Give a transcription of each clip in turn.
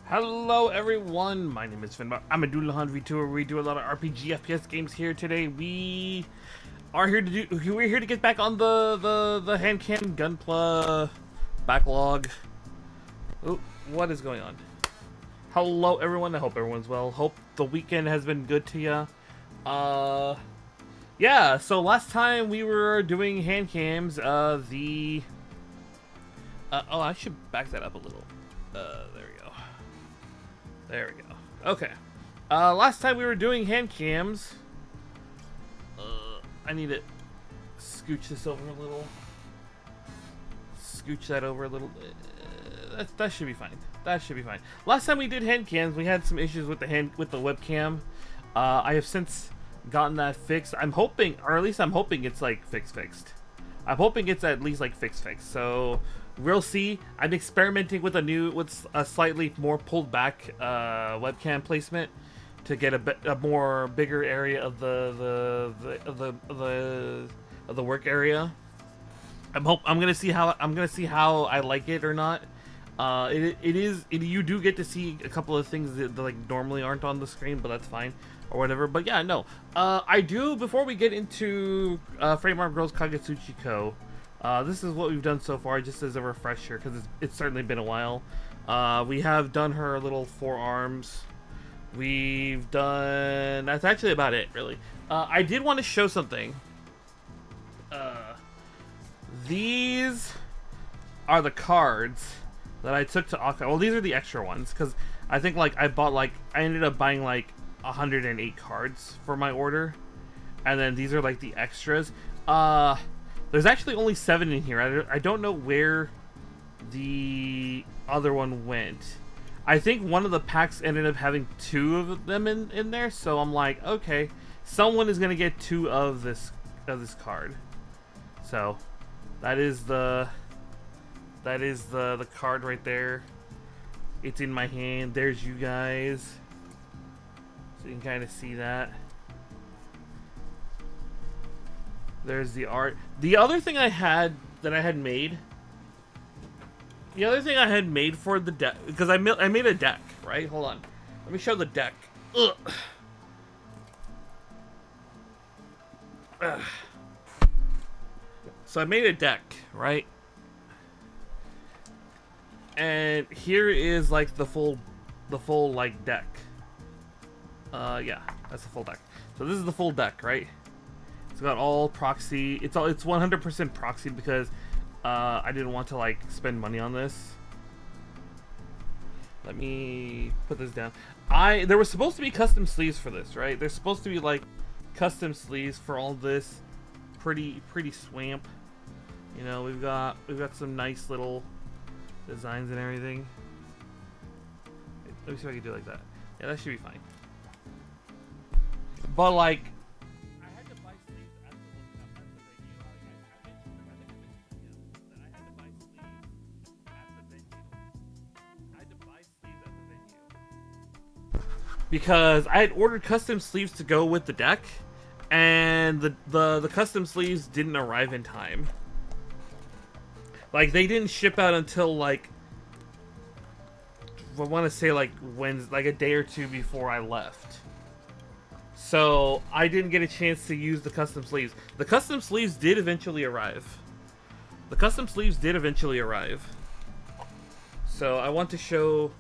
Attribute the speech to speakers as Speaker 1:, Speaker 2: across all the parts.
Speaker 1: Hello everyone, my name is Finn. I'm a Dullahan VTuber. We do a lot of RPG FPS games here today. We're here to get back on the hand cam Gunpla backlog. Oh, what is going on? Hello everyone, I hope everyone's well. Hope the weekend has been good to ya. Yeah, so last time we were doing hand cams, oh, I should back that up a little. There we go. There we go. Okay. Last time we were doing hand cams. I need to scooch this over a little. Scooch that over a little. That should be fine. That should be fine. Last time we did hand cams, we had some issues with the webcam. I have since gotten that fixed. I'm hoping, or at least I'm hoping it's like fixed. I'm hoping it's at least like fixed. So we'll see. I'm experimenting with a slightly more pulled back webcam placement to get a more bigger area of the work area. I'm gonna see how I like it or not. You do get to see a couple of things that like normally aren't on the screen, but that's fine or whatever. But yeah, no. I do, before we get into Frame Art Girls Kagetsuchi Ko, this is what we've done so far, just as a refresher, because it's certainly been a while. We have done her little forearms. We've done... That's actually about it, really. I did want to show something. These are the cards that I took to auction. Well, these are the extra ones because I think like I ended up buying like 108 cards for my order, and then these are like the extras. There's actually only 7 in here. I don't know where the other one went. I think one of the packs ended up having 2 of them in there, so I'm like, okay, someone is gonna get 2 of this card. So that is the card right there. It's in my hand. There's you guys, so you can kind of see that. There's the art. The other thing I had made. The other thing I had made for the deck, because I made a deck, right? Hold on, let me show the deck. Ugh. Ugh. So I made a deck, right? And here is like the full like deck. Yeah, that's the full deck. So this is the full deck, right? It's got all proxy. It's 100% proxy because I didn't want to like spend money on this. Let me put this down. There was supposed to be custom sleeves for this, right? There's supposed to be like custom sleeves for all this. Pretty swamp. You know, we've got some nice little designs and everything. Let me see if I can do it like that. Yeah, that should be fine. But like, I had to buy sleeves at the venue. I had to buy sleeves at the venue. I had to buy sleeves at the venue because I had ordered custom sleeves to go with the deck, and the custom sleeves didn't arrive in time. Like, they didn't ship out until like, I want to say like Wednesday, like a day or 2 before I left. So I didn't get a chance to use the custom sleeves. The custom sleeves did eventually arrive. So I want to show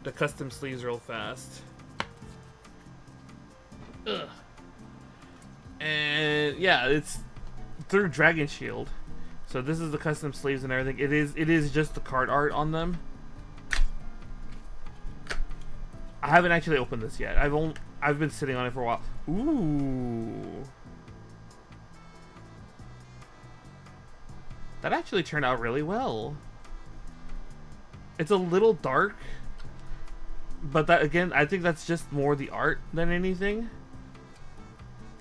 Speaker 1: the custom sleeves real fast. Ugh. And yeah, it's through Dragon Shield. So this is the custom sleeves and everything. It is just the card art on them. I haven't actually opened this yet. I've been sitting on it for a while. Ooh. That actually turned out really well. It's a little dark, but that again, I think that's just more the art than anything.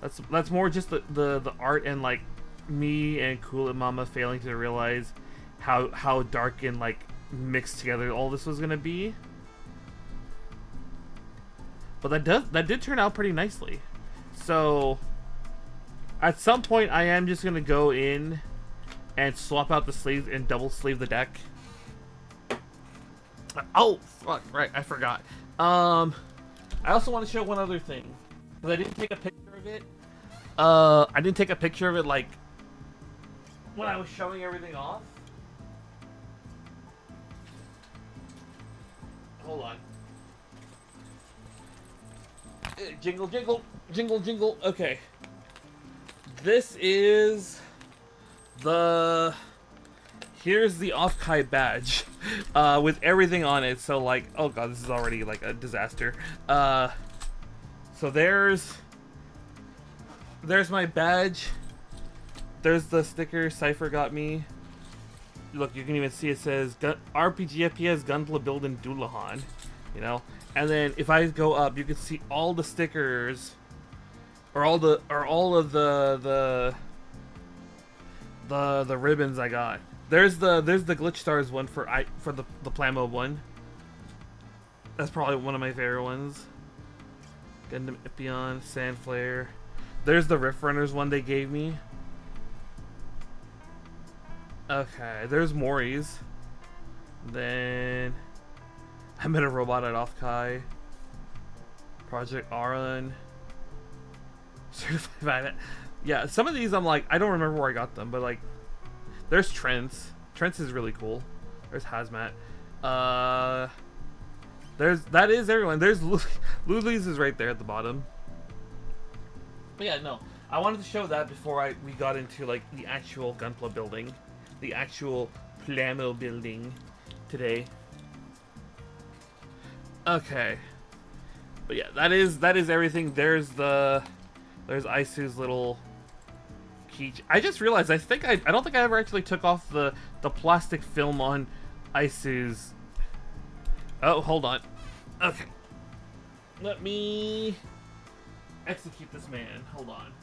Speaker 1: That's more just the art and like me and Cool It Mama failing to realize how dark and like mixed together all this was gonna be. But that did turn out pretty nicely. So at some point I am just gonna go in and swap out the sleeves and double sleeve the deck. Oh fuck, right, I forgot. I also want to show one other thing, because I didn't take a picture of it. I didn't take a picture of it like when I was showing everything off. Hold on. Jingle, jingle, jingle, jingle. Okay. This is the... Here's the Off-Kai badge with everything on it. So, like, oh god, this is already, like, a disaster. So there's my badge. There's the sticker Cypher got me. Look, you can even see it says RPG FPS Gunpla Building Dullahan. You know? And then if I go up, you can see all the stickers, or all of the ribbons I got. There's the Glitch Stars one for the Plamo one. That's probably one of my favorite ones. Gundam Ipion, Sand Flare. There's the Rift Runners one they gave me. Okay, there's Mori's. Then I met a robot at Off-Kai. Project Aron. Certified. Yeah, some of these I'm like, I don't remember where I got them, but like, there's Trent's. Trent's is really cool. There's Hazmat. That is everyone. There's Lulu's is right there at the bottom. But yeah, no. I wanted to show that before we got into like the actual Gunpla building, the actual Plamo Building today. Okay. But yeah, that is everything. There's Isu's little key. I just realized I don't think I ever actually took off the plastic film on Isu's. Oh, hold on. Okay. Let me execute this man. Hold on.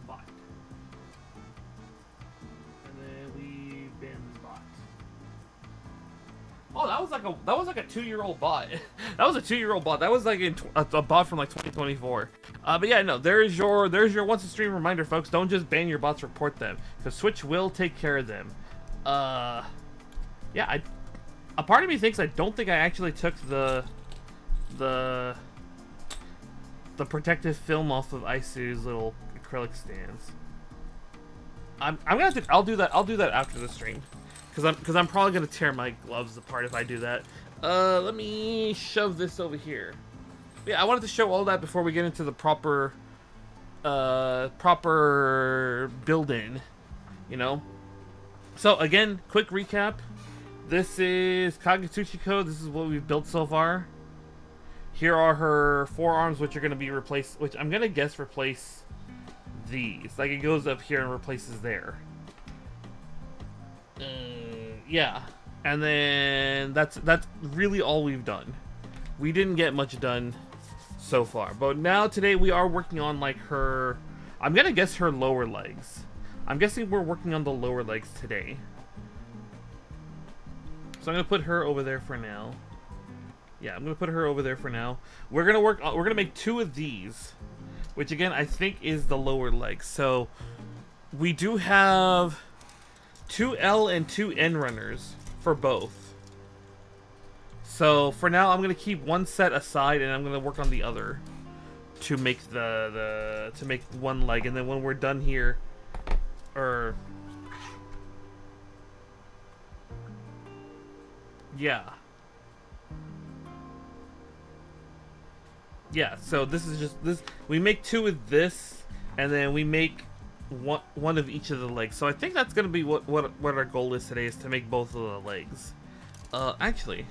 Speaker 1: Bot. And then we've been bot. Oh, that was like a 2-year-old bot. That was a 2-year-old bot. That was like a bot from like 2024. But yeah, no, there's your once a stream reminder, folks. Don't just ban your bots, report them, because Twitch will take care of them. Yeah, a part of me thinks I don't think I actually took the protective film off of Isu's little acrylic stands. I'm gonna have to. I'll do that after the stream, because I'm probably gonna tear my gloves apart if I do that. Let me shove this over here. Yeah, I wanted to show all that before we get into the proper building, you know. So again, quick recap. This is Kagetsuchiko. This is what we've built so far. Here are her forearms, which are going to be replaced, which I'm going to guess replace these. Like, it goes up here and replaces there. Yeah. And then that's really all we've done. We didn't get much done so far. But now, today, we are working on, like, her... I'm going to guess her lower legs. I'm guessing we're working on the lower legs today. So I'm going to put her over there for now. Yeah, I'm gonna put her over there for now. We're gonna make 2 of these, which again I think is the lower legs. So we do have 2 L and 2 N runners for both. So for now I'm gonna keep one set aside and I'm gonna work on the other to make to make one leg, and then when we're done here, yeah. Yeah, so this is just this. We make 2 with this, and then we make one of each of the legs. So I think that's gonna be what our goal is today, is to make both of the legs. Actually,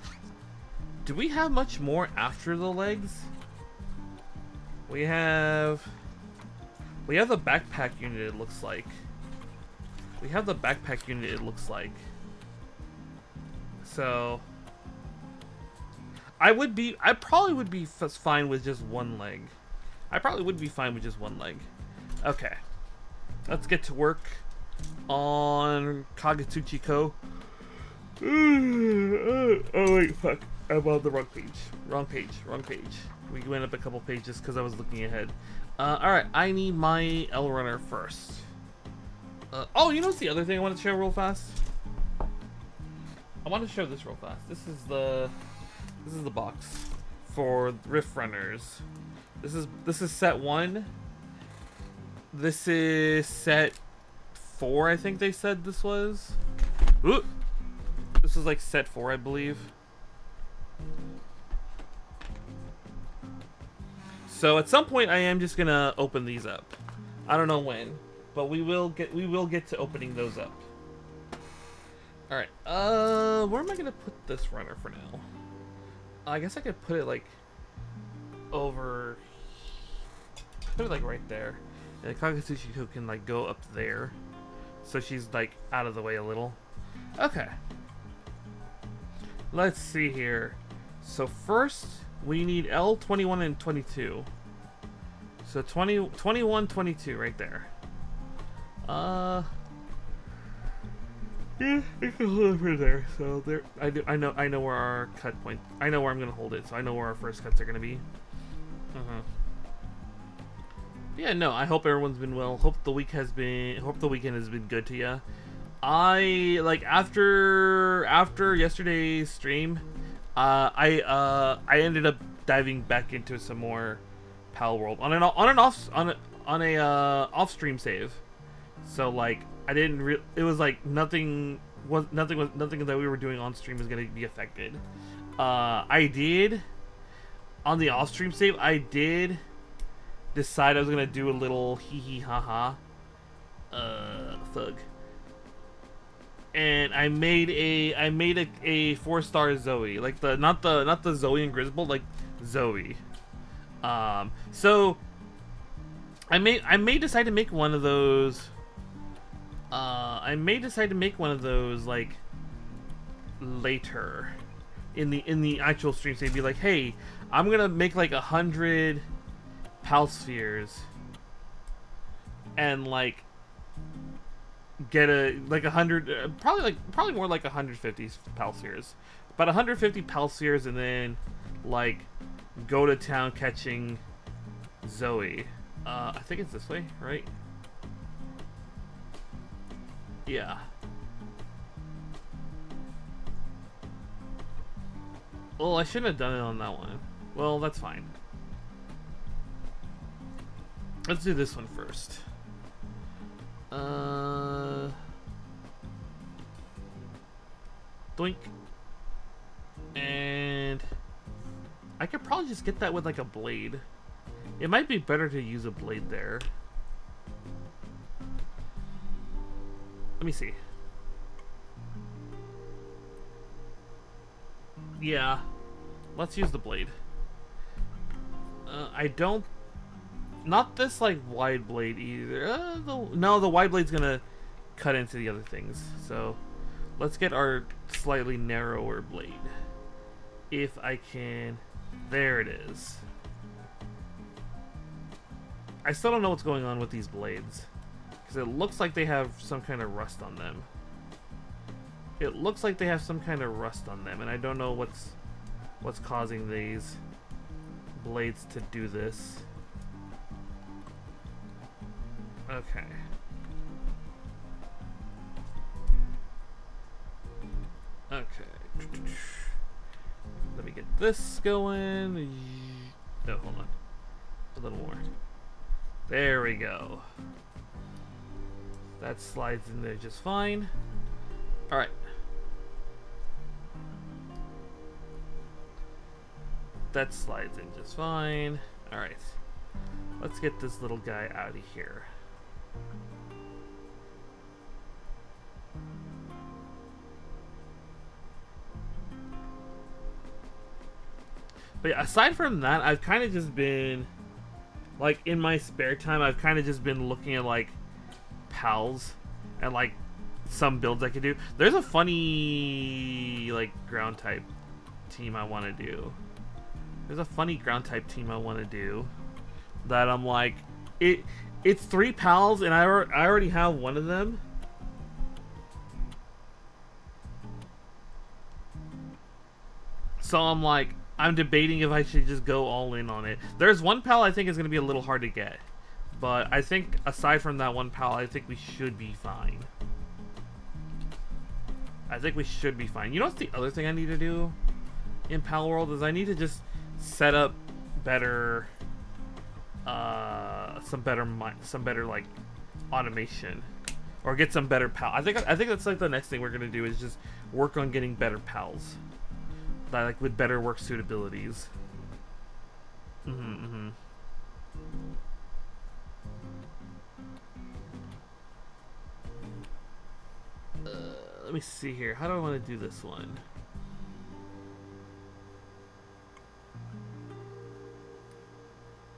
Speaker 1: do we have much more after the legs? We have the backpack unit. It looks like we have the backpack unit. It looks like so. I probably would be fine with just one leg. I probably would be fine with just one leg. Okay. Let's get to work on Kagetsuchiko. Oh wait, fuck. I'm on the wrong page. Wrong page. We went up a couple pages because I was looking ahead. Alright, I need my L runner first. Oh, you know what's the other thing I want to show real fast? I want to show this real fast. This is the box for Rift Runners. This is set 1. This is set 4, I think they said this was. Ooh. This is like set 4, I believe. So at some point I am just gonna open these up. I don't know when, but we will get to opening those up. Alright, where am I gonna put this runner for now? I guess I could put it like over, put it like right there. And Kagetsuchiko can like go up there, so she's like out of the way a little. Okay. Let's see here. So first we need L, 21, and 22. So 20, 21, 22 right there. Yeah, I can hold it for there. So there, I know where our cut point. I know where I'm gonna hold it, so I know where our first cuts are gonna be. Yeah, no. I hope everyone's been well. Hope the weekend has been good to you. I like after yesterday's stream, I ended up diving back into some more Pal World on a off stream save. So like I didn't. It was like nothing that we were doing on stream was gonna be affected. I did on the off stream save. I did decide I was gonna do a little hee hee ha ha thug, and I made a 4-star Zoe, like the not the Zoe and Griswold, like Zoe. So I may decide to make one of those. I may decide to make one of those like later in the actual stream. So be like, hey, I'm gonna make like 100 pal spheres and like get a like 100, probably more like 150 pal spheres, about 150 pal spheres, and then like go to town catching Zoe. I think it's this way, right? Yeah. Well, I shouldn't have done it on that one. Well, that's fine. Let's do this one first. Doink. And I could probably just get that with like a blade. It might be better to use a blade there. Let me see. Yeah, let's use the blade. I don't... Not this, like, wide blade either. No, the wide blade's gonna cut into the other things. So, let's get our slightly narrower blade. If I can... There it is. I still don't know what's going on with these blades, because it looks like they have some kind of rust on them. It looks like they have some kind of rust on them, and I don't know what's causing these blades to do this. Okay. Okay. Let me get this going. No, hold on. A little more. There we go. That slides in there just fine. Alright. That slides in just fine. Alright. Let's get this little guy out of here. But yeah, aside from that, I've kind of just been, like, in my spare time, I've kind of just been looking at, like, pals and, like, some builds I could do. There's a funny, like, ground type team I want to do. There's a funny ground type team I want to do that I'm like, it's 3 pals and I already have one of them. So I'm like, I'm debating if I should just go all in on it. There's one pal I think is going to be a little hard to get, but I think aside from that one pal, I think we should be fine. I think we should be fine. You know what's the other thing I need to do in Pal World is I need to just set up better, some better like automation, or get some better pal. I think that's like the next thing we're gonna do is just work on getting better pals, that, like, with better work suitabilities. Let me see here. How do I want to do this one?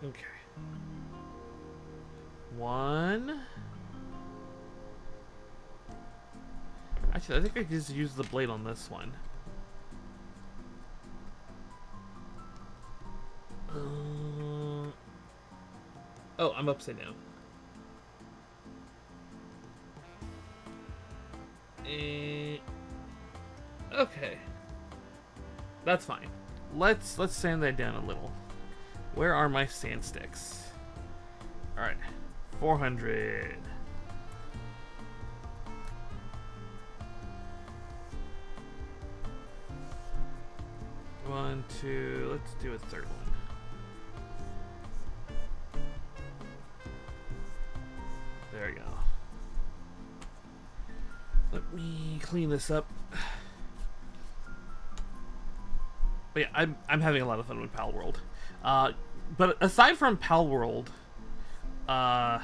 Speaker 1: Okay. 1. Actually, I think I just use the blade on this one. Oh, I'm upside down. Okay. That's fine. Let's sand that down a little. Where are my sand sticks? Alright. 400. One, two, let's do a third one. There we go. Let me clean this up. But yeah, I'm having a lot of fun with Pal World. But aside from Pal World, like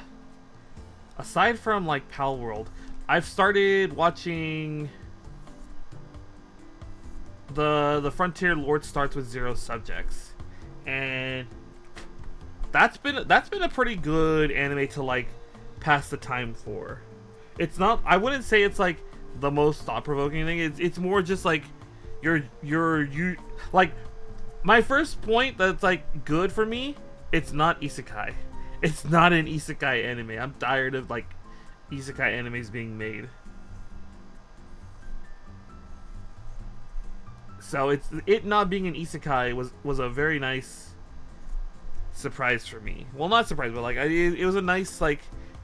Speaker 1: Pal World, I've started watching the Frontier Lord starts with 0 subjects, and that's been a pretty good anime to like pass the time for. It's not, I wouldn't say it's like the most thought-provoking thing. It's more just like you like, my first point that's like good for me, it's not isekai. It's not an isekai anime. I'm tired of like isekai animes being made. So it not being an isekai was a very nice surprise for me. Well, not surprise, but like it was a nice like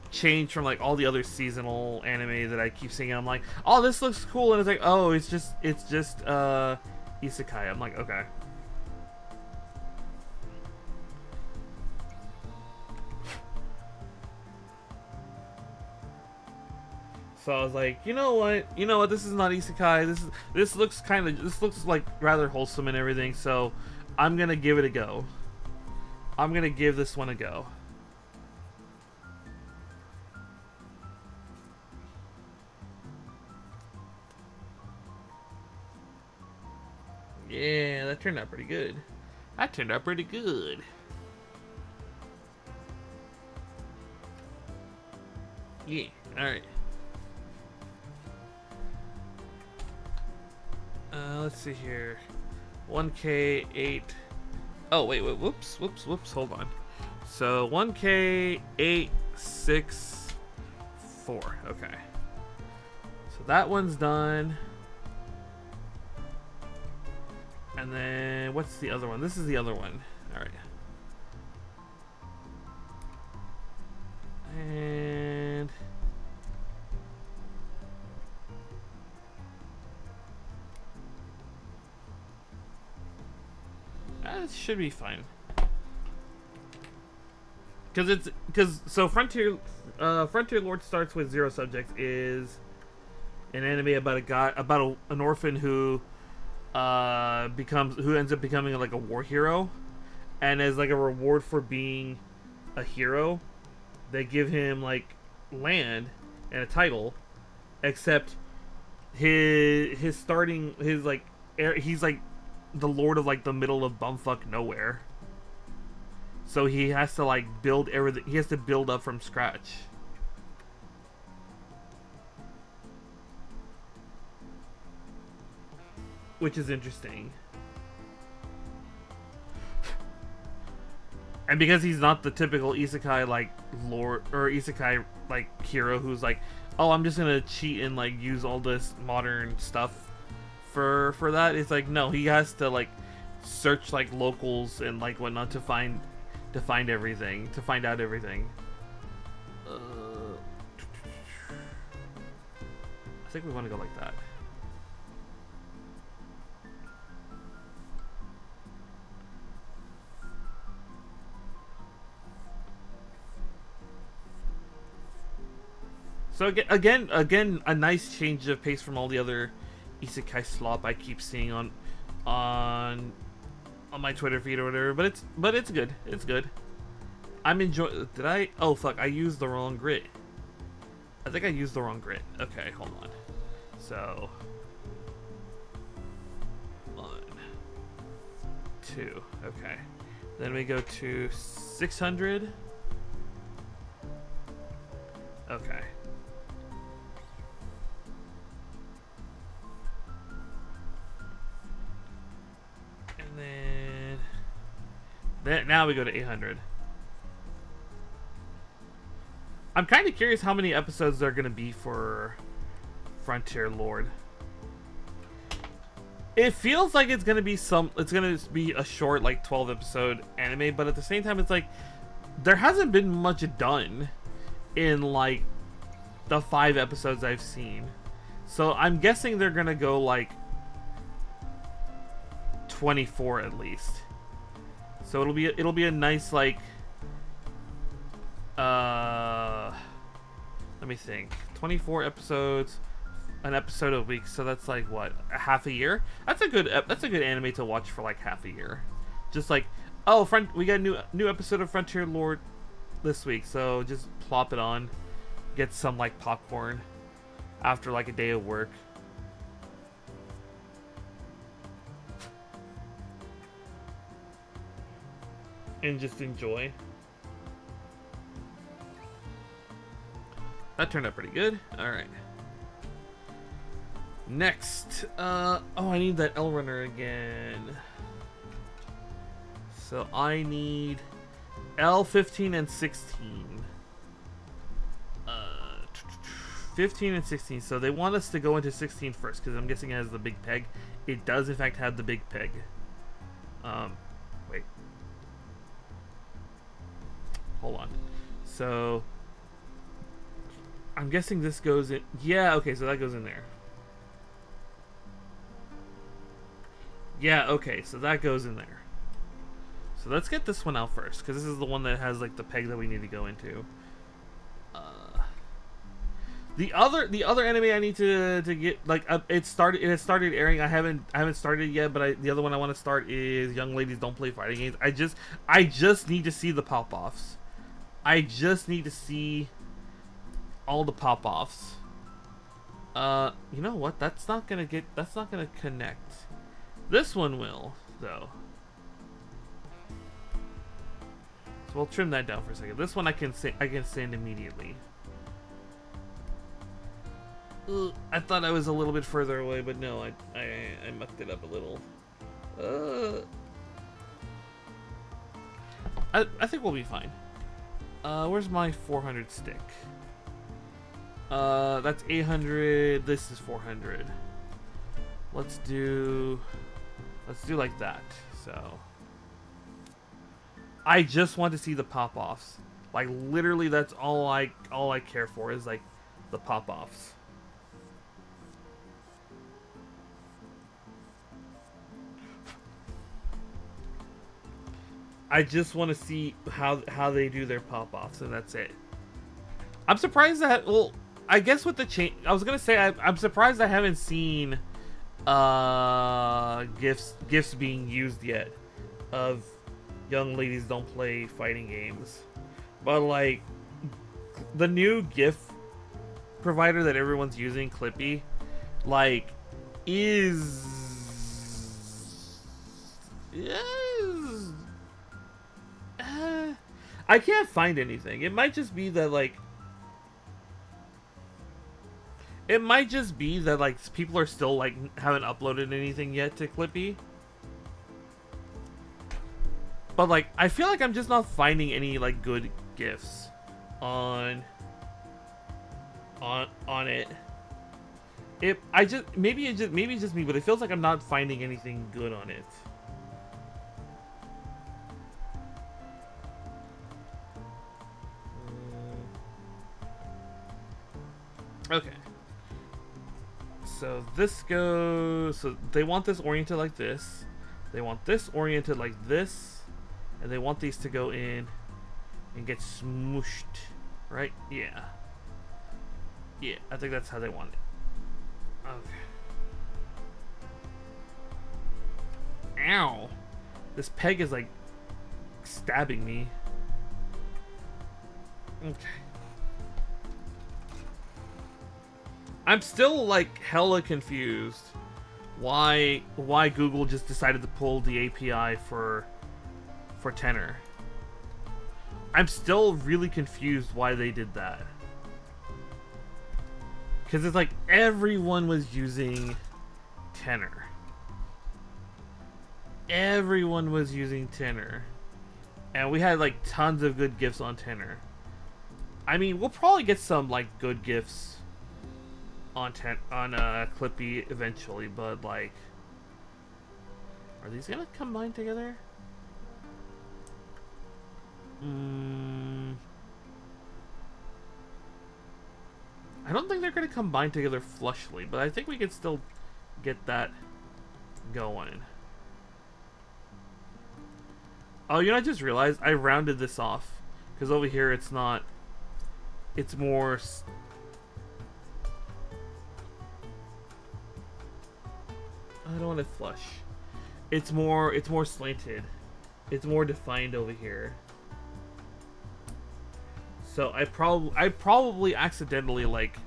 Speaker 1: change from like all the other seasonal anime that I keep seeing. And I'm like, oh, this looks cool, and it's like, oh, it's just isekai. I'm like, okay. So I was like, you know what, this is not isekai. This looks like rather wholesome and everything. So I'm gonna give it a go. I'm gonna give this one a go. Yeah, that turned out pretty good. Yeah, alright. Let's see here. 1K 8. Oh, wait, whoops, hold on. So 1K 864. Okay. So that one's done. And then what's the other one? This is the other one. All right. And that should be fine. So Frontier Lord starts with 0 subjects is an anime about an orphan who ends up becoming like a war hero, and as like a reward for being a hero, they give him like land and a title, except he's like the lord of like the middle of bumfuck nowhere. So he has to like build everything. He has to build up from scratch. Which is interesting. And because he's not the typical isekai like lord or isekai like hero who's like, oh, I'm just gonna cheat and like use all this modern stuff for that. It's like, no, he has to like search like locals and like whatnot to find everything, to find out everything. I think we want to go like that. So again, a nice change of pace from all the other isekai slop I keep seeing on my Twitter feed or whatever. But it's good. It's good. I'm enjoying. Did I? Oh fuck! I used the wrong grit. I think I used the wrong grit. Okay, hold on. So 1, 2. Okay. Then we go to 600. Okay. Then now we go to 800. I'm kind of curious how many episodes there are going to be for Frontier Lord. It feels like it's going to be a short like 12 episode anime, but at the same time it's like there hasn't been much done in like the 5 episodes I've seen. So I'm guessing they're going to go like 24 at least. So it'll be a nice like let me think. 24 episodes, an episode a week, so that's like what, a half a year. That's a good anime to watch for like half a year. Just like, oh, we got a new episode of Frontier Lord this week, so just plop it on, get some like popcorn after like a day of work. And just enjoy. That turned out pretty good. Alright. Next. Oh, I need that L runner again. So I need L15 and 16. 15 and 16. So they want us to go into 16 first, because I'm guessing it has the big peg. It does, in fact, have the big peg. Wait. Hold on. So I'm guessing this goes in. Yeah, okay, so that goes in there. Yeah, okay, so that goes in there. So let's get this one out first, because this is the one that has like the peg that we need to go into. The other anime I need to get, like, it has started airing. I haven't started it yet, but the other one I want to start is Young Ladies Don't Play Fighting Games. I just need to see the pop-offs. I just need to see all the pop-offs. You know what? That's not gonna connect. This one will, though. So we'll trim that down for a second. This one I can send immediately. I thought I was a little bit further away, but no, I mucked it up a little. I think we'll be fine. Where's my 400 stick? That's 800. This is 400. Let's do like that. So I just want to see the pop-offs. Like literally, that's all I care for is like the pop-offs. I just want to see how they do their pop-offs, and that's it. I'm surprised that, well, I guess with the change, I was gonna say I'm surprised I haven't seen gifs being used yet of Young Ladies Don't Play Fighting Games, but like the new GIF provider that everyone's using, Clippy, like is I can't find anything. It might just be that like people are still like haven't uploaded anything yet to Clippy. But like I feel like I'm just not finding any like good GIFs on it. Maybe it's just me, but it feels like I'm not finding anything good on it. Okay. So this goes. So they want this oriented like this. They want this oriented like this, and they want these to go in and get smooshed, right? Yeah. Yeah, I think that's how they want it. Okay. Ow! This peg is like stabbing me. Okay. I'm still like hella confused why Google just decided to pull the API for Tenor. I'm still really confused why they did that. Because it's like everyone was using Tenor. Everyone was using Tenor. And we had like tons of good GIFs on Tenor. I mean, we'll probably get some like good GIFs on Clippy eventually, but like, are these gonna combine together? I don't think they're gonna combine together flushly, but I think we can still get that going. Oh, you know, I just realized I rounded this off because over here it's not. It's more. I don't want it flush. It's more slanted. It's more defined over here. So I probably accidentally like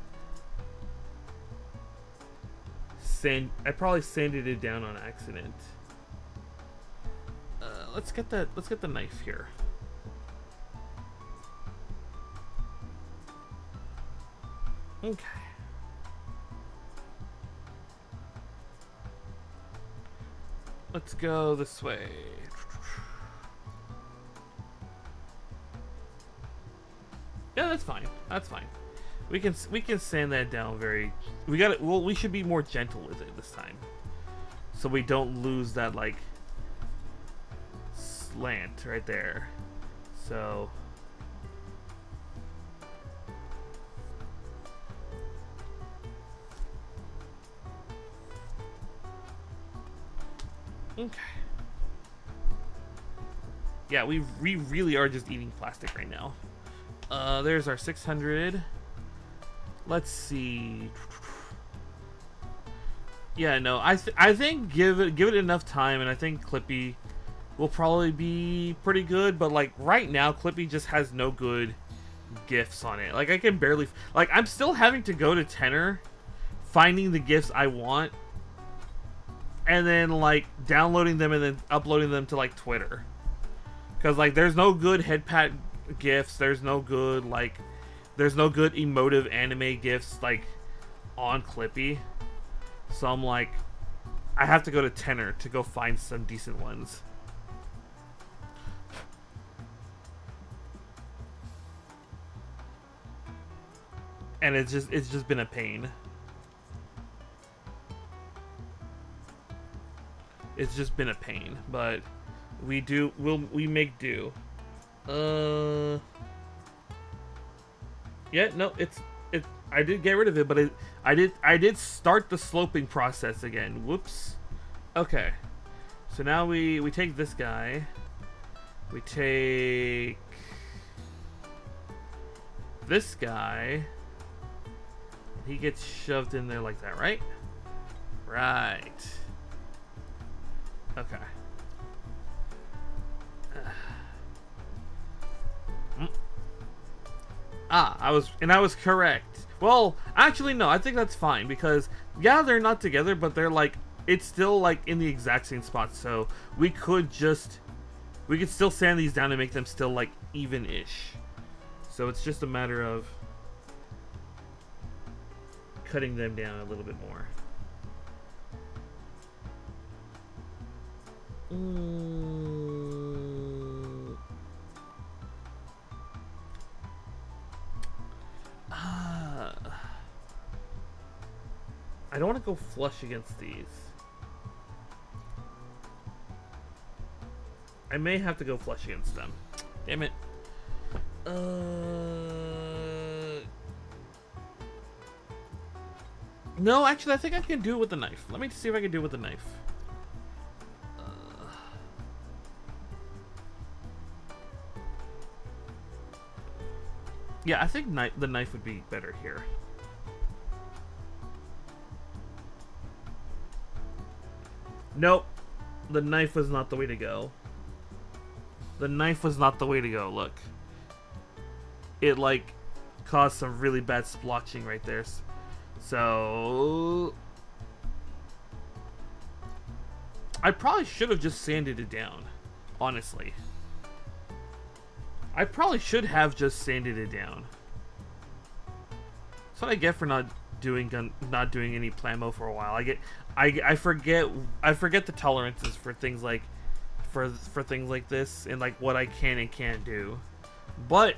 Speaker 1: I probably sanded it down on accident. Let's get the knife here. Okay. Let's go this way. Yeah, that's fine. That's fine. We can sand that down very. We got it. Well, we should be more gentle with it this time, so we don't lose that like slant right there. So. Okay. Yeah, we really are just eating plastic right now. There's our 600. Let's see. Yeah, no, I think give it enough time, and I think Clippy will probably be pretty good. But like right now, Clippy just has no good gifts on it. Like I can barely like I'm still having to go to Tenor, finding the gifts I want, and then like downloading them and then uploading them to like Twitter. Cause like there's no good head pat gifts. There's no good emotive anime gifts like on Clippy. So I'm like, I have to go to Tenor to go find some decent ones. And it's just been a pain. It's just been a pain, but we make do. Yeah, no, I did get rid of it, but I did start the sloping process again. Whoops. Okay. So now we take this guy. We take this guy. He gets shoved in there like that, right? Right. Okay. I was correct. Well, actually no, I think that's fine because yeah, they're not together, but they're like it's still like in the exact same spot. So we could still sand these down and make them still like even-ish. So it's just a matter of cutting them down a little bit more. I don't want to go flush against these. I may have to go flush against them. Damn it. No, actually, I think I can do it with the knife. Let me see if I can do it with the knife. Yeah, I think the knife would be better here. Nope. The knife was not the way to go. The knife was not the way to go, look. It, like, caused some really bad splotching right there. So... I probably should have just sanded it down, honestly. I probably should have just sanded it down. That's what I get for not doing any Plamo for a while. I forget the tolerances for things like things like this and like what I can and can't do. But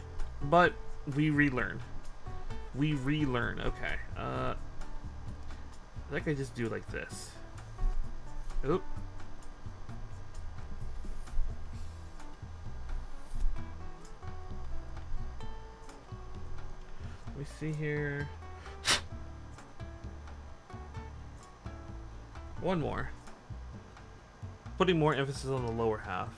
Speaker 1: we relearn. We relearn. Okay. I think I just do like this. Oop. Let me see here. One more. Putting more emphasis on the lower half.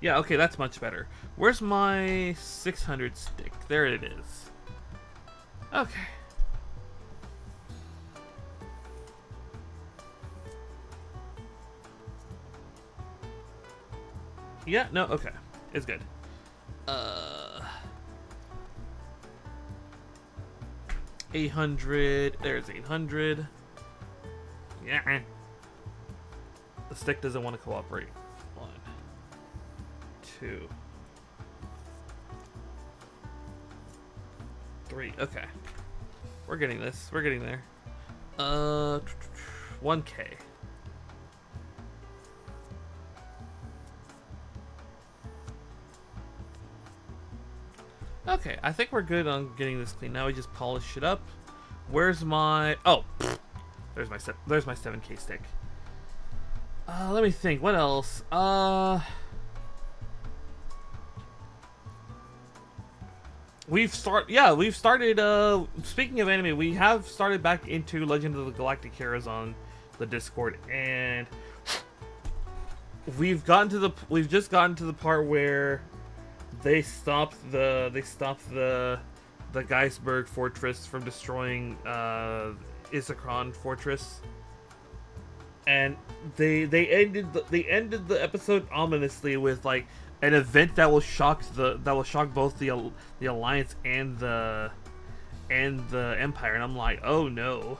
Speaker 1: Yeah, okay, that's much better. Where's my 600 stick? There it is. Okay. Yeah, no, okay. It's good. 800. There's 800. Yeah. The stick doesn't want to cooperate. 1, 2, 3. Okay. We're getting this. We're getting there. 1K. Okay, I think we're good on getting this clean. Now we just polish it up. Where's my... Oh! There's my 7K stick. Let me think. What else? We've started, speaking of anime, we have started back into Legend of the Galactic Heroes on the Discord, and we've just gotten to the part where they stopped the Geisberg Fortress from destroying Isakron Fortress, and they ended the episode ominously with like an event that will shock both the Alliance and the Empire, and I'm like, oh no,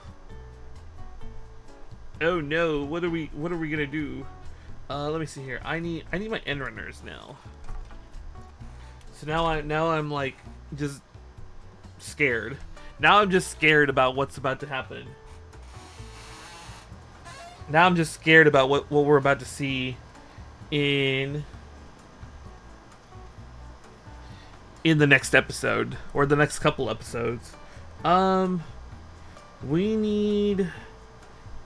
Speaker 1: what are we gonna do? Let me see here. I need my end runners now. So now I'm like just scared. Now I'm just scared about what's about to happen. Now I'm just scared about what we're about to see in the next episode or the next couple episodes. We need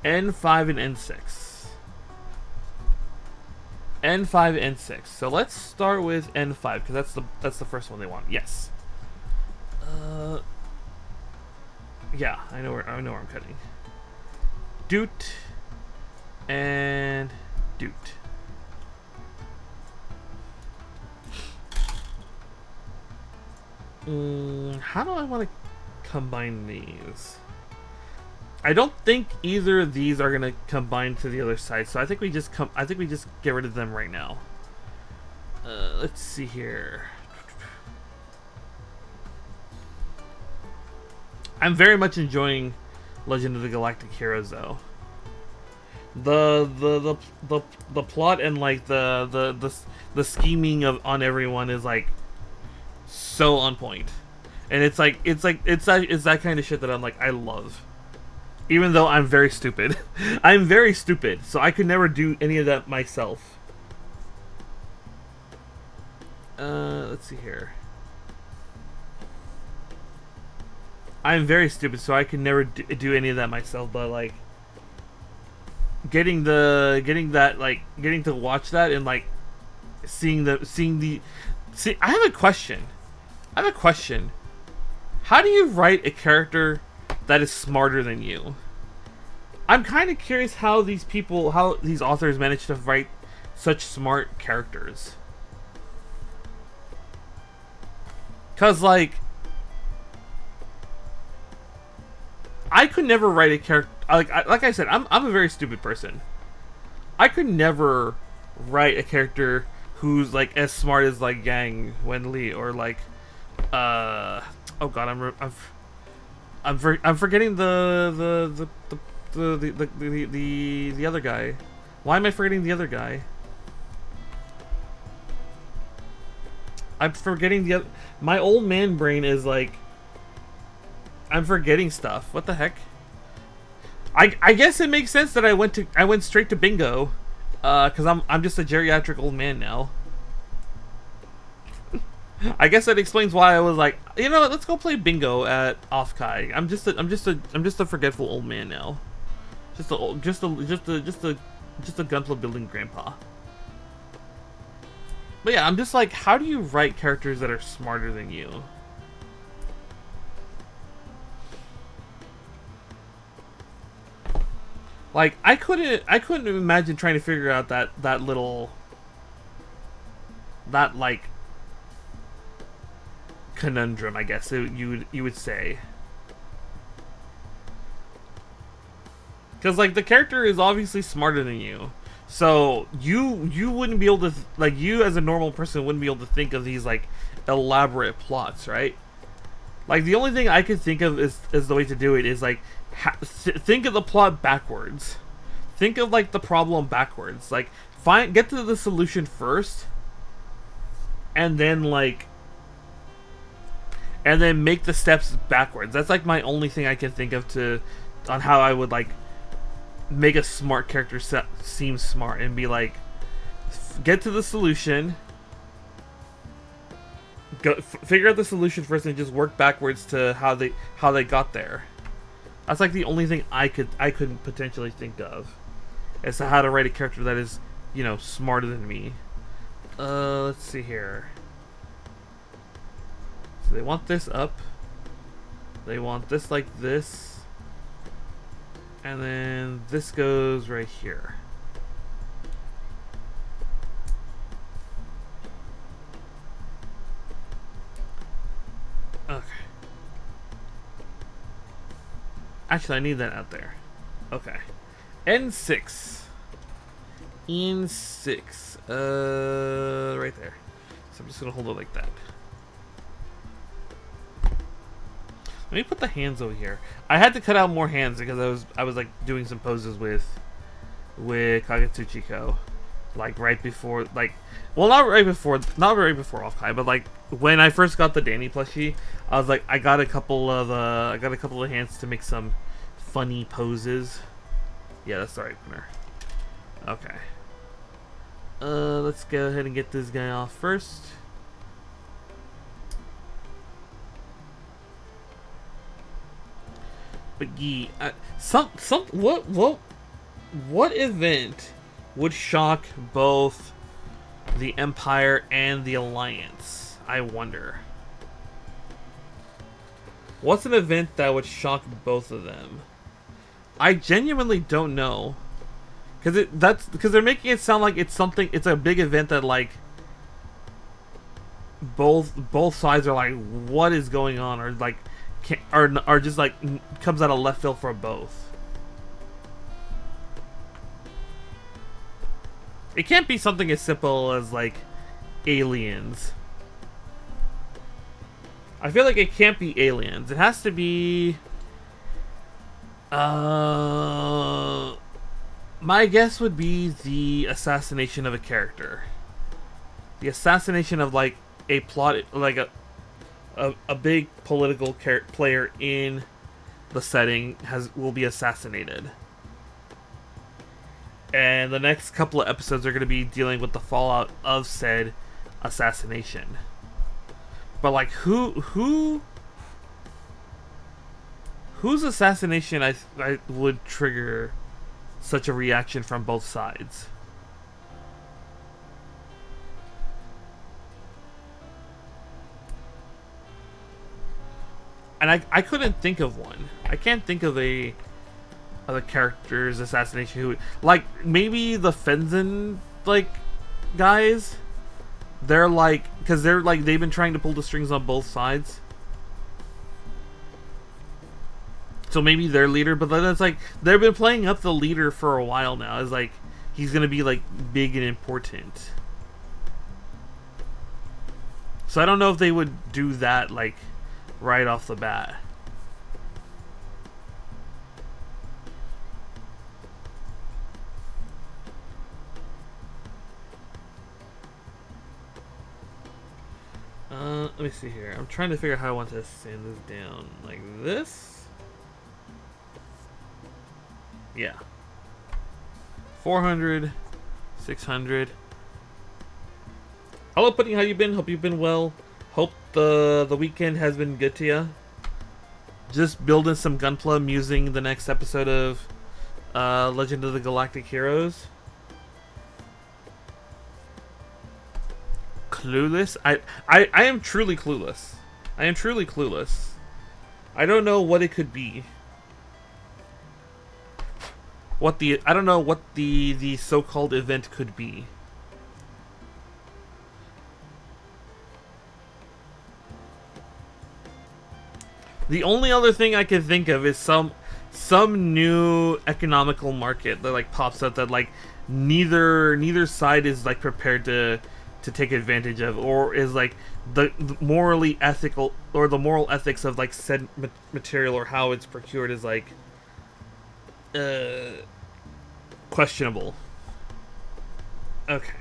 Speaker 1: N5 and N6. N5, N6. So let's start with N5 because that's the first one they want. Yes. Yeah, I know where I'm cutting. Doot and Doot. How do I want to combine these? I don't think either of these are gonna combine to the other side, so I think we just get rid of them right now. Let's see here. I'm very much enjoying Legend of the Galactic Heroes, though. The plot and like the scheming on everyone is like so on point, and it's that kind of shit that I'm like I love. Even though I'm very stupid. I'm very stupid, so I could never do any of that myself. Let's see here. I'm very stupid, so I could never do any of that myself, but like getting to watch that and like seeing I have a question. How do you write a character that is smarter than you? I'm kind of curious how these authors manage to write such smart characters. Cause like, I could never write a character like I said. I'm a very stupid person. I could never write a character who's like as smart as like Yang Wenli or like, oh god, I'm forgetting the other guy. Why am I forgetting the other guy? I'm forgetting the other. My old man brain is like, I'm forgetting stuff. What the heck? I guess it makes sense that I went straight to bingo, because I'm just a geriatric old man now. I guess that explains why I was like, you know what, let's go play bingo at Offkai. I'm just a forgetful old man now. Just a Gunpla building grandpa. But yeah, I'm just like, how do you write characters that are smarter than you? Like I couldn't imagine trying to figure out that like conundrum, I guess you would say. Because like the character is obviously smarter than you, so you wouldn't be able to like you as a normal person wouldn't be able to think of these like elaborate plots, right? Like the only thing I could think of is the way to do it is like think of the plot backwards. Think of like the problem backwards. Like get to the solution first, and then make the steps backwards. That's like my only thing I can think of on how I would like make a smart character seem smart and be like, get to the solution, figure out the solution first, and just work backwards to how they got there. That's like the only thing I could potentially think of as to how to write a character that is, you know, smarter than me. Let's see here. So they want this up. They want this like this. And then this goes right here. Okay. Actually, I need that out there. Okay. N6. N6. Right there. So I'm just gonna hold it like that. Let me put the hands over here. I had to cut out more hands because I was like doing some poses with Kagetsuchiko, like right before, like, well, not right before Offkai, but like when I first got the Danny plushie, I was like, I got a couple of hands to make some funny poses. Yeah, that's the right winner. Okay. Let's go ahead and get this guy off first. But yeah, what event would shock both the Empire and the Alliance? I wonder. What's an event that would shock both of them? I genuinely don't know, because they're making it sound like it's a big event that like both sides are like, what is going on, or like are just like comes out of left field for both. It can't be something as simple as like aliens. I feel like it can't be aliens. It has to be my guess would be the assassination of a character. The assassination of like a plot, like a big political player in the setting will be assassinated. And the next couple of episodes are going to be dealing with the fallout of said assassination. But like whose assassination I would trigger such a reaction from both sides? And I couldn't think of one. I can't think of a character's assassination who, like, maybe the Fenzen like guys. They're like, because they're like, they've been trying to pull the strings on both sides. So maybe their leader, but then it's like they've been playing up the leader for a while now. It's like he's gonna be like big and important. So I don't know if they would do that like right off the bat. Let me see here. I'm trying to figure out how I want to sand this down. Like this? Yeah. 400, 600. Hello, Pudding. How you been? Hope you've been well. Hope the weekend has been good to you. Just building some Gunpla, musing the next episode of Legend of the Galactic Heroes. Clueless? I am truly clueless. I am truly clueless. I don't know what it could be. I don't know what the so-called event could be. The only other thing I can think of is some new economical market that like pops up that like neither side is like prepared to take advantage of, or is like the morally ethical, or the moral ethics of like said material or how it's procured is like questionable. Okay.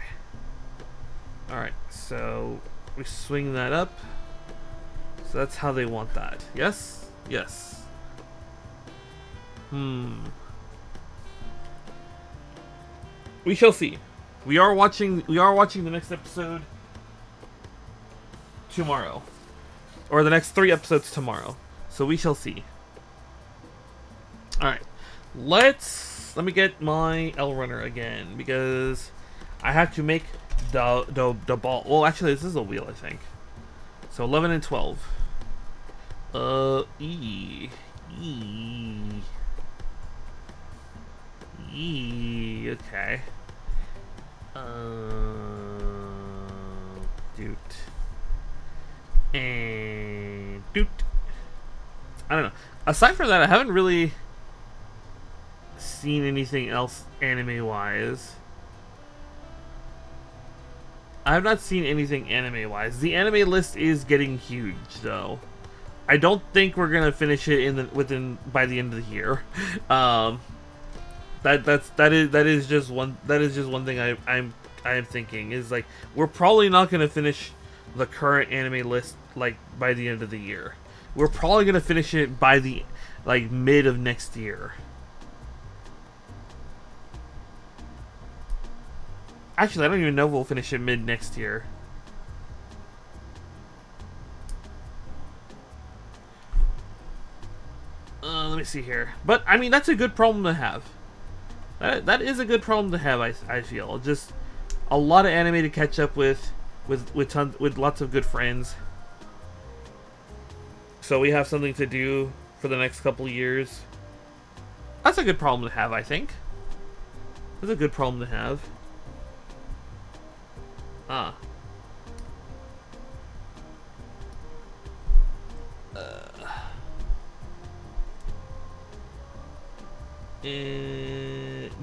Speaker 1: Alright, so we swing that up. So that's how they want that. Yes? Yes. We shall see. We are watching the next episode tomorrow. Or the next 3 episodes tomorrow. So we shall see. Alright. Let me get my L runner again, because I have to make the ball. Well, actually, this is a wheel, I think. So 11 and 12. E. Okay. Doot. And doot. I don't know. Aside from that, I haven't really seen anything else anime-wise. I have not seen anything anime-wise. The anime list is getting huge, though. I don't think we're gonna finish it by the end of the year. That is just one thing I am thinking is like we're probably not gonna finish the current anime list like by the end of the year. We're probably gonna finish it by the like mid of next year. Actually, I don't even know if we'll finish it mid next year. Let me see here. But I mean, that's a good problem to have. That is a good problem to have. I feel just a lot of anime to catch up with lots of good friends. So we have something to do for the next couple of years. That's a good problem to have, I think. That's a good problem to have. Ah.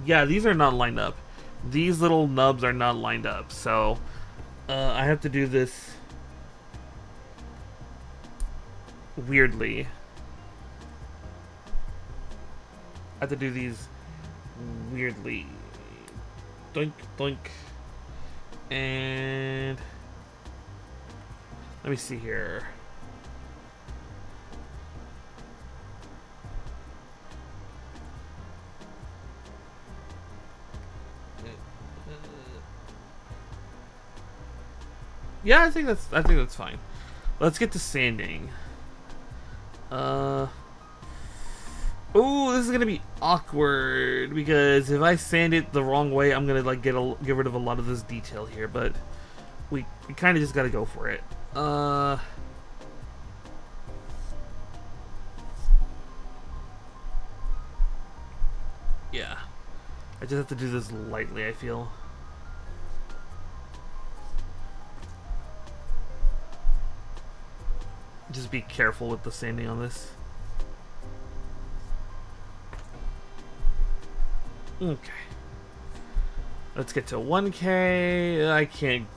Speaker 1: Yeah, these are not lined up. These little nubs are not lined up, so I have to do this weirdly. I have to do these weirdly. Doink, doink. And let me see here. Yeah, I think that's fine. Let's get to sanding. Oh, this is gonna be awkward because if I sand it the wrong way, I'm gonna like get rid of a lot of this detail here. But we kind of just gotta go for it. Yeah, I just have to do this lightly, I feel. Just be careful with the sanding on this. Okay. Let's get to 1K. I can't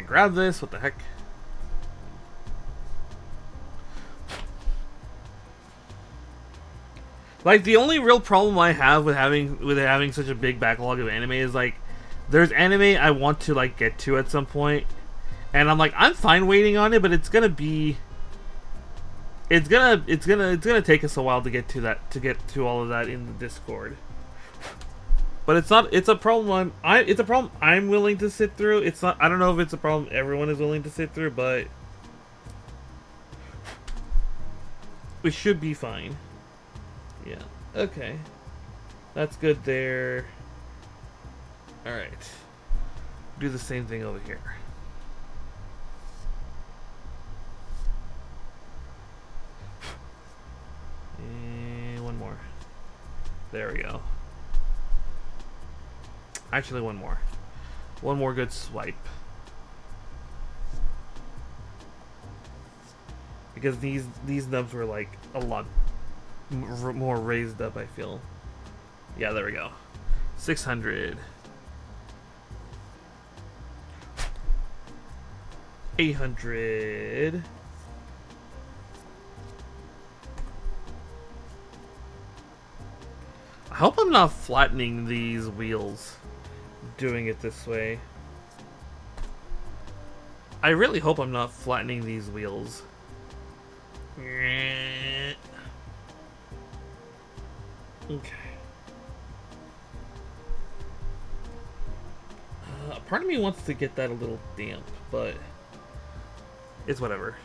Speaker 1: grab this. What the heck? Like the only real problem I have with having such a big backlog of anime is like there's anime I want to like get to at some point, and I'm like I'm fine waiting on it, but it's gonna take us a while to get to all of that in the Discord. But it's a problem I'm willing to sit through. It's not, I don't know if it's a problem everyone is willing to sit through, but we should be fine. Yeah. Okay. That's good there. Alright. Do the same thing over here. And one more. There we go. Actually, one more. One more good swipe. Because these nubs were like a lot. more raised up, I feel. Yeah, there we go. 600. 800. I hope I'm not flattening these wheels doing it this way. I really hope I'm not flattening these wheels. Okay. Part of me wants to get that a little damp, but it's whatever.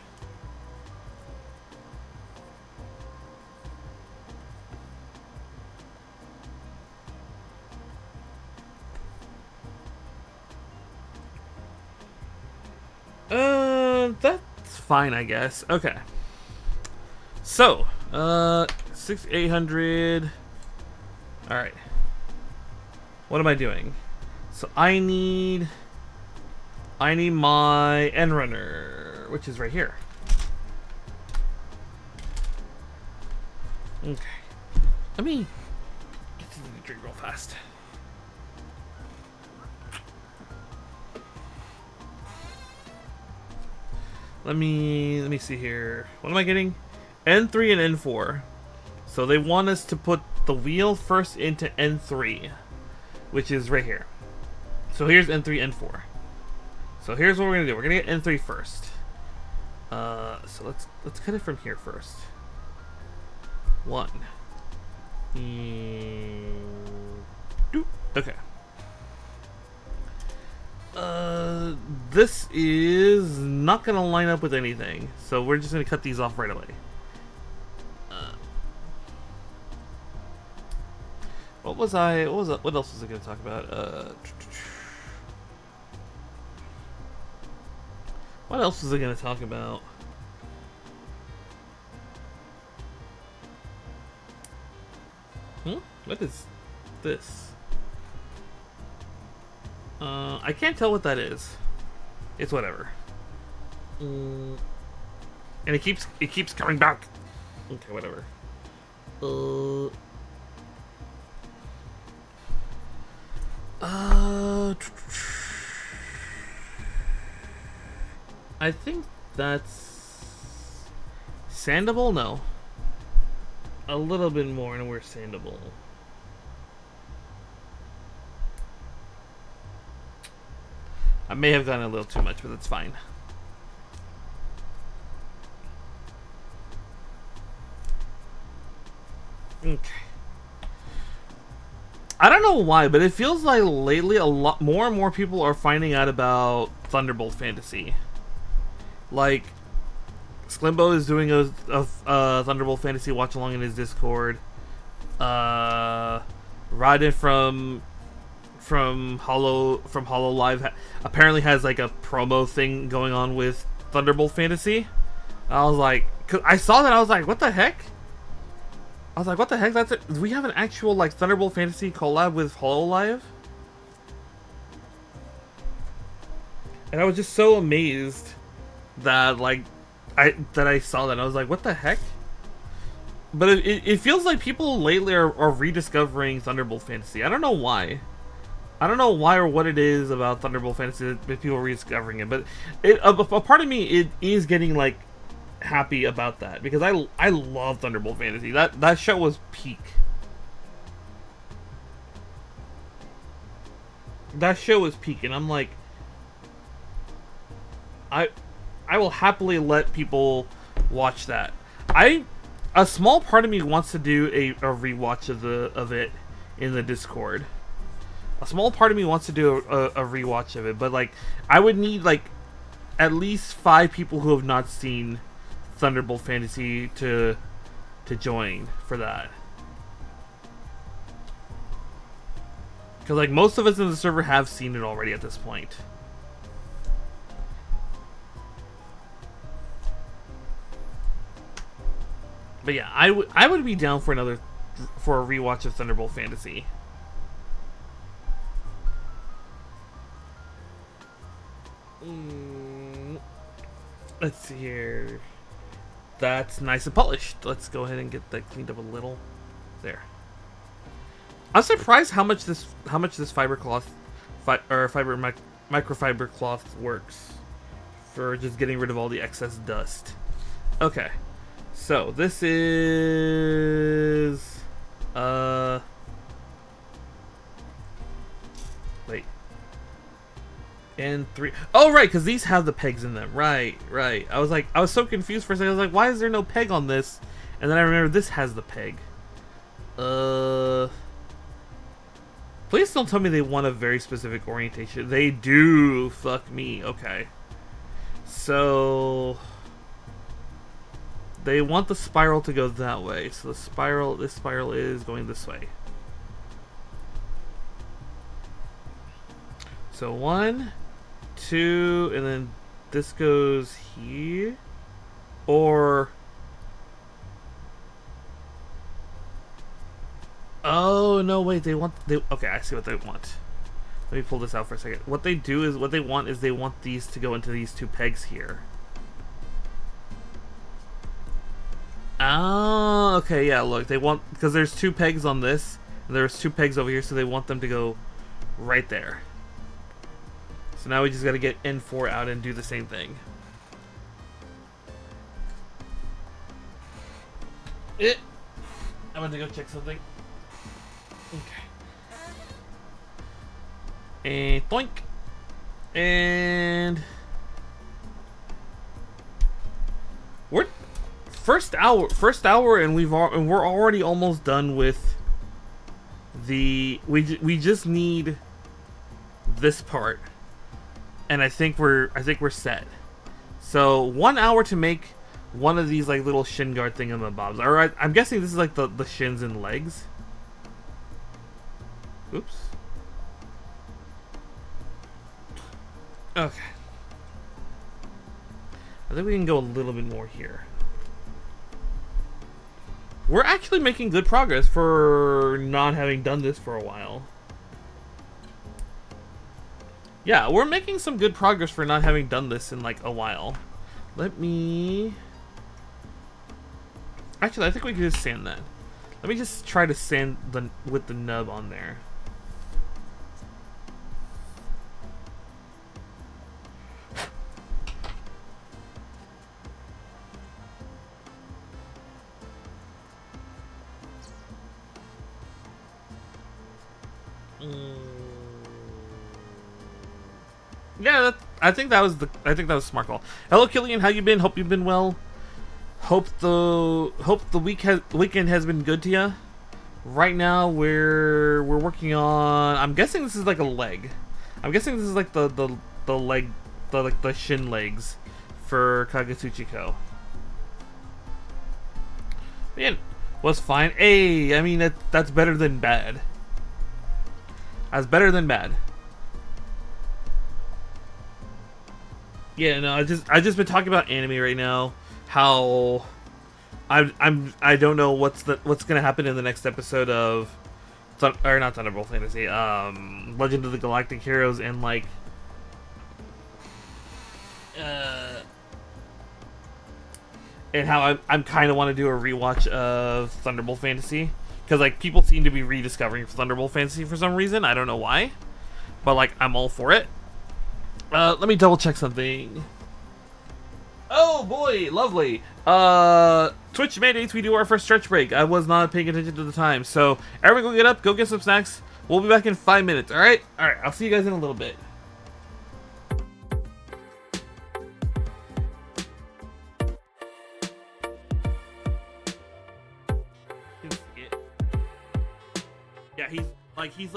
Speaker 1: That's fine, I guess. Okay. So, 800. All right. What am I doing? So I need my end runner, which is right here. Okay. Let me get to the drink real fast. Let me see here. What am I getting? N3 and N4. So they want us to put the wheel first into N3, which is right here. So here's N3, N4. So here's what we're gonna do. We're gonna get N3 first. So let's cut it from here first. 1. Okay. This is not gonna line up with anything, so we're just gonna cut these off right away. What else was I gonna talk about? What else was I gonna talk about? What is this? I can't tell what that is. It's whatever. And it keeps coming back. Okay, whatever. I think that's sandable. No, a little bit more, and we're sandable. I may have gone a little too much, but that's fine. Okay. I don't know why, but it feels like lately a lot more and more people are finding out about Thunderbolt Fantasy. Like, Sklimbo is doing a Thunderbolt Fantasy watch along in his Discord. Raiden from Hollow Live apparently has like a promo thing going on with Thunderbolt Fantasy. I was like, 'cause I saw that, I was like, what the heck? I was like, what the heck? That's it. Do we have an actual like Thunderbolt Fantasy collab with Hollow Live? And I was just so amazed that I saw that. And I was like, what the heck? But it feels like people lately are rediscovering Thunderbolt Fantasy. I don't know why. I don't know why or what it is about Thunderbolt Fantasy that people are rediscovering it. But a part of me it is getting like happy about that, because I love Thunderbolt Fantasy. That show was peak. That show was peak, and I'm like, I will happily let people watch that. A small part of me wants to do a rewatch of it in the Discord. A small part of me wants to do a rewatch of it, but like I would need like at least 5 people who have not seen Thunderbolt Fantasy to join for that. Because like most of us in the server have seen it already at this point. But yeah, I would be down for a rewatch of Thunderbolt Fantasy. Let's see here. That's nice and polished. Let's go ahead and get that cleaned up a little. There. I'm surprised how much this fiber cloth, microfiber cloth works for just getting rid of all the excess dust. Okay, so this is wait, and 3. Oh right, because these have the pegs in them. Right. I was so confused for a second. I was like, why is there no peg on this? And then I remember this has the peg. Please don't tell me they want a very specific orientation. They do. Fuck me. Okay. So they want the spiral to go that way. So this spiral is going this way. So 1, 2, and then this goes here. Or oh no! Wait, okay, I see what they want. Let me pull this out for a second. What they want is they want these to go into these 2 pegs here. Oh, okay, yeah. Look, they want, because there's 2 pegs on this, and there's 2 pegs over here, so they want them to go right there. So now we just got to get N4 out and do the same thing. I'm gonna go check something. Okay. And boink. And we're first hour, and we're already almost done with the. We just need this part, and I think we're set. So 1 hour to make one of these like little shin guard thingamabobs. All right, I'm guessing this is like the shins and legs. Oops. Okay. I think we can go a little bit more here. We're actually making good progress for not having done this for a while. Yeah, we're making some good progress for not having done this in like a while. Let me... Actually, I think we can just sand that. Let me just try to sand with the nub on there. Yeah, I think that was a smart call. Hello, Killian. How you been? Hope you've been well. Hope the weekend has been good to you. Right now we're working on. I'm guessing this is like a leg. I'm guessing this is like the leg, the shin legs for Kagetsuchiko. Man, was fine. Hey, I mean that's better than bad. That's better than bad. Yeah, no, I just been talking about anime right now. How I don't know what's gonna happen in the next episode of not Thunderbolt Fantasy, Legend of the Galactic Heroes, and like and how I'm kind of want to do a rewatch of Thunderbolt Fantasy, because like people seem to be rediscovering Thunderbolt Fantasy for some reason. I don't know why, but like I'm all for it. Let me double check something. Oh boy, lovely. Twitch mandates we do our first stretch break. I was not paying attention to the time, so everyone go get up, go get some snacks. We'll be back in 5 minutes. All right. I'll see you guys in a little bit. Yeah, he's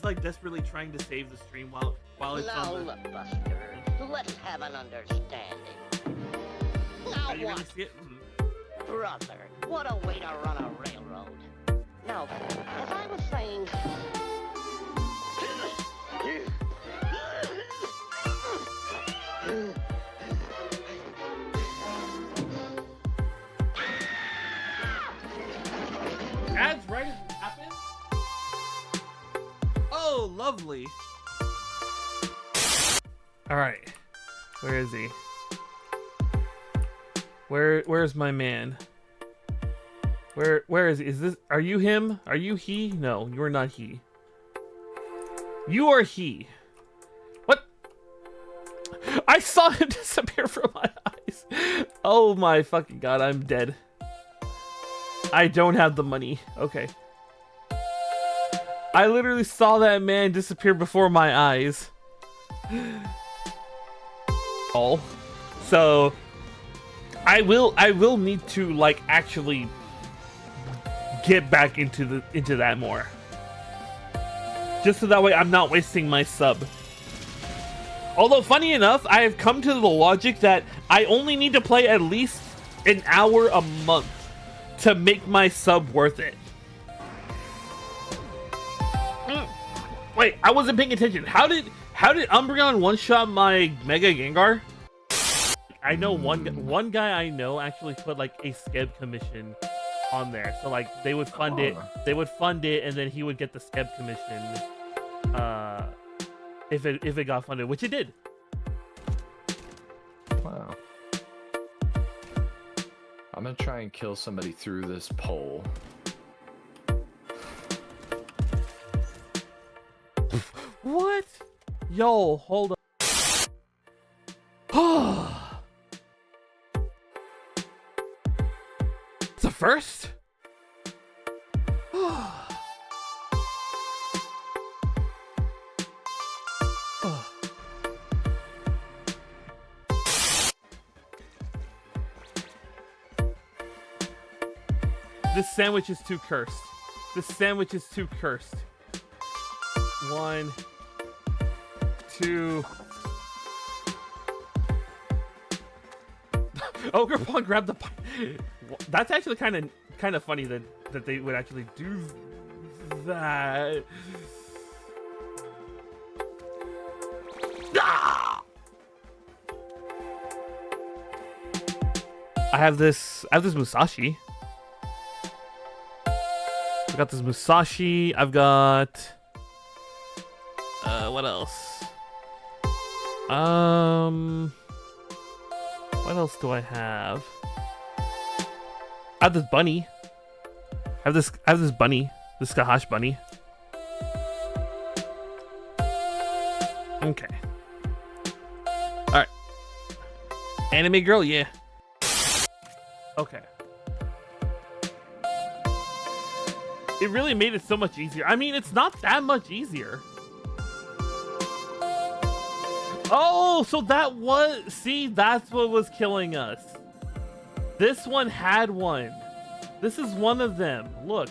Speaker 1: like desperately trying to save the stream while it's
Speaker 2: now,
Speaker 1: on the...
Speaker 2: Buster, let's have an understanding. Now
Speaker 1: You
Speaker 2: what?
Speaker 1: really see it?
Speaker 2: Brother, what a way to run a railroad. Now, as I was saying...
Speaker 1: Ads right as it happens? Oh, lovely. Alright. Where is he? Where's my man? Where is this? Are you him? Are you he? No, you are not he. You are he. What? I saw him disappear from my eyes. Oh my fucking god, I'm dead. I don't have the money. Okay. I literally saw that man disappear before my eyes. Oh. So I will need to like actually get back into that more. Just so that way I'm not wasting my sub. Although funny enough, I have come to the logic that I only need to play at least an hour a month to make my sub worth it. Wait, I wasn't paying attention. How did Umbreon one-shot my Mega Gengar? I know one guy I know actually put like a Skeb commission on there. So like they would fund it. They would fund it and then he would get the Skeb commission if it got funded, which it did.
Speaker 3: Wow. I'm gonna try and kill somebody through this pole.
Speaker 1: What? Yo, hold on. It's a first? This sandwich is too cursed. This sandwich is too cursed. 1, 2. Ogre Pawn grabbed the pie. That's actually kind of funny that they would actually do that. Ah! I have this Musashi. I've got this Musashi. I've got what else? What else do I have? I have this bunny. I have this bunny. This Kahash bunny. Okay. Alright. Anime girl, yeah. Okay. It really made it so much easier. I mean, it's not that much easier. Oh, so that was... See, that's what was killing us. This one had one. This is one of them. Look.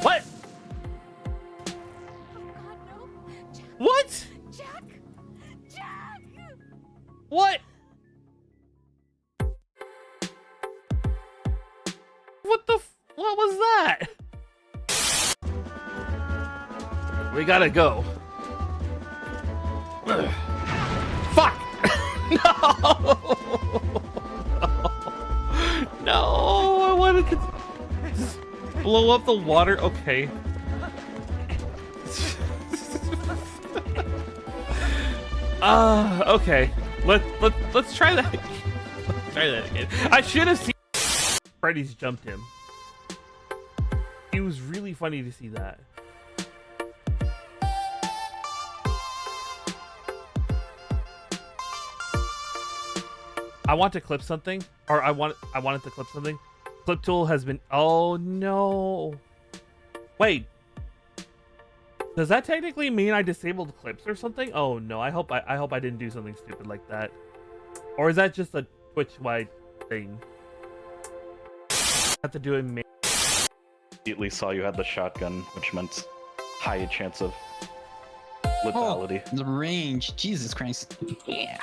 Speaker 1: What?
Speaker 4: Oh God, no. Jack.
Speaker 1: What?
Speaker 4: Jack. Jack.
Speaker 1: What? What the what was that? We gotta go. Ugh. Fuck! No! No! I wanted to just blow up the water. Okay. Okay. Let's try that. Let's try that again. I should have seen Freddy's jumped him. It was really funny to see that. I want to clip something, or I wanted to clip something. Clip tool has been. Oh no! Wait. Does that technically mean I disabled clips or something? Oh no! I hope I didn't do something stupid like that. Or is that just a Twitch-wide thing? I have to do it.
Speaker 5: Immediately saw you had the shotgun, which meant high chance of lethality.
Speaker 6: Oh, the range, Jesus Christ! Yeah.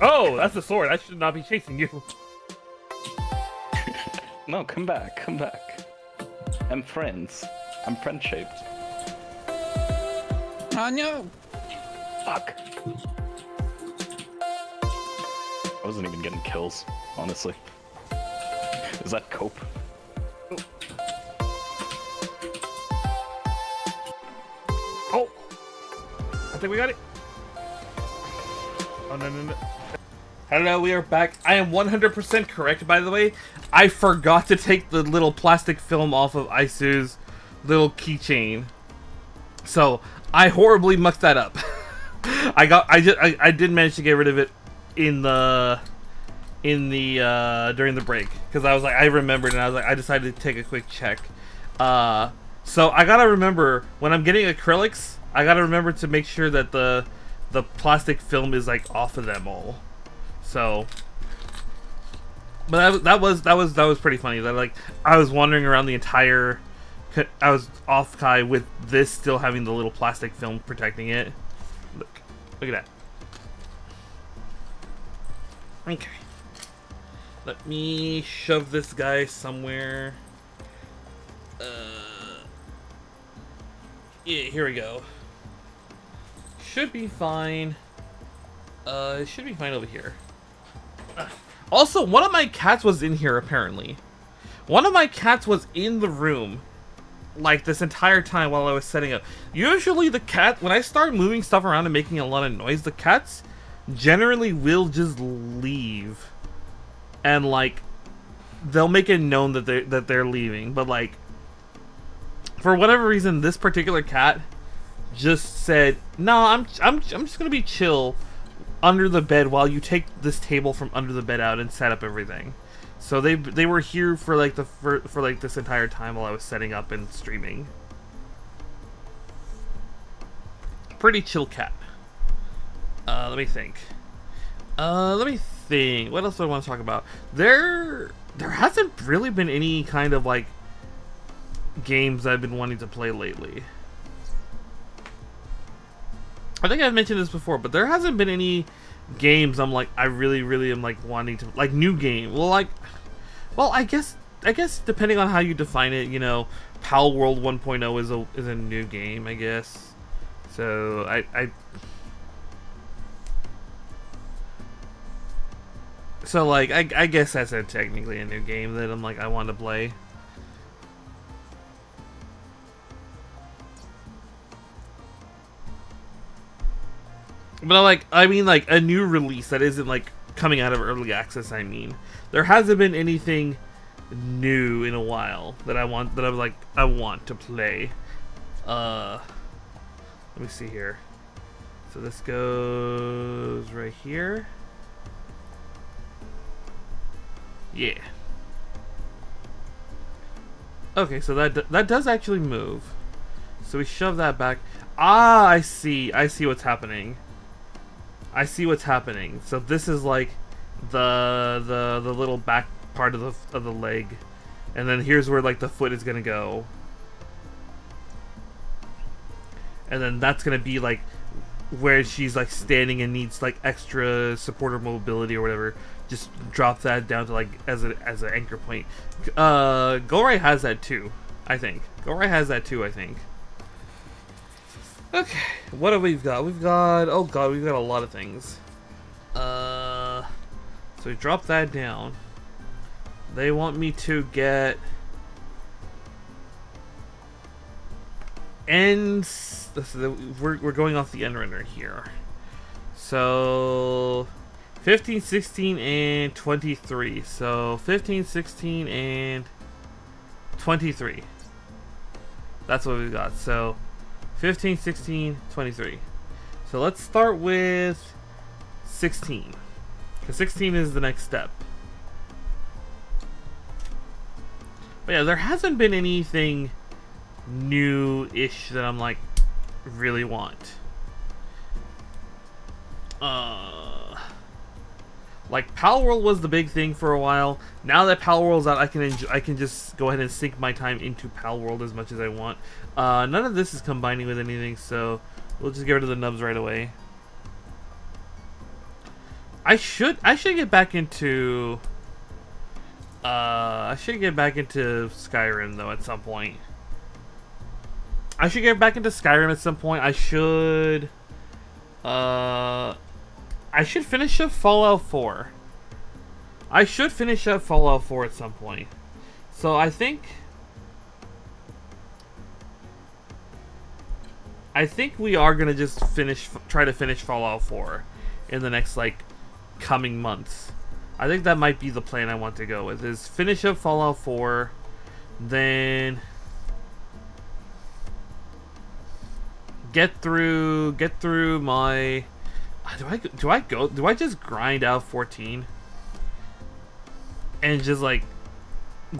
Speaker 1: Oh, that's a sword. I should not be chasing you.
Speaker 5: No, come back, come back. I'm friends. I'm friend-shaped.
Speaker 6: Oh no!
Speaker 5: Fuck. I wasn't even getting kills, honestly. Is that cope?
Speaker 1: Oh! I think we got it. Oh, no, no, no. Hello, we are back. I am 100% correct, by the way. I forgot to take the little plastic film off of Isu's little keychain. So, I horribly mucked that up. I did manage to get rid of it in the during the break, because I was like, I remembered, and I was like, I decided to take a quick check. So I gotta remember, when I'm getting acrylics, I gotta remember to make sure that the plastic film is like off of them all. So, but that was pretty funny. That, like, I was wandering around the entire, I was off Kai with this still having the little plastic film protecting it. Look at that. Okay, let me shove this guy somewhere. Yeah, here we go. Should be fine. It should be fine over here. Also, one of my cats was in here, apparently. One of my cats was in the room, like, this entire time while I was setting up. Usually the cat, when I start moving stuff around and making a lot of noise, the cats generally will just leave. And, like, they'll make it known that they're leaving. But, like, for whatever reason, this particular cat just said, "No, I'm just gonna be chill under the bed while you take this table from under the bed out and set up everything." So they were here for like for like this entire time while I was setting up and streaming. Pretty chill cat. Let me think. What else do I want to talk about? There hasn't really been any kind of like games I've been wanting to play lately. I think I've mentioned this before, but there hasn't been any games I'm like, I really am like wanting to, like, new game. Well, I guess depending on how you define it, you know, Pal World 1.0 is a new game, I guess. So I guess that's technically a new game that I'm like, I want to play. But I mean like a new release that isn't like coming out of early access. I mean, there hasn't been anything new in a while that I want to play. Let me see here. So this goes right here. Yeah. Okay, so that does actually move. So we shove that back. Ah, I see what's happening. I see what's happening. So this is like the little back part of the leg, and then here's where like the foot is gonna go, and then that's gonna be like where she's like standing and needs like extra support or mobility or whatever. Just drop that down to like as an anchor point. Gorai has that too, I think. Okay, what have we got? We've got, oh god, we've got a lot of things. So we drop that down. They want me to get ends. We're going off the end render here. So 15, 16, and 23. So 15, 16, and 23. That's what we've got. So 15, 16, 23. So let's start with 16. Because 16 is the next step. But yeah, there hasn't been anything new-ish that I'm like, really want. Like Pal World was the big thing for a while. Now that Pal World's out, I can just go ahead and sink my time into Pal World as much as I want. None of this is combining with anything, so we'll just get rid of the nubs right away. I should get back into Skyrim though at some point. I should finish up Fallout 4. I should finish up Fallout 4 at some point. So I think we are gonna just try to finish Fallout 4. in the next like coming months. I think that might be the plan I want to go with, is finish up Fallout 4, then get through my do I just grind out 14 and just like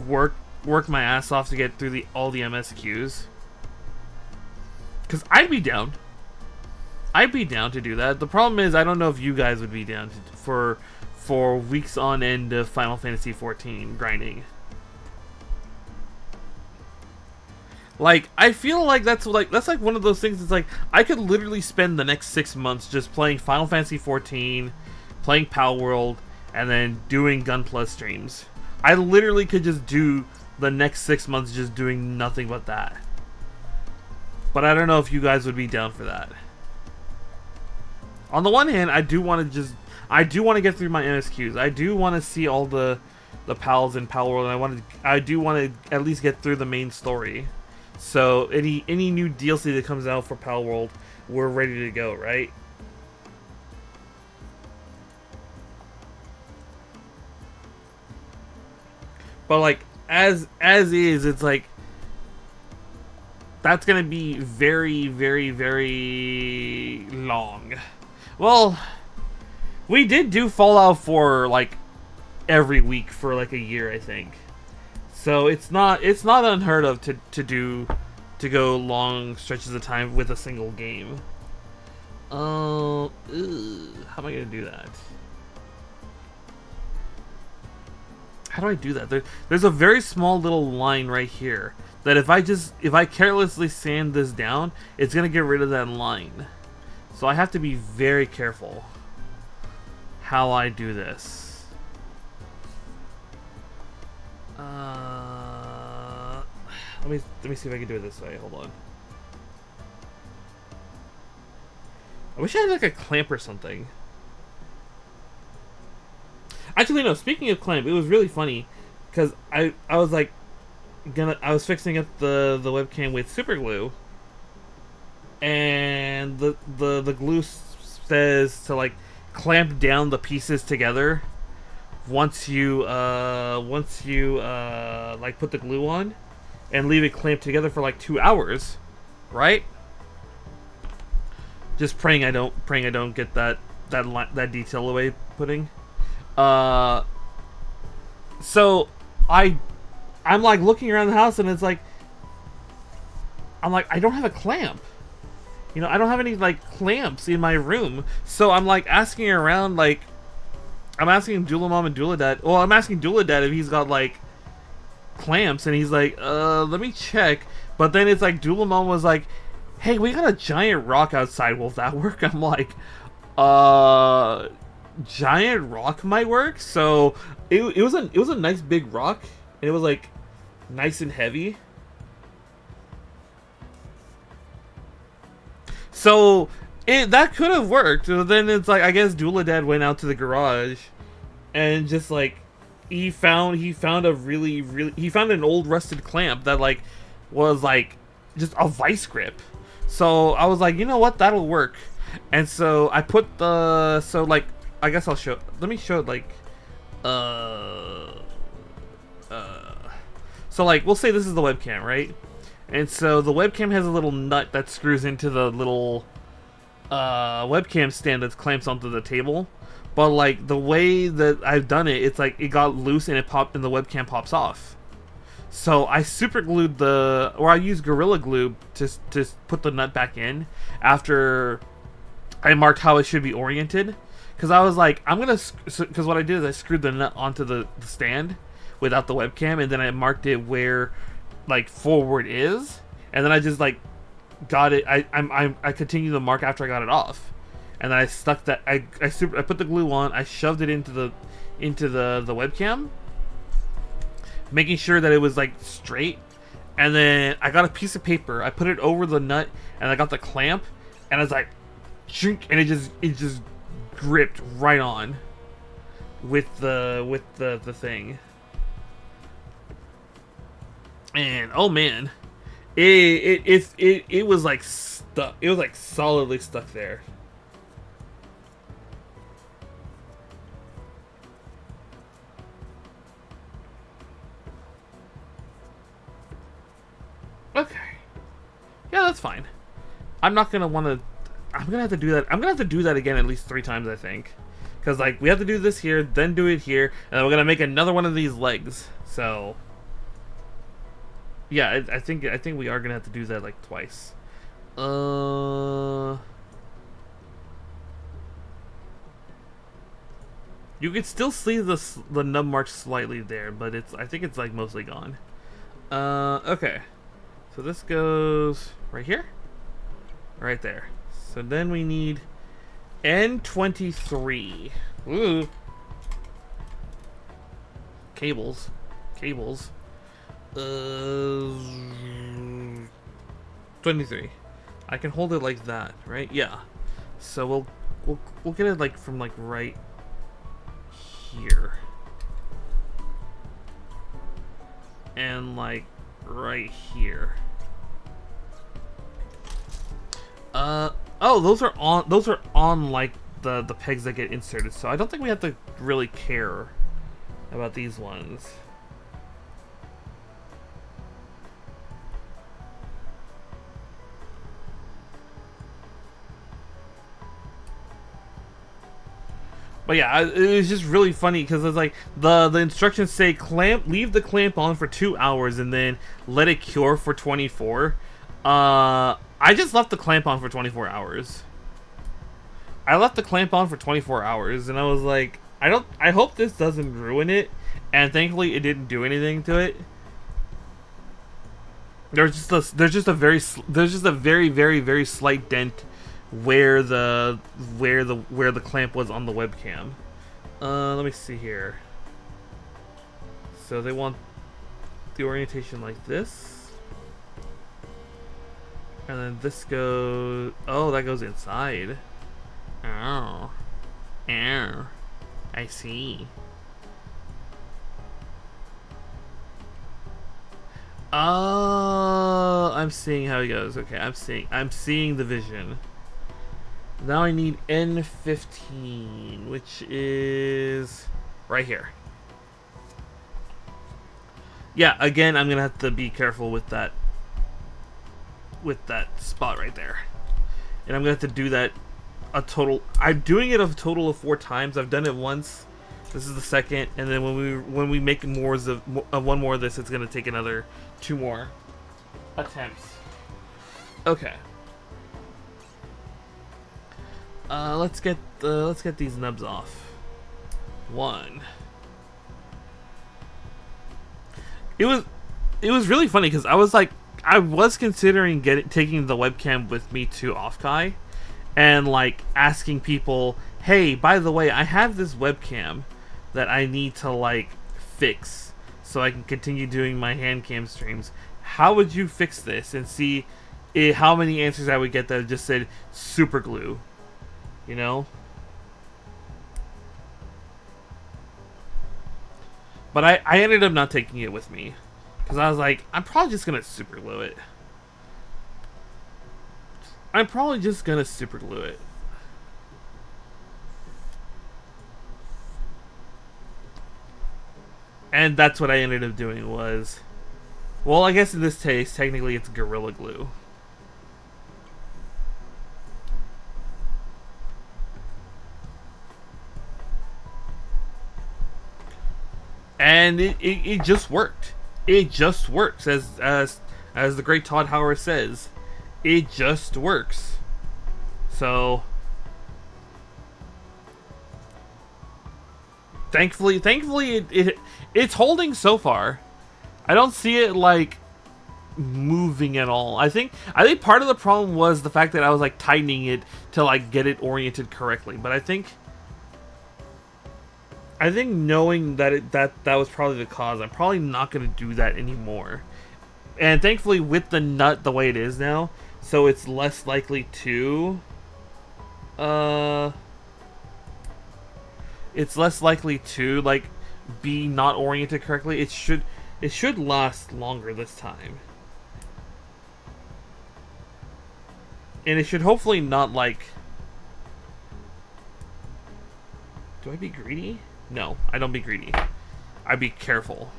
Speaker 1: work my ass off to get through all the MSQs? Cuz I'd be down to do that. The problem is I don't know if you guys would be down for weeks on end of Final Fantasy 14 grinding. Like, I feel like that's like one of those things. It's like I could literally spend the next 6 months just playing Final Fantasy 14, playing Pal World, and then doing Gunpla streams. I literally could just do the next 6 months just doing nothing but that. But I don't know if you guys would be down for that. On the one hand, I do want to get through my MSQs. I do want to see all the pals in Pal World, and I do want to at least get through the main story. So any new DLC that comes out for Pal World, we're ready to go, right? But like as is, it's like that's gonna be very, very, very long. Well, we did do Fallout 4 like every week for like a year, I think. So it's not unheard of to go long stretches of time with a single game. How am I gonna do that? How do I do that? There's a very small little line right here that if I carelessly sand this down, it's gonna get rid of that line. So I have to be very careful how I do this. Let me see if I can do it this way. Hold on. I wish I had like a clamp or something. Actually, no. Speaking of clamp, it was really funny because I was like I was fixing up the webcam with super glue, and the glue says to like clamp down the pieces together once you like put the glue on and leave it clamped together for like 2 hours, right? Just praying I don't get that detail away putting. So I'm like looking around the house and it's like I'm like I don't have a clamp. You know, I don't have any like clamps in my room. So I'm like asking around, like I'm asking Dula Mom and Dula Dad. Well, I'm asking Dula Dad if he's got like clamps, and he's like, let me check. But then it's like Dula Mom was like, hey, we got a giant rock outside. Will that work? I'm like, giant rock might work. So it was a nice big rock, and it was like nice and heavy. So that could have worked. Then it's like I guess Dula Dad went out to the garage and just like he found an old rusted clamp that like was like just a vice grip. So I was like, you know what, that'll work. And so I put like I guess I'll show. Let me show like so like we'll say this is the webcam, right? And so the webcam has a little nut that screws into the little webcam stand that clamps onto the table. But like the way that I've done it, it's like it got loose and it popped and the webcam pops off. So I super glued I used Gorilla Glue to put the nut back in after I marked how it should be oriented. Because I was like, because what I did is I screwed the nut onto the stand without the webcam, and then I marked it where like forward is, and then I just like got it. I continued the mark after I got it off, and then I stuck that. I put the glue on. I shoved it into the webcam, making sure that it was like straight, and then I got a piece of paper. I put it over the nut, and I got the clamp, and I was like, and it just gripped right on with the thing. And oh man, it was like stuck. It was like solidly stuck there. that's fine. I'm not gonna want to. I'm gonna have to do that. I'm gonna have to do that again at least 3 times, I think, because like we have to do this here, then do it here, and then we're gonna make another one of these legs. So yeah, I think we are gonna have to do that like twice. You could still see the nub mark slightly there, but I think it's like mostly gone. Okay. So this goes right here, right there. So then we need N23. Ooh. Cables. 23. I can hold it like that, right? Yeah. So we'll get it like from like right here. And like right here. Oh, those are on like the pegs that get inserted, so I don't think we have to really care about these ones. But yeah, it was just really funny because it's like the instructions say leave the clamp on for 2 hours and then let it cure for 24. I just left the clamp on for 24 hours. I left the clamp on for 24 hours, and I was like, I hope this doesn't ruin it. And thankfully, it didn't do anything to it. There's just a very very slight dent where the clamp was on the webcam. Let me see here. So they want the orientation like this. And then this goes... Oh, that goes inside. Oh. Oh. I see. Oh, I'm seeing how it goes. Okay, I'm seeing the vision. Now I need N15, which is right here. Yeah, again, I'm gonna have to be careful with that spot right there, and I'm gonna have to do that I'm doing it a total of 4 times. I've done it once. This is the second, and then when we make one more of this, it's gonna take another 2 more attempts. Okay. Let's get these nubs off. 1. It was really funny because I was considering taking the webcam with me to Offkai, and like asking people, hey, by the way, I have this webcam that I need to like fix so I can continue doing my hand cam streams. How would you fix this? And see how many answers I would get that just said super glue, you know? But I ended up not taking it with me because I was like, I'm probably just gonna super glue it. And that's what I ended up doing was, well, I guess in this case, technically it's Gorilla Glue. And it just worked. It just works, as the great Todd Howard says. It just works. So thankfully it's holding so far. I don't see it like moving at all. I think part of the problem was the fact that I was like tightening it to like get it oriented correctly. But I think knowing that that was probably the cause, I'm probably not going to do that anymore. And thankfully with the nut the way it is now, so it's less likely to like be not oriented correctly. It should last longer this time. And it should hopefully not like... Do I be greedy? No, I don't be greedy. I be careful.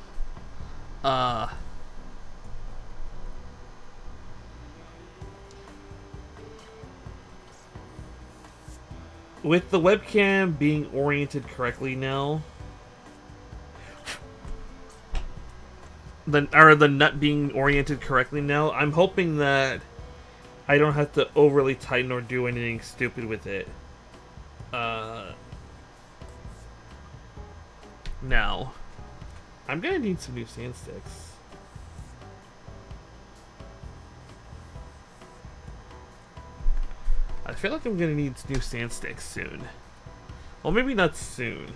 Speaker 1: with the webcam being oriented correctly now, the nut being oriented correctly now, I'm hoping that I don't have to overly tighten or do anything stupid with it. Now, I'm gonna need some new sand sticks. I feel like I'm gonna need new sand sticks soon. Well, maybe not soon.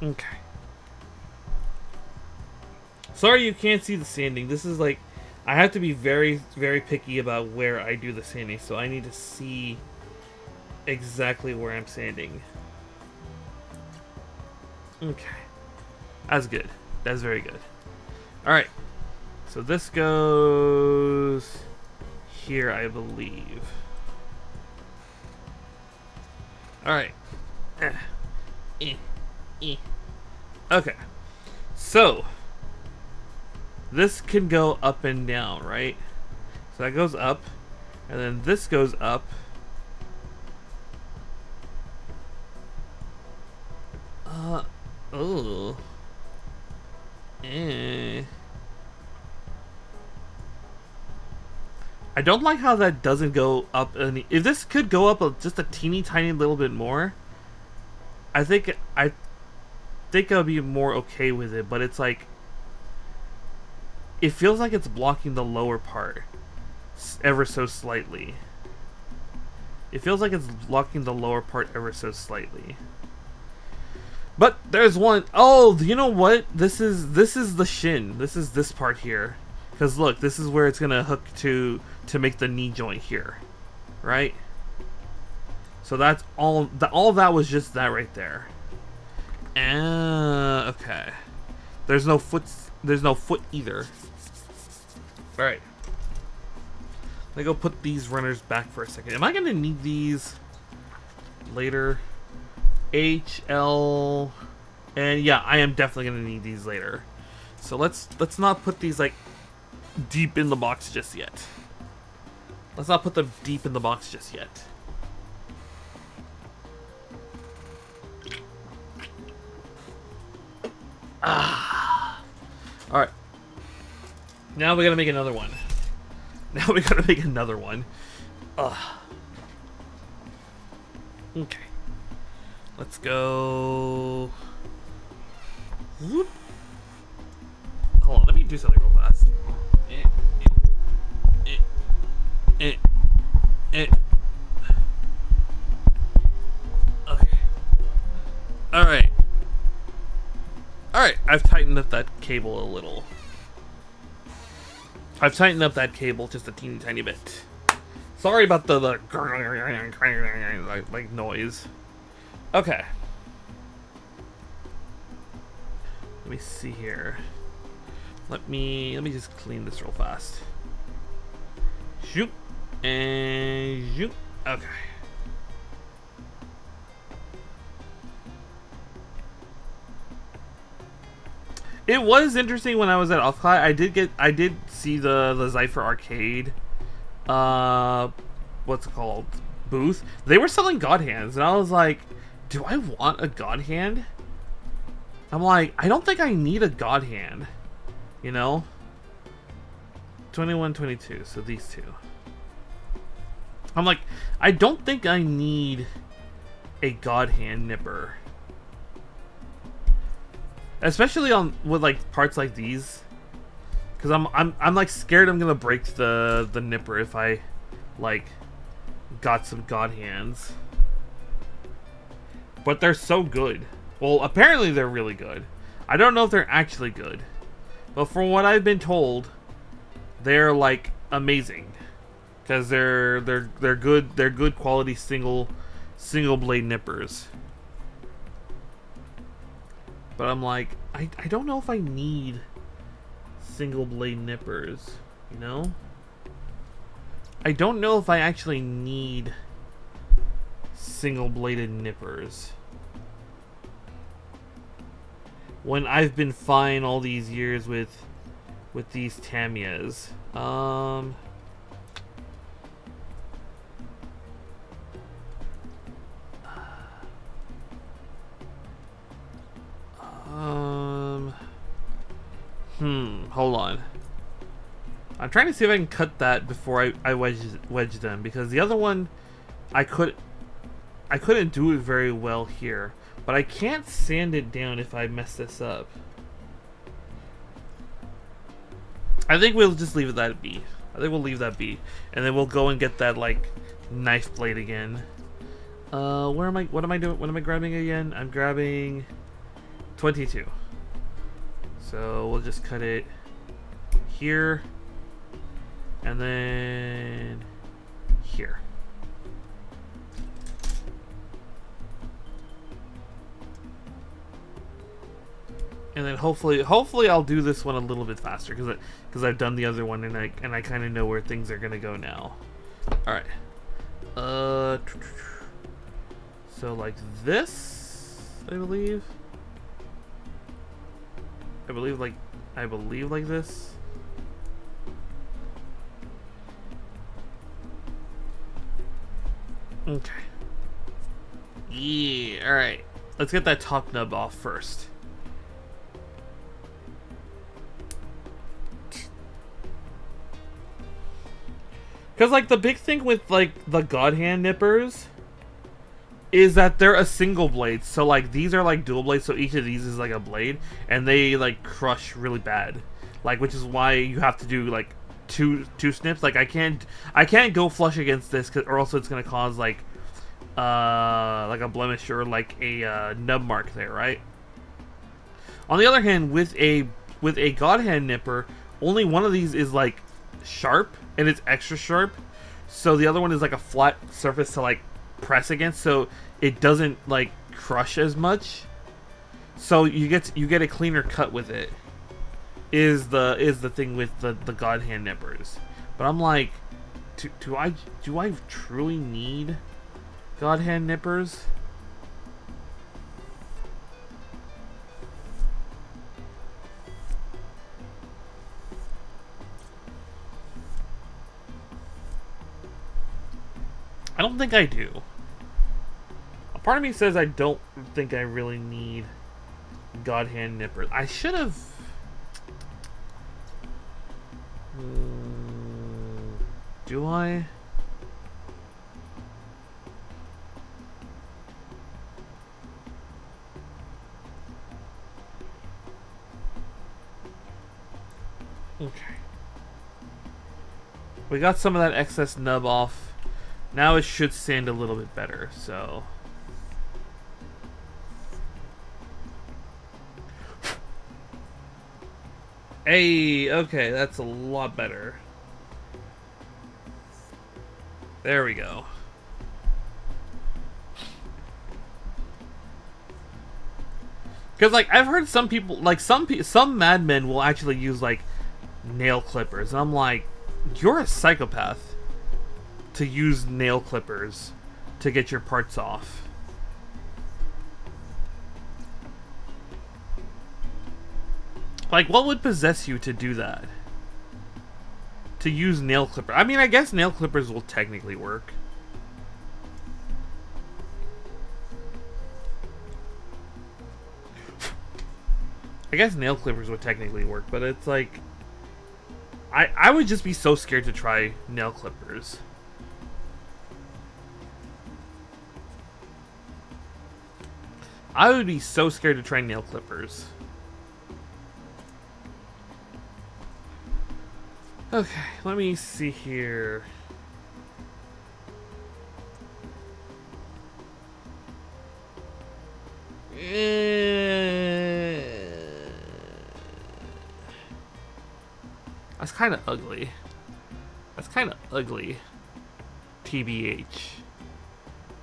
Speaker 1: Okay. Sorry you can't see the sanding. This is like, I have to be very, very picky about where I do the sanding, so I need to see exactly where I'm sanding. Okay. That's good. That's very good. Alright. So this goes here, I believe. Alright. Okay. So, this can go up and down, right? So that goes up, and then this goes up. Oh. I don't like how that doesn't go up any. If this could go up just a teeny tiny little bit more, I think I'll be more okay with it, but it's like, it feels like it's blocking the lower part ever so slightly. It feels like it's blocking the lower part ever so slightly. But there's one. Oh, you know what? This is the shin. This is this part here. Because look, this is where it's gonna hook to make the knee joint here, right? So that's all. All that was just that right there. Okay. There's no foot. There's no foot either. All right. Let me go put these runners back for a second. Am I gonna need these later? H, L, and yeah, I am definitely gonna need these later. So let's not put these like deep in the box just yet. Let's not put them deep in the box just yet. Alright. Now we gotta make another one. Now we gotta make another one. Okay. Let's go. Whoop. Hold on, let me do something real fast. Okay. Alright. Alright, I've tightened up that cable a little. I've tightened up that cable just a teeny tiny bit. Sorry about the like noise. Okay. Let me see here. Let me just clean this real fast. Shoot and shoot. Okay. It was interesting when I was at Offclass. I did see the Zypher Arcade what's it called? Booth. They were selling God Hands, and I was like, do I want a God Hand? I'm like, I don't think I need a God Hand. You know? 21, 22, so these two. I'm like, I don't think I need a God Hand nipper. Especially with like parts like these. Cause I'm like scared I'm gonna break the nipper if I like got some God Hands. But they're so good. Well, apparently they're really good. I don't know if they're actually good. But from what I've been told, they're like amazing. Cause they're good quality single blade nippers. But I'm like, I don't know if I need single blade nippers, you know? I don't know if I actually need single bladed nippers. When I've been fine all these years with these Tamiyas. hold on. I'm trying to see if I can cut that before I wedge them, because the other one I couldn't do it very well here, but I can't sand it down if I mess this up. I think we'll just leave that be. I think we'll leave that be, and then we'll go and get that like knife blade again. Where am I? What am I doing? What am I grabbing again? I'm grabbing 22. So we'll just cut it here, and then here. And then hopefully I'll do this one a little bit faster because I've done the other one and I kind of know where things are gonna go now. All right. So like this, I believe like this. Okay. Yeah. All right. Let's get that top nub off first. Because, like, the big thing with, like, the God Hand Nippers is that they're a single blade. So, like, these are, like, dual blades, so each of these is, like, a blade. And they, like, crush really bad. Like, which is why you have to do, like, two snips. Like, I can't go flush against this, or else it's going to cause, like a blemish or, like, a nub mark there, right? On the other hand, with a God Hand Nipper, only one of these is, like, sharp. And it's extra sharp, so the other one is like a flat surface to like press against, so it doesn't like crush as much. So you get a cleaner cut with it. Is the thing with the God Hand Nippers. But I'm like, do I truly need God Hand Nippers? I don't think I do. A part of me says I don't think I really need God Hand Nippers. I should have... do I? Okay. We got some of that excess nub off. Now it should sand a little bit better, so... Hey, okay, that's a lot better. There we go. Because, like, I've heard some people, like, some madmen will actually use, like, nail clippers. And I'm like, you're a psychopath to use nail clippers to get your parts off. Like, what would possess you to do that? To use nail clipper. I mean, I guess nail clippers will technically work. I guess nail clippers would technically work, but it's like... I would just be so scared to try nail clippers. I would be so scared to try nail clippers. Okay, let me see here. That's kind of ugly. That's kind of ugly. TBH.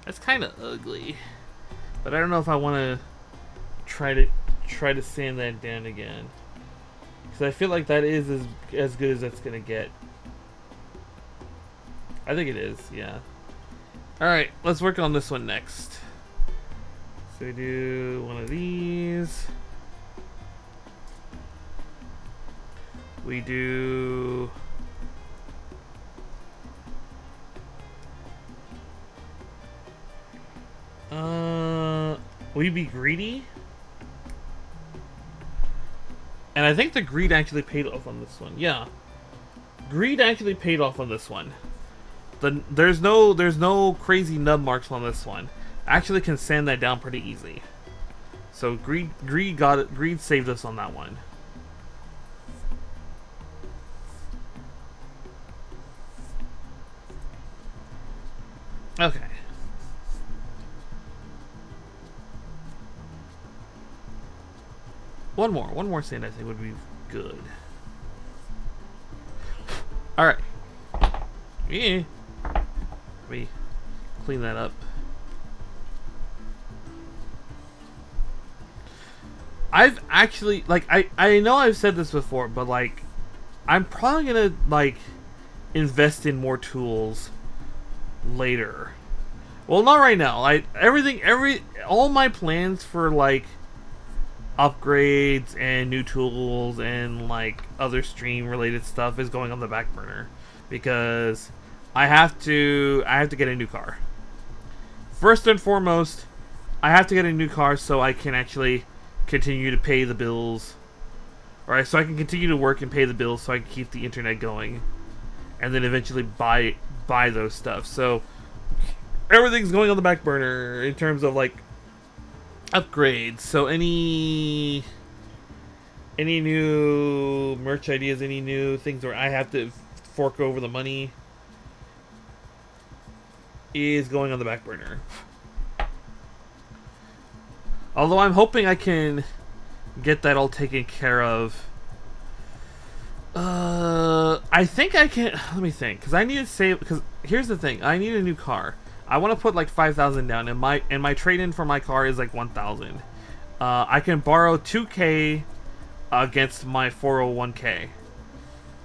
Speaker 1: That's kind of ugly. But I don't know if I want to try to sand that down again, because I feel like that is as good as it's gonna get. I think it is, yeah. All right, let's work on this one next. So we do one of these. We do... will you be greedy? And I think the greed actually paid off on this one. Yeah. Greed actually paid off on this one. There's no crazy nub marks on this one. Actually can sand that down pretty easy. So greed got it. Greed saved us on that one. Okay. One more sand I think would be good. All right. Yeah. Let me clean that up. I've actually, like, I know I've said this before, but, like, I'm probably gonna, like, invest in more tools later. Well, not right now. All my plans for, like, upgrades and new tools and, like, other stream-related stuff is going on the back burner. Because I have to get a new car. First and foremost, I have to get a new car so I can actually continue to pay the bills. Alright, so I can continue to work and pay the bills so I can keep the internet going. And then eventually buy those stuff. So everything's going on the back burner in terms of, like, upgrades. So any new merch ideas, any new things where I have to fork over the money is going on the back burner. Although I'm hoping I can get that all taken care of. I think I can. Let me think, because I need to save. Because here's the thing, I need a new car. I want to put like 5,000 down, and my trade-in for my car is like 1,000. I can borrow 2K against my 401k,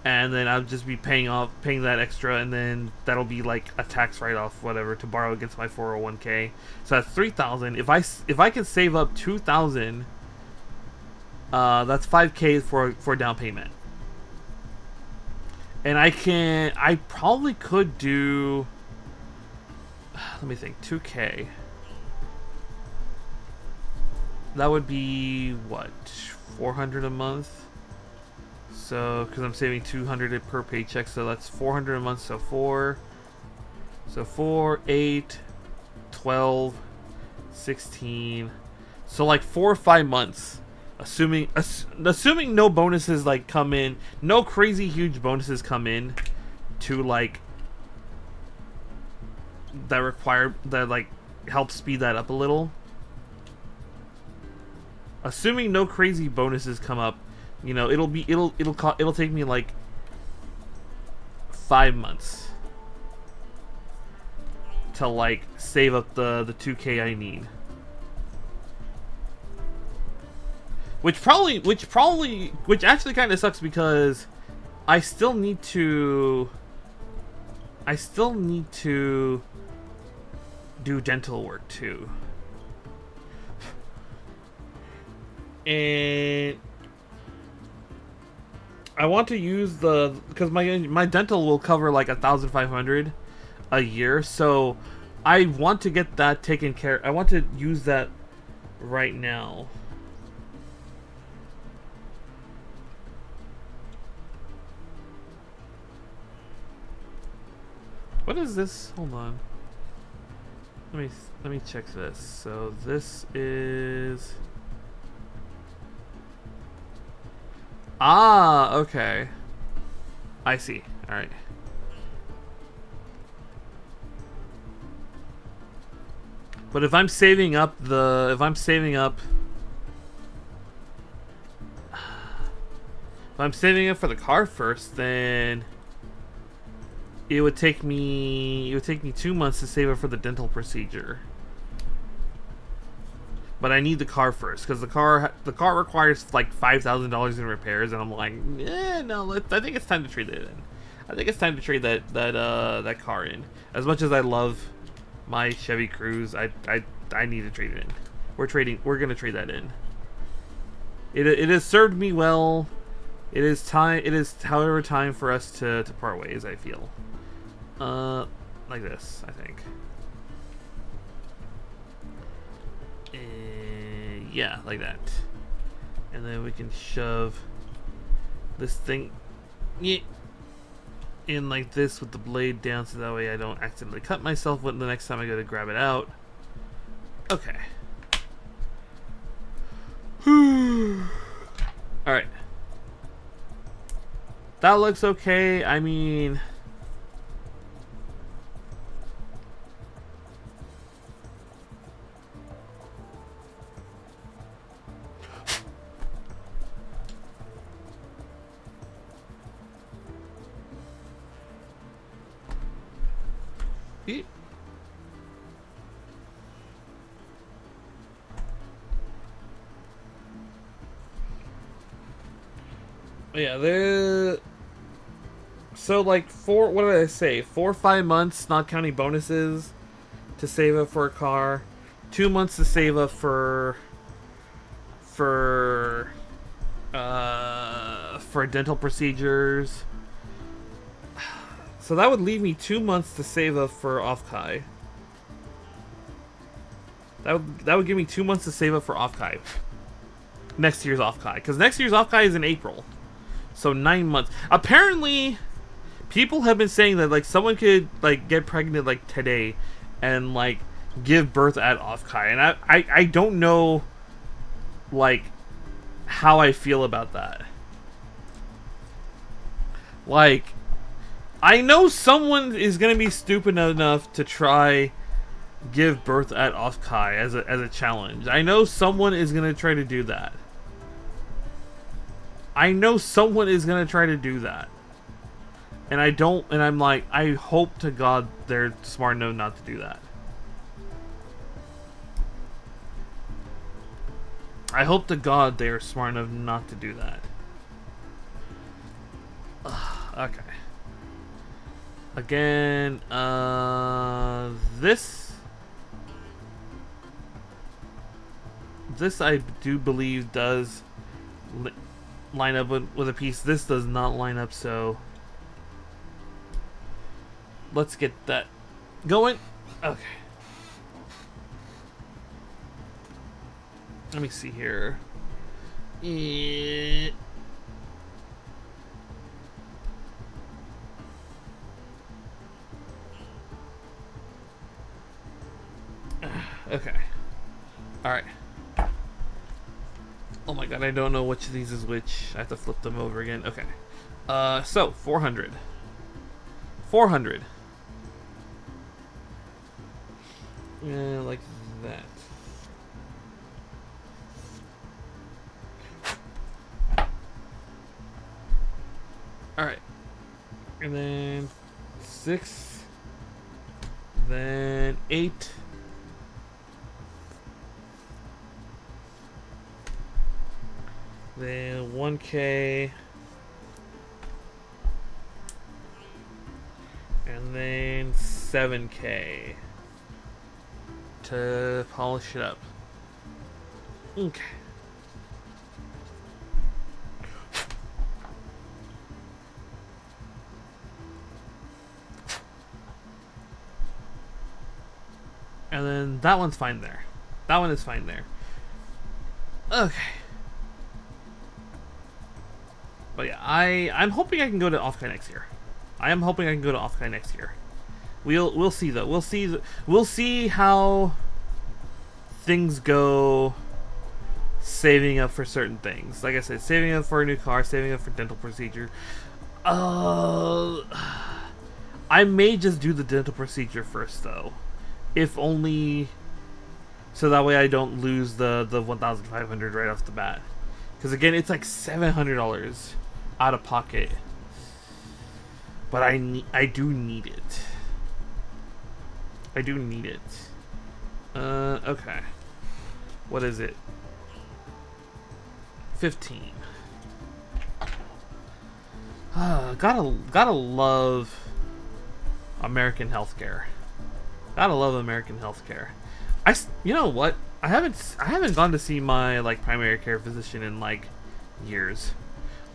Speaker 1: and then I'll just be paying that extra, and then that'll be like a tax write-off, whatever, to borrow against my 401k. So that's 3,000. If I can save up 2,000, that's 5K for down payment. And I probably could do, let me think, 2K. That would be what, 400 a month? So, because I'm saving 200 per paycheck, so that's 400 a month. So 4, 8, 12, 16. So like 4 or 5 months, assuming no bonuses like come in, no crazy huge bonuses come in to like that like help speed that up a little. Assuming no crazy bonuses come up, you know, it'll take me like 5 months to like save up the 2K I need. Which actually kind of sucks, because I still need to do dental work too. And I want to use because my dental will cover like 1,500 a year, so I want to get that taken care. I want to use that right now. What is this? Hold on. Let me check this. So this is. Ah, okay. I see. All right. But if I'm saving up if I'm saving up for the car first, then it would take me 2 months to save up for the dental procedure. But I need the car first, because the car requires like $5,000 in repairs, and I'm like, no. I think it's time to trade that in. I think it's time to trade that car in. As much as I love my Chevy Cruze, I need to trade it in. We're gonna trade that in. It has served me well. It is time. It is, however, time for us to part ways, I feel. Like this, I think. Yeah, like that. And then we can shove this thing in like this with the blade down so that way I don't accidentally cut myself when the next time I go to grab it out. Okay. Alright. That looks okay. I mean... Yeah, so like what did I say? 4 or 5 months, not counting bonuses, to save up for a car. 2 months to save up for dental procedures. So that would leave me 2 months to save up for off-kai. That would give me 2 months to save up for off-kai. Next year's off-kai, because next year's off-kai is in April. So 9 months. Apparently, people have been saying that like someone could like get pregnant like today, and like give birth at off-kai, and I don't know like how I feel about that. Like, I know someone is gonna be stupid enough to try give birth at off-kai as a challenge. I know someone is gonna try to do that. I know someone is gonna try to do that. And I'm like, I hope to God they're smart enough not to do that. I hope to God they are smart enough not to do that. Okay. Again, this I do believe does line up with a piece. This does not line up, so let's get that going. Okay. Let me see here. Okay. Alright. Oh my god, I don't know which of these is which. I have to flip them over again. Okay. So, 400. 400. Yeah, like that. Alright. And then 6. Then 8. Then 1K. And then 7K. To polish it up. Okay. And then that one's fine there. That one is fine there. Okay. But yeah, I'm hoping I can go to off-kai next year. I am hoping I can go to off-kai next year. We'll see though. We'll see how things go. Saving up for certain things. Like I said, saving up for a new car, saving up for dental procedure. I may just do the dental procedure first though. If only so that way I don't lose the 1,500 right off the bat. Because again, it's like $700 out of pocket. But I do need it. I do need it. Okay. What is it? 15. Gotta love American healthcare. Gotta love American healthcare. You know what? I haven't gone to see my like primary care physician in like years.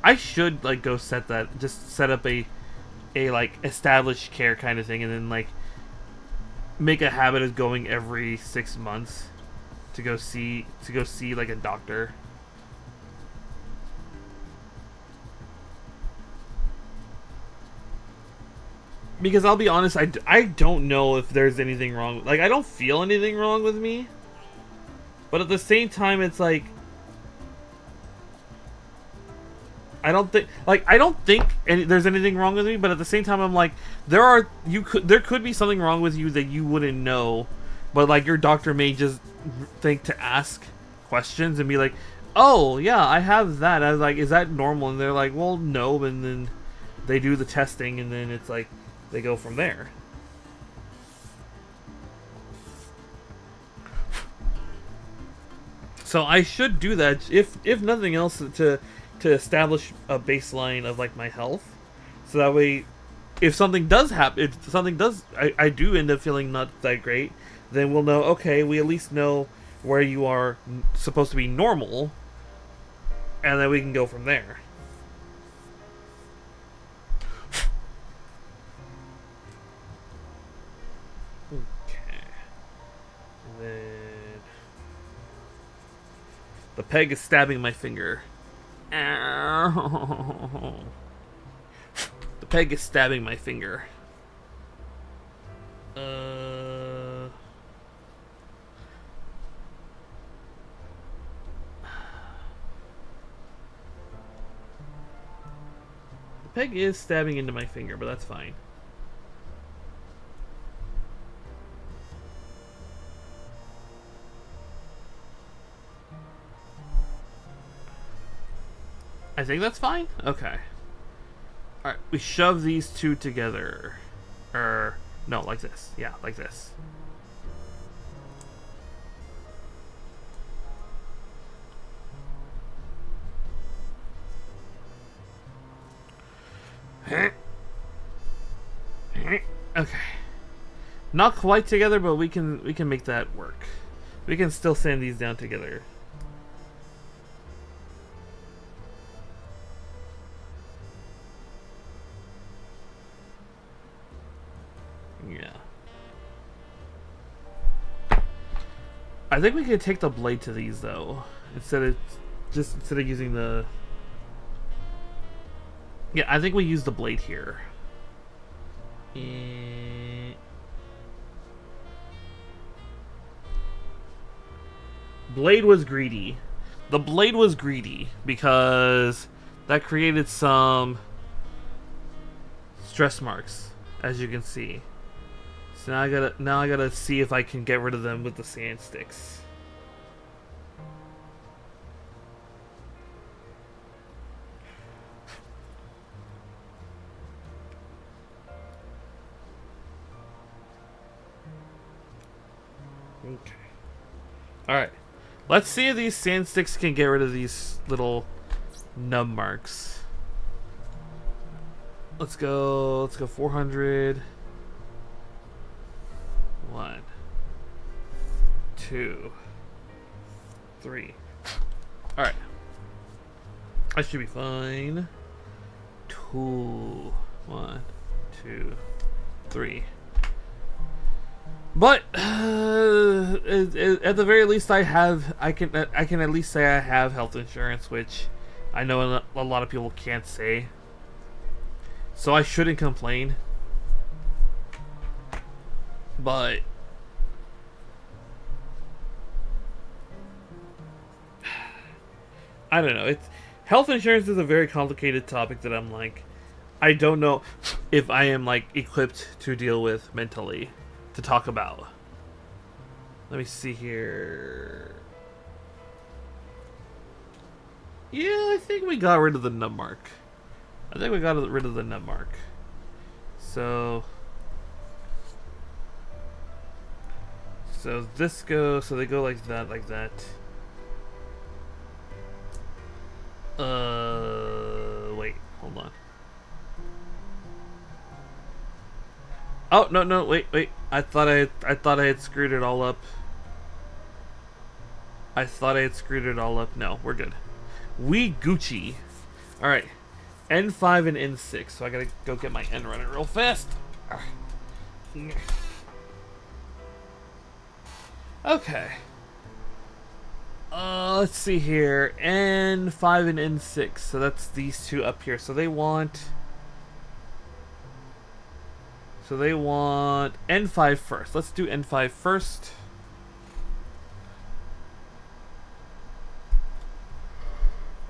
Speaker 1: I should like go set up a like established care kind of thing, and then like make a habit of going every 6 months to go see like a doctor. Because I'll be honest, I don't know if there's anything wrong. Like, I don't feel anything wrong with me. But at the same time, it's like, I don't think there's anything wrong with me. But at the same time, I'm like, there could be something wrong with you that you wouldn't know. But like, your doctor may just think to ask questions and be like, oh yeah, I have that. I was like, is that normal? And they're like, well, no. And then they do the testing, and then it's like, they go from there. So I should do that, if nothing else, to establish a baseline of like my health, so that way, if something does happen, I do end up feeling not that great, then we'll know. Okay, we at least know where you are supposed to be normal, and then we can go from there. The peg is stabbing my finger. Ow. The peg is stabbing my finger. The peg is stabbing into my finger, but that's fine. I think that's fine? Okay. Alright, we shove these two together. No, like this. Yeah, like this. Okay. Not quite together, but we can make that work. We can still sand these down together. Yeah. I think we could take the blade to these though, instead of using the. Yeah, I think we use the blade here. Blade was greedy. The blade was greedy because that created some stress marks, as you can see. So now I gotta see if I can get rid of them with the sand sticks. Okay. Alright. Let's see if these sand sticks can get rid of these little nub marks. Let's go 400. 1, 2, 3. Alright. I should be fine. 2, 1, 2, 3. But at the very least, I can at least say I have health insurance, which I know a lot of people can't say. So I shouldn't complain. But I don't know. Health insurance is a very complicated topic that I'm like, I don't know if I am like equipped to deal with mentally to talk about. Let me see here. Yeah, I think we got rid of the nub mark. I think we got rid of the nub mark. So this goes, so they go like that, like that. Wait, hold on. Oh, no, wait. I thought I had screwed it all up. No, we're good. We Gucci. Alright. N5 and N6. So I gotta go get my N runner real fast. Okay. Let's see here. N5 and N6. So that's these two up here. So they want So they want N5 first. Let's do N5 first.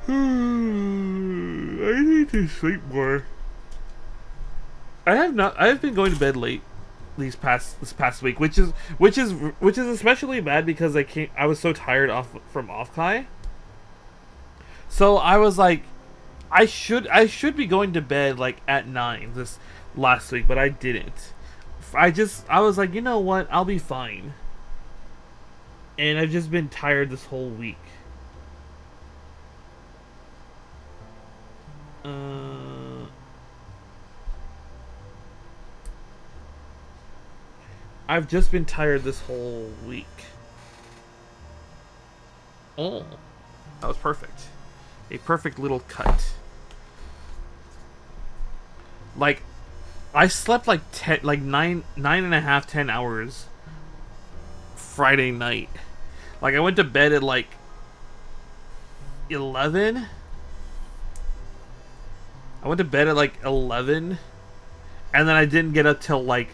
Speaker 1: I need to sleep more. I have been going to bed late this past week, which is especially bad because I was so tired from Offkai. So I was like, I should be going to bed like at 9 this last week, but I didn't. I was like, you know what? I'll be fine. And I've just been tired this whole week. I've just been tired this whole week. Oh, that was perfect. A perfect little cut. Like, I slept like 10 hours Friday night. Like, I went to bed at like 11. I went to bed at like 11, and then I didn't get up till like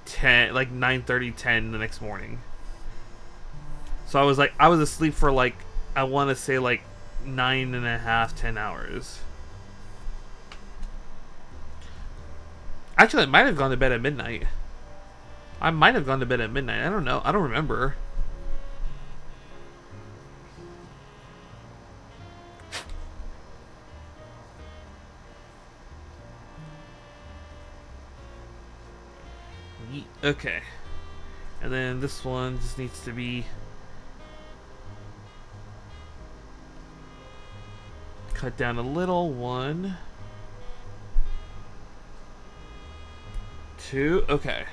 Speaker 1: 10, like 9:30, 10 the next morning. So I was asleep for like, I want to say like 9.5, 10 hours. Actually, I might have gone to bed at midnight. I don't know. I don't remember. Okay. And then this one just needs to be cut down a little. 1, 2. Okay.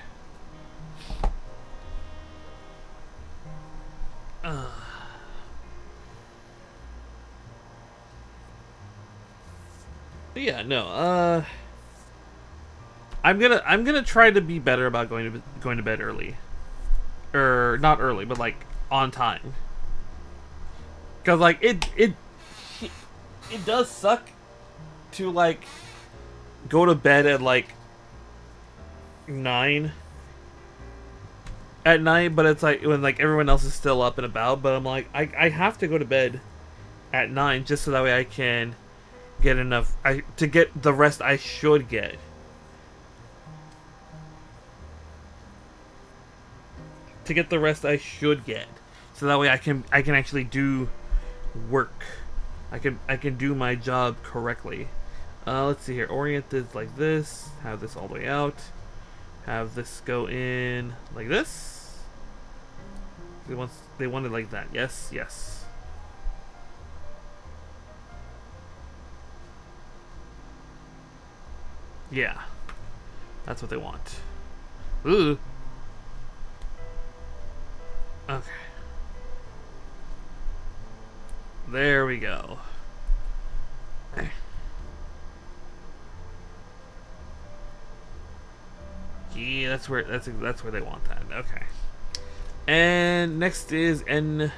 Speaker 1: Yeah, no. I'm gonna try to be better about going to bed early, or not early, but like on time. Cause like it does suck to like go to bed at like 9 at night, but it's like when like everyone else is still up and about. But I'm like, I have to go to bed at 9 just so that way I can get enough to get the rest I should get. To get the rest I should get, so that way I can actually do work. I can do my job correctly. Let's see here. Orient this like this. Have this all the way out. Have this go in like this. They wanted like that. Yes, yes. Yeah, that's what they want. Ooh. Okay. There we go. Yeah, that's where they want that. Okay. And next is N6,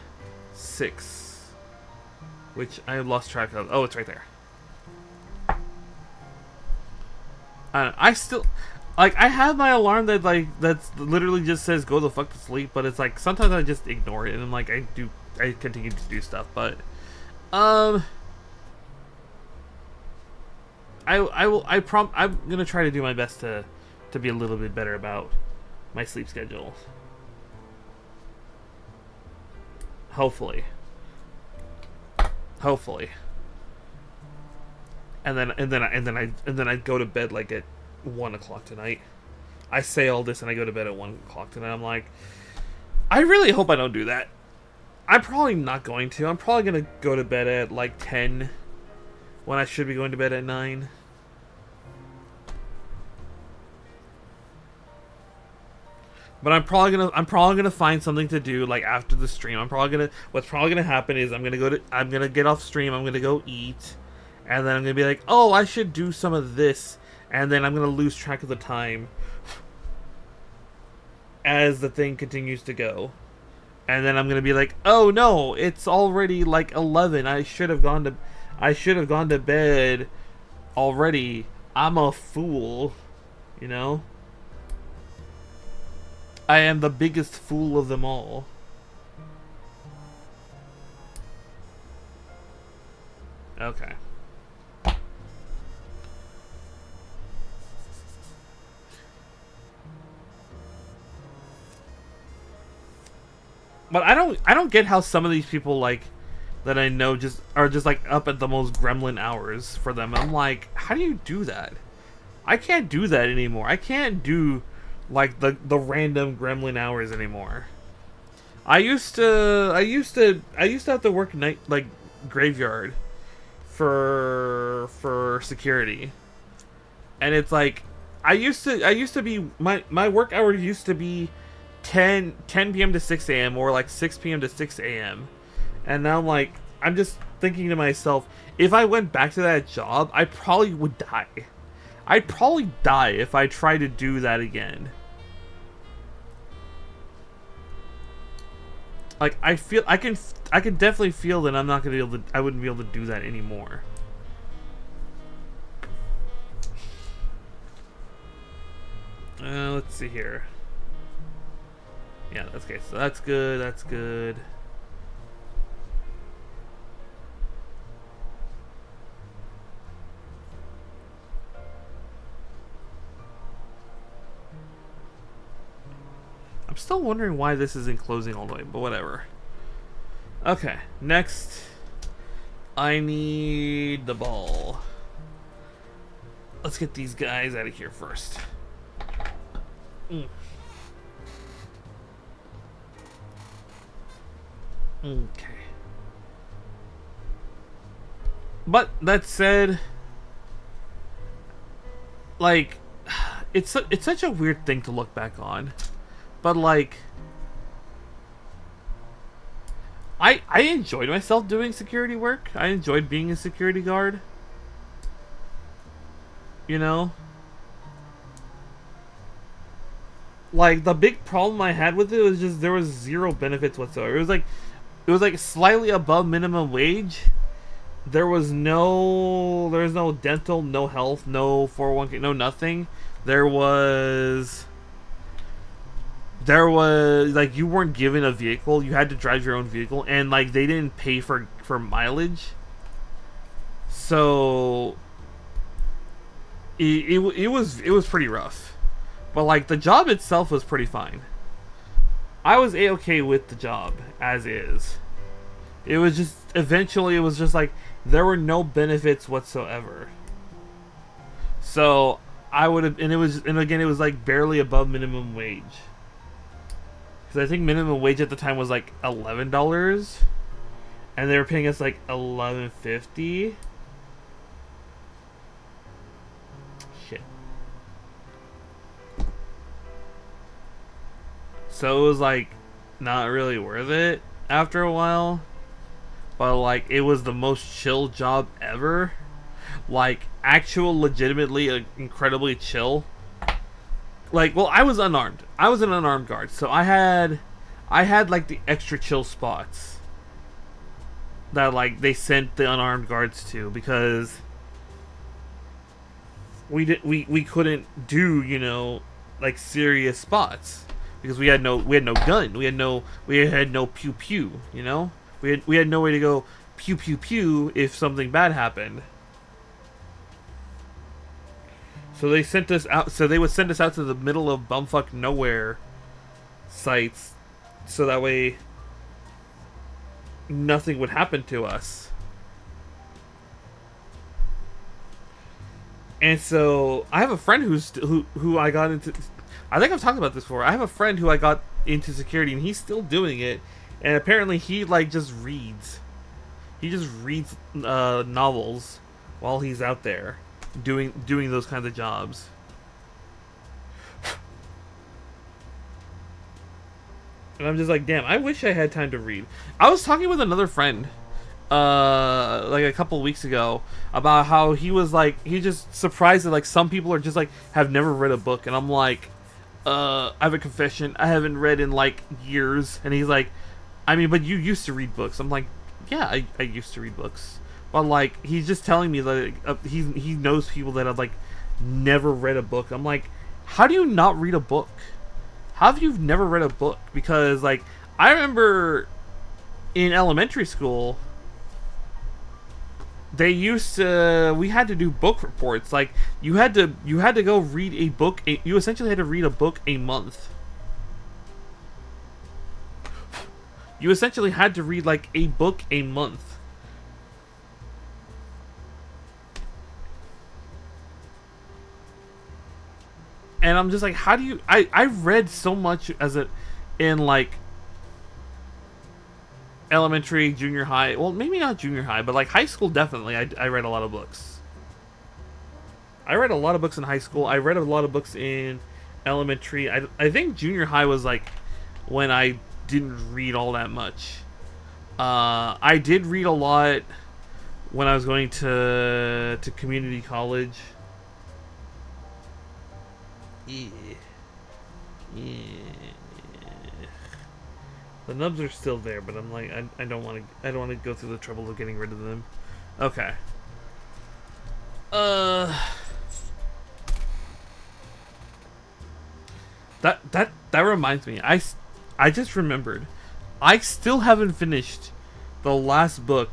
Speaker 1: which I lost track of. Oh, it's right there. I still, like, I have my alarm that's literally just says go the fuck to sleep, but it's like sometimes I just ignore it and I'm like I continue to do stuff, but I'm gonna try to do my best to be a little bit better about my sleep schedule. Hopefully. And then I go to bed like at 1 o'clock tonight. I say all this and I go to bed at 1 o'clock tonight. I'm like, I really hope I don't do that. I'm probably not going to. I'm probably gonna go to bed at like 10 when I should be going to bed at 9. But I'm probably gonna find something to do like after the stream. What's probably gonna happen is I'm gonna get off stream. I'm gonna go eat, and then I'm gonna be like, oh, I should do some of this, and then I'm gonna lose track of the time as the thing continues to go, and then I'm gonna be like, oh no, it's already like 11. I should have gone to bed already, I'm a fool, you know? I am the biggest fool of them all. Okay. But I don't get how some of these people like that I know just are just like up at the most gremlin hours for them. I'm like, how do you do that? I can't do that anymore. I can't do like the random gremlin hours anymore. I used to have to work night like graveyard for security. And it's like I used to be my work hours used to be 10 p.m. to 6 a.m. or like 6 p.m. to 6 a.m. And now I'm just thinking to myself, if I went back to that job, I probably would die. I'd probably die if I tried to do that again. Like I can definitely feel that I'm not gonna be able to. I wouldn't be able to do that anymore. Let's see here. Yeah, that's okay. So that's good. That's good. I'm still wondering why this isn't closing all the way, but whatever. Okay, next. I need the ball. Let's get these guys out of here first. Okay. But that said, like, it's such a weird thing to look back on. But like, I enjoyed myself doing security work. I enjoyed being a security guard. You know? Like, the big problem I had with it was just there was zero benefits whatsoever. It was like slightly above minimum wage. There was no dental, no health, no 401k, no nothing. There was like, you weren't given a vehicle. You had to drive your own vehicle, and like they didn't pay for mileage. So it was pretty rough. But like the job itself was pretty fine. I was A-okay with the job as is. It was just eventually it was just like there were no benefits whatsoever. So I would have, and again it was like barely above minimum wage. Because I think minimum wage at the time was like $11, and they were paying us like $11.50. Shit. So it was like not really worth it after a while. But like it was the most chill job ever. Like actual legitimately incredibly chill. Like, well, I was unarmed. I was an unarmed guard, so I had like the extra chill spots that like they sent the unarmed guards to, because we couldn't do, you know, like serious spots because we had no gun. We had no pew pew, you know? We had no way to go pew pew pew if something bad happened. So they sent us out. So they would send us out to the middle of bumfuck nowhere sites, so that way nothing would happen to us. And so I have a friend who I got into. I think I've talked about this before. I have a friend who I got into security, and he's still doing it. And apparently he like just reads. He just reads novels while he's out there doing those kinds of jobs. And I'm just like, damn, I wish I had time to read. I was talking with another friend like a couple weeks ago about how he was like, he just surprised that like some people are just like have never read a book, and I'm like, I have a confession, I haven't read in like years. And he's like, I mean, but you used to read books. I'm like, yeah, I used to read books. But like, he's just telling me that he knows people that have like never read a book. I'm like, how do you not read a book? How have you never read a book? Because like I remember in elementary school, they used to we had to do book reports. Like you had to go read a book. You essentially had to read a book a month. You essentially had to read like a book a month. And I'm just like, how do you... I read so much as it in like elementary, junior high. Well, maybe not junior high, but like high school definitely. I read a lot of books. I read a lot of books in high school. I read a lot of books in elementary. I think junior high was like when I didn't read all that much. I did read a lot when I was going to community college. Yeah. The nubs are still there, but I'm like, I don't want to go through the trouble of getting rid of them. Okay. That reminds me. I just remembered. I still haven't finished the last book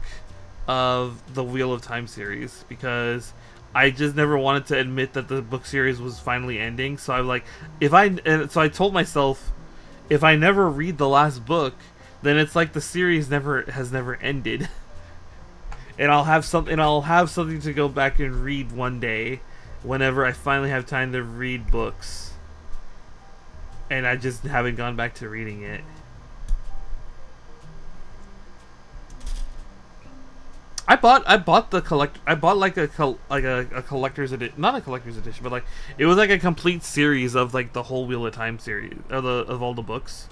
Speaker 1: of the Wheel of Time series because I just never wanted to admit that the book series was finally ending. So I'm like, so I told myself, if I never read the last book, then it's like the series has never ended. And I'll have something to go back and read one day whenever I finally have time to read books. And I just haven't gone back to reading it. I bought like a collector's edition, not a collector's edition, but like it was like a complete series of like the whole Wheel of Time series of all the books.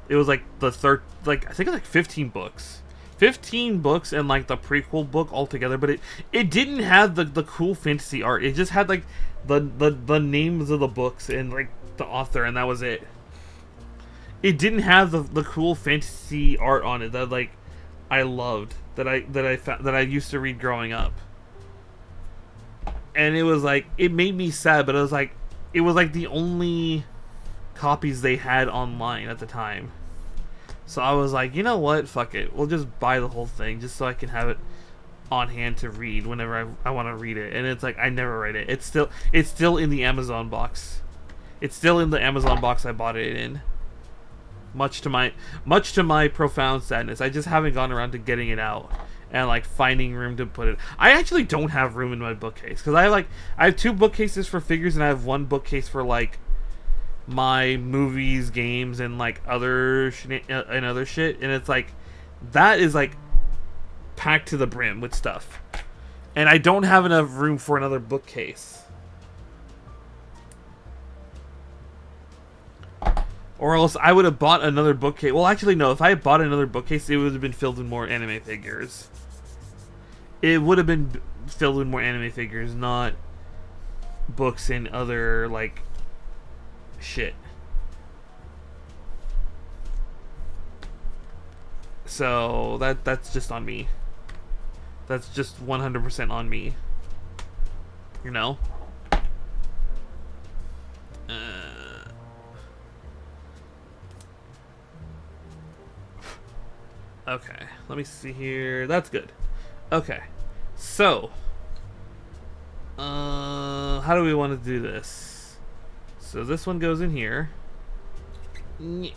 Speaker 1: It was like the third, like I think it was like 15 books. 15 books and like the prequel book altogether, but it didn't have the cool fantasy art. It just had like the names of the books and like the author, and that was it. It didn't have the cool fantasy art on it that like I loved, that I used to read growing up. And it was like, it made me sad, but it was like the only copies they had online at the time. So I was like, you know what, fuck it, we'll just buy the whole thing just so I can have it on hand to read whenever I want to read it. And it's like, I never read it. It's still in the Amazon box. It's still in the Amazon box I bought it in. Much to my profound sadness. I just haven't gone around to getting it out and like finding room to put it. I actually don't have room in my bookcase because I have 2 bookcases for figures and I have 1 bookcase for like my movies, games, and like other shit. And it's like that is like packed to the brim with stuff, and I don't have enough room for another bookcase. Or else I would have bought another bookcase. Well, actually, no. If I had bought another bookcase, it would have been filled with more anime figures. It would have been filled with more anime figures, not books and other, like, shit. So, that's just on me. That's just 100% on me. You know? Okay, let me see here. That's good. Okay, so how do we want to do this? So this one goes in here. Okay,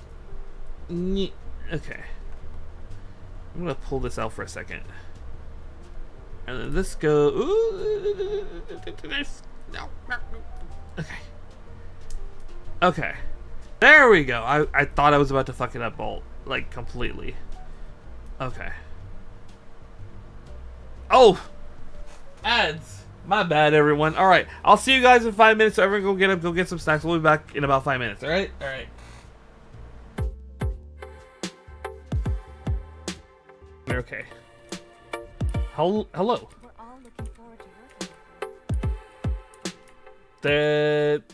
Speaker 1: I'm gonna pull this out for a second, and then this go. Okay, there we go. I thought I was about to fuck it up all like completely. Okay. Oh! Ads! My bad, everyone. Alright, I'll see you guys in 5 minutes. So everyone go get some snacks. We'll be back in about 5 minutes. Alright? Alright. Okay. Hello?
Speaker 4: We're all looking forward to working.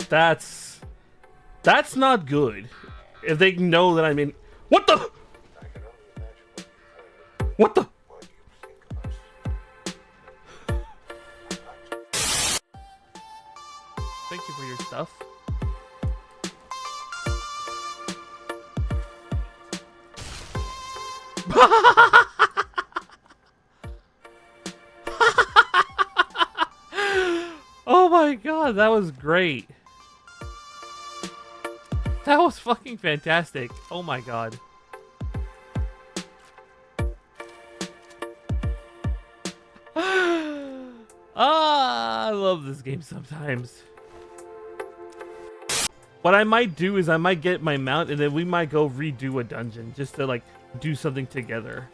Speaker 1: That's not good. If they know that I'm in... What the... What the... Oh my god, that was great. That was fucking fantastic. Oh my god. I love this game sometimes. What I might do is I might get my mount and then we might go redo a dungeon just to like do something together.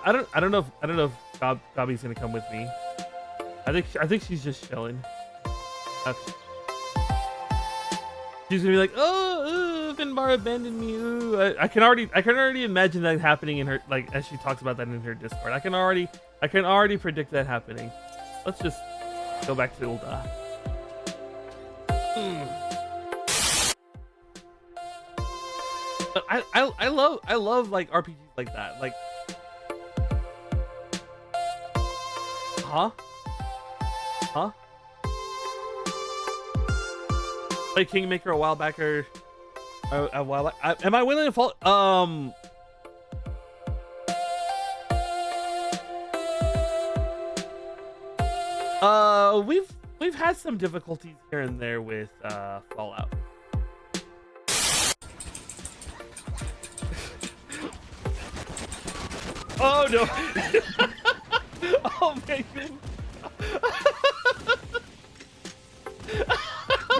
Speaker 1: I don't know if Gobby's gonna come with me. I think she's just chilling. She's gonna be like, oh, Finbar abandoned me. Ooh. I can already imagine that happening in her, like as she talks about that in her Discord. I can already predict that happening. Let's just go back to Ulda. But I love like RPGs like that. Like, huh? Played Kingmaker a while back or a while back. Am I willing to fall? We've had some difficulties here and there with Fallout. Oh no! Oh my goodness!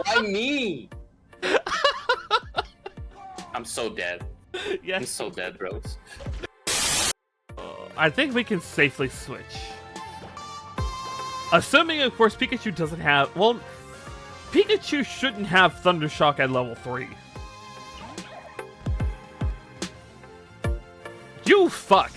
Speaker 7: Why me? I'm so dead.
Speaker 1: Yes.
Speaker 7: I'm so dead, bros.
Speaker 1: I think we can safely switch. Assuming, of course, Pikachu doesn't have... Well, Pikachu shouldn't have Thundershock at level 3. You fuck!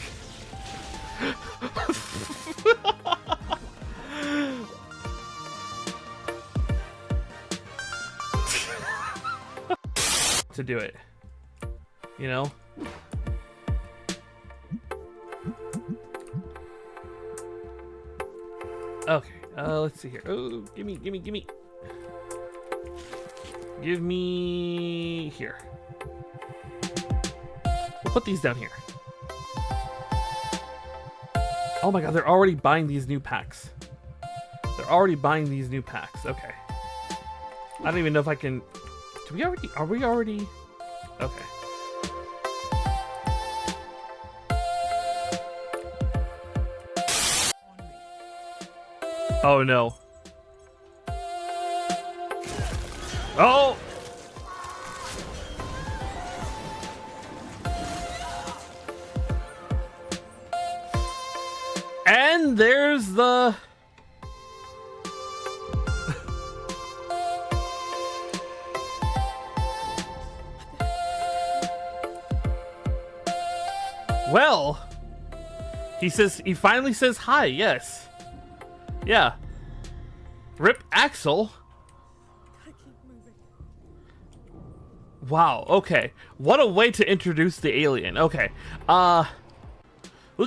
Speaker 1: To do it, you know. Okay, let's see here. Oh, give me here. We'll put these down here. Oh my god, they're already buying these new packs. Okay. I don't even know if I can... Are we already? Okay. Oh no. Oh! And there's the... Well, he finally says hi, yes. Yeah. Rip Axel. Wow, okay. What a way to introduce the alien. Okay. We'll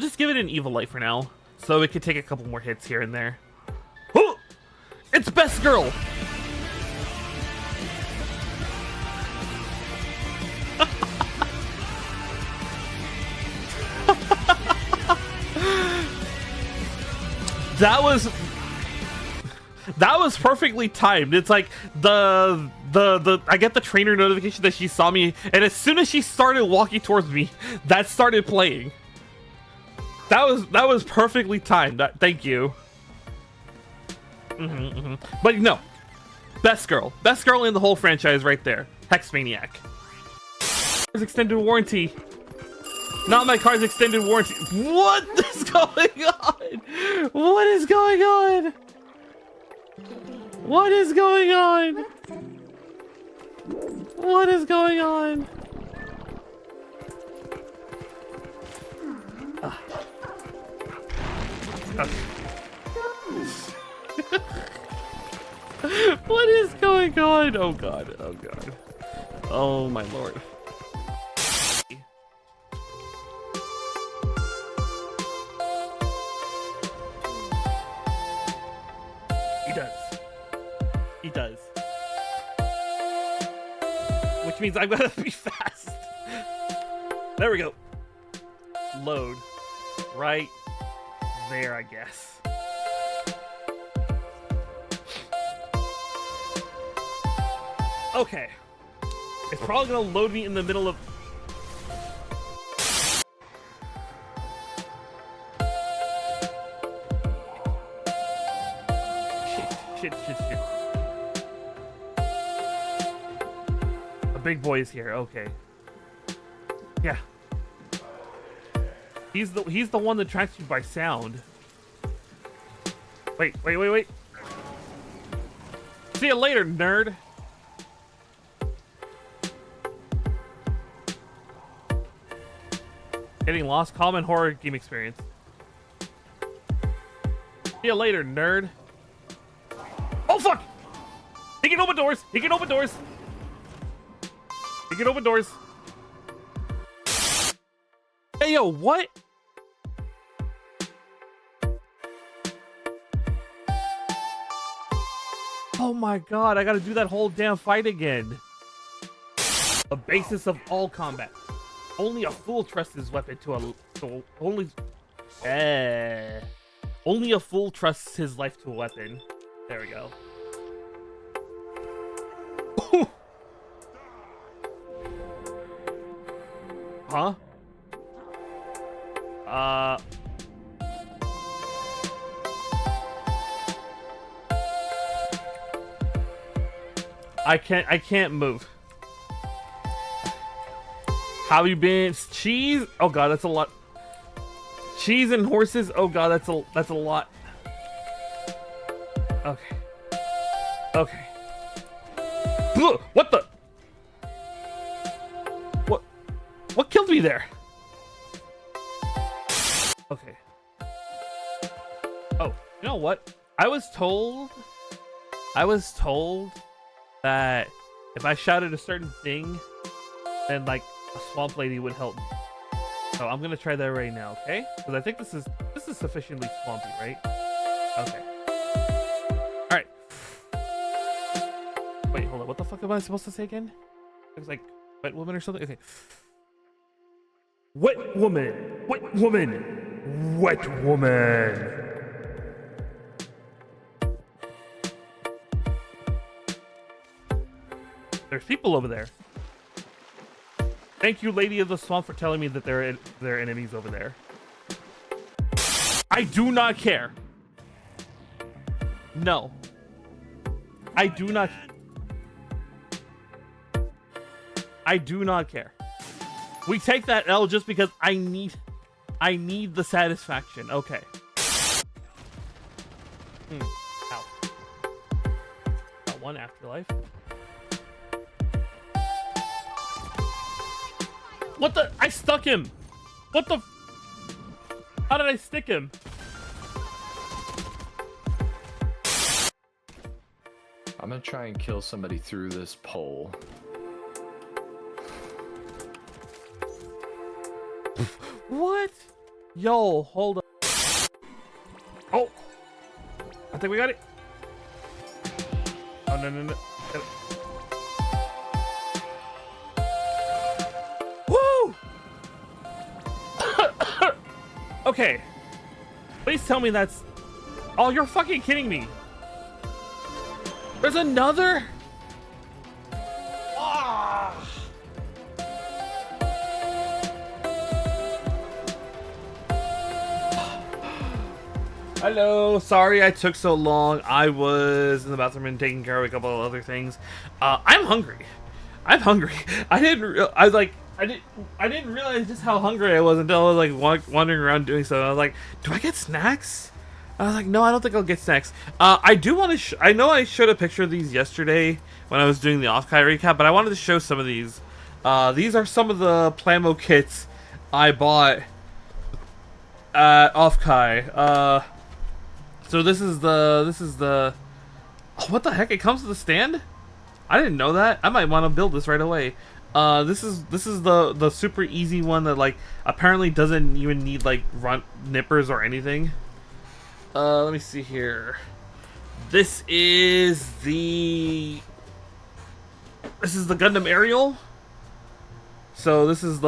Speaker 1: just give it an evil light for now, so it could take a couple more hits here and there. Oh! It's Best Girl! That was perfectly timed. It's like I get the trainer notification that she saw me, and as soon as she started walking towards me, that started playing. That was perfectly timed. Thank you. But no, best girl in the whole franchise right there. Hex Maniac. Extended warranty. Not my car's extended warranty. What is going on? What is going on? What is going on? What is going on? What is going on? Oh god, oh god. Oh my lord. He does. Which means I'm gonna be fast. There we go. Load. Right there, I guess. Okay. It's probably gonna load me in the middle of... Shit. A big boy is here, okay. Yeah. He's the one that tracks you by sound. Wait. See you later, nerd. Getting lost, common horror game experience. See you later, nerd. Oh fuck! He can open doors. He can open doors. He can open doors. Hey yo, what? Oh my god, I gotta do that whole damn fight again. The basis of all combat. Only a fool trusts his weapon only a fool trusts his life to a weapon. There we go. Huh? I can't move. How you been? Cheese? Oh god, that's a lot. Cheese and horses? Oh god, that's a lot. Okay. Okay. Ugh, what the? What killed me there? Okay. Oh, you know what? I was told that if I shouted a certain thing, then like a swamp lady would help me. So I'm gonna try that right now, okay? Because I think this is sufficiently swampy, right? Okay. All right. Wait, hold on. What the fuck am I supposed to say again? It was like wet woman or something. Okay. Wet woman. Wet woman. Wet woman. There's people over there. Thank you, Lady of the Swamp, for telling me that there are enemies over there. I do not care. No. I do not care. We take that L just because I need the satisfaction. Okay. Ow. Got one afterlife. What the? I stuck him. What the? How did I stick him?
Speaker 3: I'm gonna try and kill somebody through this pole.
Speaker 1: What? Yo, hold on. Oh! I think we got it. Oh, no. Woo! Okay. Please tell me that's... Oh, you're fucking kidding me. There's another? Ah! Hello, sorry I took so long. I was in the bathroom and taking care of a couple of other things. I'm hungry. I didn't realize just how hungry I was until I was like wandering around doing so. I was like, do I get snacks? I was like, no, I don't think I'll get snacks. I do want to. I know I showed a picture of these yesterday when I was doing the Off-Kai recap, but I wanted to show some of these. These are some of the Plamo kits I bought at Off-Kai. So this is the. Oh, what the heck? It comes with a stand? I didn't know that. I might want to build this right away. This is the super easy one that like apparently doesn't even need like nippers or anything. Let me see here. This is the Gundam Aerial. So this is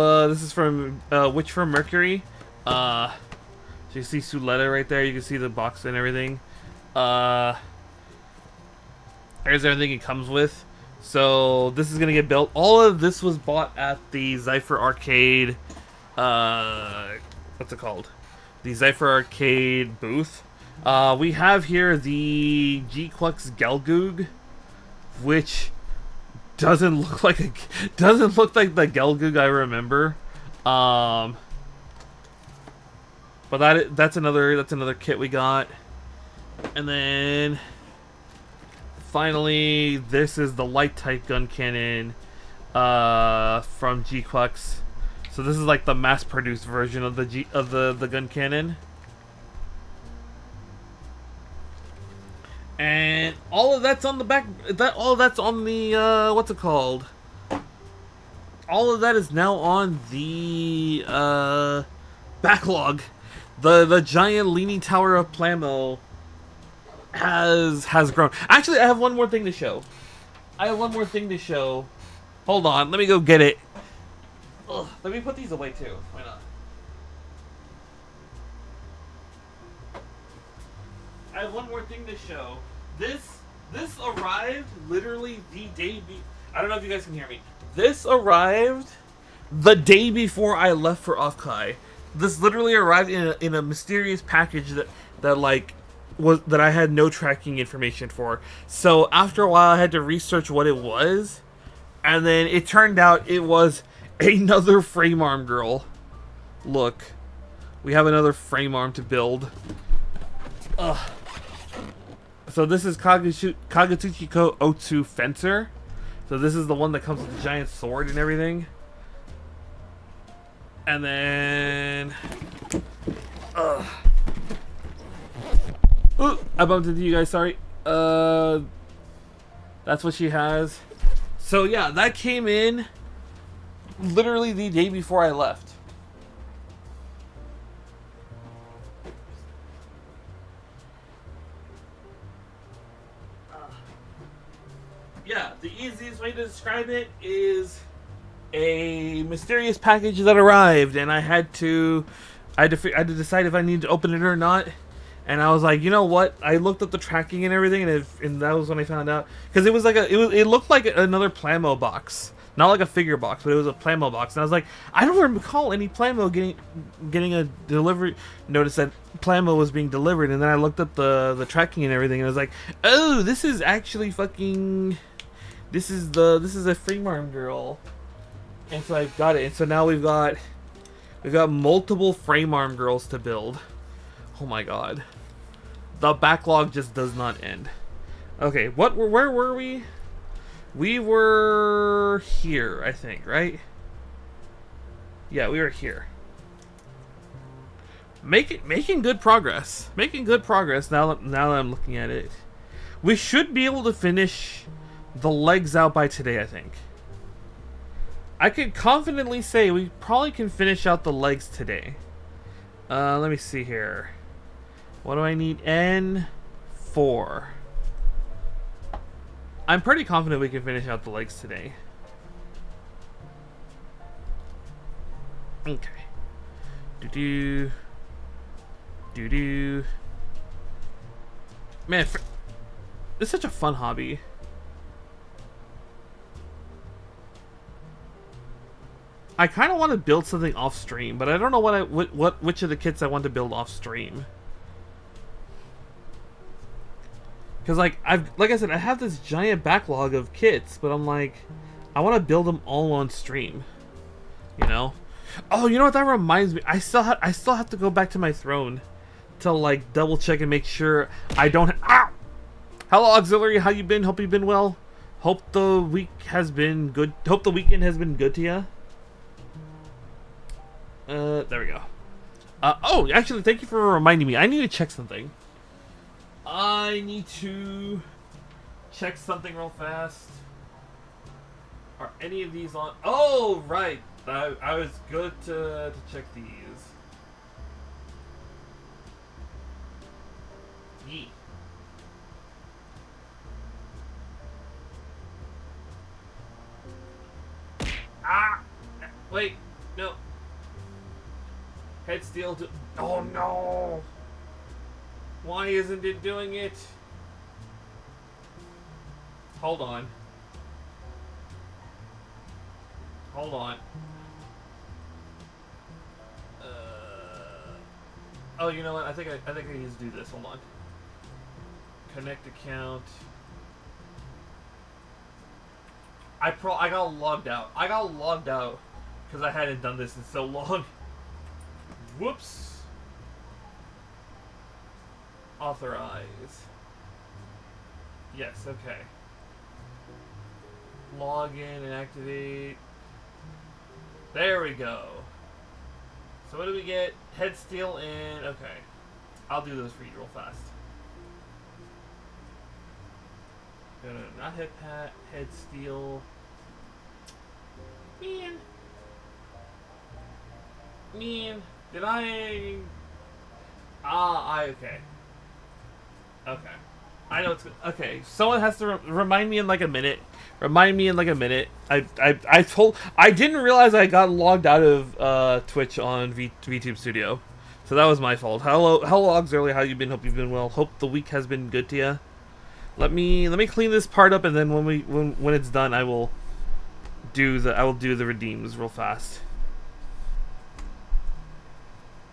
Speaker 1: from Witch from Mercury. So you see Suletta right there. You can see the box and everything. Here's everything it comes with. So this is gonna get built. All of this was bought at the Zypher Arcade. What's it called? The Zypher Arcade booth. We have here the G-Clux Gelgoog, which doesn't look like the Gelgoog I remember. But that's another kit we got. And then finally, this is the light type gun cannon from G-Clux. So this is like the mass-produced version of the gun cannon. And all of that's on the back. All of that's on the what's it called? All of that is now on the backlog. The giant leaning tower of Plamo has grown. Actually, I have one more thing to show. Hold on, let me go get it. Ugh, let me put these away too. Why not? I have one more thing to show. This arrived literally the day I don't know if you guys can hear me. This arrived the day before I left for Offkai. This literally arrived in a mysterious package that I had no tracking information for. So after a while I had to research what it was, and then it turned out it was another frame arm girl. Look. We have another frame arm to build. Ugh. So this is Kagutsuchiko Otsu Fencer. So this is the one that comes with the giant sword and everything. And then... Ooh, I bumped into you guys, sorry. That's what she has. So yeah, that came in literally the day before I left. Yeah, the easiest way to describe it is a mysterious package that arrived, and I had to decide if I needed to open it or not. And I was like, you know what? I looked up the tracking and everything, and that was when I found out, because it was like it looked like another Plamo box, not like a figure box, but it was a Plamo box. And I was like, I don't recall any Plamo getting a delivery notice that Plamo was being delivered. And then I looked up the tracking and everything, and I was like, oh, this is actually fucking. This is a frame arm girl. And so I got it. And so now we've got multiple frame arm girls to build. Oh my god. The backlog just does not end. Okay, where were we? We were here, I think, right? Yeah, we were here. Making good progress. Making good progress now that I'm looking at it. We should be able to finish the legs out by today, I think. I could confidently say we probably can finish out the legs today. Let me see here. What do I need? N4. I'm pretty confident we can finish out the legs today. Okay. Do. Man, it's such a fun hobby. I kind of want to build something off stream, but I don't know which of the kits I want to build off stream. Because like I said, I have this giant backlog of kits, but I'm like, I want to build them all on stream. You know? Oh, you know what that reminds me? I still have to go back to my throne to like double check and make sure I don't. Ah! Hello, auxiliary. How you been? Hope you've been well. Hope the week has been good. Hope the weekend has been good to you. There we go. Oh, actually, thank you for reminding me. I need to check something. I need to check something real fast. Are any of these on? Oh, right. I was good to check these. Yeet. Ah! Wait, no. Head steel. Oh no! Why isn't it doing it? Hold on. Hold on. Oh, you know what? I think I need to do this. Hold on. Connect account. I got logged out. I got logged out because I hadn't done this in so long. Whoops. Authorize. Yes, okay. Log in and activate. There we go. So what do we get? Head steel and okay. I'll do this for you real fast. Not head pat, head steel. Man. Did I? Okay. Okay. I know it's good. Okay. Someone has to remind me in like a minute. Remind me in like a minute. I didn't realize I got logged out of Twitch on VTube Studio, so that was my fault. Hello logs early. How you been? Hope you've been well. Hope the week has been good to you. Let me clean this part up, and then when it's done, I will do the redeems real fast.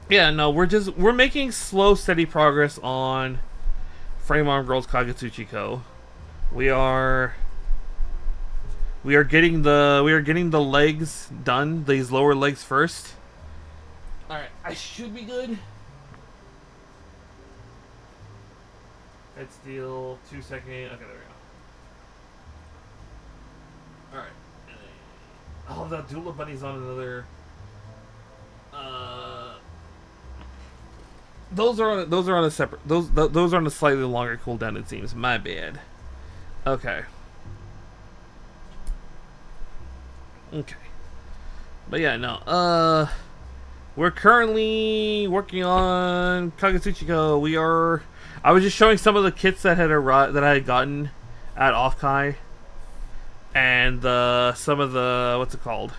Speaker 1: Yeah, no, we're making slow, steady progress on Frame Arm Girls Kagetsuchiko. We are getting the legs done. These lower legs first. All right, I should be good. Head steel, 2 second. Okay, there we go. All right. Oh, the Doula Bunny's on another. Those are on a separate. Those are on a slightly longer cooldown. It seems. My bad. Okay. Okay. But yeah, no. We're currently working on Kagetsuchiko. I was just showing some of the kits that had arrived, that I had gotten at Offkai, and some of the what's it called?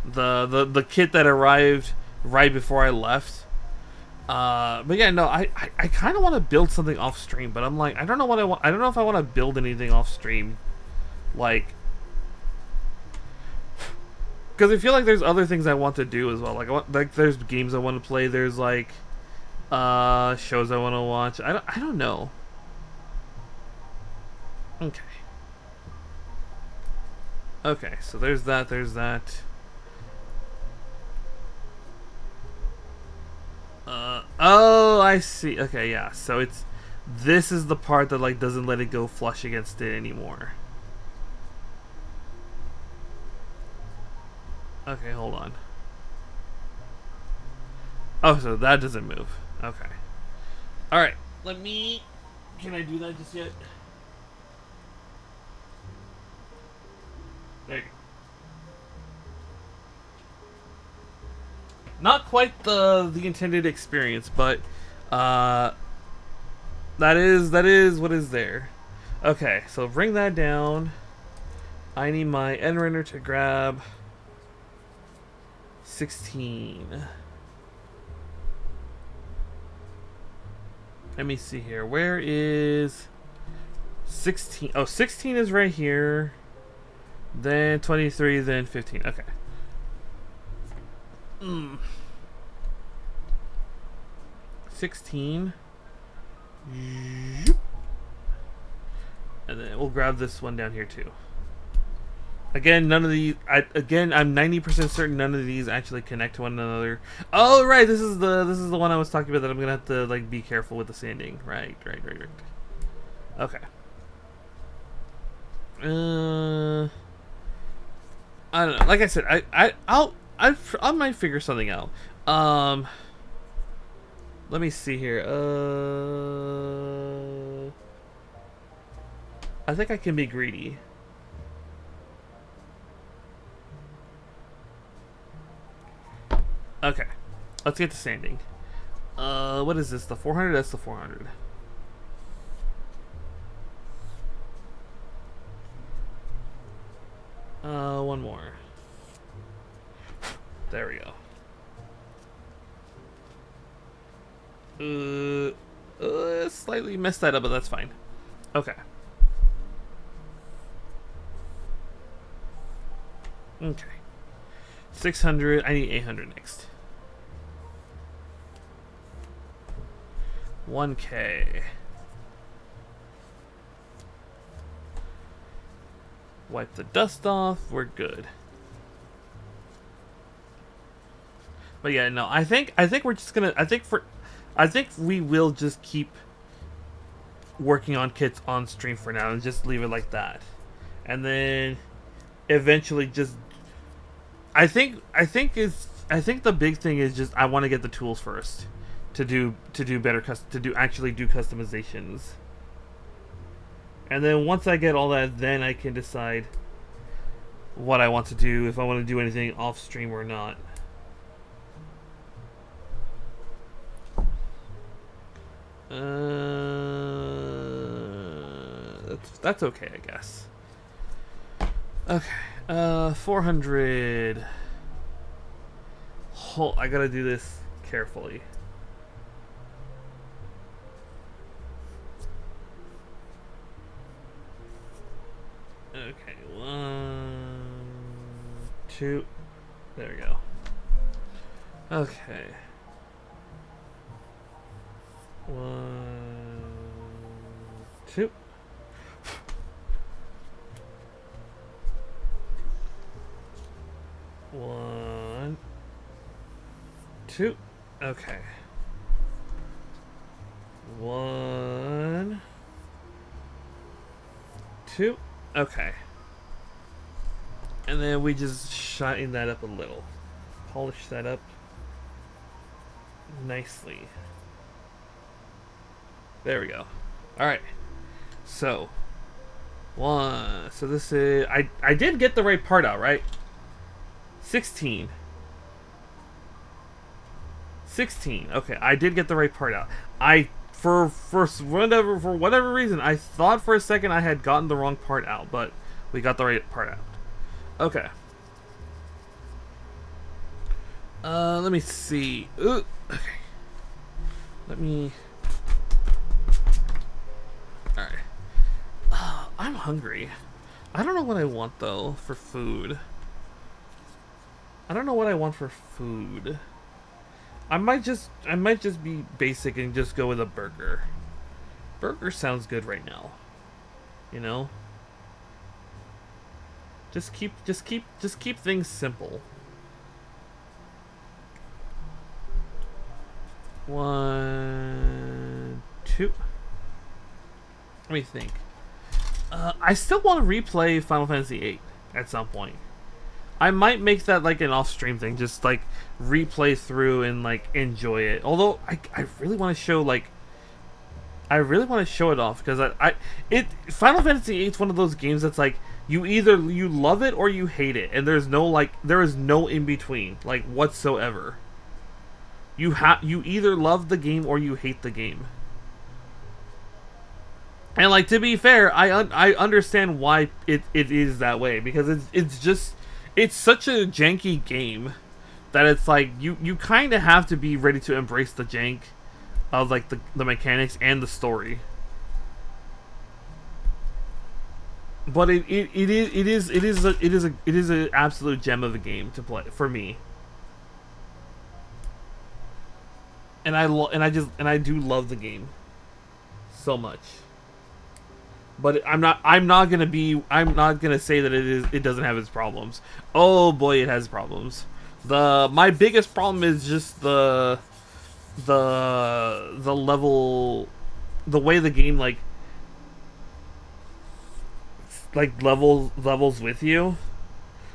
Speaker 1: The kit that arrived right before I left. But yeah, no, I kind of want to build something off stream, but I'm like, I don't know what I want. I don't know if I want to build anything off stream, like, because I feel like there's other things I want to do as well. Like there's games I want to play. There's like shows I want to watch. I don't know. Okay. Okay, so there's that. There's that. Oh, I see. Okay, yeah. So this is the part that like doesn't let it go flush against it anymore. Okay, hold on. Oh, so that doesn't move. Okay. All right. Can I do that just yet? There you go. Not quite the intended experience, but that is what is there. Okay, so bring that down. I need my end render to grab 16. Let me see here. Where is 16? Oh, 16 is right here. Then 23, then 15. Okay. 16. And then we'll grab this one down here too. Again, none of these. I'm 90% certain none of these actually connect to one another. Oh, right. This is the one I was talking about that I'm gonna have to like be careful with the sanding. Right. Okay. I don't know. Like I said, I might figure something out. Let me see here. I think I can be greedy. Okay, let's get to sanding. What is this? The 400? That's the 400. one more. There we go. Slightly messed that up, but that's fine. Okay. Okay. 600. I need 800 next. 1K. Wipe the dust off. We're good. But yeah, no. I think we're just gonna. I think we will just keep working on kits on stream for now and just leave it like that, and then eventually just. I think the big thing is just I want to get the tools first to do better actually do customizations. And then once I get all that, then I can decide what I want to do, if I want to do anything off stream or not. That's okay, I guess. Okay, 400. I gotta do this carefully. Okay, 1, 2. There we go. Okay. 1, 2. 1, 2. Okay. 1, 2. Okay. And then we just shine that up a little. Polish that up nicely. There we go. Alright. So this is I did get the right part out, right? 16. 16. Okay, I did get the right part out. For whatever reason, I thought for a second I had gotten the wrong part out, but we got the right part out. Okay. Let me see. Ooh, okay. Let me. All right. I'm hungry. I don't know what I want though for food. I don't know what I want for food. I might just be basic and just go with a burger. Burger sounds good right now. You know? Just keep things simple. 1, 2. Let me think. I still want to replay Final Fantasy VIII at some point. I might make that like an off-stream thing, just like replay through and like enjoy it. Although I really want to show it off because Final Fantasy VIII is one of those games that's like you either you love it or you hate it, and there is no in between like whatsoever. You either love the game or you hate the game. And like to be fair, I understand why it is that way because it's such a janky game that it's like you kind of have to be ready to embrace the jank of like the mechanics and the story. But it is an absolute gem of a game to play for me. And I do love the game so much. But I'm not gonna say that it doesn't have its problems. Oh boy, it has problems. My biggest problem is just the level, the way the game like levels with you.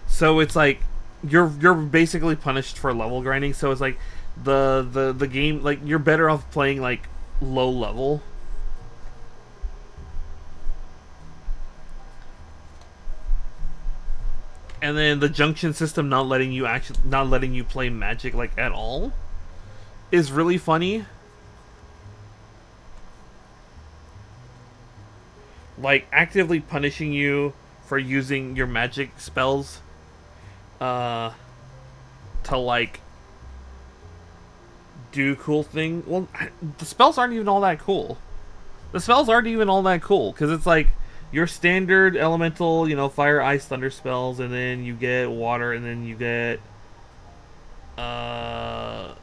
Speaker 1: So it's like you're basically punished for level grinding. So it's like the game, like you're better off playing like low level. And then the junction system not letting you play magic like at all is really funny. Like actively punishing you for using your magic spells to like do cool thing. Well, the spells aren't even all that cool. The spells aren't even all that cool because it's like your standard elemental, you know, fire, ice, thunder spells, and then you get water, and then you get. I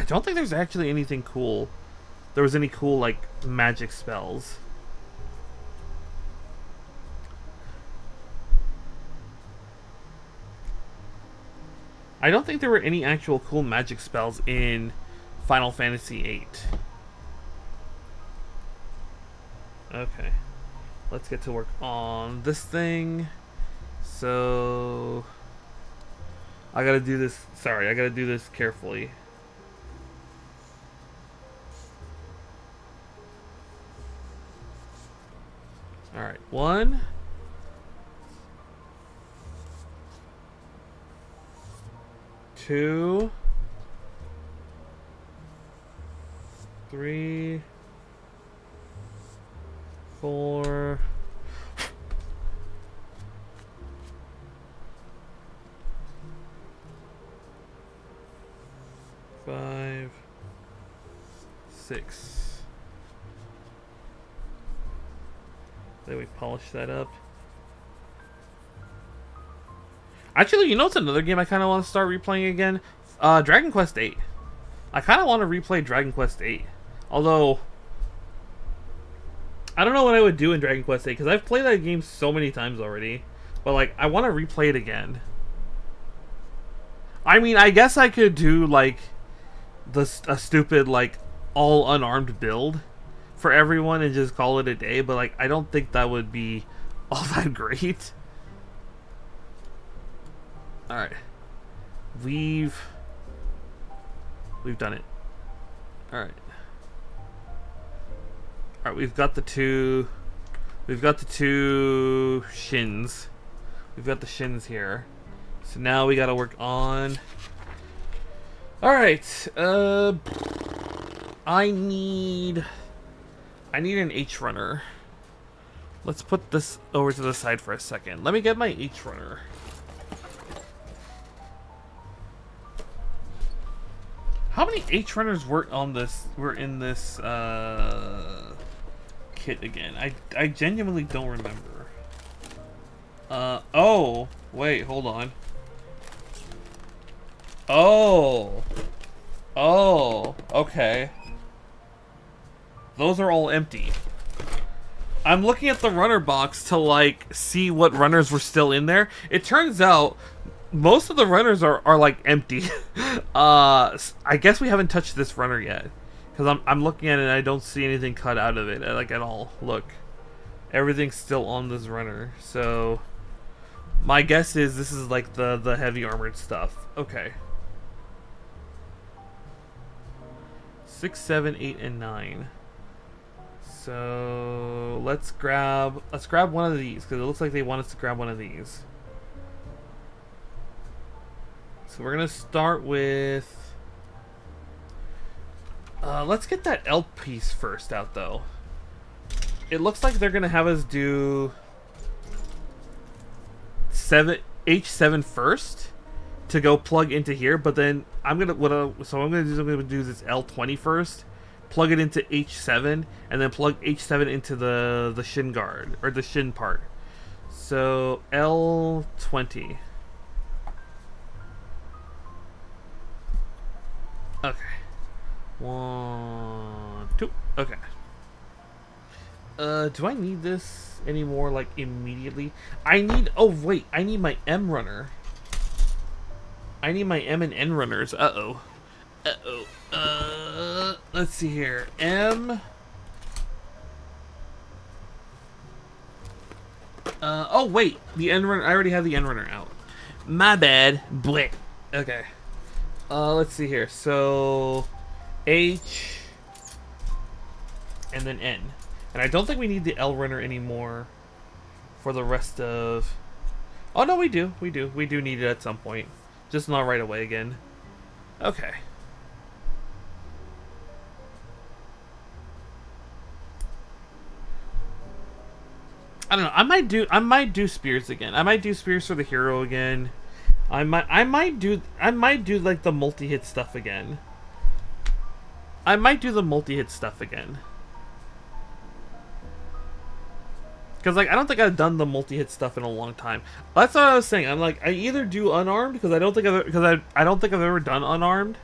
Speaker 1: don't think there's actually anything cool. There was any cool like magic spells. I don't think there were any actual cool magic spells in Final Fantasy VIII. Okay. Let's get to work on this thing. So... I gotta do this... Sorry, I gotta do this carefully. Alright, 1... 2... 3... 4... 5... 6. Then we polish that up. Actually, you know what's another game I kind of want to start replaying again? Dragon Quest VIII. I kind of want to replay Dragon Quest VIII. Although, I don't know what I would do in Dragon Quest VIII because I've played that game so many times already. But like, I want to replay it again. I mean, I guess I could do like a stupid like all unarmed build for everyone and just call it a day. But like, I don't think that would be all that great. All right, we've done it. All right. All right, we've got the two shins. We've got the shins here. So now we got to work on. All right. I need an H runner. Let's put this over to the side for a second. Let me get my H runner. How many H runners were in this kit again? I genuinely don't remember. Oh, wait, hold on. Oh, okay. Those are all empty. I'm looking at the runner box to like see what runners were still in there. It turns out most of the runners are like empty. I guess we haven't touched this runner yet, because I'm looking at it and I don't see anything cut out of it like at all. Look, everything's still on this runner. So my guess is this is like the heavy armored stuff. Okay. 6, 7, 8, and 9. So let's grab one of these because it looks like they want us to grab one of these. So we're gonna start with. Let's get that L piece first out though. It looks like they're gonna have us do H7 first to go plug into here, but then I'm gonna do this L20 first, plug it into H7, and then plug H7 into the shin guard or the shin part. So L20. Okay. 1, 2. Okay. Do I need this anymore, like, immediately? Oh, wait. I need my M runner. I need my M and N runners. Uh-oh. Let's see here. M. Oh, wait. The N runner. I already have the N runner out. My bad. Bleh. Okay. Let's see here. So, H, and then N. And I don't think we need the L runner anymore for the rest of... Oh, no, we do. We do need it at some point. Just not right away again. Okay. I don't know. I might do spears again. I might do spears for the hero again. I might do like the multi-hit stuff again. I might do the multi-hit stuff again. Because, like, I don't think I've done the multi-hit stuff in a long time. That's what I was saying. I'm like, I either do unarmed, because I don't think I've ever done unarmed.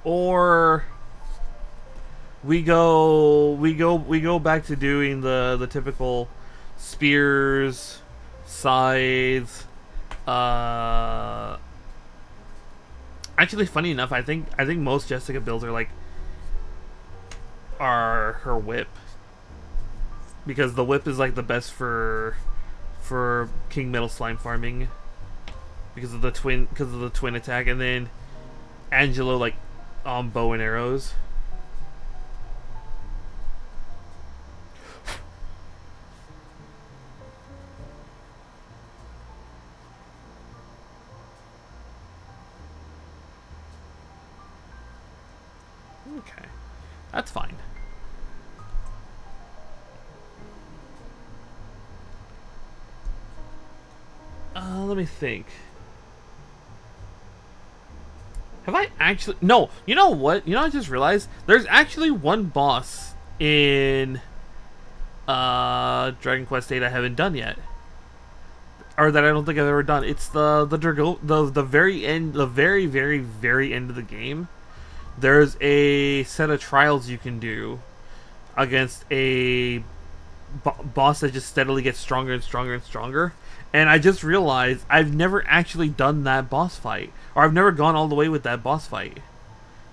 Speaker 1: Or we go back to doing the typical spears, scythes. Actually, funny enough, I think most Jessica builds are her whip, because the whip is like the best for King Metal Slime farming because of the twin attack, and then Angelo like on bow and arrows. Okay, that's fine. Let me think. Have I actually... No, you know what? You know, I just realized there's actually one boss in Dragon Quest VIII I haven't done yet, or that I don't think I've ever done. It's the very end, the very very end of the game. There's a set of trials you can do against a boss that just steadily gets stronger and stronger and stronger. And I just realized I've never actually done that boss fight, or I've never gone all the way with that boss fight.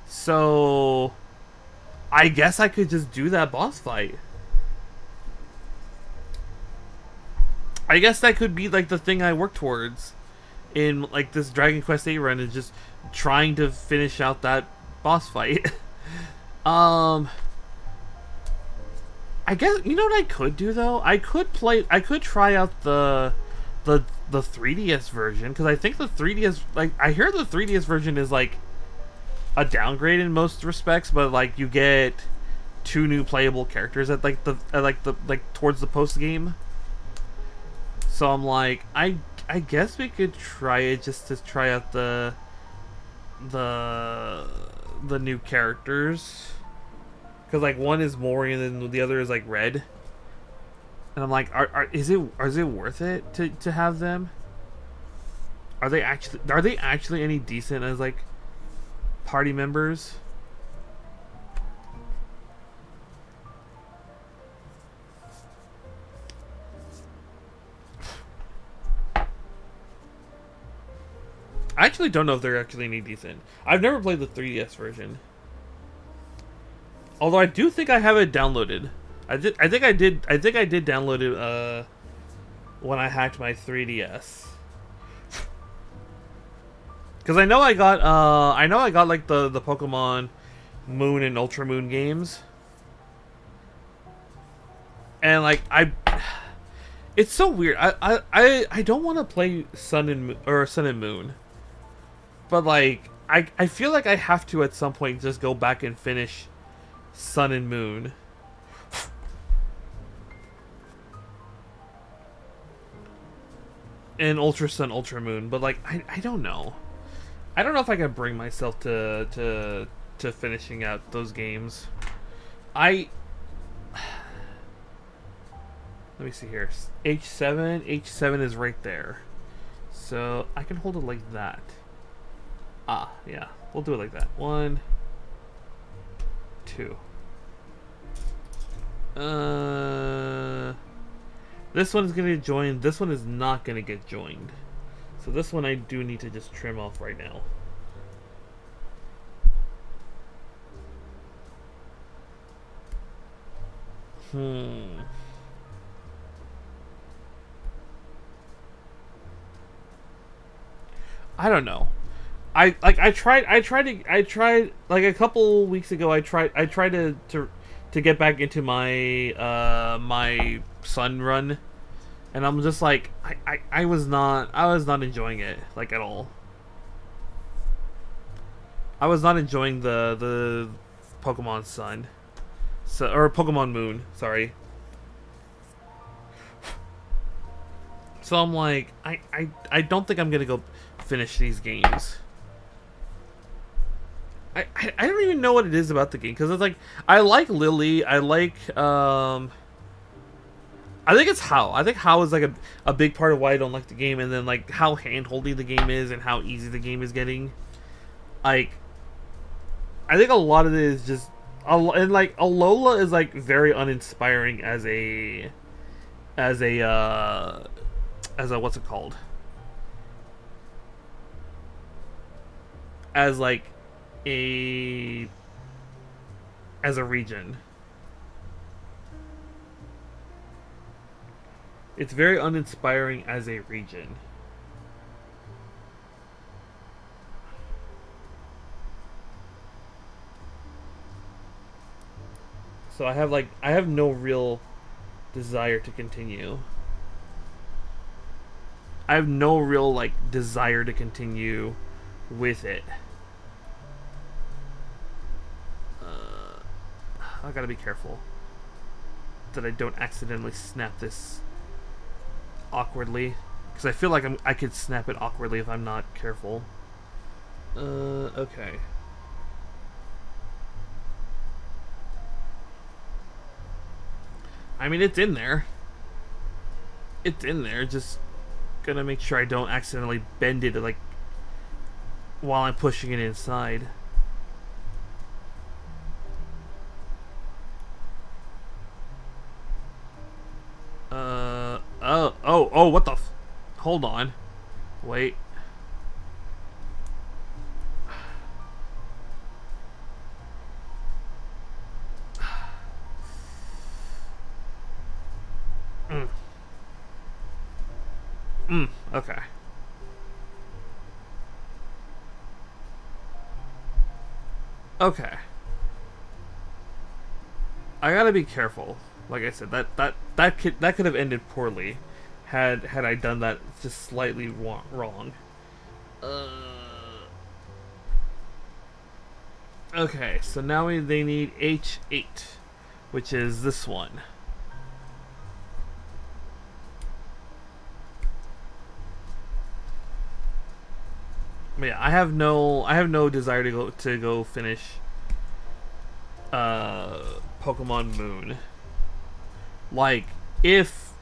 Speaker 1: So I guess I could just do that boss fight. I guess that could be like the thing I work towards in like this Dragon Quest VIII run, is just trying to finish out that boss fight. I guess, you know what I could do though? I could try out the 3DS version, because I think the 3DS, like, I hear the 3DS version is like a downgrade in most respects, but like you get 2 new playable characters at like towards the post game. So I'm like, I guess we could try it just to try out the new characters, because like one is Mori and then the other is like Red. And I'm like, is it worth it to have them? Are they actually any decent as like party members? I actually don't know if they're actually any decent. I've never played the 3DS version, although I do think I have it downloaded. I think I did download it when I hacked my 3DS. Because I know I got like the Pokemon Moon and Ultra Moon games. And like it's so weird. I don't want to play Sun and Moon. But like I feel like I have to at some point just go back and finish Sun and Moon. And Ultra Sun, Ultra Moon, but like I don't know. I don't know if I can bring myself to finishing out those games. Let me see here. H7 is right there. So I can hold it like that. Ah, yeah. We'll do it like that. 1, 2. This one is going to get joined. This one is not going to get joined. So this one I do need to just trim off right now. I don't know. I tried like a couple weeks ago. I tried to get back into my my Sun run, and I'm just like I was not enjoying it like at all. I was not enjoying the Pokemon Sun, or Pokemon Moon. Sorry. So I'm like, I don't think I'm gonna go finish these games. I don't even know what it is about the game, because it's like, I like Lily, I like, I think it's how. I think how is like a big part of why I don't like the game, and then like how hand-holdy the game is and how easy the game is getting. Like, I think a lot of it is just, and like Alola is like very uninspiring as a what's it called? As like as a region. It's very uninspiring as a region. So I have no real desire to continue. I have no real like desire to continue with it. I gotta be careful that I don't accidentally snap this awkwardly, because I feel like I could snap it awkwardly if I'm not careful. Okay. I mean, it's in there. It's in there. Just gonna make sure I don't accidentally bend it like while I'm pushing it inside. Oh, what the hold on. Wait. Okay. Okay. I gotta be careful. Like I said, that could have ended poorly, had I done that just slightly wrong. Okay, so now they need H8, which is this one. But yeah, I have no desire to go finish Pokemon Moon. Like, if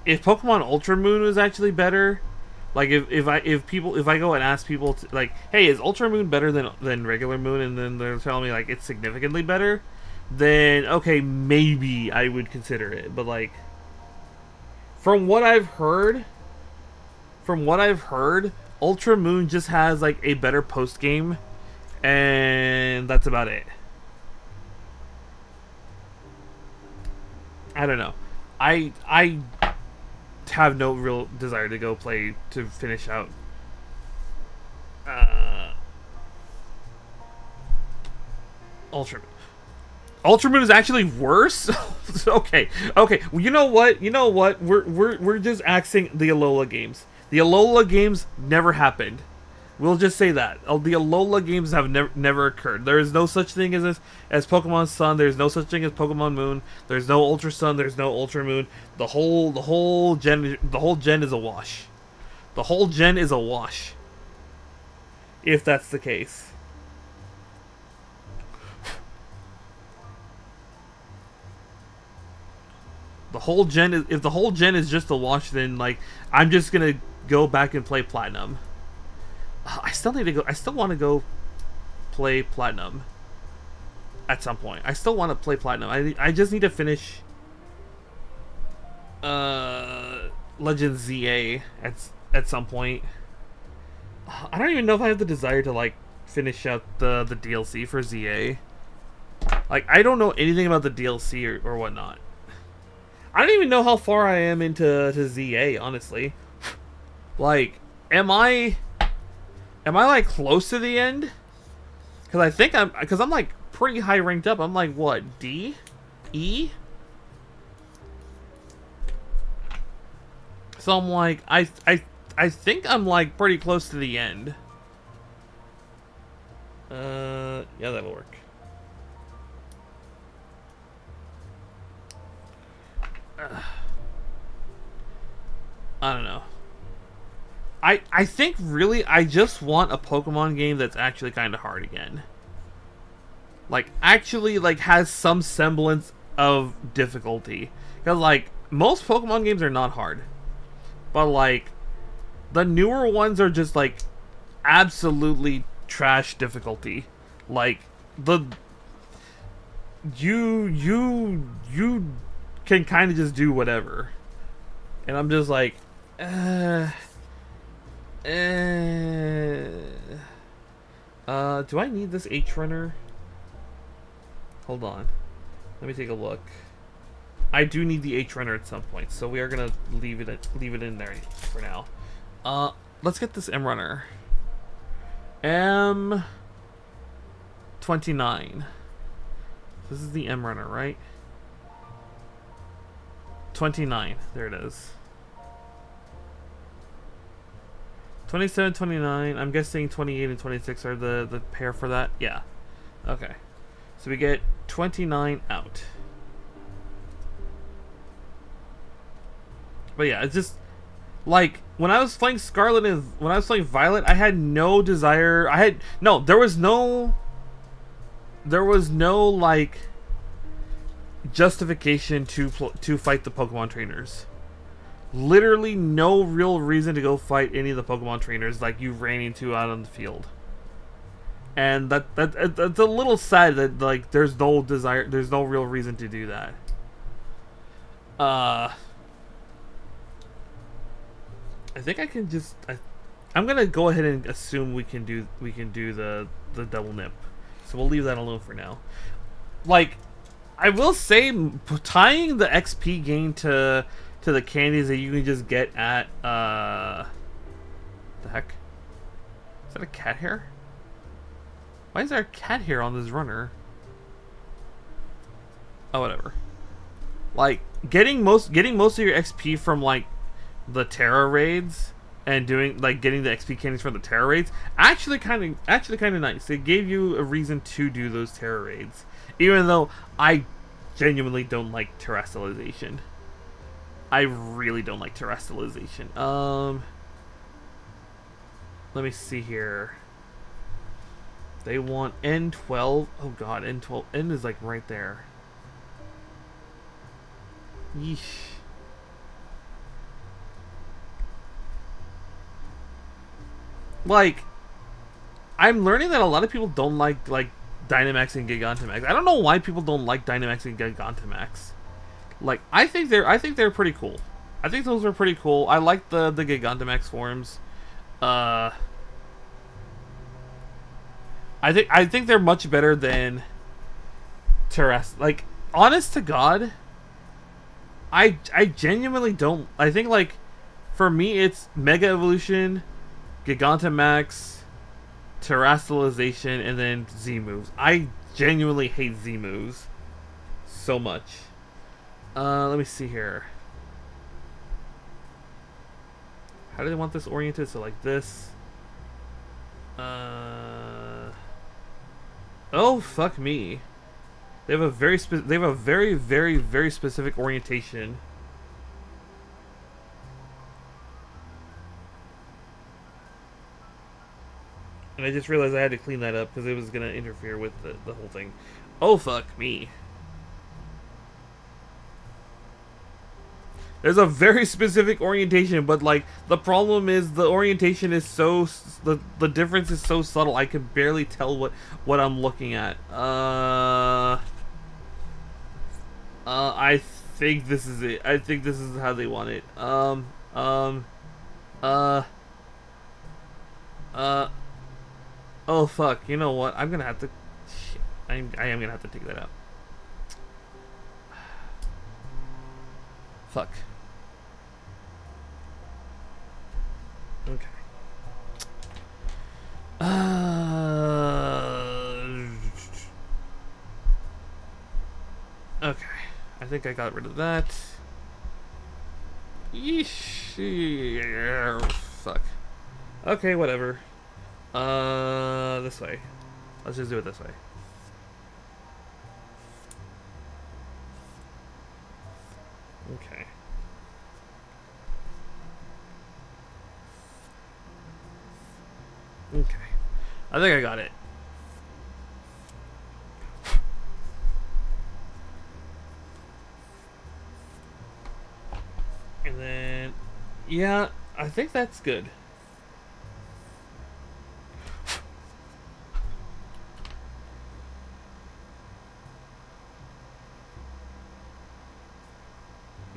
Speaker 1: Pokemon Ultra Moon was actually better, like if I go and ask people to, like, hey, is Ultra Moon better than regular Moon, and then they're telling me like it's significantly better, then okay, maybe I would consider it. But like, from what I've heard, Ultra Moon just has like a better post game, and that's about it. I don't know. I have no real desire to go play to finish out. Ultra Moon. Ultra Moon is actually worse. Okay. Well, you know what? We're just axing the Alola games. The Alola games never happened. We'll just say that. The Alola games have never occurred. There is no such thing as Pokemon Sun. There's no such thing as Pokemon Moon. There's no Ultra Sun. There's no Ultra Moon. The whole gen is a wash. The whole gen is a wash. If that's the case. If the whole gen is just a wash, then like I'm just gonna go back and play Platinum. I still want to go play Platinum at some point. I still want to play Platinum. I just need to finish Legend ZA at some point. I don't even know if I have the desire to like finish out the DLC for ZA. Like, I don't know anything about the DLC or whatnot. I don't even know how far I am into ZA, honestly. Like, am I like close to the end? Because I'm like pretty high ranked up. I'm like, what, D? E? So I'm like, I think I'm like pretty close to the end. Yeah, that'll work. I don't know. I think really I just want a Pokemon game that's actually kind of hard again. Like actually like has some semblance of difficulty. Cuz like most Pokemon games are not hard. But like the newer ones are just like absolutely trash difficulty. Like the you can kind of just do whatever. And I'm just like do I need this H runner? Hold on. Let me take a look. I do need the H runner at some point, so we are gonna leave it in there for now. Let's get this M runner. M 29. This is the M runner, right? 29. There it is. 27, 29. I'm guessing 28 and 26 are the pair for that. Yeah. Okay. So we get 29 out. But yeah, it's just like when I was playing Scarlet and when I was playing Violet, I had no desire. There was no like justification to fight the Pokemon trainers. Literally no real reason to go fight any of the Pokemon trainers like you ran into out on the field. And that's a little sad that like there's no real reason to do that. I think I can just I'm gonna go ahead and assume we can do the double nip. So we'll leave that alone for now. Like I will say tying the XP gain to the candies that you can just get at the heck? Is that a cat hair? Why is there a cat hair on this runner? Oh, whatever. Like getting most of your XP from like the Terra raids and getting the XP candies from the Terra raids actually kind of nice. It gave you a reason to do those Terra raids, even though I genuinely don't like terrestrialization. I really don't like terrestrialization. Let me see here. They want N12. Oh god, N12. N is like right there. Yeesh. Like, I'm learning that a lot of people don't like Dynamax and Gigantamax. I don't know why people don't like Dynamax and Gigantamax. Like, I think they're pretty cool. I think those are pretty cool. I like the Gigantamax forms. I think they're much better than Terrest. Like, honest to God, I genuinely don't. I think like for me it's Mega Evolution, Gigantamax, Terrestrialization, and then Z moves. I genuinely hate Z moves so much. Let me see here. How do they want this oriented? So like this. Oh fuck me. They have a very very specific orientation. And I just realized I had to clean that up because it was gonna interfere with the whole thing. Oh fuck me. There's a very specific orientation, but like the problem is the orientation is so the difference is so subtle. I can barely tell what I'm looking at. I think this is it. I think this is how they want it. Oh fuck. You know what? I'm gonna have to. I am gonna have to take that out. Fuck. Okay. Okay. I think I got rid of that. Yeesh. Fuck. Okay, whatever. This way. Let's just do it this way. Okay. Okay. I think I got it. And then, yeah, I think that's good.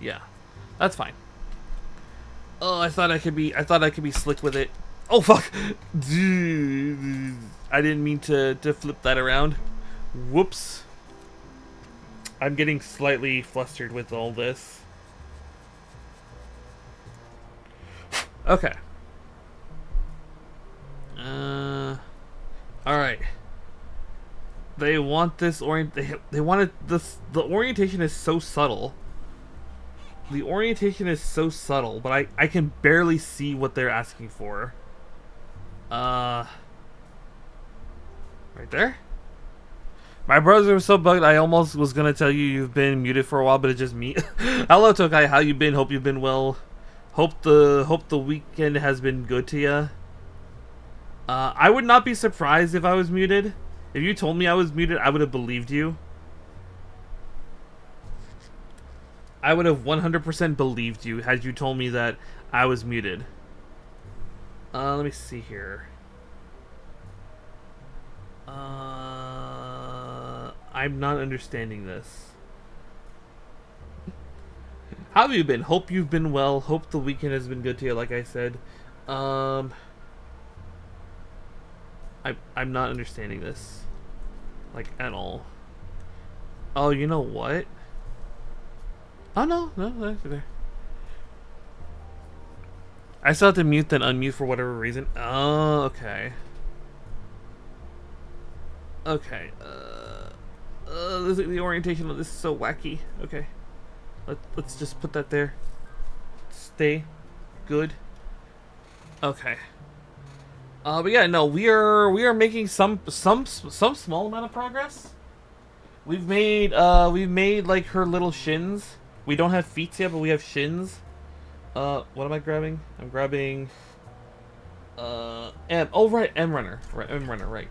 Speaker 1: Yeah, that's fine. Oh, I thought I could be slick with it. Oh fuck! I didn't mean to flip that around. Whoops. I'm getting slightly flustered with all this. Okay. All right. They want this they wanted this. The orientation is so subtle. The orientation is so subtle, but I can barely see what they're asking for. Right there? My browser was so bugged I almost was gonna tell you you've been muted for a while, but it's just me. Hello Tokai, how you been? Hope you've been well. Hope the weekend has been good to you. I would not be surprised if I was muted. If you told me I was muted, I would have believed you. I would have 100% believed you had you told me that I was muted. Let me see here. I'm not understanding this. How have you been? Hope you've been well. Hope the weekend has been good to you, like I said. I'm not understanding this. Like, at all. Oh, you know what? Oh, no, that's there. I still have to mute then unmute for whatever reason. Oh, okay. Okay, the orientation of this is so wacky. Okay. Let's just put that there. Stay good. Okay. But yeah, no, we are making some small amount of progress. We've made like her little shins. We don't have feet yet, but we have shins. What am I grabbing? I'm grabbing M. Oh right, M runner. Right, M runner, right.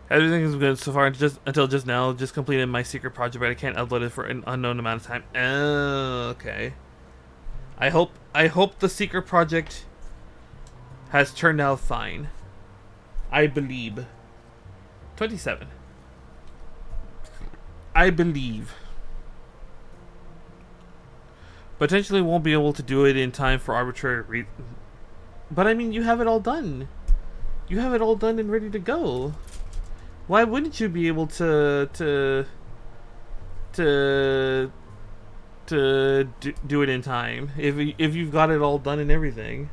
Speaker 1: Everything is good so far until just now. Just completed my secret project, but I can't upload it for an unknown amount of time. Oh, okay. I hope the secret project has turned out fine. I believe. 27. I believe. Potentially won't be able to do it in time for arbitrary reasons. But I mean, you have it all done. You have it all done and ready to go. Why wouldn't you be able to do it in time if you've got it all done and everything?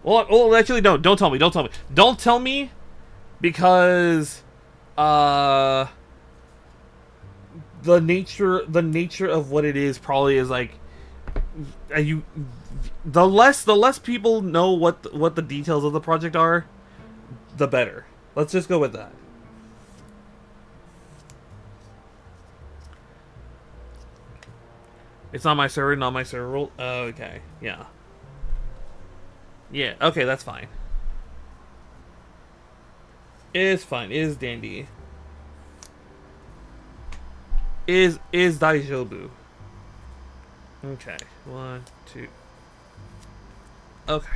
Speaker 1: Well, actually, no. Don't tell me. Don't tell me, because the nature of what it is probably is like the less people know what the details of the project are, the better. Let's just go with that. It's not my server, not my server rule. Okay, yeah. Yeah, okay, that's fine. It's fine, it is dandy. Is Daijobu. Okay, 1, 2. Okay.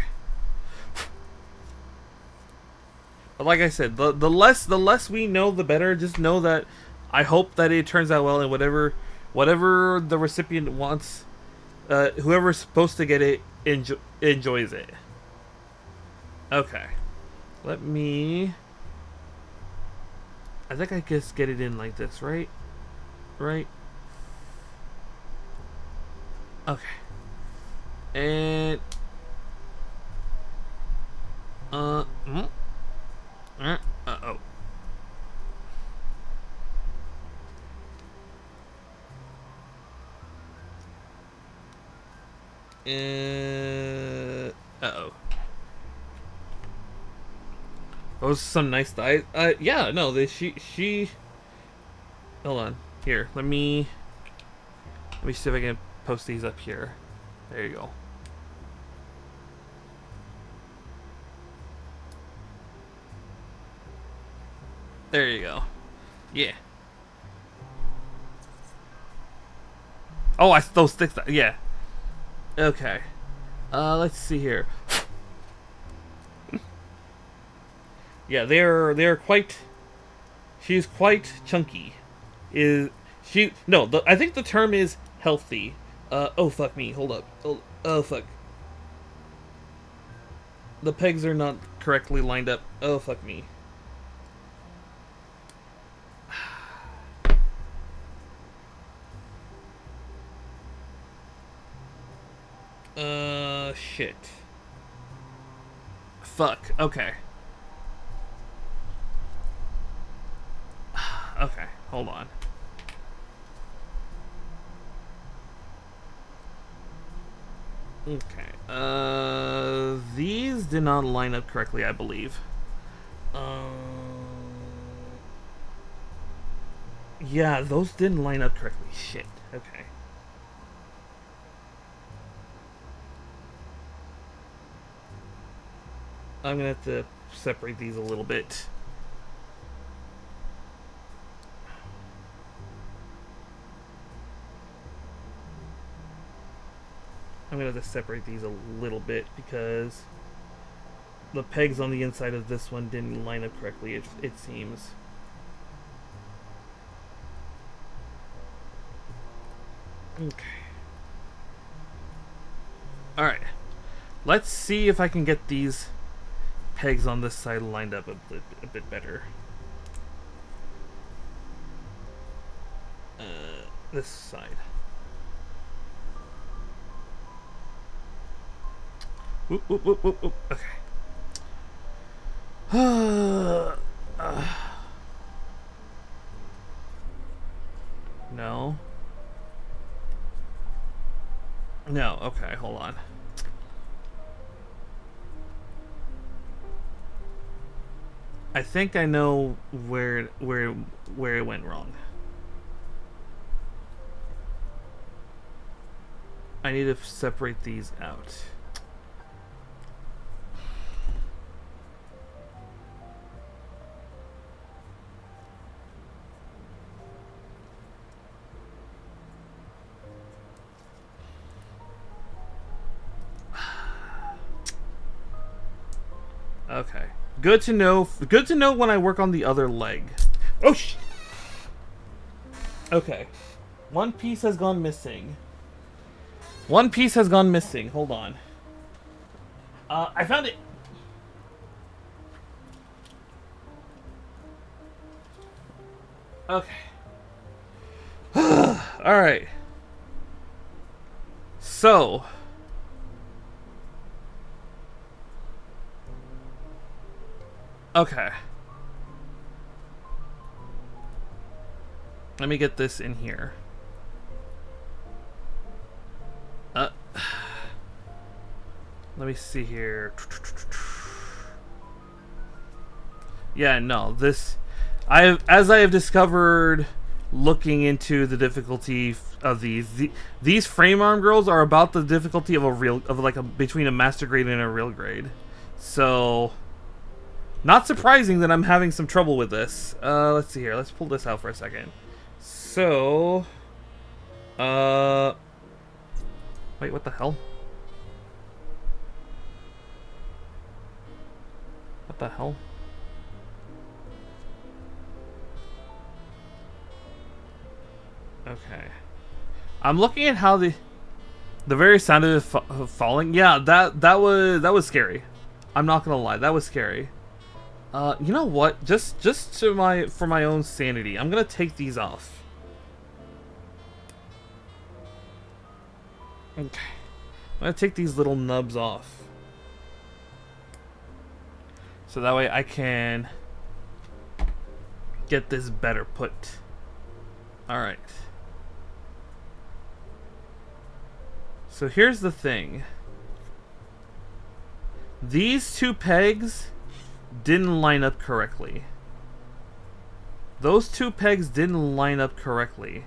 Speaker 1: But like I said, the less we know, the better. Just know that I hope that it turns out well, and whatever the recipient wants, whoever's supposed to get it enjoys it. Okay, let me. I think I just get it in like this, right? Right. Okay. And oh. Uh-oh. Those are some nice thighs. Yeah, no, she. Hold on. Here, let me see if I can post these up here. There you go. There you go. Yeah. Oh, those sticks. Yeah. Okay. Let's see here. Yeah, they're quite. She's quite chunky. Is she? No, I think the term is healthy. Oh fuck me. Hold up. Oh fuck. The pegs are not correctly lined up. Oh fuck me. Shit. Fuck. Okay. Okay, hold on. Okay. These did not line up correctly, I believe. Yeah, those didn't line up correctly. Shit. Okay. I'm gonna have to separate these a little bit. I'm gonna have to separate these a little bit because the pegs on the inside of this one didn't line up correctly, it seems. Okay. Alright. Let's see if I can get these pegs on this side lined up a bit better. This side. Whoop, whoop, whoop, whoop, whoop. Okay. No. No, okay, hold on. I think I know where it went wrong. I need to separate these out. Okay. Good to know. Good to know when I work on the other leg. Oh sh. Okay. One piece has gone missing. One piece has gone missing. Hold on. I found it. Okay. All right. So. Okay. Let me get this in here. Let me see here. Yeah, no, this as I have discovered looking into the difficulty of these frame arm girls are about the difficulty of between a master grade and a real grade. So not surprising that I'm having some trouble with this. Let's see here. Let's pull this out for a second. So, wait, what the hell? What the hell? Okay. I'm looking at how the very sound of it falling. Yeah, that was scary. I'm not gonna lie, that was scary. You know what? Just for my own sanity, I'm gonna take these off. Okay. I'm gonna take these little nubs off. So that way I can get this better put. Alright. So here's the thing. These two pegs didn't line up correctly. Those two pegs didn't line up correctly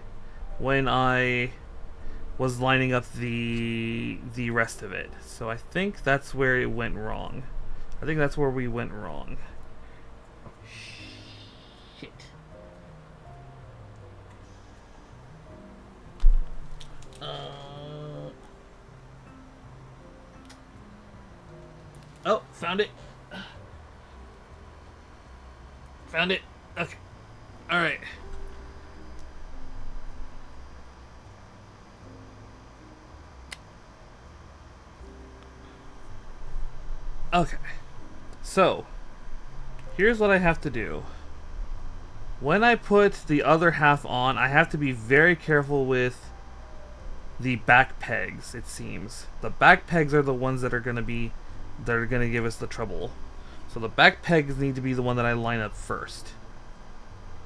Speaker 1: when I was lining up the rest of it. So I think that's where it went wrong. I think that's where we went wrong. Oh, found it. Found it. Okay. All right. Okay. So, here's what I have to do. When I put the other half on, I have to be very careful with the back pegs, it seems. The back pegs are the ones that are going to give us the trouble. So the back pegs need to be the one that I line up first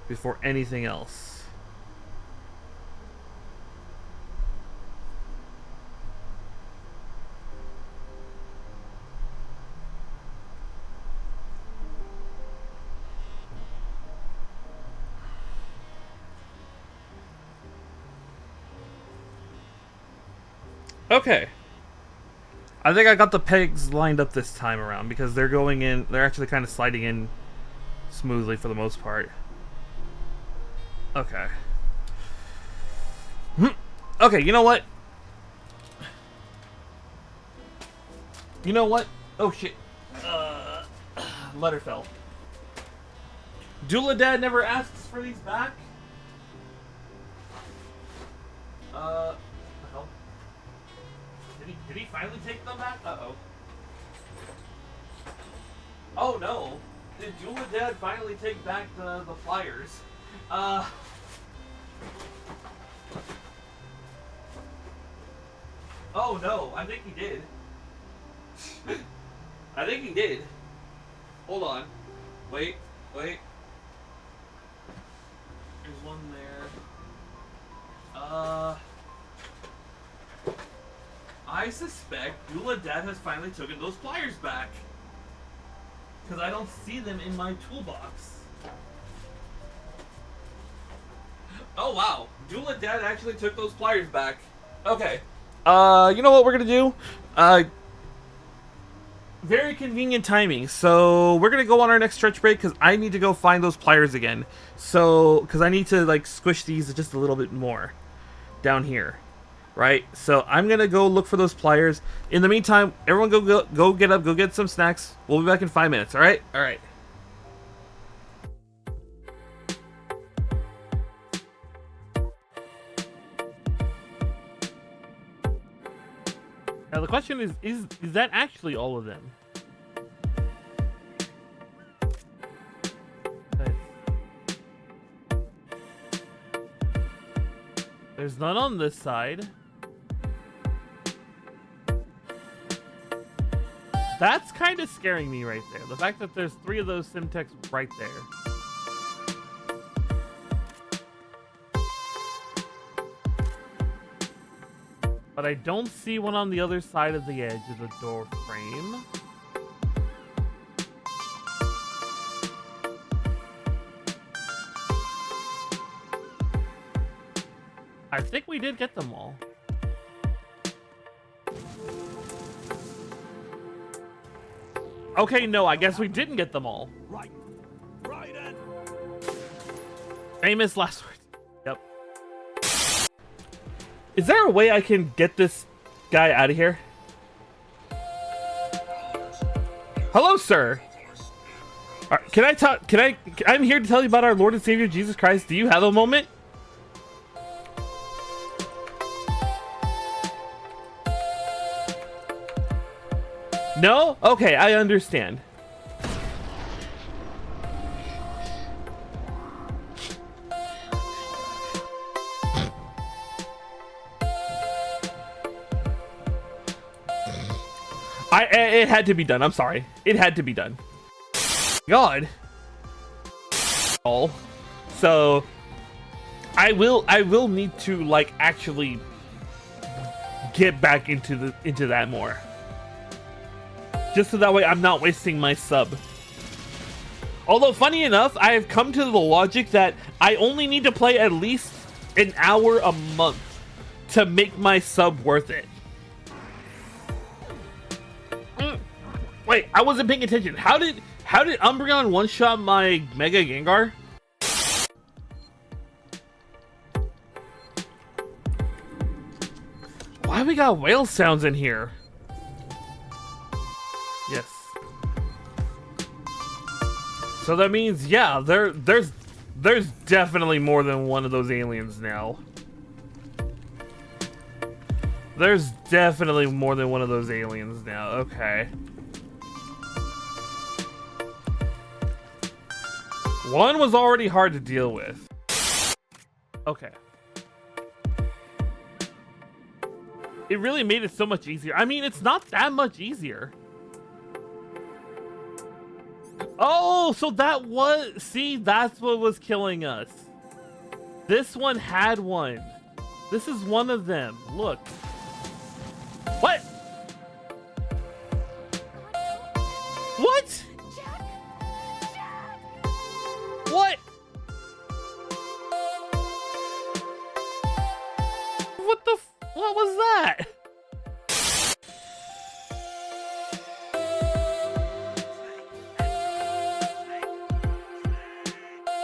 Speaker 1: before anything else. Okay. I think I got the pegs lined up this time around because they're going in, they're actually kind of sliding in smoothly for the most part. Okay. Okay, you know what? You know what? Oh shit. Letter fell. Dula Dad never asks for these back? The hell? Did he finally take them back? Uh-oh. Oh no. Did Dula Dad finally take back the flyers? Oh no, I think he did. I think he did. Hold on. Wait. There's one there. I suspect Dula Dad has finally taken those pliers back. Because I don't see them in my toolbox. Oh wow. Dula Dad actually took those pliers back. Okay. You know what we're gonna do? Very convenient timing. So we're gonna go on our next stretch break because I need to go find those pliers again. So, because I need to like squish these just a little bit more down here, right? So I'm gonna go look for those pliers. In the meantime, everyone go get up, go get some snacks. We'll be back in 5 minutes. All right? All right. Now the question is that actually all of them? Okay. There's none on this side. That's kind of scaring me right there. The fact that there's 3 of those Simtex right there. But I don't see one on the other side of the edge of the door frame. I think we did get them all. Okay, no, I guess we didn't get them all. Right. Famous last words. Yep. Is there a way I can get this guy out of here? Hello, sir. Can I talk? I'm here to tell you about our Lord and Savior Jesus Christ. Do you have a moment? No? Okay, I understand. It had to be done. I'm sorry. It had to be done. God. All. So I will need to like actually get back into that more. Just so that way I'm not wasting my sub. Although funny enough, I have come to the logic that I only need to play at least an hour a month to make my sub worth it. Wait, I wasn't paying attention. How did Umbreon one-shot my Mega Gengar? Why we got whale sounds in here? Yes. So that means, yeah, there's definitely more than one of those aliens now. There's definitely more than one of those aliens now. Okay. One was already hard to deal with. Okay. It really made it so much easier. I mean, it's not that much easier. Oh, so that was... See, that's what was killing us. This one had one. This is one of them. Look. What? What? What? What the what was that?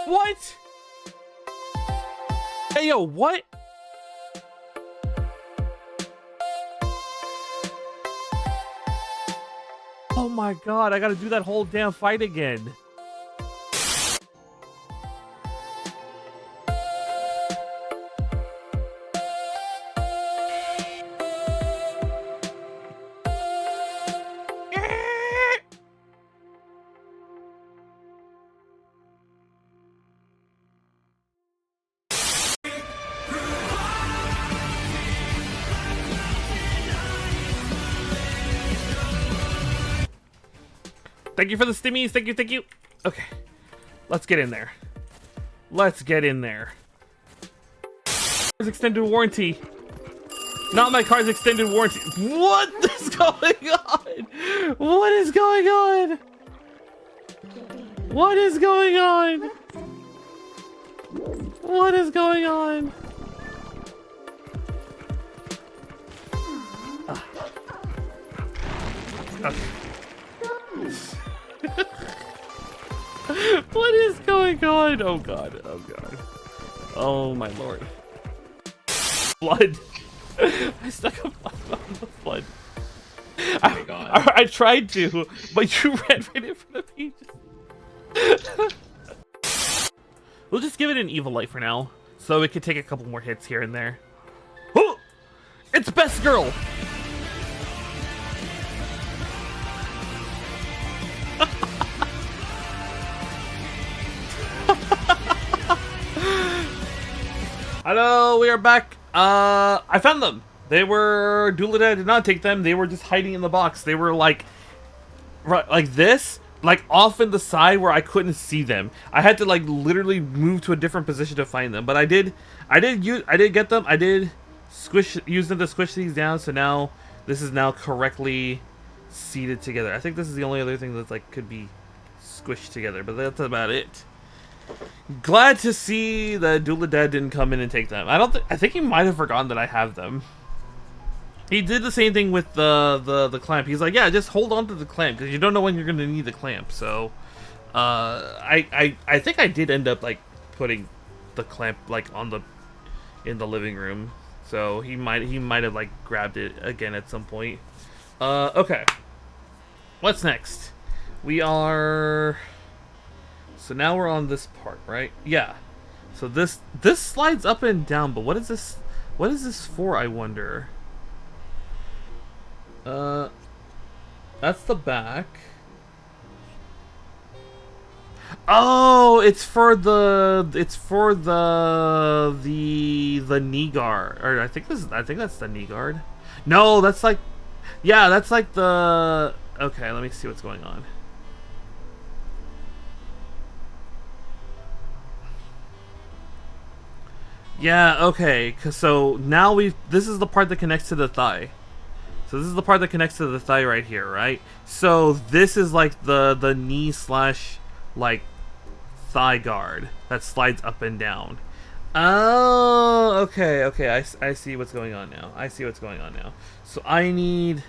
Speaker 1: What? Hey, yo, what? Oh my god, I gotta do that whole damn fight again. Thank you for the stimmies. Thank you, thank you. Okay. Let's get in there. Let's get in there. Car's extended warranty. Not my car's extended warranty. What is going on? What is going on? What is going on? What is going on? Okay. What is going on? Oh god, oh god. Oh my lord. Flood. I stuck a blood on the flood. Oh my god. I tried to, but you ran right in front of me. We'll just give it an evil light for now, so it could take a couple more hits here and there. Oh! It's Best Girl! Hello, we are back. I found them. They were... Dullahan did not take them. They were just hiding in the box. They were like... Right, like this. Like off in the side where I couldn't see them. I had to like literally move to a different position to find them. But I did get them. I did use them to squish these down. So now this is now correctly seated together. I think this is the only other thing that like could be squished together. But that's about it. Glad to see that Dullahan didn't come in and take them. I think he might have forgotten that I have them. He did the same thing with the clamp. He's like, yeah, just hold on to the clamp because you don't know when you're gonna need the clamp. So, I think I did end up like putting the clamp like in the living room. So he might have like grabbed it again at some point. Okay. What's next? We are. So now we're on this part, right? Yeah. So this slides up and down, but what is this? What is this for? I wonder. That's the back. Oh, it's for the knee guard, or I think that's the knee guard. No, that's like, yeah, that's like the. Okay, let me see what's going on. Yeah, okay, so now this is the part that connects to the thigh. So this is the part that connects to the thigh right here, right? So this is like the knee slash like thigh guard that slides up and down. Oh, okay, I see what's going on now. I see what's going on now. So I need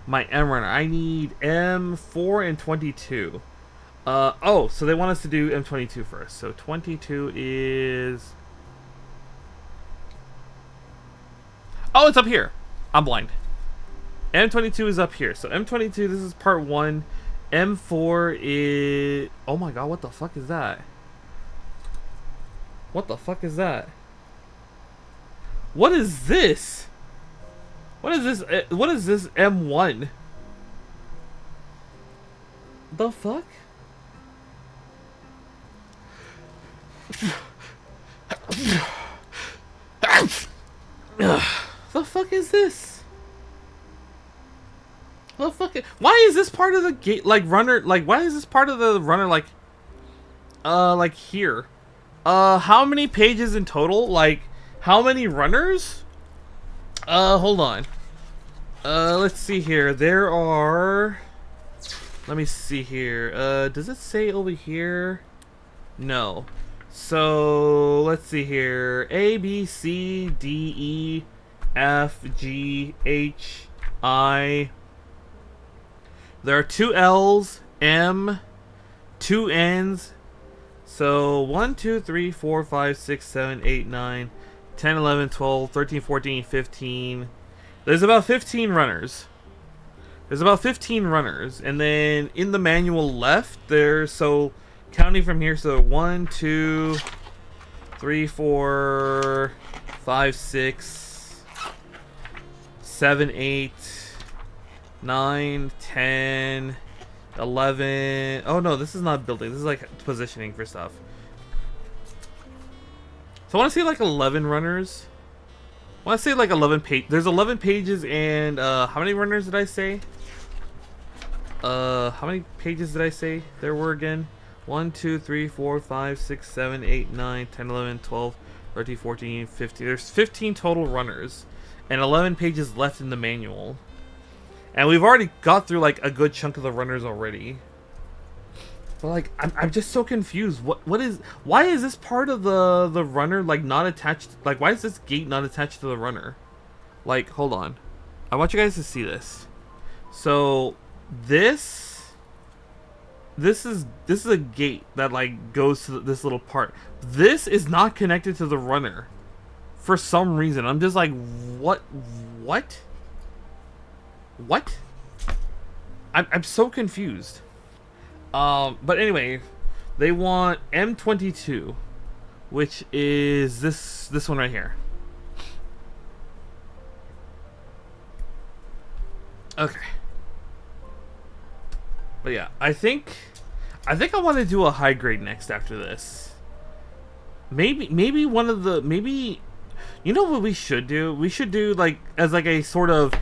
Speaker 1: my M runner. I need M4 and 22. Oh, so they want us to do M22 first. So 22 is... Oh, it's up here. I'm blind. M22 is up here. So M22, this is part 1. M4 is... Oh my god, what the fuck is that? What the fuck is that? What is this? What is this? What is this M1? The fuck? The fuck is this? The fuck? Why is this part of the gate like runner? Like, why is this part of the runner like here? How many pages in total? Like, how many runners? Hold on. Let's see here. There are. Let me see here. Does it say over here? No. So let's see here. A, B, C, D, E, F, G, H, I. There are 2 L's, M, 2 N's. So 1, 2, 3, 4, 5, 6, 7, 8, 9, 10, 11, 12, 13, 14, 15. There's about 15 runners. There's about 15 runners. And then in the manual left, there's, so counting from here, so 1, 2, 3, 4, 5, 6, 7, 8, 9, 10, 11. Oh no, this is not building. This is like positioning for stuff. So I want to say like 11 runners. I want to say like 11 page. There's 11 pages and how many runners did I say? How many pages did I say there were again? 1, 2, 3, 4, 5, 6, 7, 8, 9, 10, 11, 12, 13, 14, 15. There's 15 total runners and 11 pages left in the manual. And we've already got through like a good chunk of the runners already. But like, I'm just so confused. Why is this part of the runner like not attached? Like, why is this gate not attached to the runner? Like, hold on. I want you guys to see this. So this is a gate that like goes to this little part. This is not connected to the runner for some reason. I'm just like, what? I'm so confused. But anyway, they want M22, which is this one right here. Okay. But yeah, I think I want to do a high grade next after this. Maybe one of the you know what we should do? We should do like as like a sort of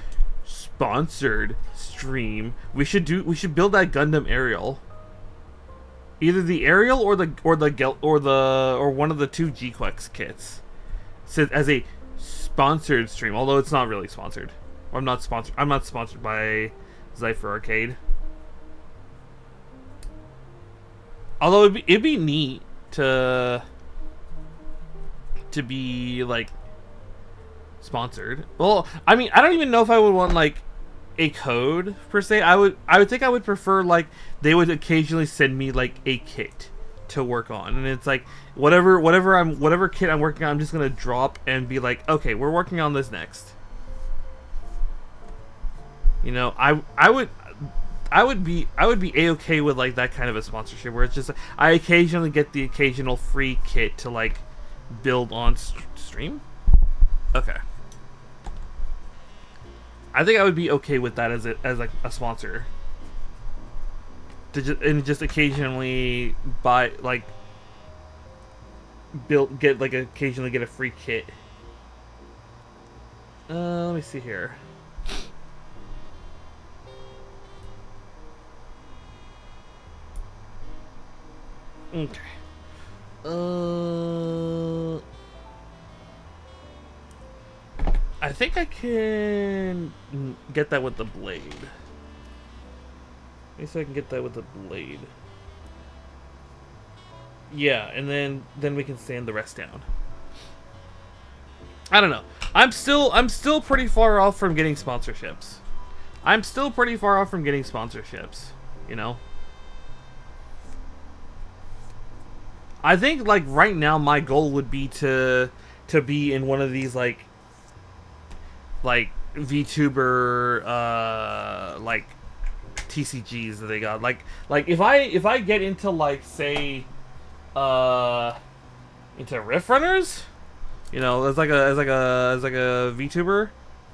Speaker 1: sponsored stream. We should build that Gundam aerial. Either the aerial or one of the 2 GQuex kits. So as a sponsored stream, although it's not really sponsored. I'm not sponsored by Zypher Arcade. Although it'd be neat to be like sponsored. Well, I mean, I don't even know if I would want like a code per se. I would think I would prefer like they would occasionally send me like a kit to work on, and it's like whatever kit I'm working on, I'm just gonna drop and be like, okay, we're working on this next. You know, I would be a-okay with like that kind of a sponsorship where it's just I occasionally get the occasional free kit to like build on stream. Okay. I think I would be okay with that as like a sponsor. To just occasionally buy like occasionally get a free kit. Let me see here. Okay. I think I can get that with the blade. Maybe so I can get that with the blade. Yeah, and then we can sand the rest down. I don't know. I'm still pretty far off from getting sponsorships. You know? I think like right now my goal would be to be in one of these like VTuber like TCGs that they got. Like if I get into like say into Rift Runners, you know, as like a VTuber,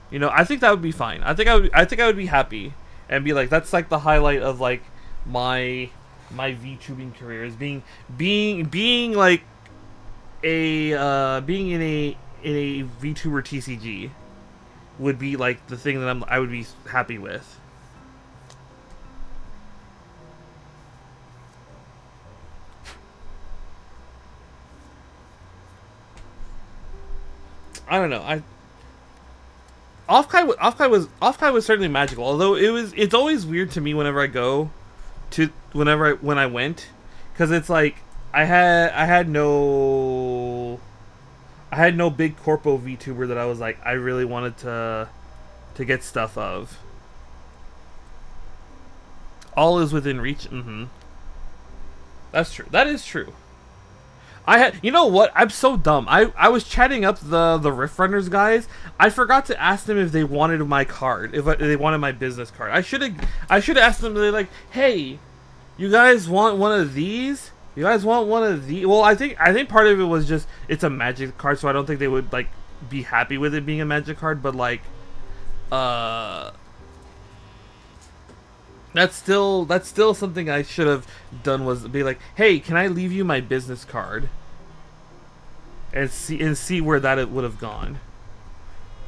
Speaker 1: you know, I think that would be fine. I think I would be happy and be like, that's like the highlight of like my VTubing career is being like a being in a VTuber TCG would be like the thing that I would be happy with. I don't know. Offkai was certainly magical. Although it's always weird to me whenever I go to when I went, because it's like I had no big corpo VTuber that I was like I really wanted to get stuff of. All is within reach. That's true. That is true. You know what? I'm so dumb. I was chatting up the Rift Runners guys. I forgot to ask them if they wanted my card, if they wanted my business card. I should have asked them. They're like, hey, you guys want one of these? You guys want one of these? Well, I think part of it was just it's a Magic card, so I don't think they would like be happy with it being a Magic card. But like, that's still something I should have done, was be like, hey, can I leave you my business card? And see where that it would have gone.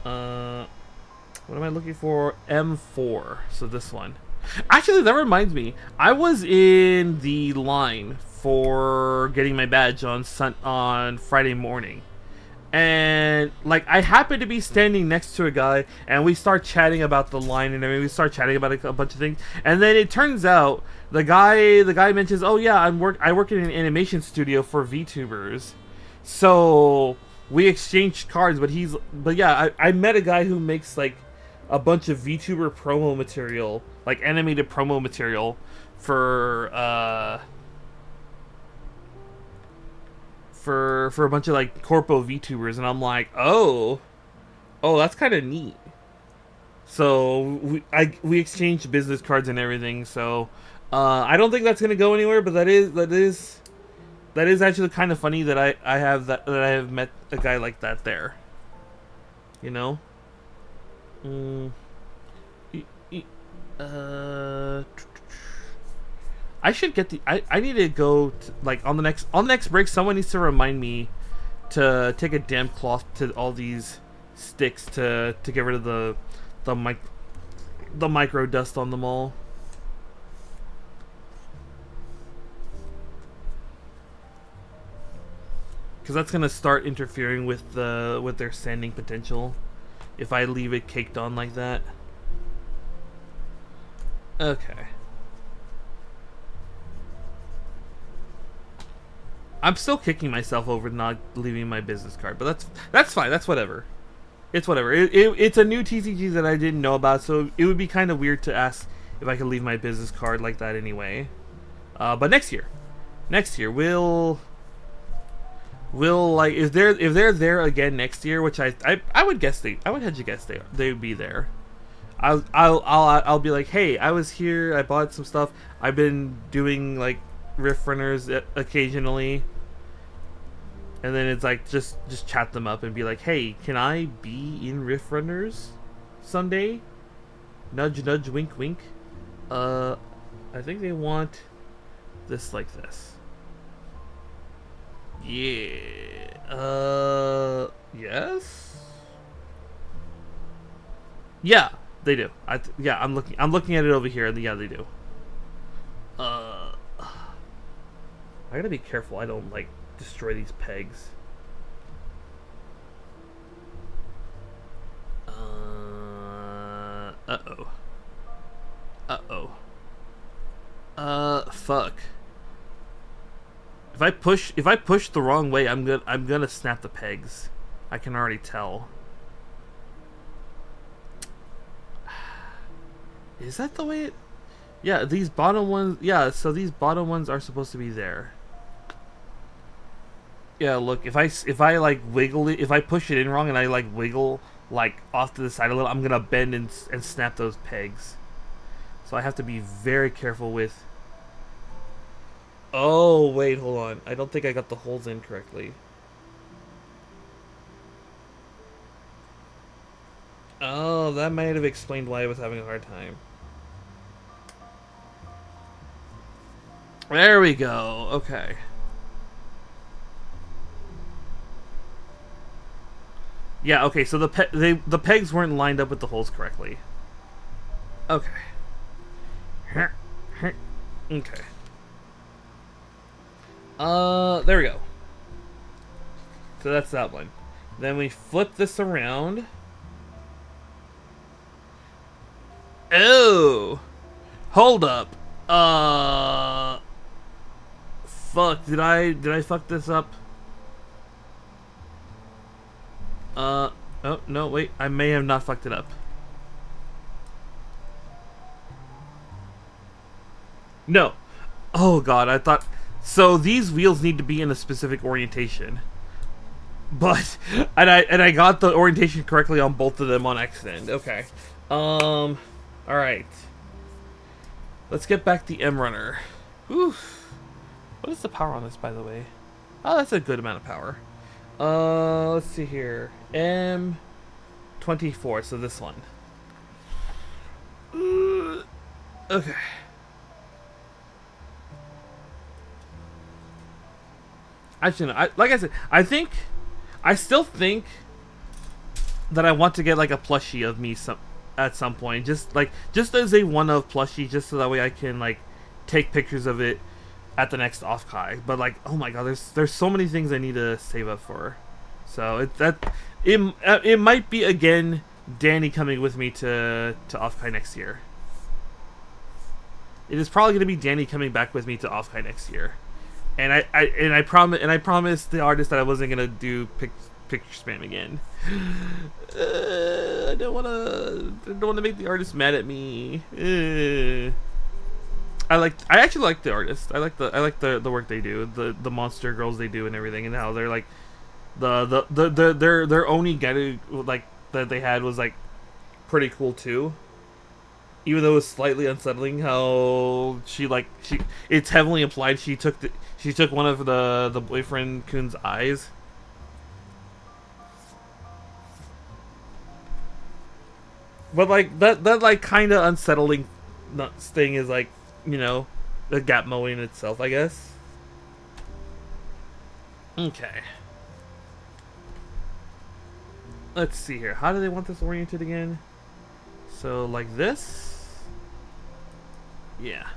Speaker 1: What am I looking for? M4. So this one. Actually, that reminds me. I was in the line for getting my badge on Friday morning. And like I happened to be standing next to a guy, and we start chatting about the line, and we start chatting about a bunch of things, and then it turns out the guy mentions, oh yeah, I work in an animation studio for VTubers, so we exchanged cards. But yeah, I met a guy who makes like a bunch of VTuber promo material, like animated promo material for a bunch of like corpo VTubers, and I'm like, oh, that's kind of neat. So we exchanged business cards and everything. So I don't think that's gonna go anywhere, but that is actually kind of funny that I have met a guy like that there. You know. I should get I need to go to, like on the next break. Someone needs to remind me to take a damp cloth to all these sticks to get rid of the micro dust on them all. Because that's gonna start interfering with their sanding potential if I leave it caked on like that. Okay. I'm still kicking myself over not leaving my business card, but that's fine. That's whatever. It's whatever. It's a new TCG that I didn't know about, so it would be kind of weird to ask if I could leave my business card like that anyway. But next year we'll like if they're there again next year, which I would guess I would hedge a guess they would be there. I'll be like, hey, I was here. I bought some stuff. I've been doing like Rift Runners occasionally, and then it's like just chat them up and be like, hey, can I be in Rift Runners someday? Nudge nudge, wink wink. I think they want this like this. Yeah. Yes. Yeah, they do. Yeah, I'm looking at it over here. Yeah, they do. I gotta be careful I don't like destroy these pegs. Fuck. If I push the wrong way, I'm gonna snap the pegs. I can already tell. Is that the way it? Yeah, these bottom ones. Yeah, so these bottom ones are supposed to be there. Yeah, look, if I like wiggle it, if I push it in wrong and I like wiggle like off to the side a little, I'm gonna bend and snap those pegs. So I have to be very careful with... Oh, wait, hold on. I don't think I got the holes in correctly. Oh, that might have explained why I was having a hard time. There we go. Okay. Yeah, okay, so the pegs weren't lined up with the holes correctly. Okay. Okay. There we go. So that's that one. Then we flip this around. Oh! Hold up. Fuck, did I fuck this up? Oh, no, wait, I may have not fucked it up. No. Oh god, I thought... So these wheels need to be in a specific orientation. But... And I got the orientation correctly on both of them on accident. Okay. Alright. Let's get back the M runner. Whew. What is the power on this, by the way? Oh, that's a good amount of power. Let's see here. M24, so this one. Okay. Actually, no, like I said, I still think that I want to get like a plushie of me at some point, just as a one-of plushie, just so that way I can like take pictures of it at the next Offkai. But like, oh my god, there's so many things I need to save up for. So it might be again Danny coming with me to Offkai next year. It is probably going to be Danny coming back with me to Offkai next year. And I promised the artist that I wasn't gonna do picture spam again. I don't wanna make the artist mad at me. I actually like the artist. I like the work they do, the monster girls they do and everything, and how they're like their Oni Garu like that they had was like pretty cool too. Even though it was slightly unsettling how it's heavily implied she took one of the boyfriend Kun's eyes. But like that like kind of unsettling thing is like, you know, the gap mowing itself, I guess. Okay. Let's see here. How do they want this oriented again? So like this. Yeah.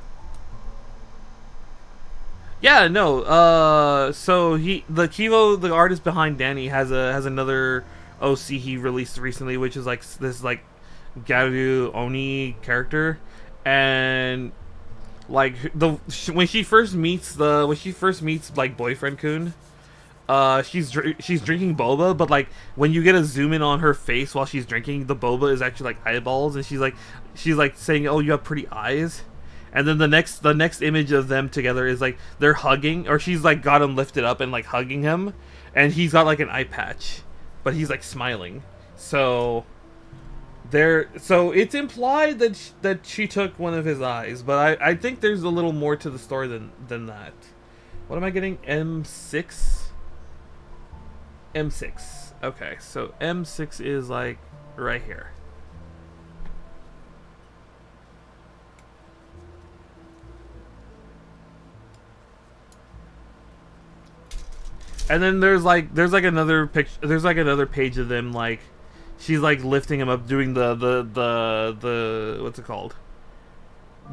Speaker 1: Yeah, no. So the Kivo, the artist behind Danny, has another OC he released recently, which is like this like Garu Oni character, and like when she first meets like boyfriend Kun, she's drinking boba, but like when you get a zoom in on her face while she's drinking, the boba is actually like eyeballs, and she's like saying, "Oh, you have pretty eyes." And then the next image of them together is like they're hugging, or she's like got him lifted up and like hugging him, and he's got like an eye patch, but he's like smiling. So it's implied that she took one of his eyes, but I think there's a little more to the story than that. What am I getting? M6. M6. Okay, so M6 is like right here. And then there's like another picture. There's like another page of them, like she's like lifting him up, doing the what's it called?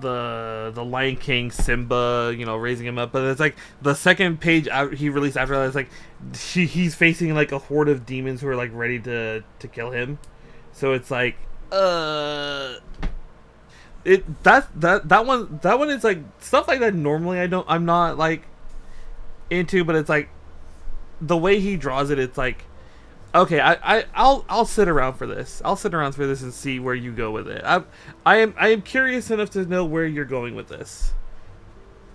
Speaker 1: The Lion King Simba, you know, raising him up. But it's like the second page he released after that. It's like he's facing like a horde of demons who are like ready to kill him. So it's like that one is like stuff like that. Normally I'm not like into, but it's like the way he draws it, it's like, okay, I'll sit around for this. I'll sit around for this and see where you go with it. I am curious enough to know where you're going with this,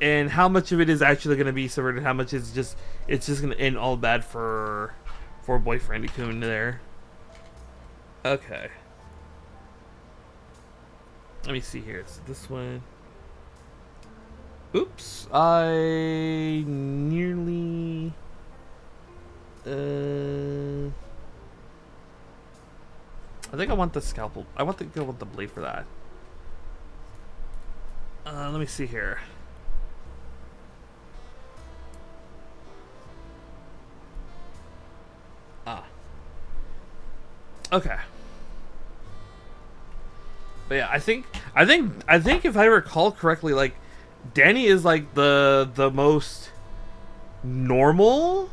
Speaker 1: and how much of it is actually going to be subverted. How much is just going to end all bad for boyfriend Kun there. Okay. Let me see here. It's this one. Oops. I nearly... I think I want the scalpel. I want to go with the blade for that. Let me see here. Okay. But yeah, I think if I recall correctly, like Danny is like the most normal,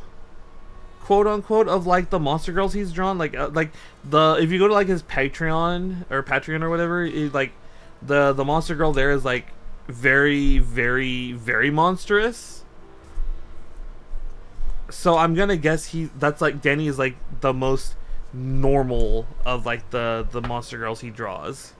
Speaker 1: quote unquote, of like the monster girls he's drawn. Like the if you go to like his Patreon or whatever, like the monster girl there is like very, very, very monstrous. So I'm gonna guess that's like Danny is like the most normal of like the monster girls he draws.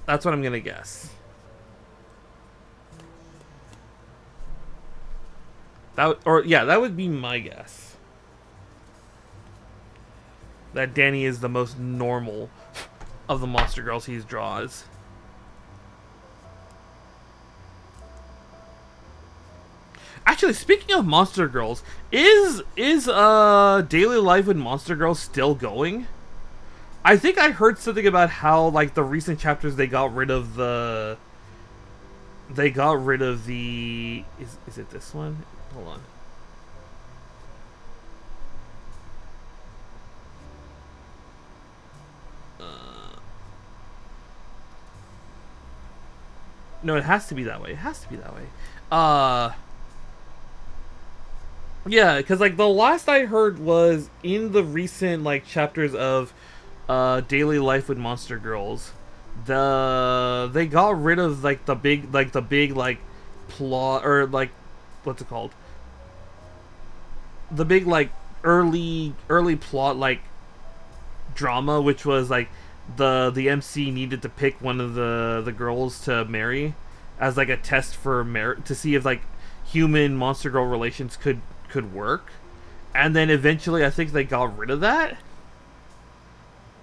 Speaker 1: That's what I'm gonna guess. That would be my guess. That Danny is the most normal of the monster girls he draws. Actually, speaking of monster girls, is Daily Life with Monster Girls still going? I think I heard something about how like the recent chapters they got rid of the is it this one? Hold on. No, it has to be that way. It has to be that way. Yeah, because like the last I heard was in the recent like chapters of Daily Life with Monster Girls, they got rid of like the big plot, or like what's it called? The big like early plot like drama, which was like the MC needed to pick one of the girls to marry as like a test for to see if like human monster girl relations could work. And then eventually I think they got rid of that.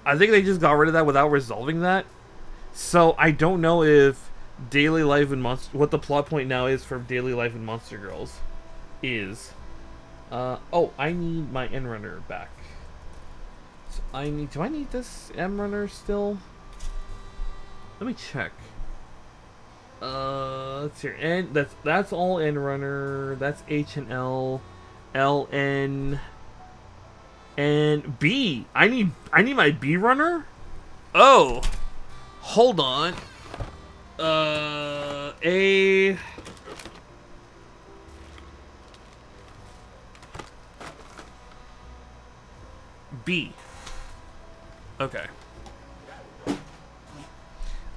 Speaker 1: I think they just got rid of that without resolving that. So I don't know if Daily Life and what the plot point now is for Daily Life and Monster Girls is. Oh, I need my End Runner back. So do I need this M Runner still? Let me check. Let's see. And that's all End Runner. That's H and L, L N, and B. I need my B Runner. Oh, hold on. A. B. Okay.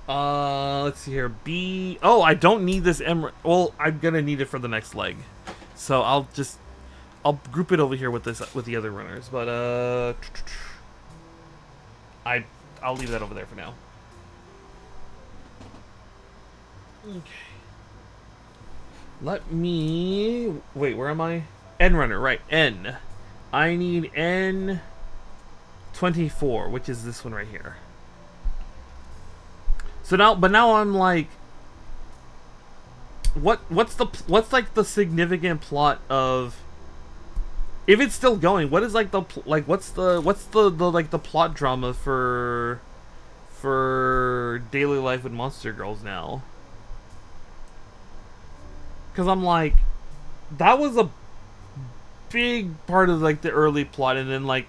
Speaker 1: Let's see here. B. Oh, I don't need this M. Well, I'm gonna need it for the next leg, so I'll group it over here with the other runners. But I'll leave that over there for now. Okay. Let me wait. Where am I? N runner, right? N. I need N24, which is this one right here. So now I'm like, what's like the significant plot of, if it's still going, what is like what's the plot drama for Daily Life with Monster Girls now? Because I'm like, that was a big part of like the early plot, and then like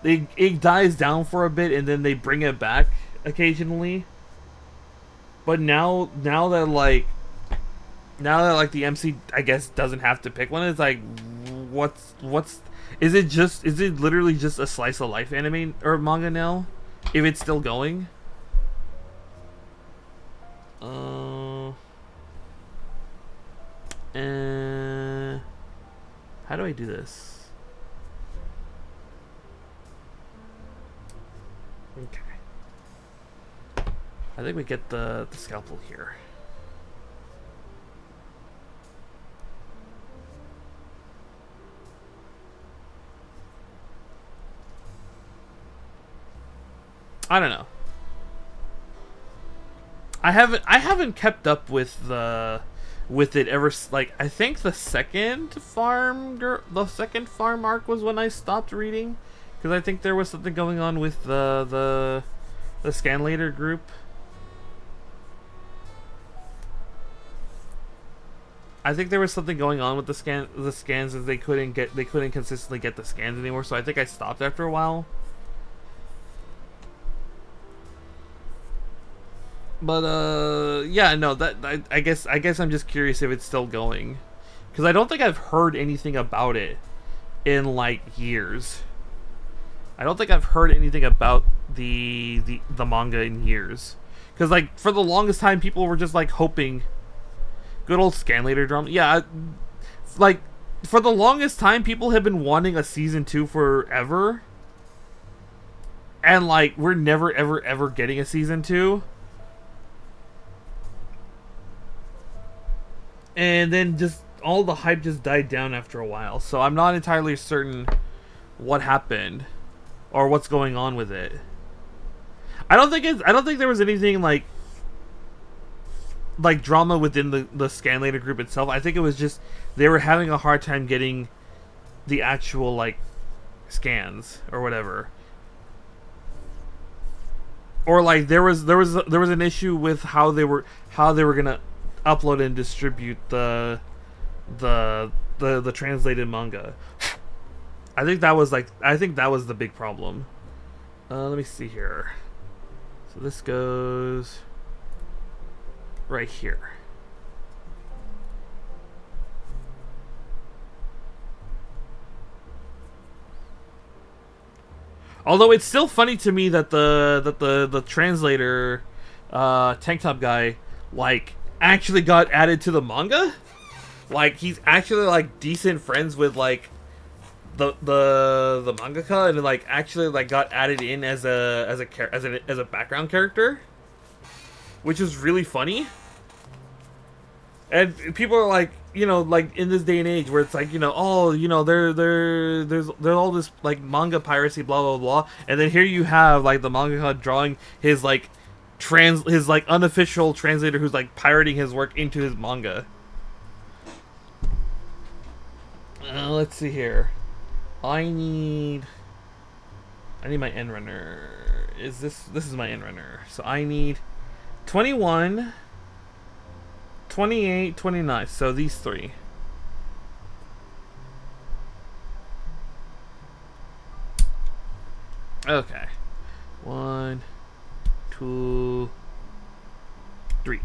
Speaker 1: it dies down for a bit, and then they bring it back occasionally. But now that like the MC, I guess, doesn't have to pick one, it's like, what's is it literally just a slice of life anime or manga now, if it's still going? How do I do this? Okay. I think we get the scalpel here. I don't know. I haven't kept up with it ever. Like, I think the second farm arc was when I stopped reading, because I think there was something going on with the Scanlator group. I think there was something going on with the scans that they couldn't consistently get the scans anymore. So I think I stopped after a while. But yeah, no, I guess I'm just curious if it's still going, because I don't think I've heard anything about it in like years. I don't think I've heard anything about the manga in years, because like for the longest time people were just like hoping. Good old Scanlator drama. Yeah, like for the longest time people have been wanting a season 2 forever, and like we're never ever getting a season 2. And then just all the hype just died down after a while. So I'm not entirely certain what happened or what's going on with it. I don't think there was anything like drama within the Scanlator group itself. I think it was just they were having a hard time getting the actual like scans or whatever. Or like there was an issue with how they were gonna upload and distribute the translated manga. I think that was the big problem. Let me see here. So this goes right here. Although it's still funny to me that the translator tank top guy like actually got added to the manga. Like he's actually like decent friends with like the mangaka, and like actually like got added in as a background character, which is really funny. And people are like, you know, like in this day and age where it's like, you know, oh, you know, there's all this like manga piracy, blah blah blah, and then here you have like the mangaka drawing his like his like unofficial translator who's like pirating his work into his manga. Let's see here. I need my end runner. This is my end runner. So I need 21, 28, 29. So these three. Okay. 1, 2, 3.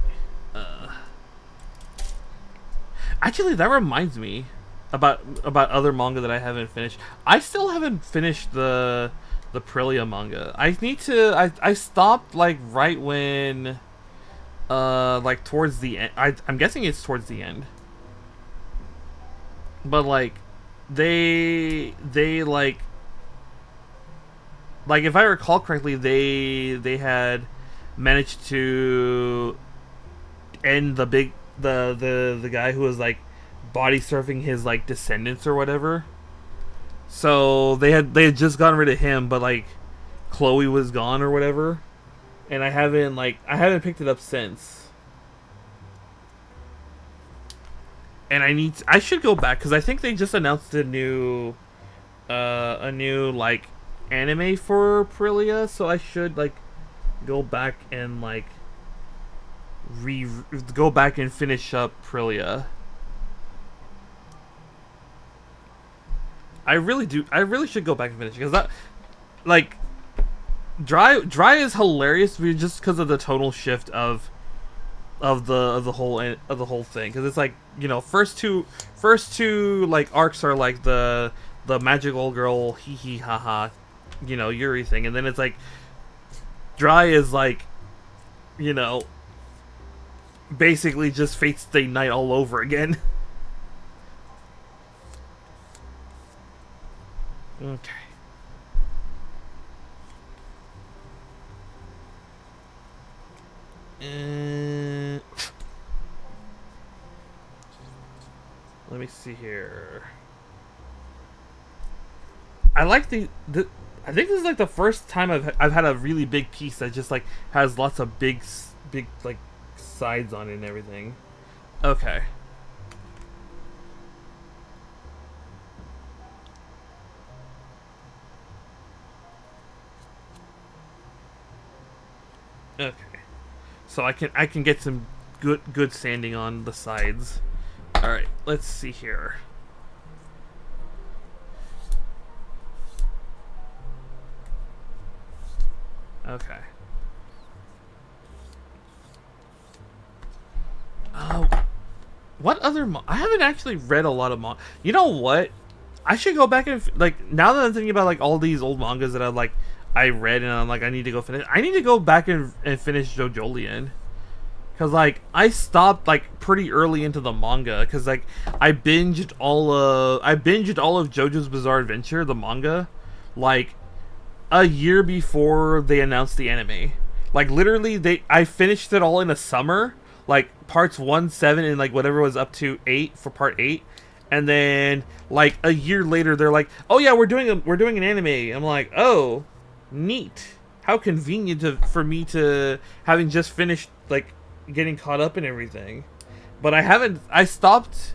Speaker 1: Actually, that reminds me about other manga that I haven't finished. I still haven't finished the Aprilia manga. I need to. I stopped like right when, like towards the end. I'm guessing it's towards the end. But like, they like if I recall correctly, they had managed to end the guy who was like body surfing his like descendants or whatever. So they had just gotten rid of him, but like Chloe was gone or whatever, and I haven't picked it up since. And I should go back because I think they just announced a new like anime for Aprilia, so I should like go back and like go back and finish up Aprilia. I really should go back and finish, because that, like, dry is hilarious just because of the tonal shift of the whole thing, because it's like, you know, first two like arcs are like the magical girl hee hee ha ha, you know, Yuri thing, and then it's like dry is like, you know, basically just Fate Stay Night all over again. Okay. Let me see here. I like I think this is like the first time I've had a really big piece that just like has lots of big like sides on it and everything. Okay. Okay. So I can get some good sanding on the sides. All right, let's see here. Okay. What other I haven't actually read a lot of manga. You know what? I should go back and like now that I'm thinking about like all these old mangas that I read and I'm like I need to go finish. I need to go back and finish JoJolion. Cause like I stopped like pretty early into the manga cuz like I binged all of JoJo's Bizarre Adventure, the manga, like a year before they announced the anime. Like literally I finished it all in a summer, like parts 1, 7 and like whatever was up to 8 for part 8. And then like a year later they're like, "Oh yeah, we're doing an anime." I'm like, "Oh, neat. How convenient for me to having just finished like getting caught up in everything." But I stopped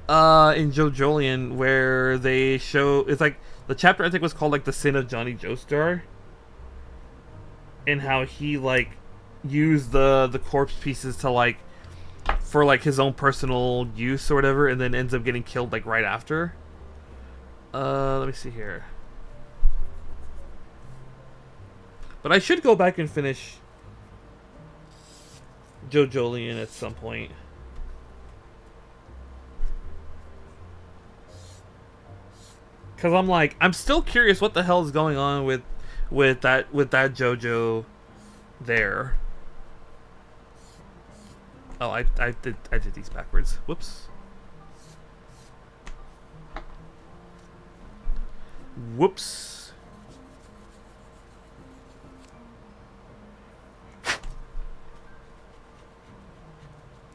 Speaker 1: in JoJolion where they show it's like the chapter I think was called like the Sin of Johnny Joestar, and how he like used the corpse pieces to like for like his own personal use or whatever, and then ends up getting killed like right after. Let me see here. But I should go back and finish JoJolion at some point. Cause I'm still curious what the hell is going on with that JoJo there. Oh, I did these backwards. Whoops. Whoops.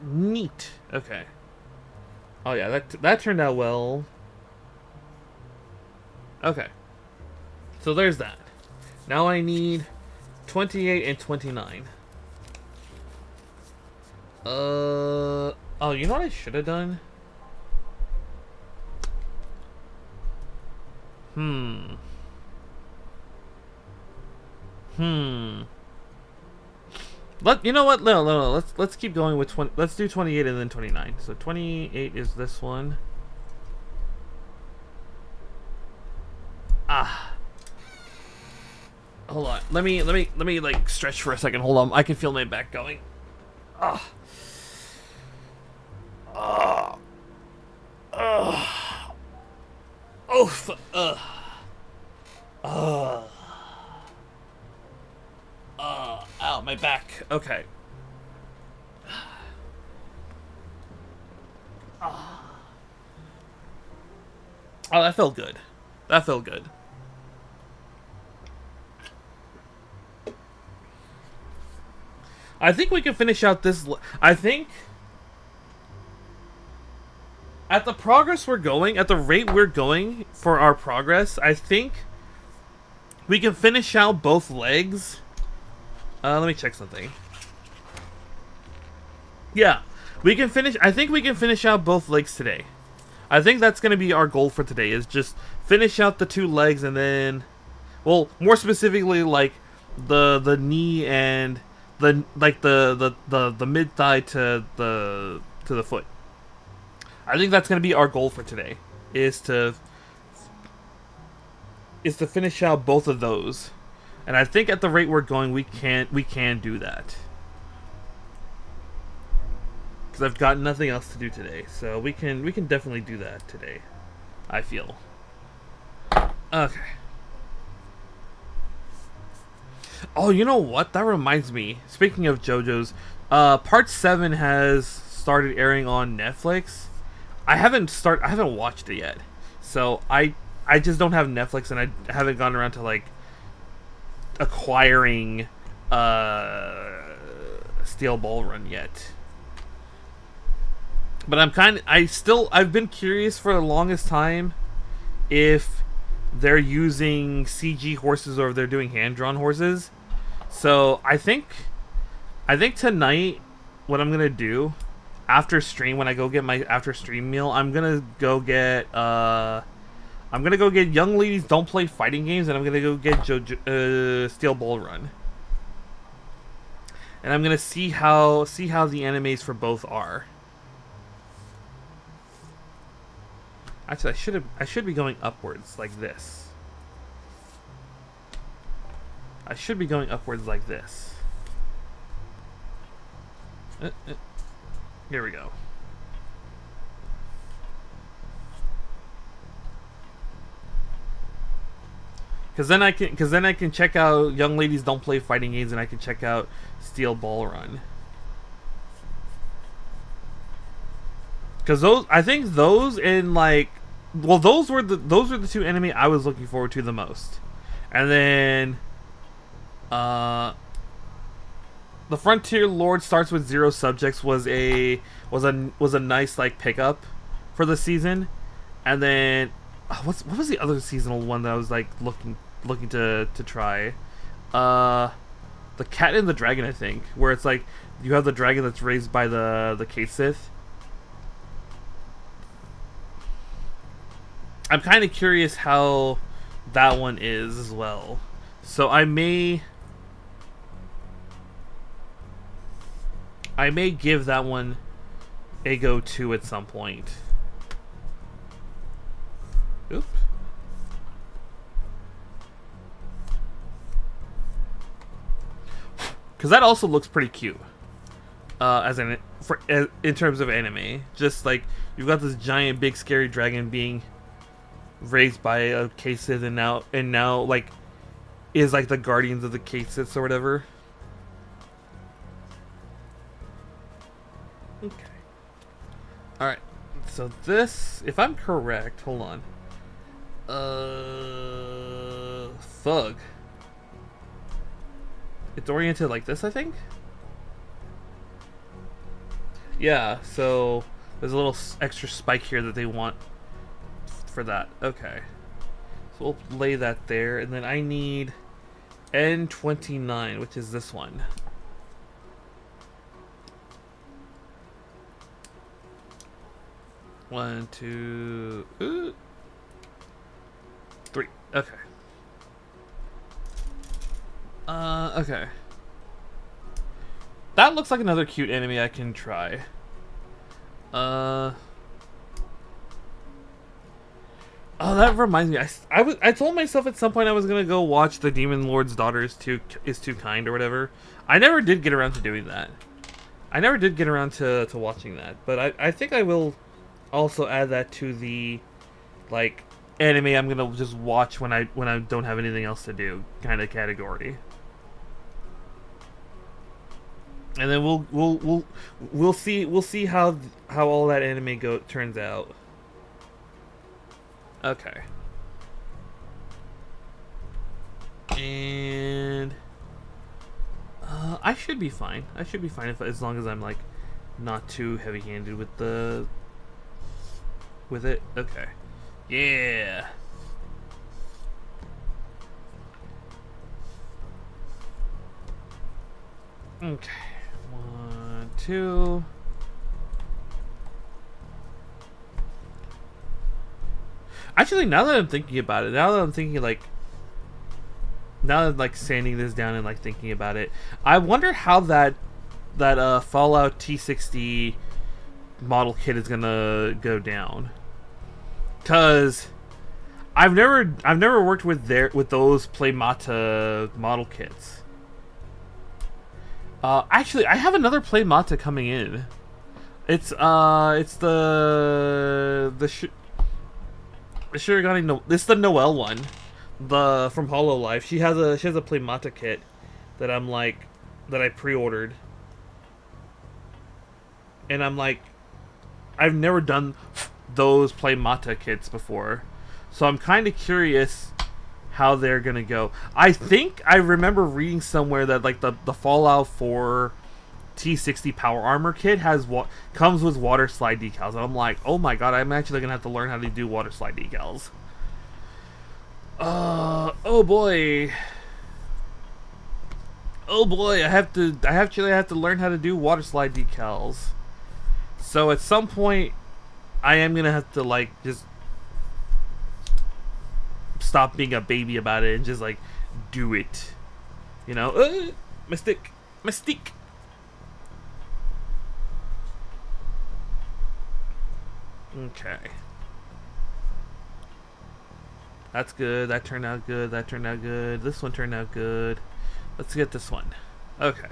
Speaker 1: Neat. Okay. Oh yeah, that turned out well. Okay. So there's that. Now I need 28 and 29. Oh, you know what I should have done? You know what? No. Let's keep going with 20. Let's do 28 and then 29. So 28 is this one. Hold on. Let me like stretch for a second. Hold on. I can feel my back going. Ow, my back. Okay. Oh, that felt good. That felt good. I think we can finish out this. I think at the progress we're going, at the rate we're going for our progress, I think we can finish out both legs. Let me check something. Yeah, we can finish. I think we can finish out both legs today. I think that's going to be our goal for today, is just finish out the 2 legs and then, well, more specifically, like the knee and the mid thigh to the foot. I think that's going to be our goal for today, is to finish out both of those. And I think at the rate we're going, we can do that. Because I've got nothing else to do today, so we can definitely do that today, I feel. Okay. Oh, you know what? That reminds me. Speaking of JoJo's, Part 7 has started airing on Netflix. I haven't watched it yet, so I just don't have Netflix, and I haven't gotten around to like acquiring Steel Ball Run yet. But I've been curious for the longest time if they're using CG horses or they're doing hand-drawn horses. So I think tonight what I'm gonna do after stream, when I go get my after stream meal, I'm gonna go get Young Ladies Don't Play Fighting Games, and I'm gonna go get Steel Bull Run. And I'm gonna see how the animes for both are. Actually, I should be going upwards like this. I should be going upwards like this. Here we go. Because then I can check out Young Ladies Don't Play Fighting Games, and I can check out Steel Ball Run. Because I think those in like, well, those were the two anime I was looking forward to the most, and then, the Frontier Lord Starts with Zero Subjects was a nice like pickup for the season, and then what was the other seasonal one that I was like looking to try? The Cat and the Dragon, I think, where it's like you have the dragon that's raised by the Kate Sith. I'm kind of curious how that one is as well. So I may give that one a go too at some point. Oop. Because that also looks pretty cute. In terms of anime, just like you've got this giant, big, scary dragon being raised by a K-Sith, and now like is like the guardians of the K-Siths or whatever. Okay. All right. So this, if I'm correct, hold on. Thug. It's oriented like this, I think. Yeah. So there's a little extra spike here that they want for that. Okay. So we'll lay that there, and then I need N29, which is this one. One, two, three. Okay. Okay. That looks like another cute anime I can try. Oh, that reminds me. I told myself at some point I was gonna go watch The Demon Lord's Daughter is Too Kind or whatever. I never did get around to doing that. I never did get around to watching that, but I think I will also add that to the like anime I'm gonna just watch when I don't have anything else to do kind of category. And then we'll see how all that anime turns out. Okay. And I should be fine. I should be fine as long as I'm like not too heavy-handed with it. Okay. Yeah. Okay. 1, 2. Actually, now that I'm thinking about it, now that I'm sanding this down and like thinking about it, I wonder how that Fallout T60 model kit is gonna go down. Cause I've never worked with those Playmata model kits. Actually, I have another Playmata coming in. It's the Shirogane no. This is the Noelle one, from Hololive. She has a Playmata kit that I pre-ordered, and I'm like, I've never done those Playmata kits before, so I'm kind of curious how they're gonna go. I think I remember reading somewhere that like the Fallout 4 T60 Power Armor kit comes with water slide decals, and I'm like, oh my god, I'm actually gonna have to learn how to do water slide decals. Oh boy. Oh boy, I have to learn how to do water slide decals. So at some point, I am gonna have to like just stop being a baby about it and just like do it. You know, my stick. Okay. That's good. That turned out good. That turned out good. This one turned out good. Let's get this one. Okay.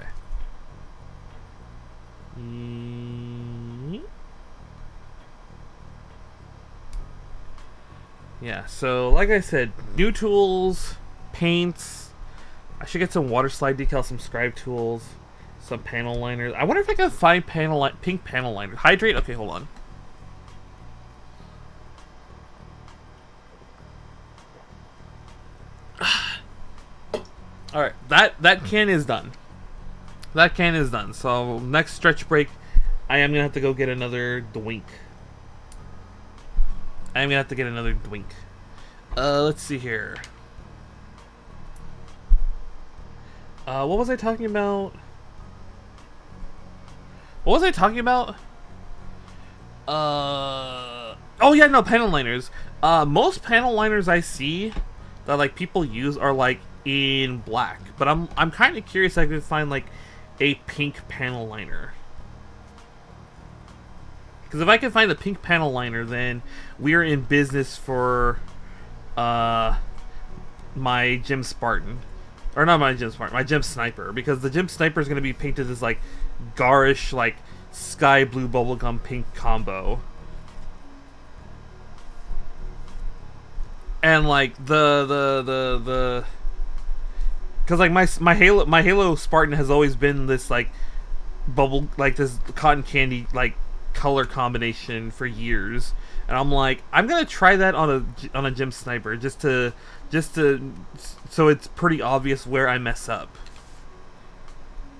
Speaker 1: Yeah, so like I said, new tools, paints. I should get some water slide decals, some scribe tools, some panel liners. I wonder if I can find pink panel liners. Hydrate? Okay, hold on. Alright, that can is done. That can is done. So next stretch break, I am gonna have to go get another Dwink. Let's see here. What was I talking about? Oh yeah, no, panel liners. Most panel liners I see that like people use are like in black, but I'm kind of curious if I could find like a pink panel liner. Because if I can find a pink panel liner, then we're in business for my Gym Spartan. Or not my Gym Spartan, my Gym Sniper. Because the Gym Sniper is going to be painted as like garish, like sky blue bubblegum pink combo. And like because like my Halo Spartan has always been this like this cotton candy like color combination for years, and I'm like, I'm gonna try that on a Gym Sniper just to so it's pretty obvious where I mess up.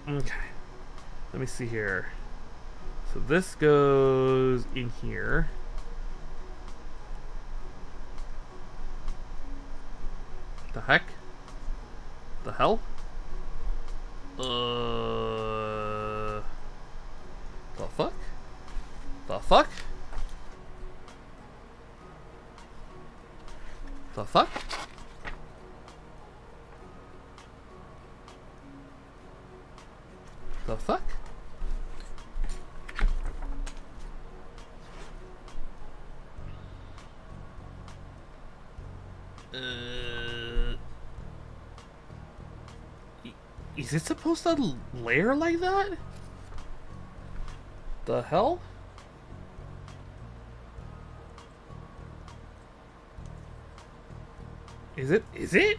Speaker 1: Okay, let me see here. So this goes in here. The heck? The hell? The fuck? The fuck? The fuck? The fuck? Is it supposed to layer like that? The hell? Is it?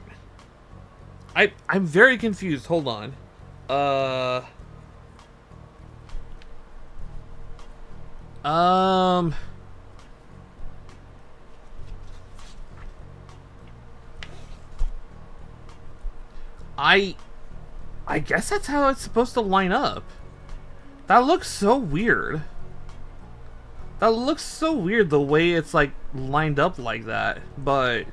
Speaker 1: I'm very confused. Hold on. I guess that's how it's supposed to line up. That looks so weird. That looks so weird the way it's like lined up like that, but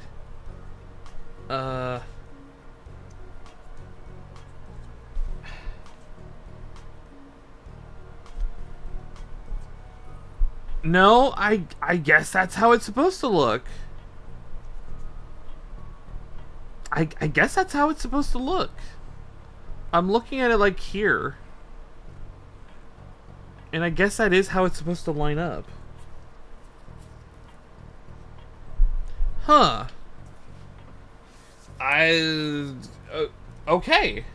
Speaker 1: no, I guess that's how it's supposed to look. I guess that's how it's supposed to look. I'm looking at it like here. And I guess that is how it's supposed to line up. Huh. Okay.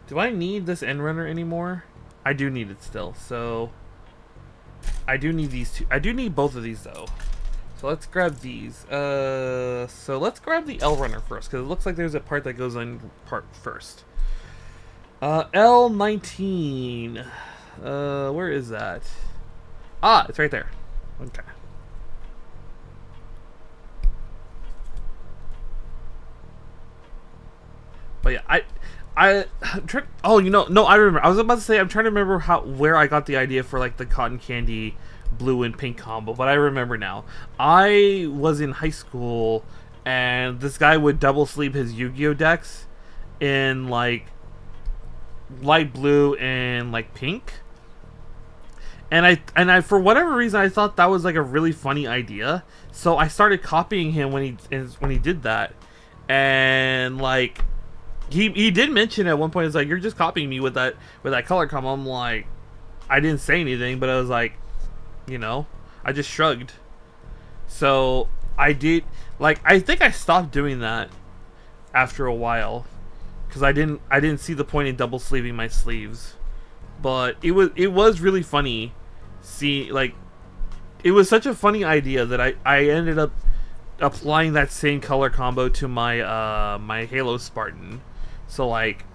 Speaker 1: Do I need this end runner anymore? I do need it still, so I do need these two. I do need both of these though. So let's grab these. So let's grab the L runner first, because it looks like there's a part that goes on part first. L19. Where is that? Ah, it's right there. Okay. But yeah, oh, you know, no, I remember. I was about to say I'm trying to remember where I got the idea for like the cotton candy blue and pink combo, but I remember now. I was in high school and this guy would double sleeve his Yu-Gi-Oh decks in like light blue and like pink. And I for whatever reason I thought that was like a really funny idea. So I started copying him when he did that. And like he did mention at one point, it's like, you're just copying me with that color combo. I'm like, I didn't say anything, but I was like, you know, I just shrugged. So I did, like, I think I stopped doing that after a while because I didn't see the point in double sleeving my sleeves. But it was really funny. See, like, it was such a funny idea that I ended up applying that same color combo to my my Halo Spartan. So like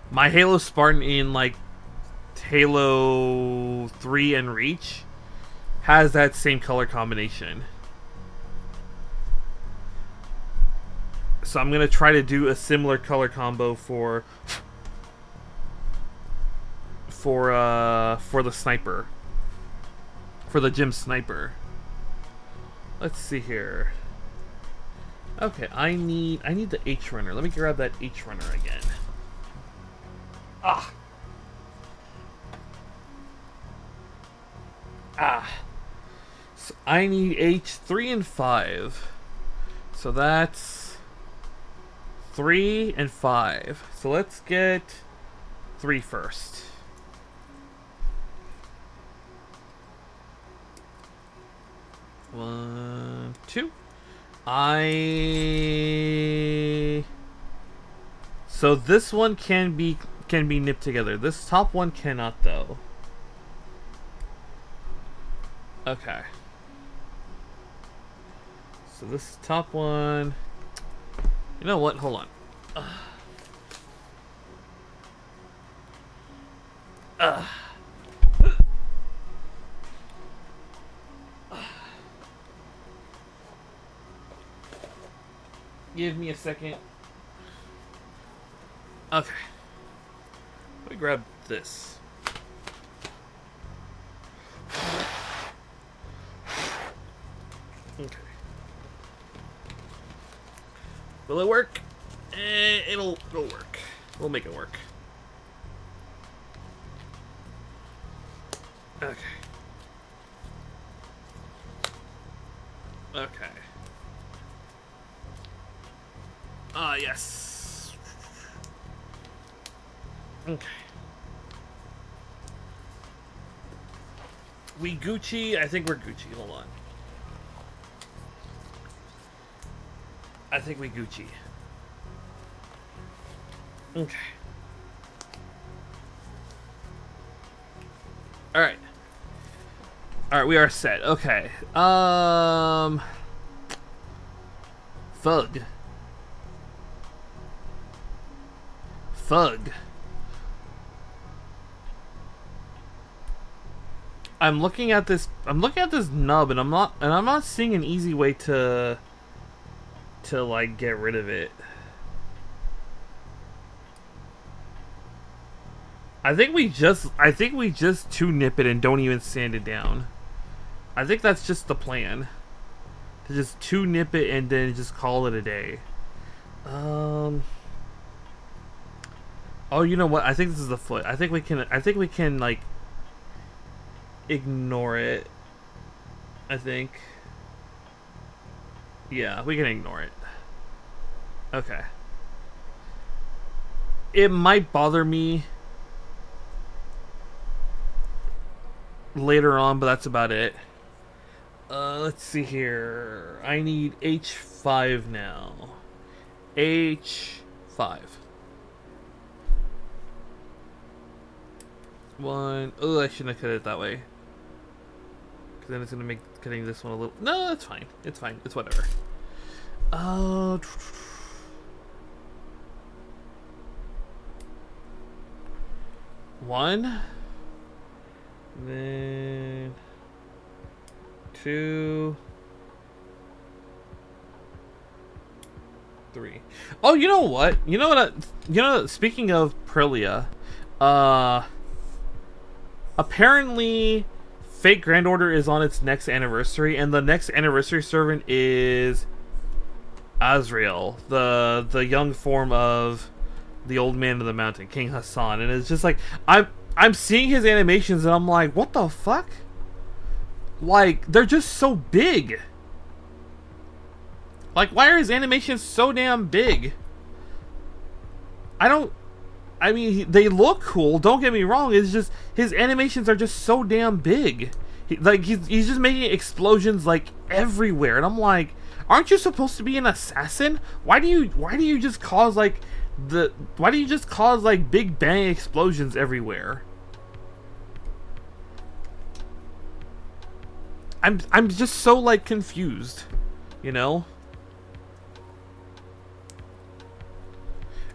Speaker 1: my Halo Spartan in like Halo 3 and Reach has that same color combination. So I'm gonna try to do a similar color combo for the sniper. For the gym sniper. Let's see here. Okay, I need the H runner. Let me grab that H runner again. Ah. So I need H3 and 5. So that's 3 and 5. So let's get 3 first. One, two. So this one can be nipped together. This top one cannot though. Okay. So this top one. You know what? Hold on. Give me a second. Okay. Let me grab this. Okay. Will it work? It'll work. We'll make it work. Okay. Okay. Ah, yes. Okay. We Gucci? I think we're Gucci. Hold on. I think we Gucci. Okay. Alright. Alright, we are set. Okay. Fug. I'm looking at this nub and I'm not seeing an easy way to like get rid of it. I think we just 2-nip it and don't even sand it down. I think that's just the plan. To just 2-nip it and then just call it a day. Oh, you know what? I think this is the foot. I think we can like ignore it. I think. Yeah, we can ignore it. Okay. It might bother me later on, but that's about it. Let's see here. I need H5 now. H5. One. Oh, I shouldn't have cut it that way. Because then it's going to make cutting this one a little... No, that's fine. It's fine. It's whatever. One. Then... 2. 3. Oh, you know what? You know what? Speaking of Prillia, apparently Fate Grand Order is on its next anniversary, and the next anniversary servant is Azrael, the young form of the old man of the mountain, King Hassan. And it's just like I'm seeing his animations and I'm like, what the fuck? Like, they're just so big. Like, why are his animations so damn big? I mean, they look cool, don't get me wrong, it's just his animations are just so damn big. He's just making explosions like everywhere, and I'm like, aren't you supposed to be an assassin? Why do you just cause like big bang explosions everywhere? I'm just so like confused, you know?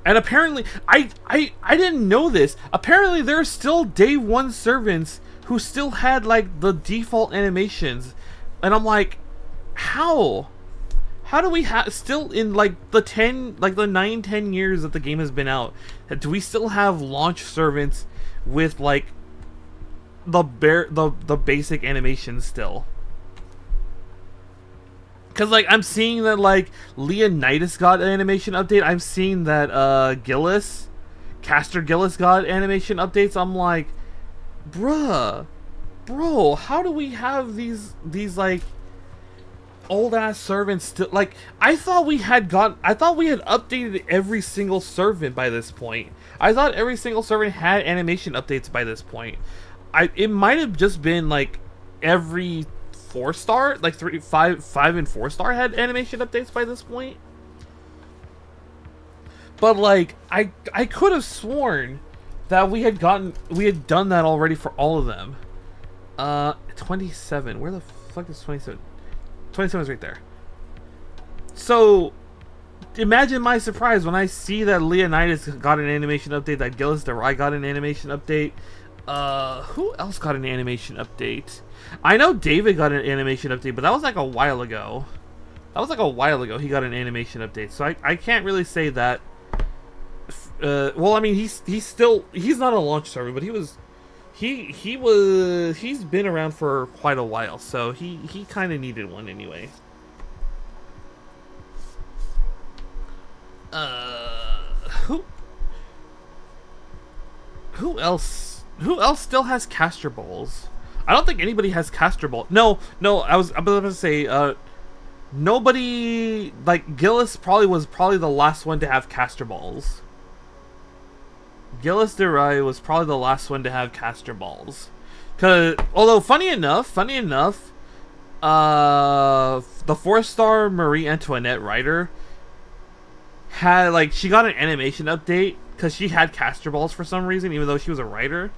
Speaker 1: And apparently, I didn't know this. Apparently, there are still day one servants who still had like the default animations, and I'm like, how? How do we have still in like the 9-10 years that the game has been out? Do we still have launch servants with like the basic animations still? Because, like, I'm seeing that, like, Leonidas got an animation update. I'm seeing that, Caster Gillis got animation updates. I'm like, bro, how do we have these like, old-ass servants still? Like, I thought we had updated every single servant by this point. I thought every single servant had animation updates by this point. It might have just been, like, every 4-star, like 5 and 4-star had animation updates by this point. But like I could have sworn that we had done that already for all of them. 27. Where the fuck is 27? 27 is right there. So imagine my surprise when I see that Leonidas got an animation update, that Gillis DeRai got an animation update. Who else got an animation update? I know David got an animation update, but that was like a while ago. He got an animation update, so I can't really say that. Well, I mean, he's not a launch server, but he's been around for quite a while, so he kind of needed one anyway. Who else still has caster balls? I don't think anybody has caster ball. No, I was about to say, nobody, like, Gillis was the last one to have caster balls. Gillis DeRai was probably the last one to have caster balls. Although, funny enough, the 4-star Marie Antoinette writer had, like, she got an animation update because she had caster balls for some reason, even though she was a writer.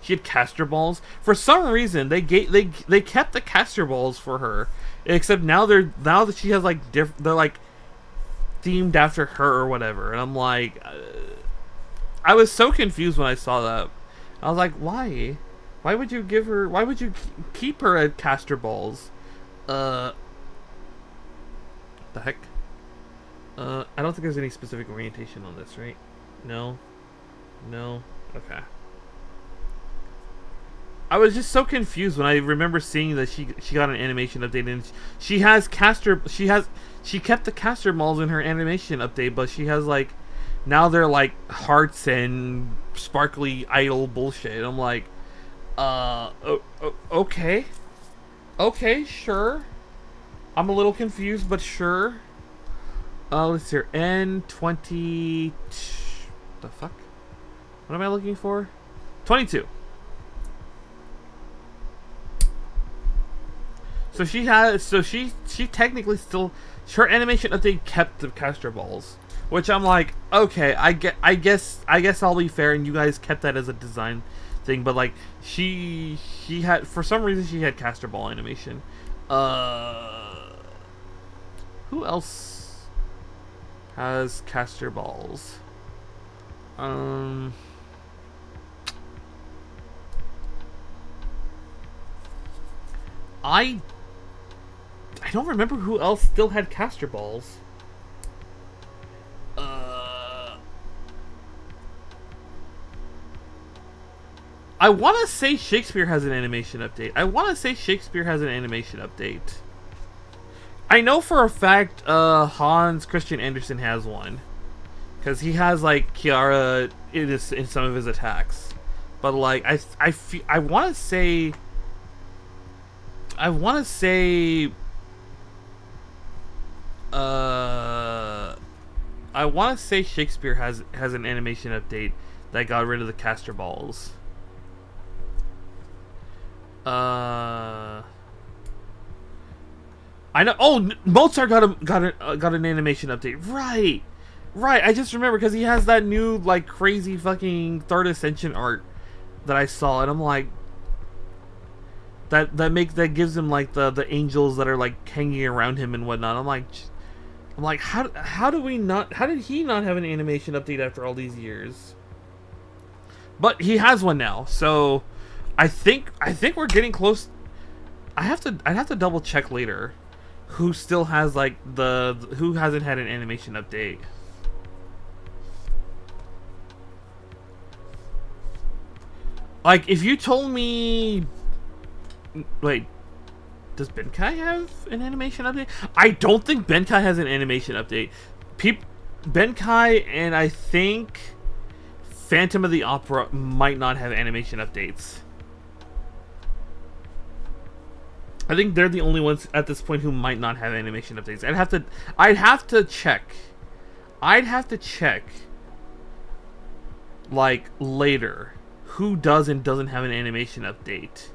Speaker 1: She had caster balls. For some reason, they kept the caster balls for her. Except now that she has like they're like themed after her or whatever. And I'm like, I was so confused when I saw that. I was like, why? Why would you give her? Why would you keep her at caster balls? The heck? I don't think there's any specific orientation on this, right? No. Okay. I was just so confused when I remember seeing that she got an animation update, and she kept the caster balls in her animation update, but she has like, now they're like hearts and sparkly idol bullshit. I'm like, okay, sure. I'm a little confused, but sure. Let's see here. N20. The fuck? What am I looking for? 22. So she technically still, her animation update kept the caster balls, which I'm like, okay, I guess I'll be fair, and you guys kept that as a design thing, but like she had, for some reason she had caster ball animation. Who else has caster balls? I don't remember who else still had caster balls. I want to say Shakespeare has an animation update. I know for a fact Hans Christian Andersen has one. Because he has, like, Kiara in some of his attacks. But, like, I want to say... I want to say Shakespeare has an animation update that got rid of the caster balls. I know. Oh, Mozart got an animation update. Right. I just remember because he has that new like crazy fucking third ascension art that I saw, and I'm like, that gives him like the angels that are like hanging around him and whatnot. I'm like, how did he not have an animation update after all these years? But he has one now, so I think we're getting close. I'd have to double check later who still has like who hasn't had an animation update. Like if you told me, wait, does Benkai have an animation update? I don't think Benkai has an animation update. Benkai and I think Phantom of the Opera might not have animation updates. I think they're the only ones at this point who might not have animation updates. I'd have to check. I'd have to check like later who does and doesn't have an animation update.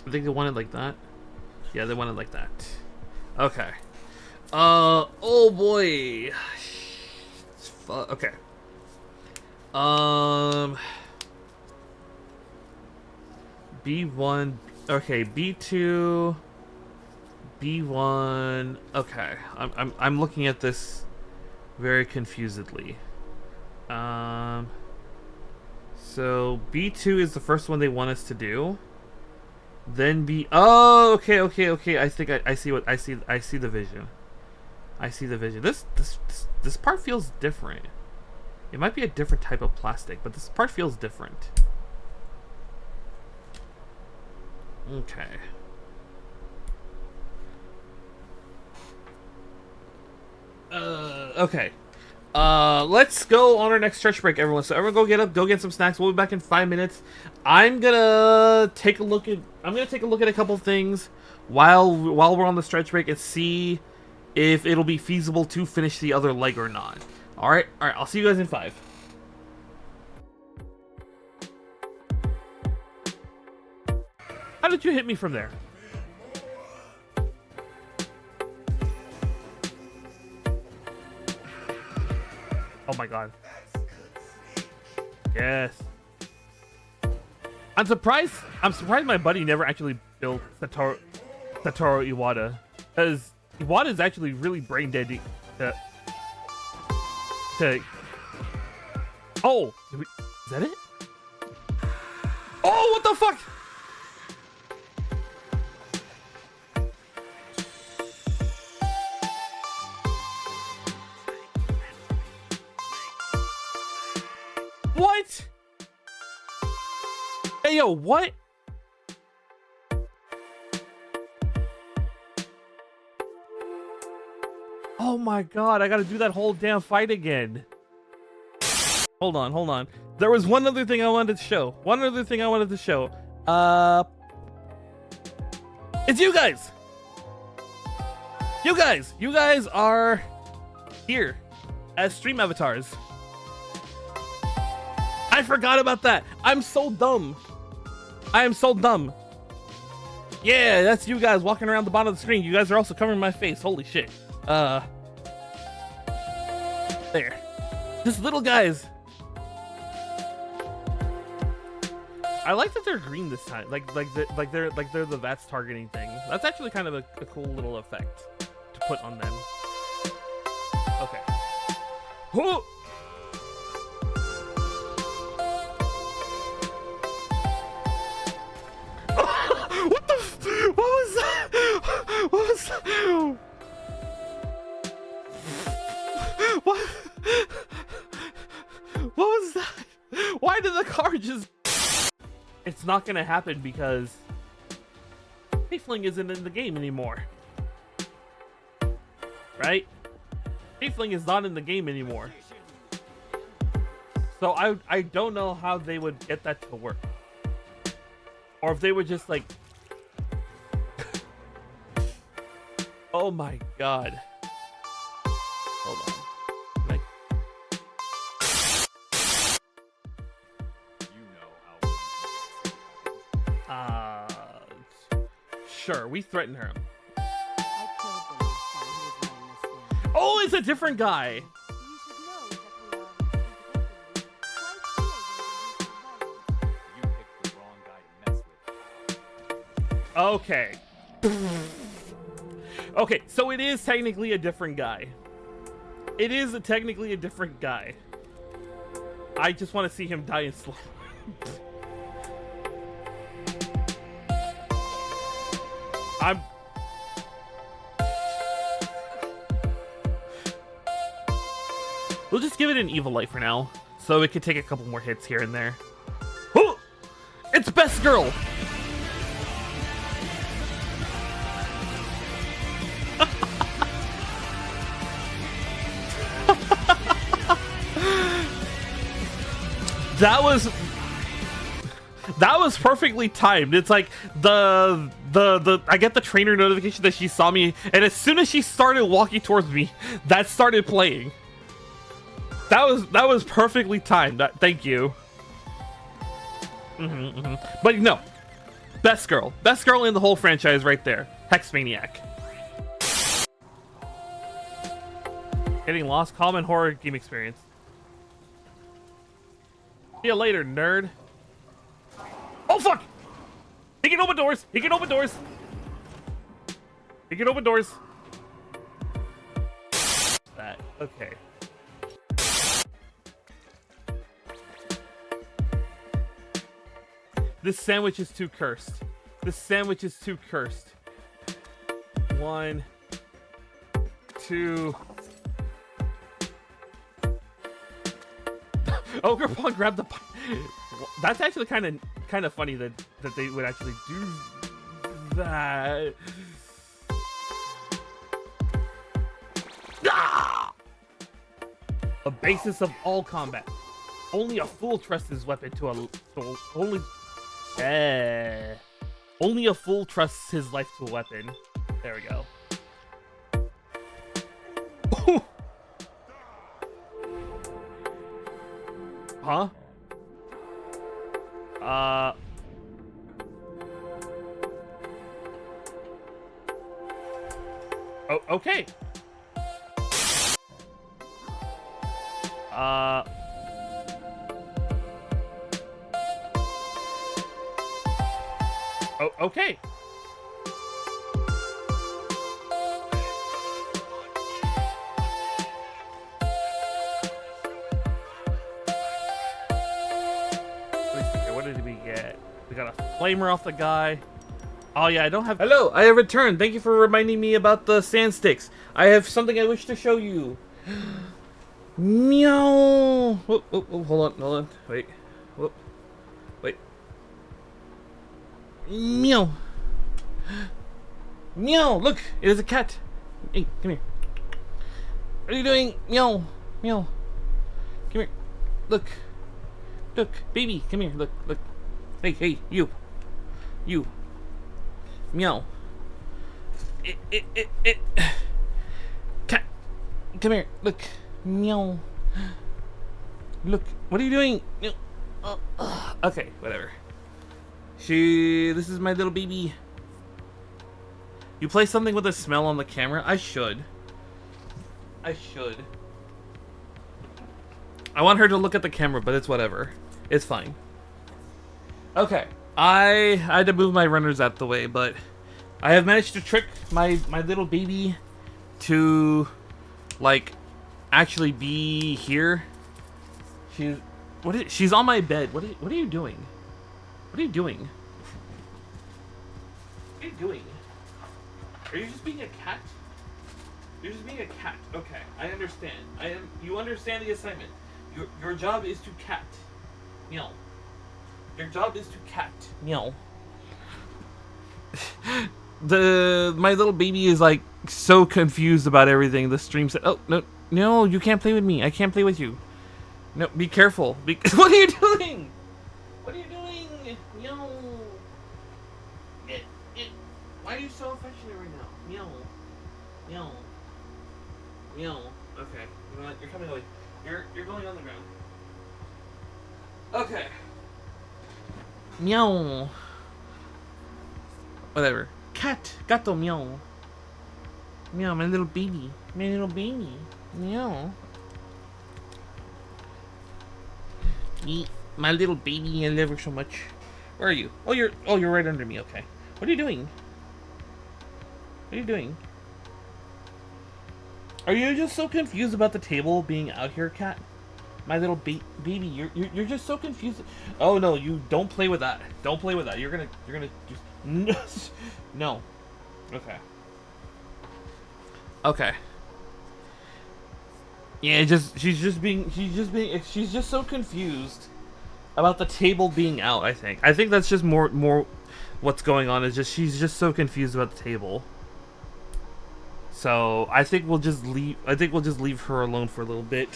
Speaker 1: I think they wanted like that. Yeah, they wanted like that. Okay. Oh boy. Okay. B1. Okay, B2. B1. Okay. I'm looking at this very confusedly. So B2 is the first one they want us to do. Then oh, okay. I think I see what I see the vision. I see the vision. This part feels different. It might be a different type of plastic, but this part feels different. Okay. Okay. Let's go on our next stretch break, everyone. So everyone go get some snacks. We'll be back in 5 minutes. I'm gonna take a look at a couple things while we're on the stretch break and see if it'll be feasible to finish the other leg or not. Alright, I'll see you guys in 5. How did you hit me from there? Oh my god. Yes. I'm surprised my buddy never actually built Satoru Iwata. Because Iwata is actually really brain dead Oh! Is that it? Oh, what the fuck? What? Hey, yo, what? Oh my god, I gotta do that whole damn fight again. Hold on. There was one other thing I wanted to show. It's you guys! You guys are here as stream avatars. I forgot about that. I'm so dumb. I am so dumb. Yeah, that's you guys walking around the bottom of the screen. You guys are also covering my face. Holy shit. There. Just little guys. I like that they're green this time. Like they're the VATS targeting thing. That's actually kind of a cool little effect to put on them. Okay. Whoa! What was that? What? What was that? Why did the car just... It's not gonna happen because Tiefling isn't in the game anymore. Right? Tiefling is not in the game anymore. So I don't know how they would get that to work. Or if they would just like... Oh my god. Hold on. Like... Sure, we threaten her.
Speaker 4: I killed the last guy who was running this scam.
Speaker 1: Oh, it's a different guy.
Speaker 4: You should know that we are
Speaker 1: Okay. Okay, so it is technically a different guy. It is technically a different guy. I just want to see him die in slow. We'll just give it an evil light for now, so it could take a couple more hits here and there. Oh! It's Best Girl! That was perfectly timed. It's like the I get the trainer notification that she saw me, and as soon as she started walking towards me, that started playing. That was perfectly timed. Thank you. But no, best girl in the whole franchise right there. Hex Maniac. Getting lost, common horror game experience. See you later, nerd. Oh fuck! He can open doors. He can open doors. He can open doors. That okay. This sandwich is too cursed. This sandwich is too cursed. 1, 2. Ogre Pawn grabbed the pie. That's actually kind of funny that they would actually do that. Ah! The basis of all combat. Only a fool trusts his weapon to only a fool trusts his life to a weapon. There we go. Huh? Oh, okay. Oh, okay. What did we get? We got a flamer off the guy. Oh yeah, I don't have... Hello, I have returned. Thank you for reminding me about the sand sticks. I have something I wish to show you. Meow. Whoop, whoop, whoop, hold on. Wait. Whoop. Wait. Meow. Meow, look, it is a cat. Hey, come here. What are you doing? Meow. Meow. Come here. Look. Look, baby, come here. Look, look. Hey, you. You. Meow. Cat. Come here. Look. Meow. Look. What are you doing? Okay, whatever. This is my little baby. You play something with a smell on the camera? I should. I want her to look at the camera, but it's whatever. It's fine. Okay. I had to move my runners out the way, but I have managed to trick my little baby to, like, actually be here. She's on my bed. What are you doing? What are you doing? What are you doing? Are you just being a cat? You're just being a cat. Okay, I understand. You understand the assignment. Your job is to cat. Meow. Your job is to cat. Meow. My little baby is like so confused about everything. The stream said, "Oh no, you can't play with me. I can't play with you. No, be careful. What are you doing? What are you doing? Meow. Why are you so affectionate right now? Meow. Meow. Meow. Okay. You know what? You're coming away. You're going on the ground. Okay. Meow. Whatever. Cat. Gato meow. Meow, my little baby. My little baby. Meow. My little baby, I love her so much. Where are you? Oh, you're right under me. Okay. What are you doing? What are you doing? Are you just so confused about the table being out here, cat? My little baby, you're just so confused. Oh no, you don't play with that. Don't play with that. You're gonna just no. Okay. Okay. Yeah, she's just so confused about the table being out. I think that's just more what's going on is just she's just so confused about the table. So I think we'll just leave. I think we'll just leave her alone for a little bit.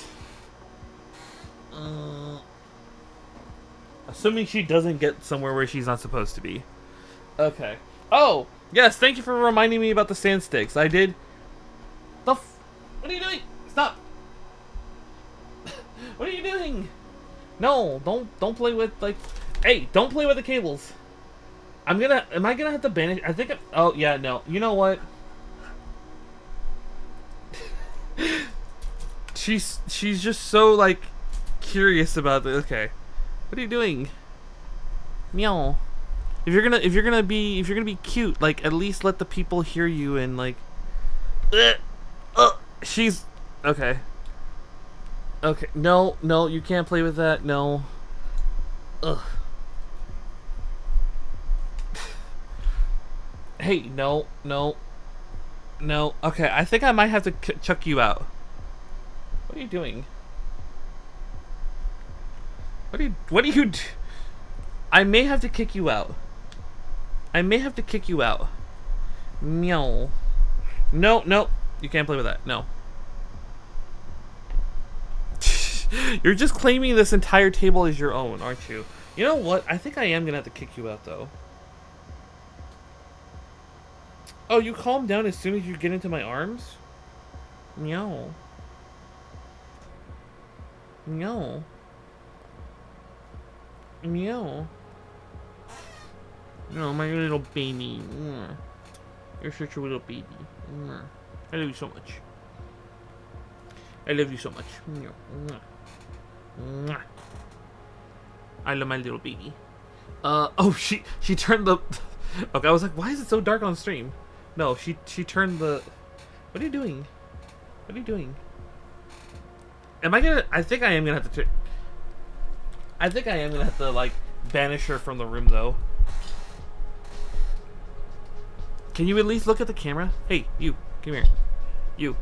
Speaker 1: Assuming she doesn't get somewhere where she's not supposed to be. Okay. Oh yes, thank you for reminding me about the sand sticks. I did. What are you doing? Stop. What are you doing? No, don't play with like. Hey, don't play with the cables. Am I gonna have to banish? I think. Oh yeah, no. You know what? She's just so like curious about this. Okay, what are you doing? Meow. If you're gonna be cute, like at least let the people hear you and like. She's okay. Okay, no, you can't play with that. No. Ugh. Hey, no. Okay, I think I might have to chuck you out. What are you doing? What do you do? I may have to kick you out. Meow. No. You can't play with that. No. You're just claiming this entire table as your own, aren't you? You know what? I think I am gonna have to kick you out, though. Oh, you calm down as soon as you get into my arms? Meow. Meow. Meow. No, my little baby. You're such a little baby. I love you so much. I love you so much. I love my little baby. Oh, she turned the. Okay, I was like, why is it so dark on stream? No, she turned the. What are you doing? What are you doing? Am I gonna? I think I am gonna have to. I think I am gonna have to like banish her from the room though. Can you at least look at the camera? Hey, you, come here. You.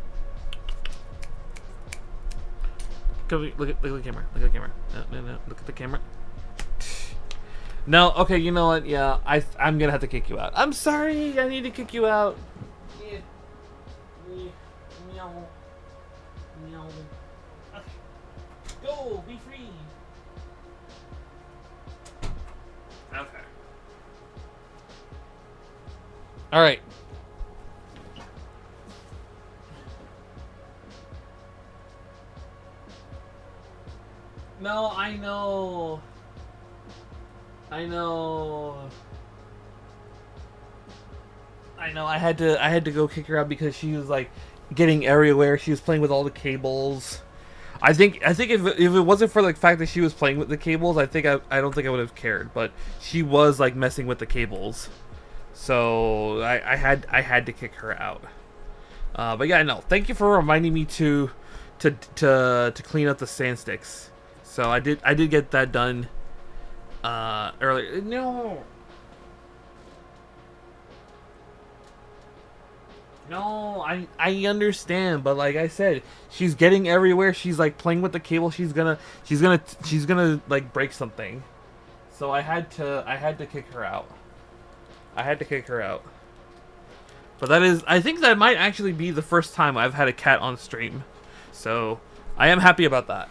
Speaker 1: Come look at the camera. Look at the camera. No. Look at the camera. No. Okay. You know what? Yeah. I'm gonna have to kick you out. I'm sorry. I need to kick you out. Meow. Meow. Go. Be free. Okay. All right. No, I know. I had to go kick her out because she was like getting everywhere. She was playing with all the cables. I think if it wasn't for the fact that she was playing with the cables, I don't think I would have cared. But she was like messing with the cables, so I had to kick her out. But yeah, no. Thank you for reminding me to clean up the sand sticks. So I did get that done earlier. No. No, I understand, but like I said, she's getting everywhere. She's like playing with the cable. She's gonna like break something. So I had to kick her out. I had to kick her out. But I think that might actually be the first time I've had a cat on stream. So I am happy about that.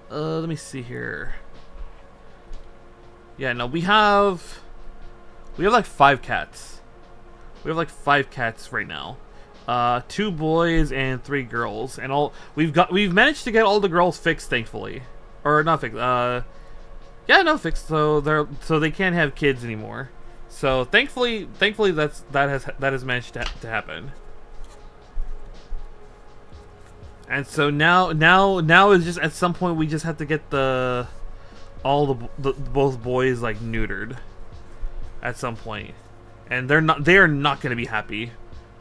Speaker 1: Let me see here. Yeah, no, we have like 5 cats. We have like 5 cats right now. 2 boys and 3 girls, and we've managed to get all the girls fixed, thankfully, or not fixed. Yeah, no, fixed. So they can't have kids anymore. So thankfully that has managed to happen. And so now is just at some point we just have to get both boys like neutered at some point. And they are not going to be happy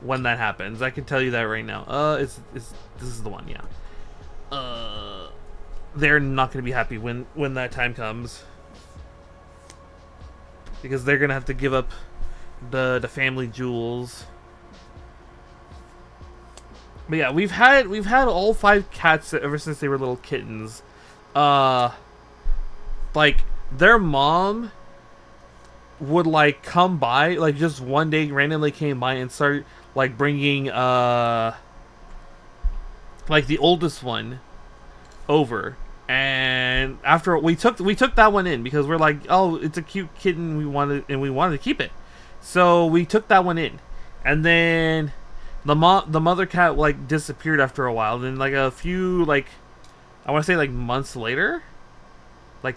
Speaker 1: when that happens. I can tell you that right now. This is the one, yeah. They're not going to be happy when that time comes. Because they're going to have to give up the family jewels. But yeah, we've had all 5 cats ever since they were little kittens. Like their mom would like come by, like just one day randomly came by and start like bringing like the oldest one over, and after we took that one in because we're like, oh, it's a cute kitten, we wanted to keep it, so we took that one in, and then the mother cat like disappeared after a while. Then like a few, like I want to say like months later, like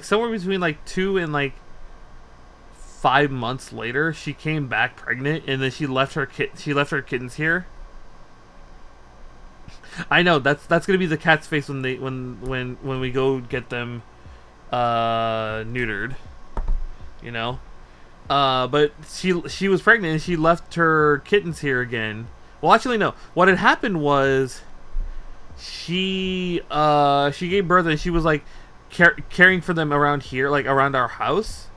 Speaker 1: somewhere between like 2 and like 5 months later, she came back pregnant, and then she left her kittens here. I know that's gonna be the cat's face when we go get them neutered, you know. But she was pregnant and she left her kittens here again. Well, actually no. What had happened was she gave birth and she was like caring for them around here, like around our house.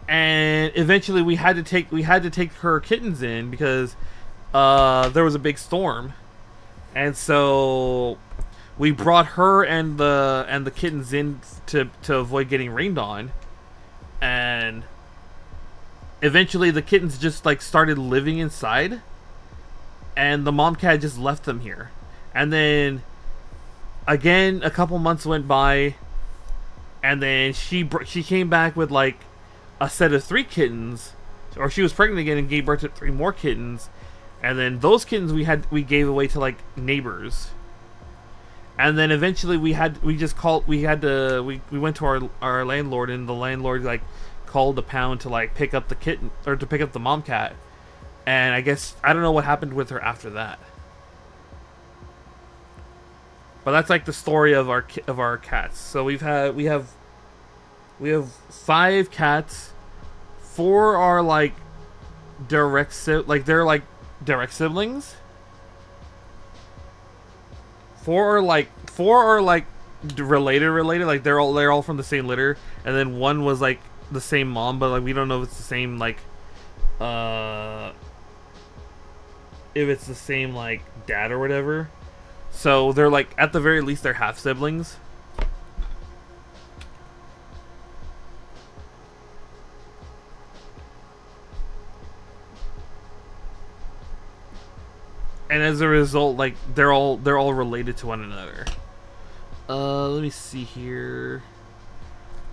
Speaker 1: And eventually we had to take her kittens in because there was a big storm, and so we brought her and the kittens in to avoid getting rained on. And eventually the kittens just like started living inside, and the mom cat just left them here. And then again a couple months went by, and then she came back with like a set of 3 kittens, or she was pregnant again and gave birth to 3 more kittens, and then those kittens we gave away to like neighbors. And then eventually we went to our landlord, and the landlord like called the pound to like pick up the kitten, or to pick up the mom cat. And I guess I don't know what happened with her after that. But that's like the story of our cats. So we have 5 cats. 4 are like direct siblings. 4 are like related. Like they're all from the same litter. And then 1 was like the same mom, but like we don't know if it's the same like dad or whatever. So they're like, at the very least, they're half siblings. And as a result, like they're all related to one another. Let me see here.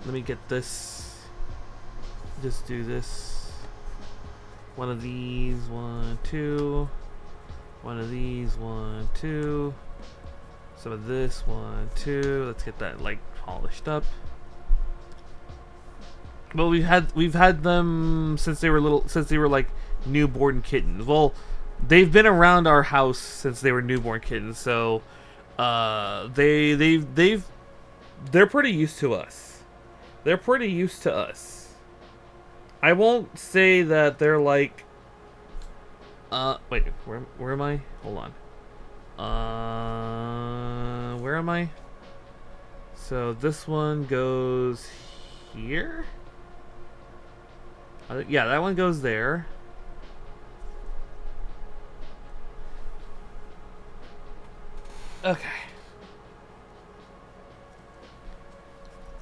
Speaker 1: Let me get this. Just do this. One of these, 1, 2. One of these, 1, 2. Some of this, 1, 2. Let's get that like polished up. But we've had them since they were like newborn kittens. Well, they've been around our house since they were newborn kittens, so they're pretty used to us. They're pretty used to us. I won't say that they're like wait, where am I? Hold on. Where am I? So this one goes here. Yeah, that one goes there. Okay.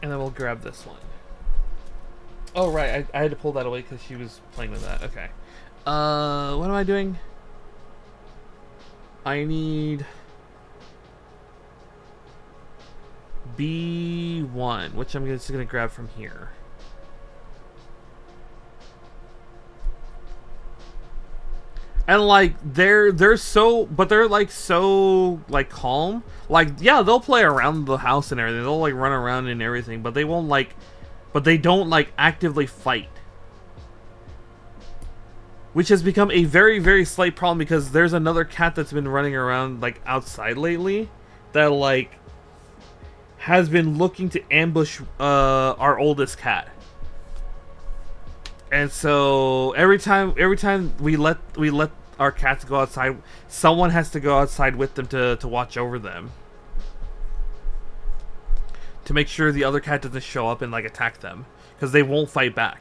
Speaker 1: And then we'll grab this one. Oh, right. I had to pull that away because she was playing with that. Okay. What am I doing? I need B1, which I'm just going to grab from here. And like they're so, but they're like so like calm. Like yeah, they'll play around the house and everything. They'll like run around and everything, but they won't like, but they don't like actively fight. Which has become a very, very slight problem because there's another cat that's been running around like outside lately that like has been looking to ambush our oldest cat. And so every time we let our cats go outside, someone has to go outside with them to watch over them. To make sure the other cat doesn't show up and like attack them, because they won't fight back.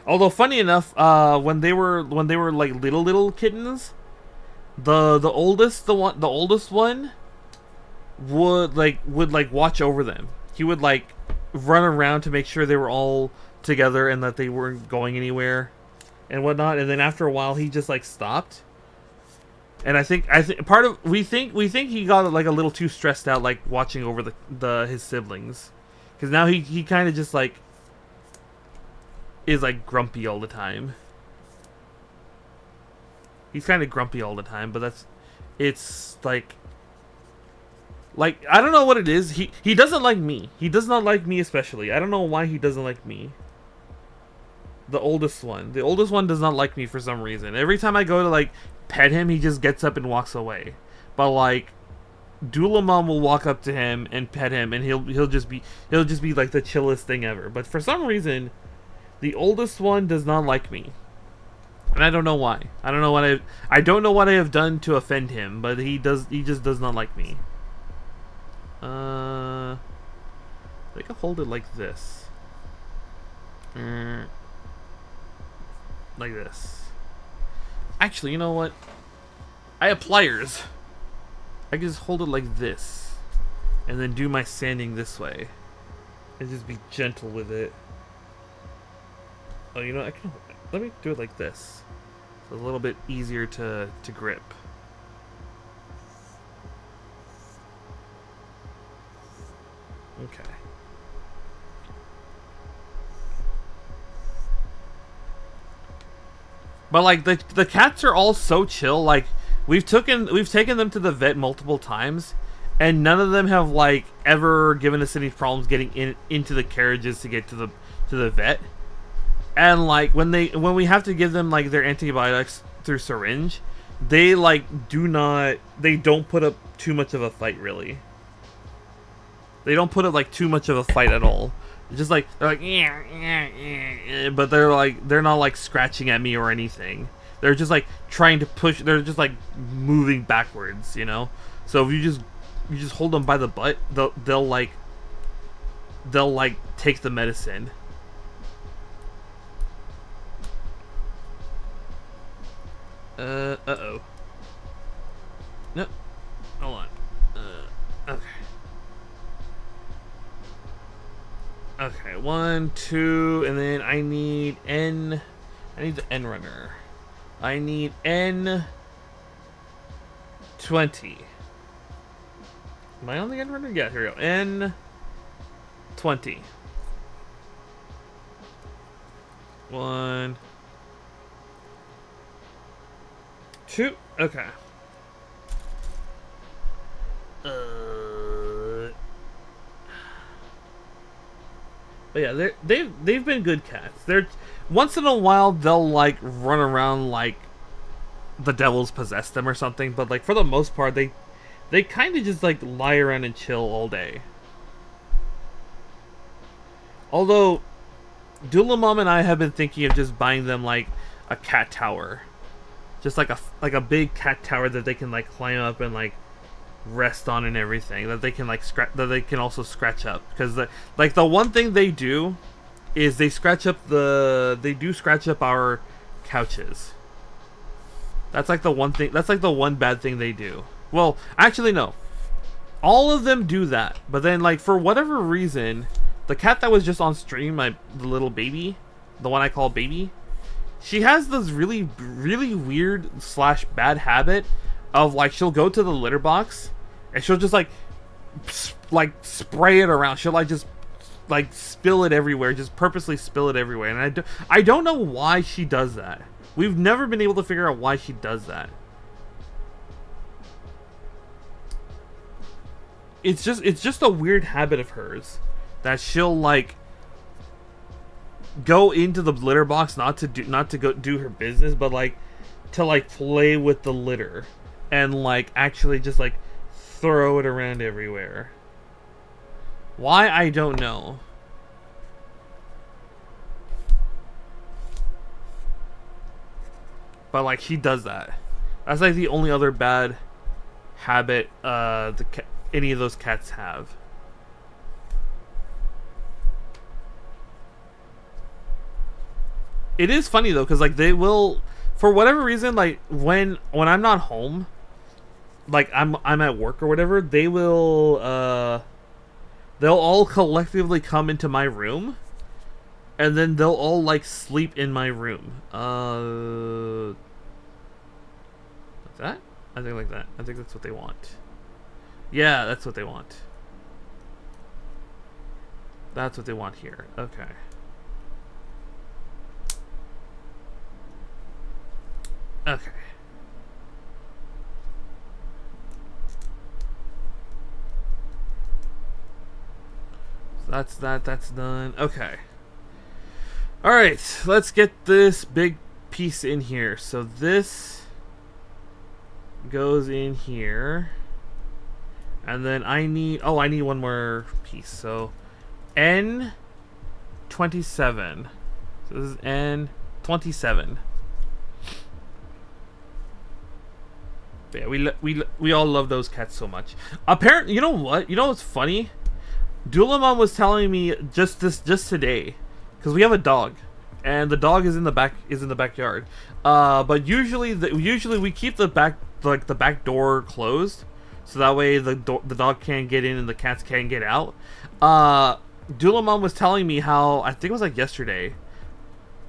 Speaker 1: Although funny enough, when they were like little kittens, the oldest one would watch over them. He would like run around to make sure they were all together and that they weren't going anywhere and whatnot. And then after a while, he just like stopped. And I think we think he got like a little too stressed out, like watching over his siblings, because now he kind of just like is like grumpy all the time. He's kind of grumpy all the time, but it's like I don't know what it is. He doesn't like me. He does not like me especially. I don't know why he doesn't like me. The oldest one does not like me for some reason. Every time I go to like pet him, he just gets up and walks away. But like Dullahan will walk up to him and pet him, and he'll just be like the chillest thing ever. But for some reason, the oldest one does not like me. And I don't know why. I don't know what I have done to offend him, but he just does not like me. I think I'll hold it like this. Like this. Actually, you know what? I have pliers. I can just hold it like this. And then do my sanding this way. And just be gentle with it. Oh, you know, let me do it like this. It's a little bit easier to grip. Okay. But like the cats are all so chill. Like we've taken them to the vet multiple times, and none of them have like ever given us any problems getting into the carriages to get to the vet. And like when we have to give them like their antibiotics through syringe, they like don't put up too much of a fight really. They don't put up like too much of a fight at all. Just like they're like yeah, but they're not like scratching at me or anything. They're just like trying to push. They're just like moving backwards, you know. So if you just hold them by the butt, they'll like take the medicine. Uh-oh. No. Hold on. Okay. Okay, 1, 2, and then I need the N runner. I need N20. Am I on the N runner? Yeah, here we go. N20. 1, 2. Okay. But yeah, they've been good cats. They're once in a while they'll like run around like the devil's possessed them or something, but like for the most part they kind of just like lie around and chill all day. Although Dullahan and I have been thinking of just buying them like a cat tower, just like a big cat tower that they can like climb up and like rest on and everything that they can like also scratch up, because the one thing they do is they scratch up our couches. That's like the one thing. That's like the one bad thing they do. Well, actually no. All of them do that, but then like for whatever reason, the cat that was just on stream, the little baby, the one I call baby, she has this really weird / bad habit of like she'll go to the litter box and she'll just like spray it around. She'll like just like spill it everywhere, just purposely spill it everywhere, and I don't know why she does that. We've never been able to figure out why she does that. It's just a weird habit of hers that she'll like go into the litter box not to go do her business, but like to like play with the litter and like actually just like throw it around everywhere. Why, I don't know. But like she does that. That's like the only other bad habit any of those cats have. It is funny though, because like they will, for whatever reason, like when I'm not home, like I'm at work or whatever, they will they'll all collectively come into my room, and then they'll all like sleep in my room. Like that? I think like that. I think that's what they want. Yeah, that's what they want. That's what they want here. Okay. Okay. So that's done. Okay. Alright, let's get this big piece in here. So this goes in here. And then I need one more piece. So N27. So this is N27. Yeah, we all love those cats so much. Apparently, you know what? You know what's funny? Dullahan was telling me just today, because we have a dog, and the dog is in the backyard. But usually we keep the back door closed, so that way the dog can't get in and the cats can't get out. Dullahan was telling me how, I think it was like yesterday,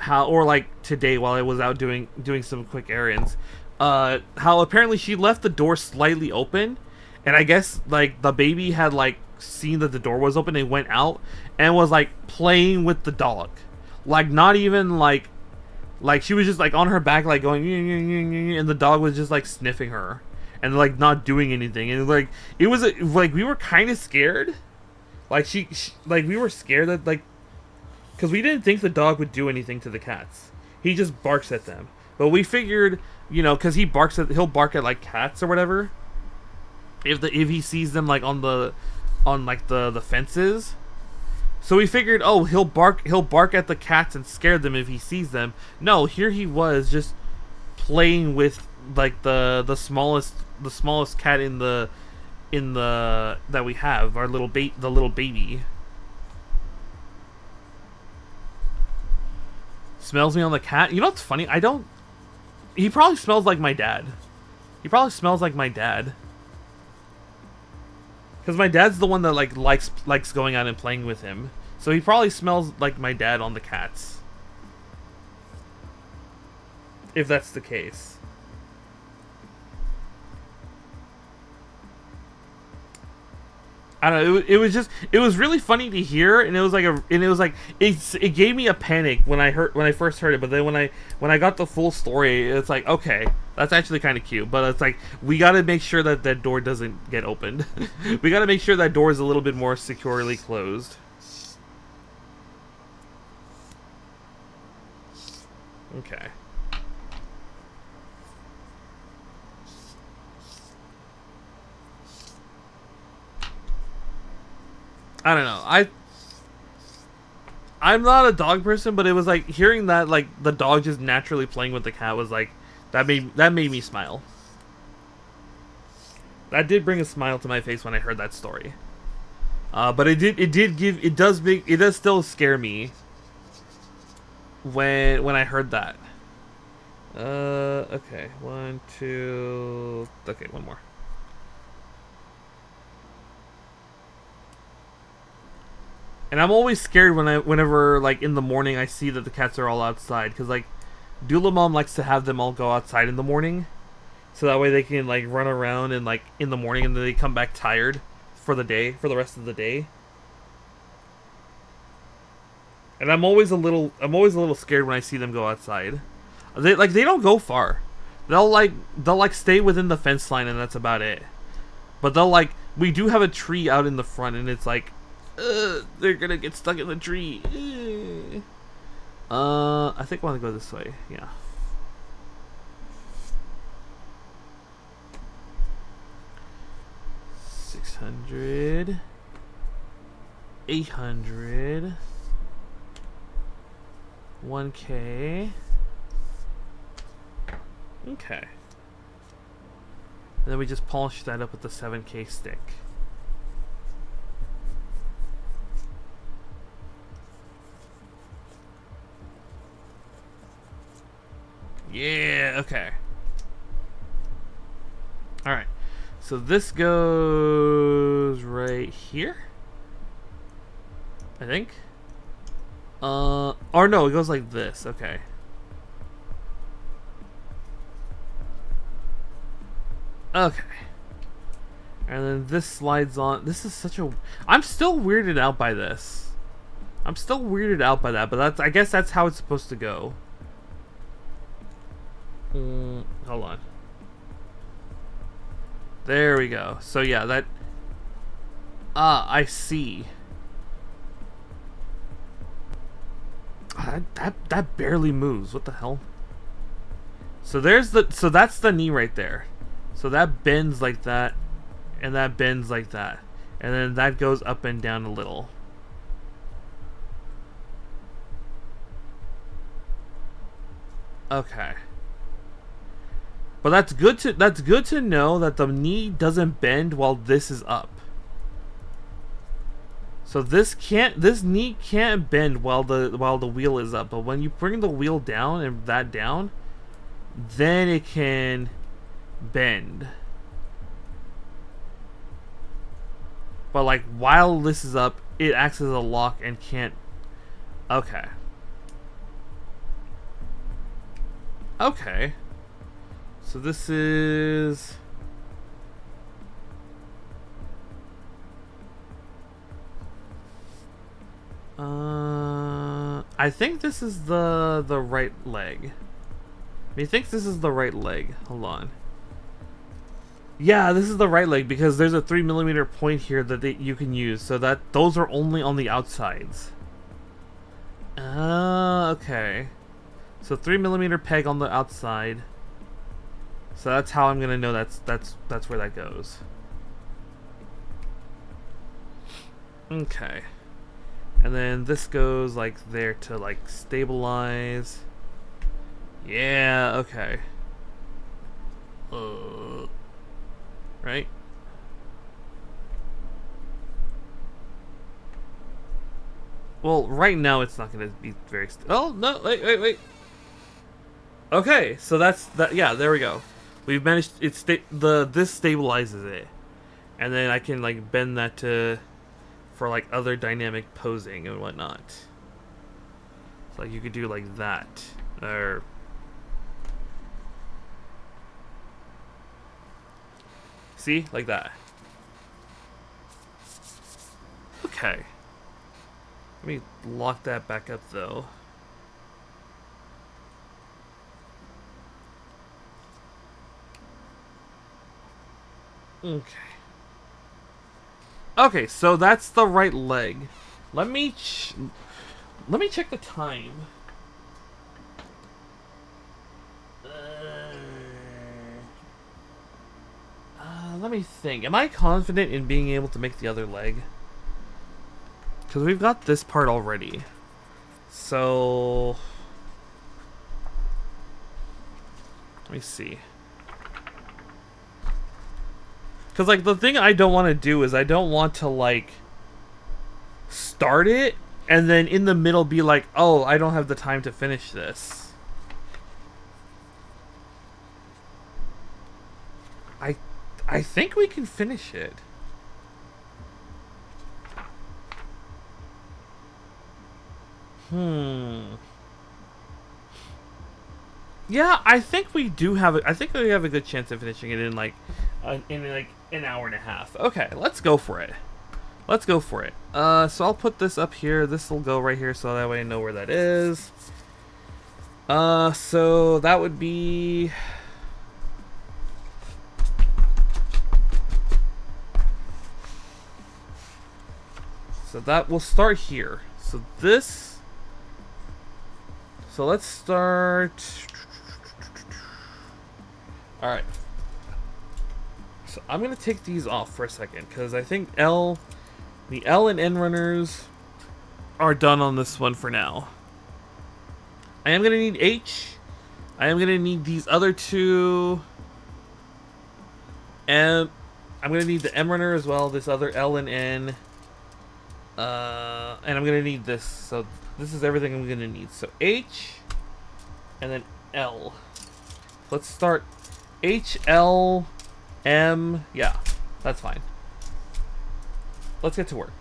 Speaker 1: or like today while I was out doing some quick errands, how apparently she left the door slightly open, and I guess like the baby had like seen that the door was open and went out and was like playing with the dog, like not even like she was just like on her back like going and the dog was just like sniffing her and like not doing anything, and like it was like we were kind of scared, like she like we were scared that like, because we didn't think the dog would do anything to the cats. He just barks at them, but we figured, you know, because he'll bark at like cats or whatever if he sees them like on the fences. So we figured, oh, he'll bark at the cats and scare them if he sees them. No, here he was just playing with like the smallest cat in the that we have, our the little baby. Smells me on the cat. You know what's funny? He probably smells like my dad. Because my dad's the one that like likes going out and playing with him. So he probably smells like my dad on the cats. If that's the case. I don't know. It was really funny to hear, and it gave me a panic when I first heard it. But then when I got the full story, it's like, okay, that's actually kind of cute. But it's like, we got to make sure that door doesn't get opened. We got to make sure that door is a little bit more securely closed. Okay. I don't know. I'm not a dog person, but it was like hearing that like the dog just naturally playing with the cat was like that made me smile. That did bring a smile to my face when I heard that story. But it does still scare me when I heard that. Okay, one, two, okay, one more. And I'm always scared whenever like in the morning I see that the cats are all outside, because like Dula Mom likes to have them all go outside in the morning, so that way they can like run around and like in the morning, and then they come back tired for the day, for the rest of the day. And I'm always a little scared when I see them go outside. They don't go far. They'll stay within the fence line, and that's about it. But we do have a tree out in the front, and it's like, they're gonna get stuck in the tree. I think I want to go this way. Yeah. $600, $800, $1K. Okay. And then we just polish that up with the 7K stick. Yeah, okay. Alright. So this goes right here, I think. Or no, it goes like this. Okay. Okay. And then this slides on. This is such a... I'm still weirded out by this. I'm still weirded out by that, but I guess that's how it's supposed to go. Hold on. There we go. So yeah, that... I see. That barely moves. What the hell? So that's the knee right there. So that bends like that, and that bends like that, and then that goes up and down a little. Okay. But that's good to know that the knee doesn't bend while this is up. So this knee can't bend while the wheel is up, but when you bring the wheel down and that down, then it can bend. But like while this is up, it acts as a lock and can't. Okay. Okay. So this is... I think this is the right leg. I think this is the right leg. Hold on. Yeah, this is the right leg because there's a 3mm point here that you can use, so that those are only on the outsides. Okay. So 3mm peg on the outside. So that's how I'm gonna know that's where that goes. Okay. And then this goes like there to like stabilize. Yeah, okay. Right? Well, right now it's not gonna be very oh no, wait. Okay, so that's that. Yeah, there we go. We've managed. This stabilizes it, and then I can like bend that for like other dynamic posing and whatnot. So like you could do like that, or see, like that. Okay. Let me lock that back up though. Okay. Okay, so that's the right leg. Let me check the time. Let me think. Am I confident in being able to make the other leg? Because we've got this part already. So... let me see. Because, like, the thing I don't want to do is I don't want to, like, start it and then in the middle be like, oh, I don't have the time to finish this. I think we can finish it. Yeah, I think we do have it. I think we have a good chance of finishing it in like an hour and a half. Okay, let's go for it. Let's go for it. So I'll put this up here. This will go right here, so that way I know where that is. So that would be. So that will start here. So this. So let's start. All right. So I'm gonna take these off for a second because I think the L and N runners are done on this one for now. I am gonna need H. I am gonna need these other two. And I'm gonna need the M runner as well. This other L and N. And I'm gonna need this. So this is everything I'm gonna need. So H, and then L. Let's start H, L, M. Yeah, that's fine. Let's get to work.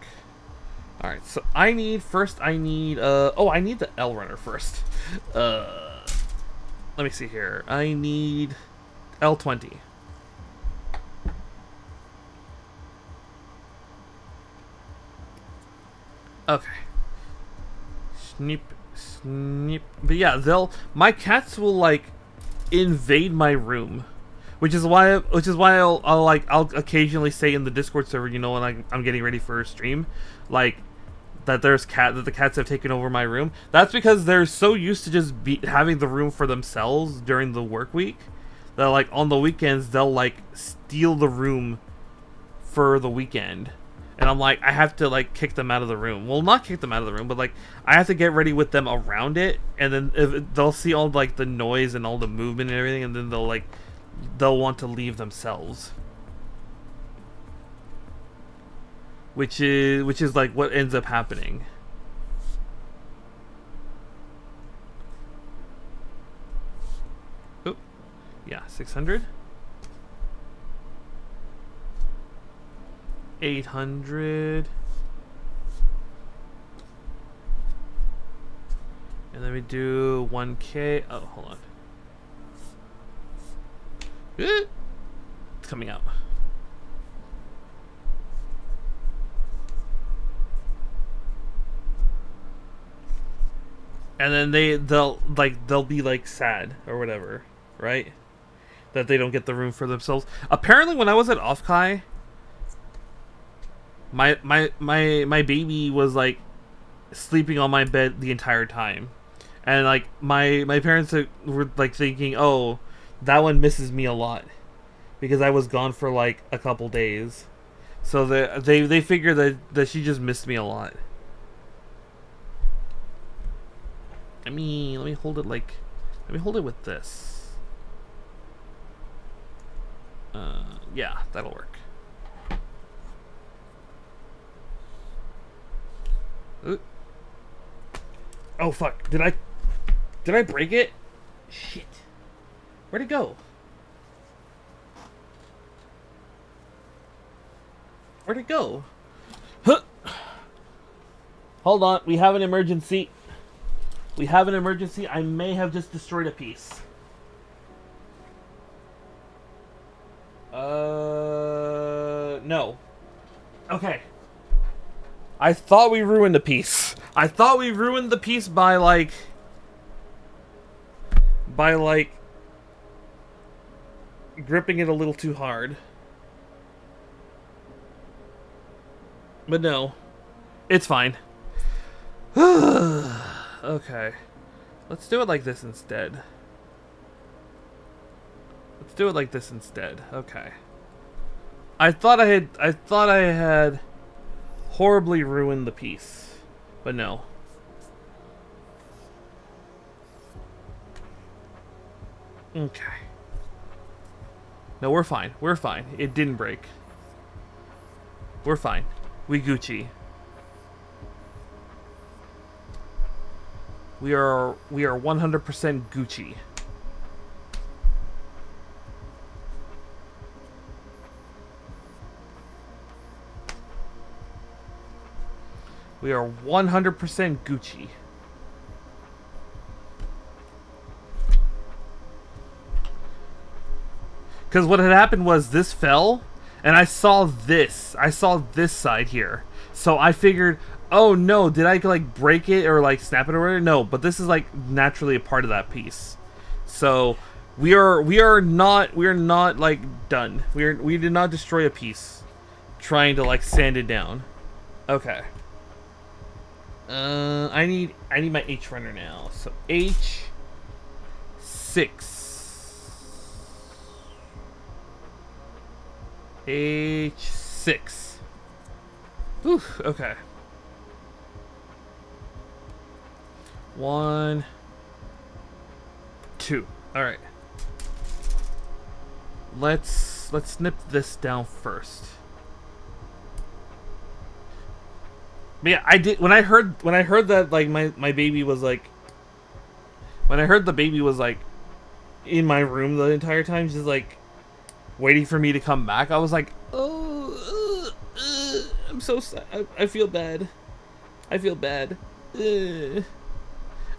Speaker 1: All right. So I need I need the L runner first. Let me see here. I need L20. Okay. Snip, snip. But yeah, my cats will like invade my room, which is why I'll occasionally say in the Discord server, you know, when I'm getting ready for a stream, like that the cats have taken over my room. That's because they're so used to just having the room for themselves during the work week that like on the weekends they'll like steal the room for the weekend. And I'm like, I have to like kick them out of the room. Well, not kick them out of the room, but like I have to get ready with them around it, and then they'll see all like the noise and all the movement and everything, and then they'll want to leave themselves. Which is like what ends up happening. Oh, yeah, 600. 800. And then we do 1K. Oh, hold on. It's coming out. And then they'll be like sad or whatever, right? That they don't get the room for themselves. Apparently when I was at Offkai, my baby was like sleeping on my bed the entire time, and like my parents were like thinking, oh, that one misses me a lot because I was gone for like a couple days, so they figure that she just missed me a lot. let me hold it with this. Yeah, that'll work. Ooh. Oh fuck! Did I break it? Shit! Where'd it go? Where'd it go? Huh. Hold on, we have an emergency. We have an emergency. I may have just destroyed a piece. No. Okay. I thought we ruined the piece. I thought we ruined the piece by like gripping it a little too hard. But no. It's fine. Okay. Let's do it like this instead. Let's do it like this instead. Okay. I thought I had horribly ruined the piece. But no. Okay. No, we're fine. We're fine. It didn't break. We're fine. We Gucci. We are 100% Gucci. We are 100% Gucci. Because what had happened was this fell, and I saw this. I saw this side here. So I figured, oh no, did I like break it or like snap it or whatever? No, but this is like naturally a part of that piece. So we are not like done. We did not destroy a piece trying to like sand it down. Okay. I need my H runner now. So H6. H6. Whew, okay. 1, 2. All right. Let's snip this down first. But yeah, I did when I heard that like my baby was like, when I heard the baby was like in my room the entire time, just like waiting for me to come back, I was like, oh, I'm so sad. I feel bad. I feel bad. I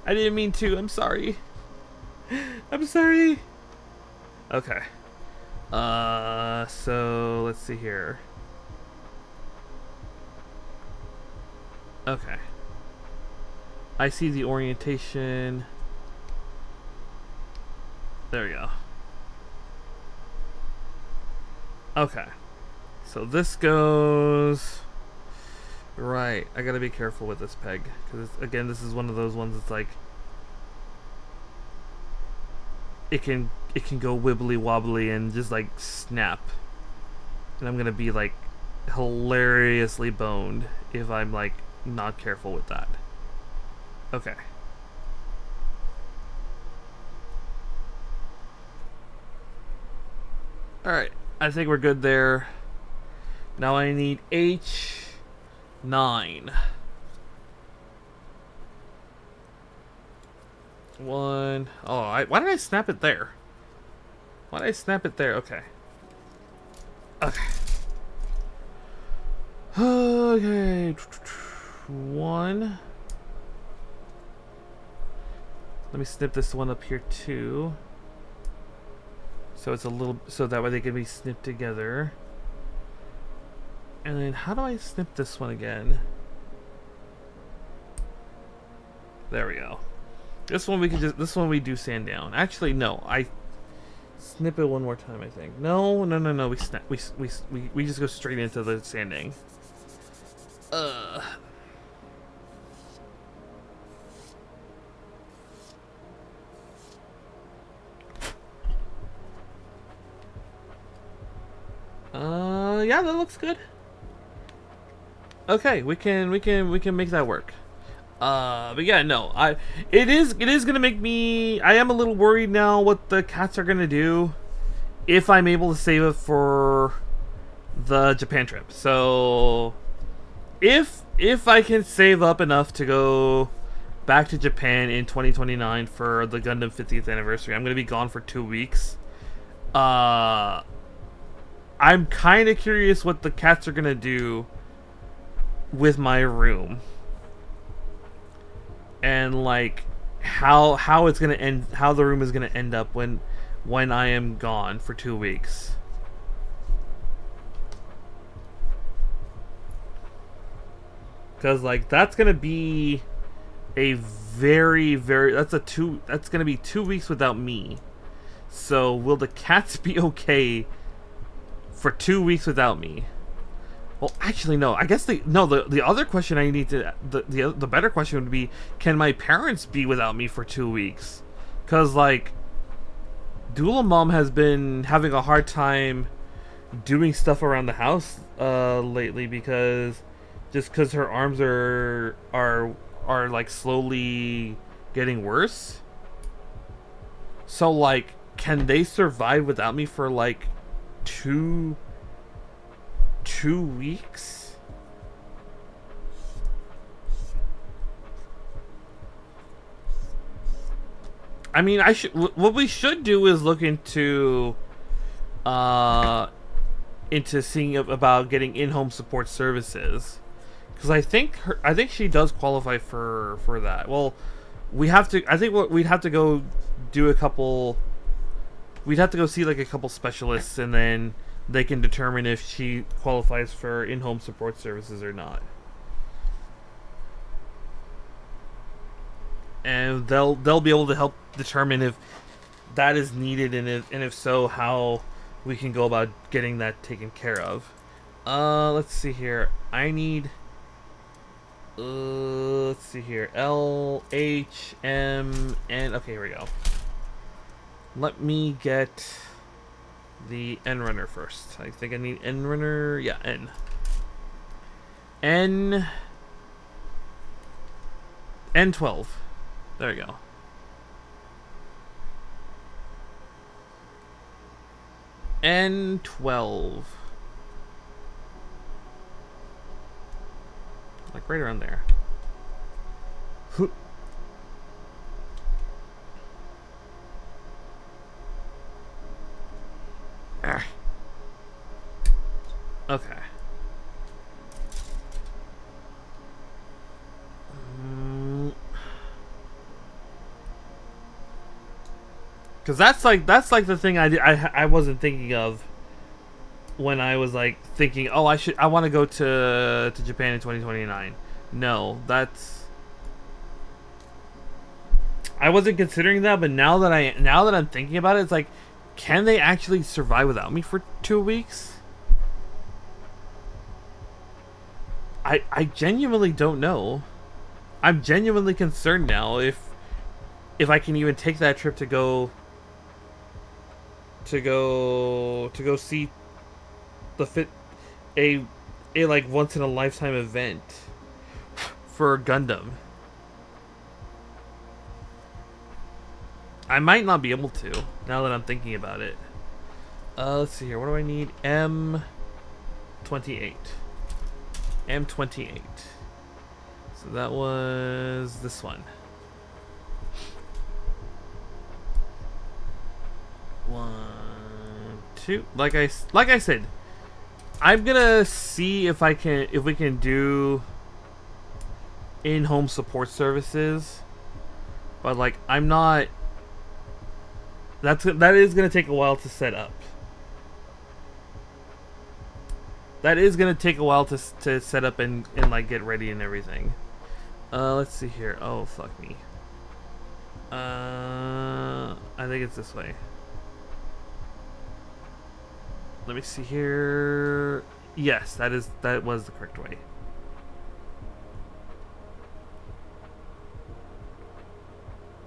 Speaker 1: didn't mean to. I'm sorry. I'm sorry. Okay. So let's see here. Okay. I see the orientation. There we go. Okay. So this goes... Right. I gotta be careful with this peg. Because, again, this is one of those ones that's like... It can go wibbly wobbly and just like snap. And I'm gonna be like hilariously boned if I'm like not careful with that. Okay. Alright, I think we're good there. Now I need H9. 1. Oh, why did I snap it there? Why did I snap it there? Okay. Okay. Okay. 1. Let me snip this one up here too. So it's a little, so that way they can be snipped together. And then how do I snip this one again? There we go. This one we can just, this one we do sand down. Actually, no, I snip it one more time, I think. No, we snap, we just go straight into the sanding. Yeah, that looks good. Okay, we can make that work. But yeah, no, it is gonna make me, I am a little worried now what the cats are gonna do if I'm able to save it for the Japan trip. So if I can save up enough to go back to Japan in 2029 for the Gundam 50th anniversary, I'm gonna be gone for 2 weeks. I'm kind of curious what the cats are gonna do with my room, and like how it's gonna end, how the room is gonna end up when I am gone for 2 weeks. Because like that's gonna be a very that's gonna be 2 weeks without me. So will the cats be okay for 2 weeks without me? Well, actually, no. I guess the other question I need to, the better question would be, can my parents be without me for 2 weeks? Because like, Doula Mom has been having a hard time doing stuff around the house lately, because her arms are like slowly getting worse. So like, can they survive without me for like two 2 weeks? I mean, what we should do is look into seeing about getting in-home support services, because I think she does qualify for that. Well, we'd have to go do a couple. We'd have to go see like a couple specialists, and then they can determine if she qualifies for in-home support services or not. And they'll be able to help determine if that is needed, and if so, how we can go about getting that taken care of. Let's see here. I need. Let's see here. L, H, M, N. Okay, here we go. Let me get the N runner first. I think I need N runner. Yeah, N. N12. There you go. N12. Like right around there. Okay. Because that's like the thing I wasn't thinking of when I was like thinking, oh, I want to go to Japan in 2029. No, I wasn't considering that, but now that I'm thinking about it, it's like, can they actually survive without me for 2 weeks? I genuinely don't know. I'm genuinely concerned now if I can even take that trip to go see a like once in a lifetime event for Gundam. I might not be able to, now that I'm thinking about it. Let's see here. What do I need? M28. M28. So that was this one. 1, 2. Like I said, I'm gonna see if we can do in-home support services, but like I'm not. That is gonna take a while to set up. That is gonna take a while to set up and like get ready and everything. Let's see here. Oh fuck me. I think it's this way. Let me see here. Yes, that was the correct way.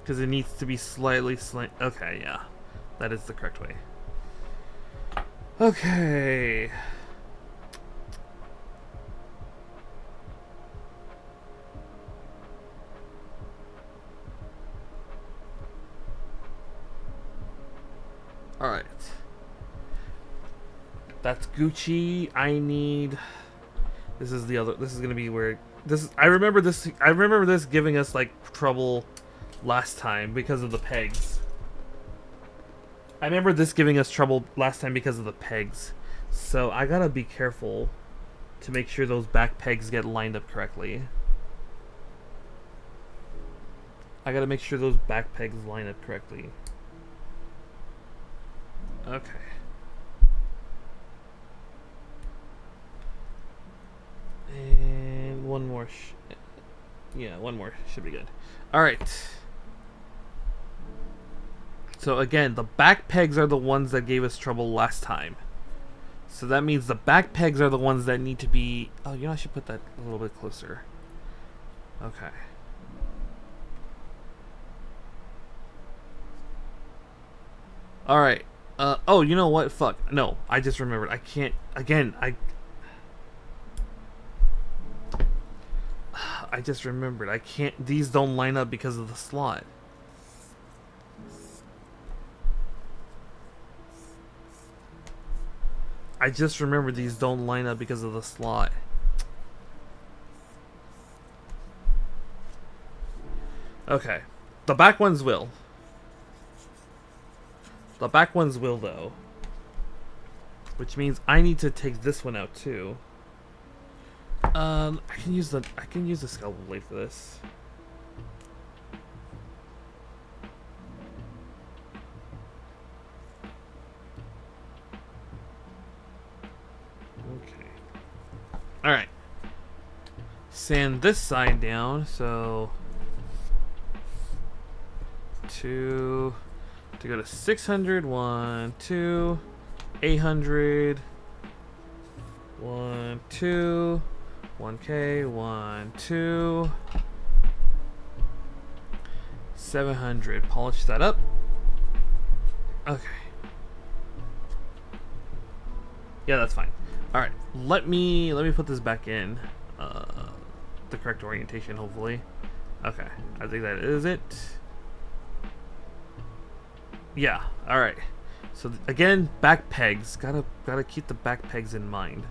Speaker 1: Because it needs to be slightly slant. Okay, yeah. That is the correct way. Okay. Alright. That's Gucci. I need. This is gonna be where I remember this giving us like trouble last time because of the pegs. I remember this giving us trouble last time because of the pegs. So I gotta be careful to make sure those back pegs get lined up correctly. I gotta make sure those back pegs line up correctly. Okay. And one more. Yeah, one more should be good. All right. So again, the back pegs are the ones that gave us trouble last time. So that means the back pegs are the ones that need to be. Oh, you know, I should put that a little bit closer. Okay. All right. Oh, you know what? Fuck. No, I just remembered. I can't. Again, I just remembered. I can't. These don't line up because of the slot. I just remember these don't line up because of the slot. Okay. The back ones will. The back ones will, though. Which means I need to take this one out, too. I can use the scalpel blade for this. Okay. Alright. Sand this side down, so to go to 600, 1, 2, 800, 1, 2, 1K, 1, 2, 700. Polish that up. Okay. Yeah, that's fine. All right, let me put this back in the correct orientation, hopefully. Okay, I think that is it. Yeah. All right. So again, back pegs. Gotta keep the back pegs in mind.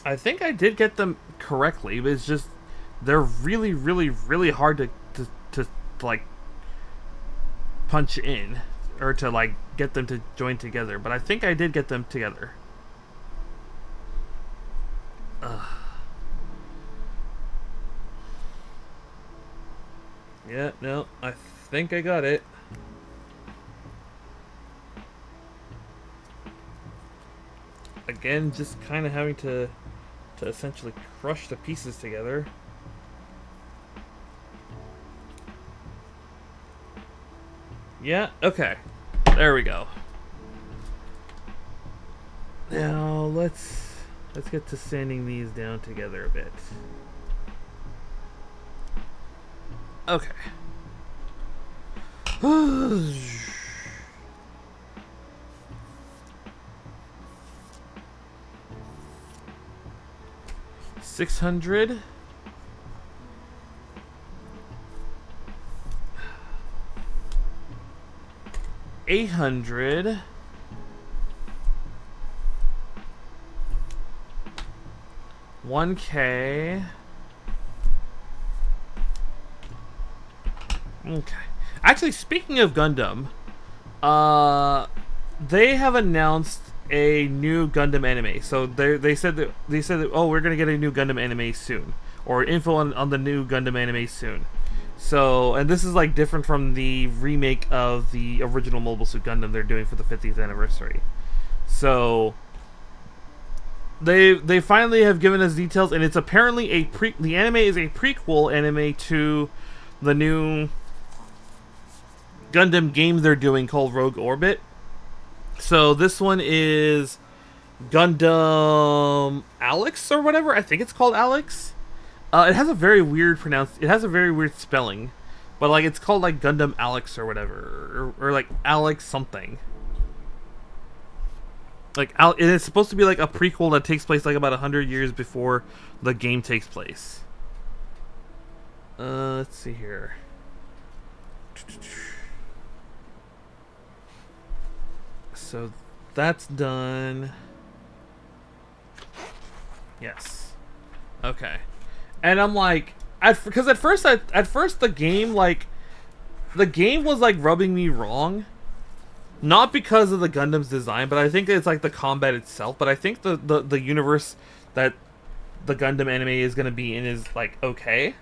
Speaker 1: I think I did get them correctly, but it's just they're really, really, really hard to like punch in or to like get them to join together. But I think I did get them together. Yeah, no, I think I got it. Again, just kind of having to essentially crush the pieces together. Yeah, okay. There we go. Now let's get to sanding these down together a bit. Okay. 600. $800. $1K. Okay. Actually, speaking of Gundam, they have announced a new Gundam anime. So they said that oh, we're gonna get a new Gundam anime soon, or info on the new Gundam anime soon. So, and this is like different from the remake of the original Mobile Suit Gundam they're doing for the 50th anniversary. So they finally have given us details, and it's apparently the anime is a prequel anime to the new Gundam game they're doing called Rogue Orbit. So this one is Gundam Alex or whatever. I think it's called Alex. It has a very weird spelling, but like it's called like Gundam Alex or whatever, or like Alex something. Like it is supposed to be like a prequel that takes place like about 100 years before the game takes place. Let's see here. So that's done. Yes. Okay. And I'm like, because at first the game was like rubbing me wrong, not because of the Gundam's design, but I think it's like the combat itself. But I think the universe that the Gundam anime is gonna be in is like okay.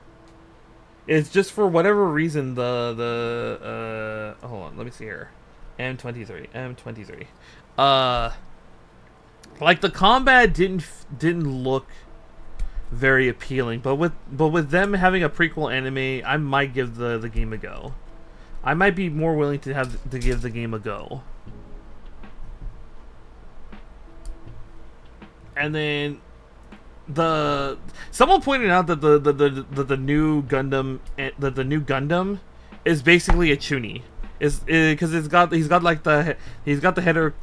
Speaker 1: It's just for whatever reason hold on, let me see here. M23. Like the combat didn't look very appealing. But with them having a prequel anime, I might give the game a go. I might be more willing to give the game a go. And then someone pointed out that the new Gundam is basically a Chuny. Because he's got the header,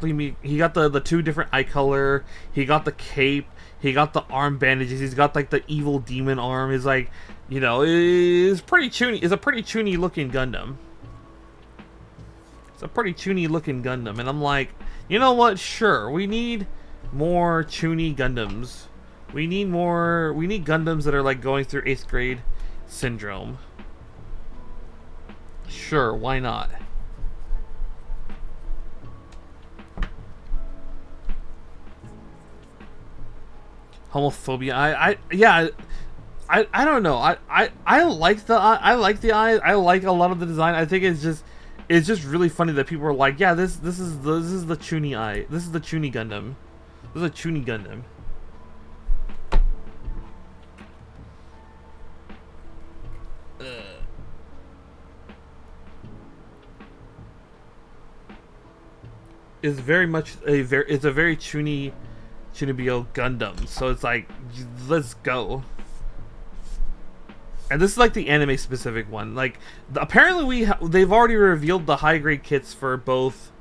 Speaker 1: he got the two different eye color, he got the cape, he got the arm bandages, he's got like the evil demon arm. Is like, you know, is pretty Chuny. Is a pretty Chuny looking Gundam. It's a pretty Chuny looking Gundam, and I'm like, you know what? Sure, we need more Chuny Gundams. We need Gundams that are like going through 8th grade syndrome. Sure, why not? Homophobia. I don't know. I like the eyes. I like a lot of the design. I think it's just really funny that people are like, yeah, this is the Chuny eye. This is the Chuny Gundam. This is a Chuny Gundam. Is very much it's a very Chunibyo Gundam. So it's like, let's go. And this is like the anime specific one. Like, apparently they've already revealed the high grade kits for both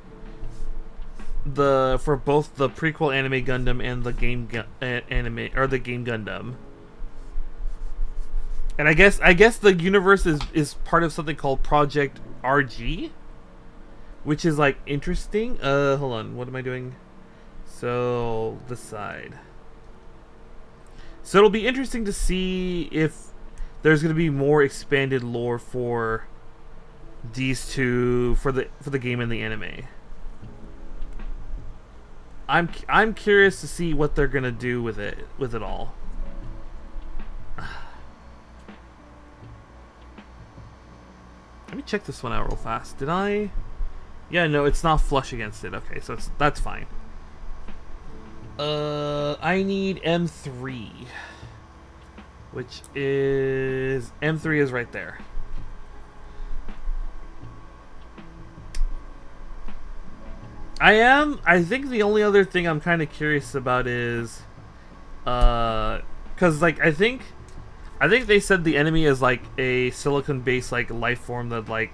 Speaker 1: the prequel anime Gundam and the game anime, or the game Gundam. And I guess the universe is part of something called Project RG, which is like interesting. Hold on, what am I doing? So this side. So it'll be interesting to see if there's going to be more expanded lore for these two, for the game and the anime. I'm curious to see what they're going to do with it all. Let me check this one out real fast. Did I? Yeah, no, it's not flush against it. Okay, so that's fine. I need M3, which is M3 is right there. I think the only other thing I'm kind of curious about is, cause like I think they said the enemy is like a silicon-based like life form that like,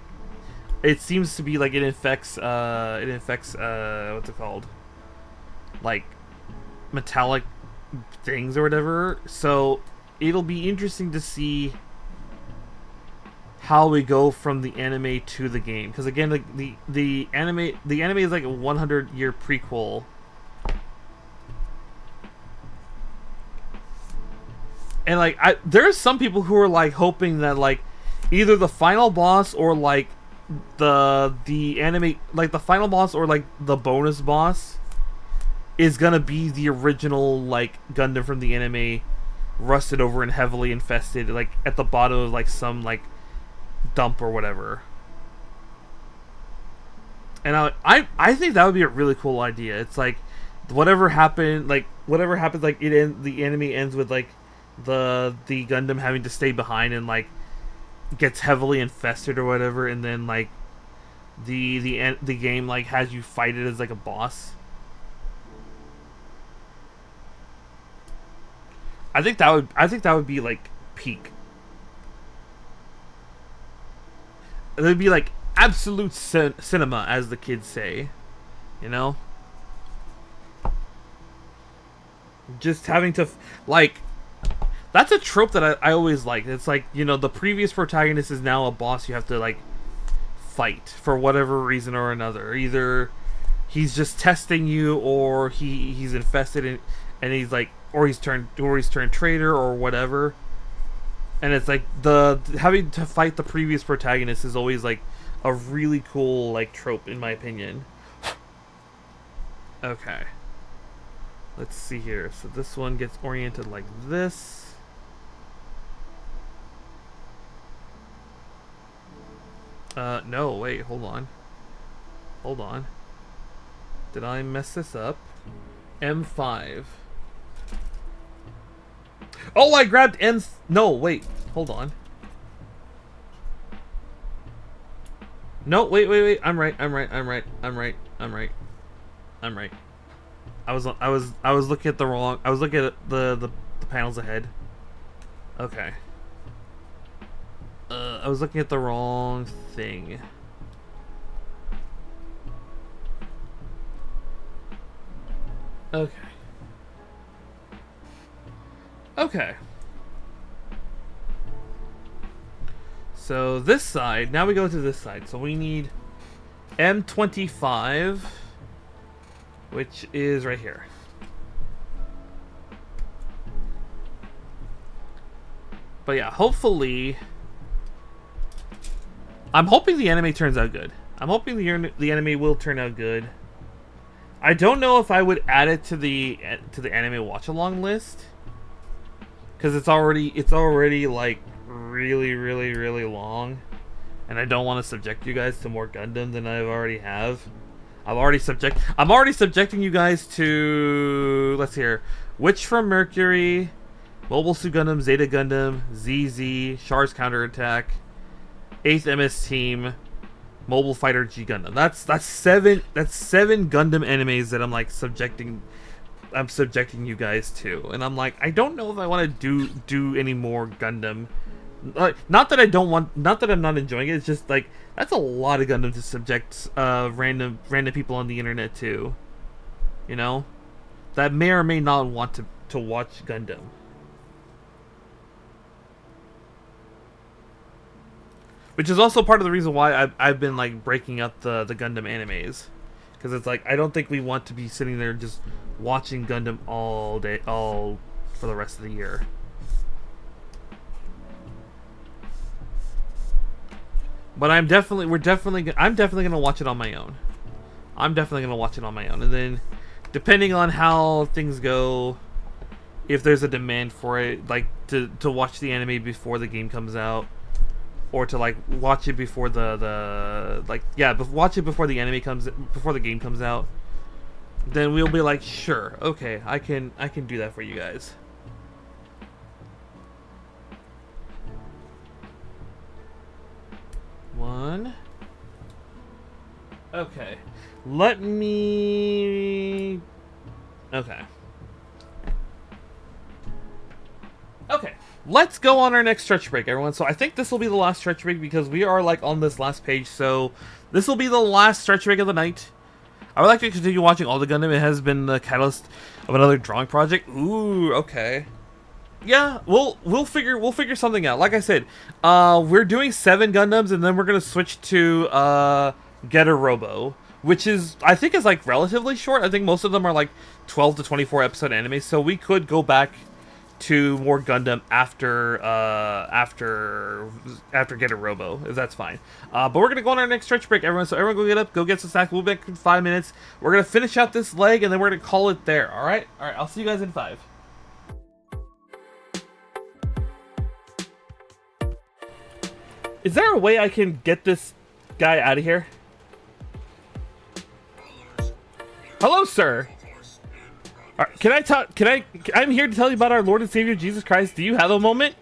Speaker 1: it seems to be like it infects what's it called, like metallic things or whatever. So it'll be interesting to see how we go from the anime to the game, because again, like the anime is like a 100-year prequel, and like there's some people who are like hoping that like either the final boss or like the anime, like the final boss or like the bonus boss is gonna be the original like Gundam from the anime, rusted over and heavily infested, like at the bottom of like some like dump or whatever. And I think that would be a really cool idea. It's like whatever happens, like the anime ends with like the Gundam having to stay behind and like gets heavily infested or whatever, and then like the game like has you fight it as like a boss. I think that would be like peak. It would be like absolute cinema, as the kids say, you know? Just having to, like, that's a trope that I always liked. It's like, you know, the previous protagonist is now a boss you have to, like, fight for whatever reason or another. Either he's just testing you, or he's infested and he's like, or he's turned traitor or whatever. And it's like having to fight the previous protagonist is always like a really cool like trope, in my opinion. Okay. Let's see here. So this one gets oriented like this. No, wait, hold on. Hold on. Did I mess this up? M5. Oh, I grabbed M. No, wait. Hold on. No, wait. I'm right. I was looking at the wrong. I was looking at the panels ahead. Okay. I was looking at the wrong thing. Okay. Okay. So this side, now we go to this side. So we need M25, which is right here. But yeah, hopefully, I'm hoping the anime turns out good. I'm hoping the anime will turn out good. I don't know if I would add it to the anime watch along list, because it's already like really long, and I don't want to subject you guys to more Gundam than I already have. I'm already subjecting you guys to, let's hear, Witch from Mercury, Mobile Suit Gundam, Zeta Gundam, ZZ, Char's Counterattack, 8th MS Team, Mobile Fighter G Gundam. That's seven Gundam animes that I'm like subjecting you guys to, and I'm like, I don't know if I want to do any more Gundam. Like, not that I'm not enjoying it. It's just like that's a lot of Gundam to subject random people on the internet to, you know, that may or may not want to watch Gundam. Which is also part of the reason why I've been like breaking up the Gundam animes, because it's like I don't think we want to be sitting there just watching Gundam all for the rest of the year. But I'm definitely gonna watch it on my own. And then depending on how things go, if there's a demand for it, like to watch the anime before the game comes out, or to like watch it before watch it before the anime before the game comes out, then we'll be like, sure, okay, I can do that for you guys. One. Okay. Let me... Okay. Okay. Let's go on our next stretch break, everyone. So I think this will be the last stretch break because we are like on this last page. So this will be the last stretch break of the night. I would like to continue watching all the Gundam. It has been the catalyst of another drawing project. Ooh, okay. Yeah, we'll figure something out. Like I said, we're doing 7 Gundams, and then we're gonna switch to Getter Robo, which is I think is like relatively short. I think most of them are like 12 to 24 episode anime, so we could go back to more Gundam after Getter Robo, if that's fine. But we're gonna go on our next stretch break, everyone. So everyone, go get up, go get some snacks. We'll be back in 5 minutes. We're gonna finish out this leg, and then we're gonna call it there. All right. I'll see you guys in 5. Is there a way I can get this guy out of here? Hello, sir. Can I talk? I'm here to tell you about our Lord and Savior Jesus Christ. Do you have a moment?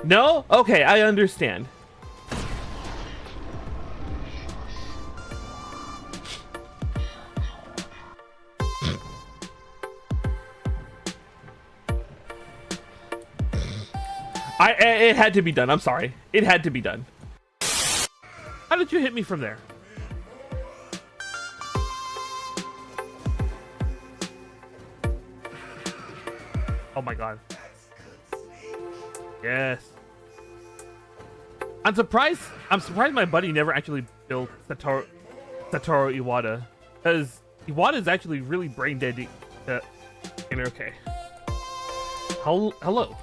Speaker 1: No? Okay, I understand. It had to be done. I'm sorry. It had to be done. How did you hit me from there? Oh my god. Yes. I'm surprised my buddy never actually built Satoru Iwata, because Iwata is actually really brain dead. Okay. Hello.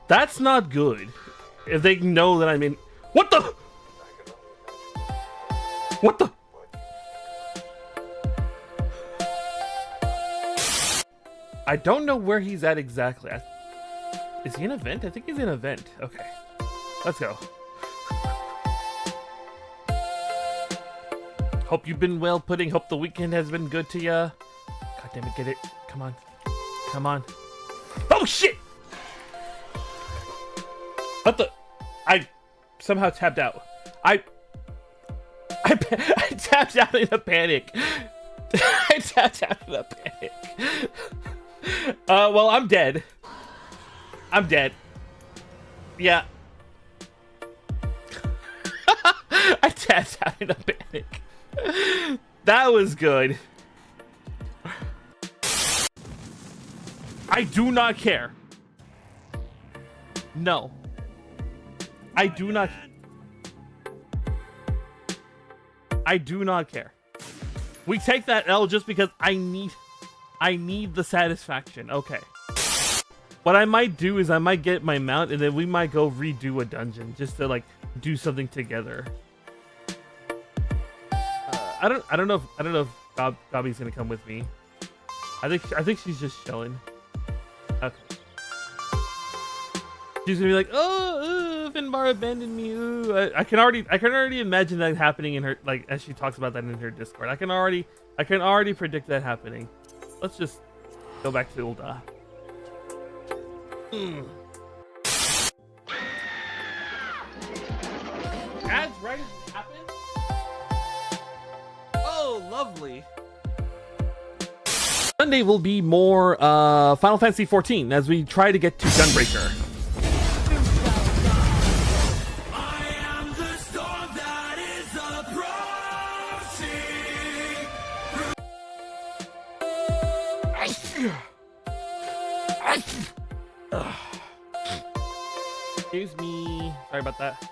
Speaker 1: That's not good. If they know that I'm in... What the? I don't know where he's at exactly. Is he an event? I think he's an event. Okay. Let's go. Hope you've been well, Pudding. Hope the weekend has been good to ya. God damn it, get it. Come on. Come on. Oh, shit! What the? I somehow tapped out. I tapped out in a panic. I tapped out in a panic. Well, I'm dead. I'm dead. Yeah. I tapped out in a panic. That was good. I do not care. No. I do not care. We take that L just because I need the satisfaction. Okay. What I might do is I might get my mount and then we might go redo a dungeon just to like do something together. I don't know if Gobby's gonna come with me. I think she's just chilling. Okay. She's gonna be like, oh, Finbar abandoned me. Ooh. I can already imagine that happening in her, like, as she talks about that in her Discord. I can already predict that happening. Let's just go back to Ulda. Ads right as it happens. Oh, lovely. Sunday will be more Final Fantasy XIV as we try to get to Gunbreaker. Excuse me. Sorry about that.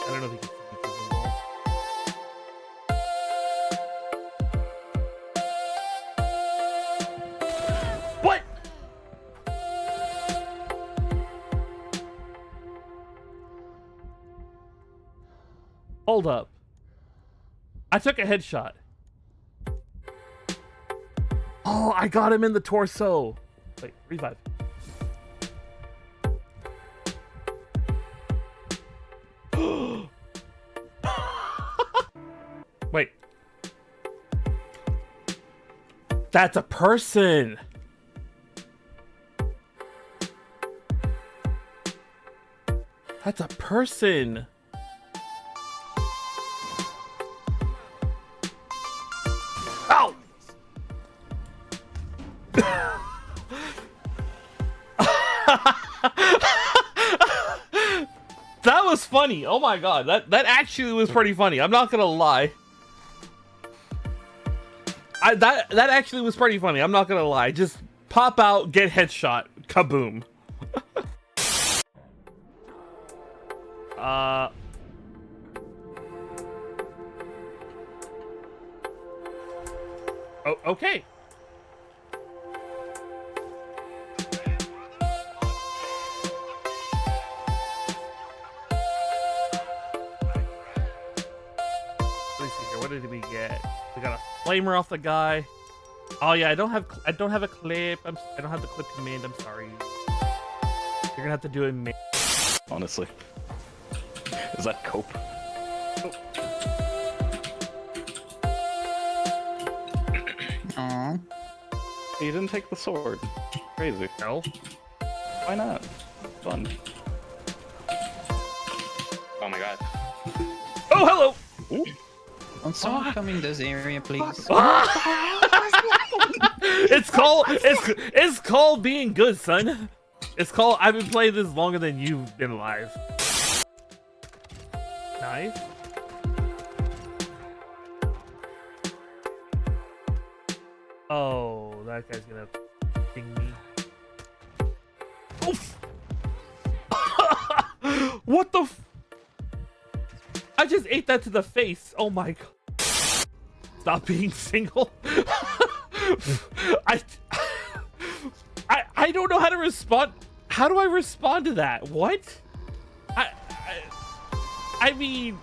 Speaker 1: I don't know if he can see me through the wall. What? Hold up. I took a headshot. Oh, I got him in the torso. Wait, revive. Wait. That's a person. That's a person. Ow! That was funny. Oh my god, that actually was pretty funny. I'm not gonna lie. That actually was pretty funny. I'm not gonna lie. Just pop out, get headshot, kaboom. Oh, okay. Let's see here. What did we get? We got a flamer off the guy. Oh yeah, I don't have a clip. I don't have the clip command. I'm sorry. You're gonna have to do it.
Speaker 5: Honestly, is that cope?
Speaker 6: Aww.
Speaker 5: He didn't take the sword. Crazy.
Speaker 1: No.
Speaker 5: Why not? Fun.
Speaker 7: Oh my god.
Speaker 1: Oh, hello.
Speaker 5: Ooh.
Speaker 6: Can someone come in this area, please?
Speaker 1: It's called being good, son. It's called I've been playing this longer than you've been alive. Nice. Oh, that guy's gonna ping me. Oof. What the f— I just ate that to the face. Oh my god. Stop being single. I don't know how to respond. How do I respond to that? What? I mean,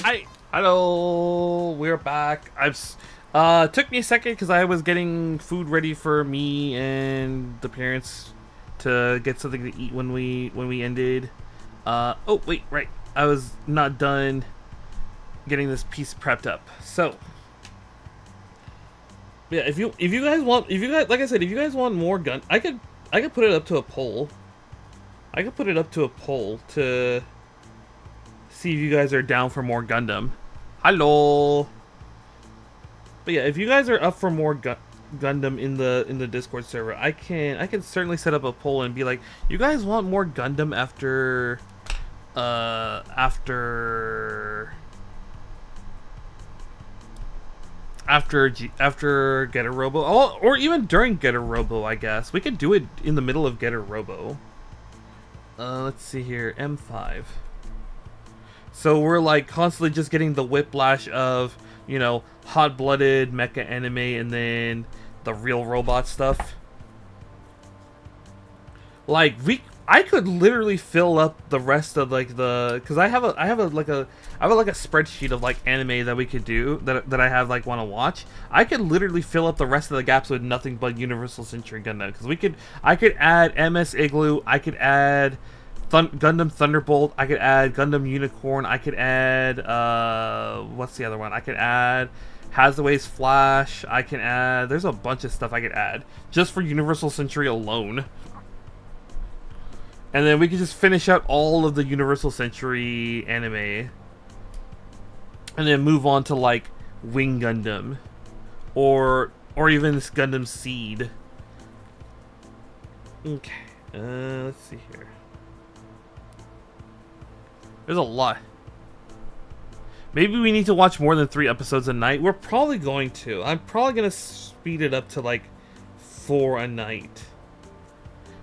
Speaker 1: Hi. Hello. We're back. Took me a second because I was getting food ready for me and the parents to get something to eat when we ended. Oh wait, right. I was not done getting this piece prepped up. So yeah, if you guys like I said, if you guys want more gun, I could put it up to a poll. I could put it up to a poll to see if you guys are down for more Gundam. Hello. But yeah, if you guys are up for more Gundam in the Discord server, I can certainly set up a poll and be like, you guys want more Gundam after Getter Robo, or even during Getter Robo, I guess. We could do it in the middle of Getter Robo. Let's see here, M5. So we're like constantly just getting the whiplash of, you know, hot-blooded mecha anime and then the real robot stuff. Like I could literally fill up the rest of like because I have a spreadsheet of like anime that we could do that I have like want to watch. I could literally fill up the rest of the gaps with nothing but Universal Century Gundam, because I could add MS Igloo, I could add Gundam Thunderbolt, I could add Gundam Unicorn, I could add what's the other one? I could add Hathaway's Flash, I can add, there's a bunch of stuff I could add just for Universal Century alone. And then we could just finish out all of the Universal Century anime. And then move on to like Wing Gundam. Or even this Gundam Seed. Okay. Let's see here. There's a lot. Maybe we need to watch more than 3 episodes a night. We're probably going to. I'm probably going to speed it up to like 4 a night.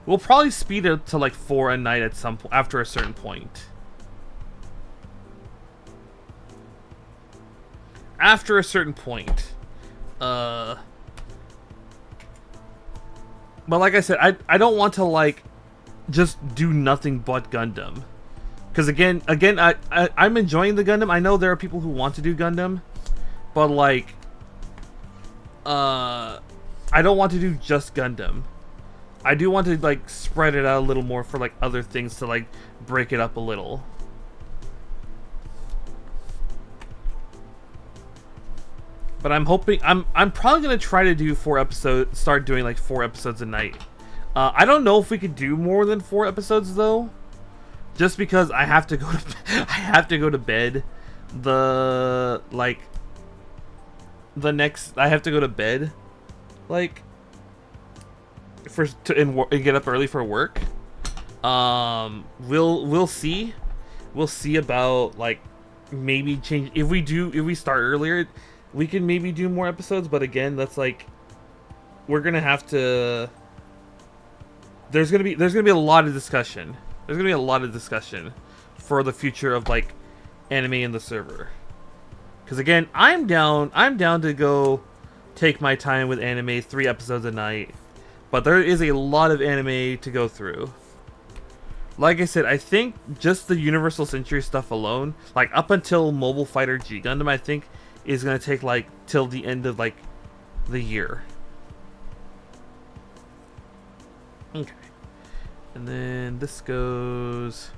Speaker 1: We'll probably speed it up to like 4 a night at some point, after a certain point. After a certain point. But like I said, I don't want to like just do nothing but Gundam. Because again, I'm enjoying the Gundam. I know there are people who want to do Gundam, but like, I don't want to do just Gundam. I do want to like spread it out a little more for like other things to like break it up a little. But I'm hoping I'm probably gonna try to do 4 episodes. Start doing like 4 episodes a night. I don't know if we could do more than 4 episodes though. Just because I have to go to I have to go to bed. I have to go to bed, like, and get up early for work. We'll see. We'll see about like maybe change if we start earlier. We can maybe do more episodes, but again, that's like we're gonna have to. There's gonna be a lot of discussion. There's gonna be a lot of discussion for the future of like anime in the server. Because again, I'm down to go take my time with anime, 3 episodes a night. But there is a lot of anime to go through. Like I said, I think just the Universal Century stuff alone, like up until Mobile Fighter G Gundam, I think is gonna take like till the end of like the year. Okay. And then this goes.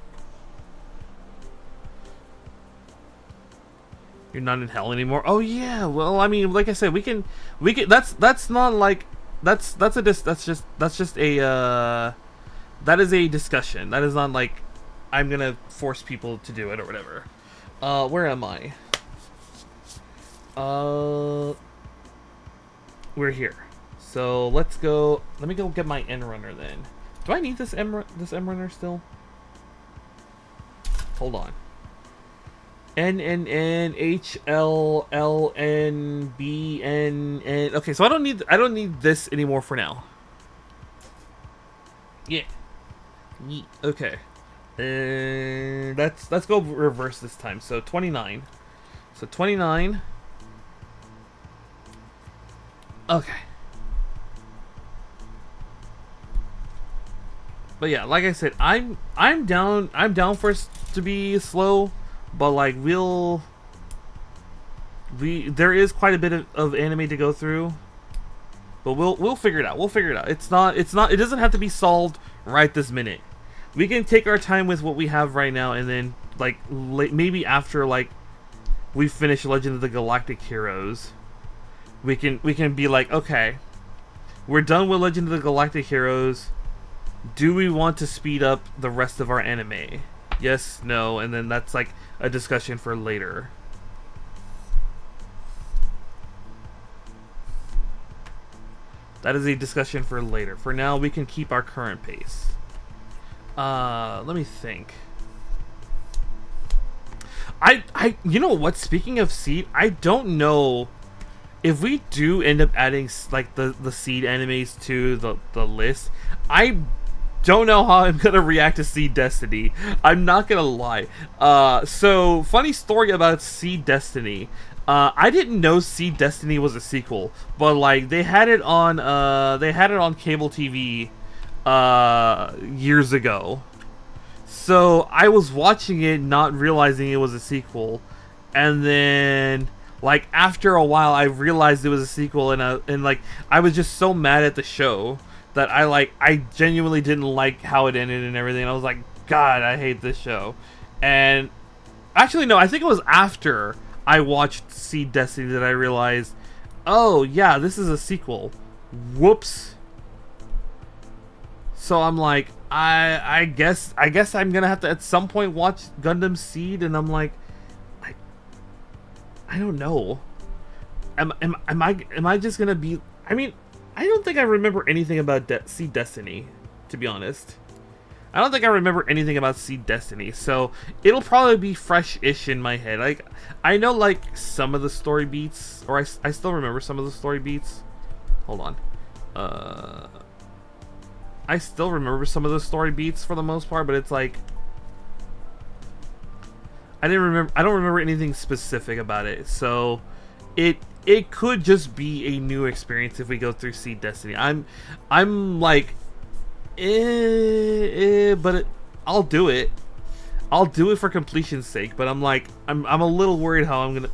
Speaker 1: You're not in hell anymore. Oh yeah. Well, I mean, like I said, we can. That's not like. That's just a. That is a discussion. That is not like I'm gonna force people to do it or whatever. Where am I? We're here. So let's go. Let me go get my N runner then. Do I need this M runner still? Hold on. N H L L N B N N. Okay, so I don't need this anymore for now. Yeah. Yeet. Okay. And let's go reverse this time. So 29. So 29. Okay. But yeah, like I said, I'm down for us to be slow, but like we'll There is quite a bit of anime to go through, but we'll figure it out. We'll figure it out. It's not. It doesn't have to be solved right this minute. We can take our time with what we have right now, and then like maybe after like we finish Legend of the Galactic Heroes, we can be like, okay, we're done with Legend of the Galactic Heroes. Do we want to speed up the rest of our anime? Yes, no, and then that's like a discussion for later. That is a discussion for later. For now, we can keep our current pace. Let me think. You know what? Speaking of Seed, I don't know if we do end up adding like the Seed animes to the list. I don't know how I'm gonna react to Seed Destiny. I'm not gonna lie. So funny story about Seed Destiny. I didn't know Seed Destiny was a sequel, but like they had it on cable TV years ago. So I was watching it, not realizing it was a sequel, and then like after a while, I realized it was a sequel, and I was just so mad at the show that I genuinely didn't like how it ended and everything. I was like, God, I hate this show. And actually, no, I think it was after I watched Seed Destiny that I realized, oh yeah, this is a sequel. Whoops. So I'm like, I guess I'm gonna have to at some point watch Gundam Seed, and I'm like, I don't know. Am I just gonna be? I mean, I don't think I remember anything about Seed Destiny, to be honest. I don't think I remember anything about Seed Destiny, so it'll probably be fresh-ish in my head. Like, I know like some of the story beats, or I still remember some of the story beats. Hold on. I still remember some of the story beats for the most part, but it's like I don't remember anything specific about it. So it could just be a new experience if we go through Seed Destiny. I'm like but I'll do it. I'll do it for completion's sake, but I'm like I'm a little worried how I'm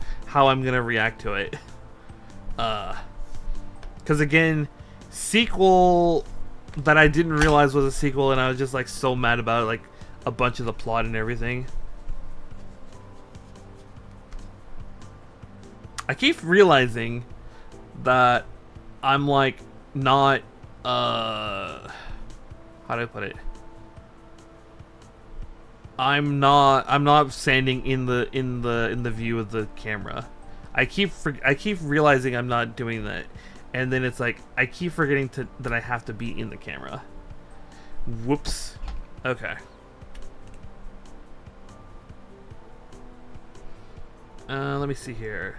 Speaker 1: gonna react to it. Cuz again, sequel that I didn't realize was a sequel, and I was just like so mad about it, like a bunch of the plot and everything. I keep realizing that I'm like not how do I put it? I'm not standing in the view of the camera. I keep realizing I'm not doing that. And then it's like, I keep forgetting that I have to be in the camera. Whoops. Okay. Let me see here.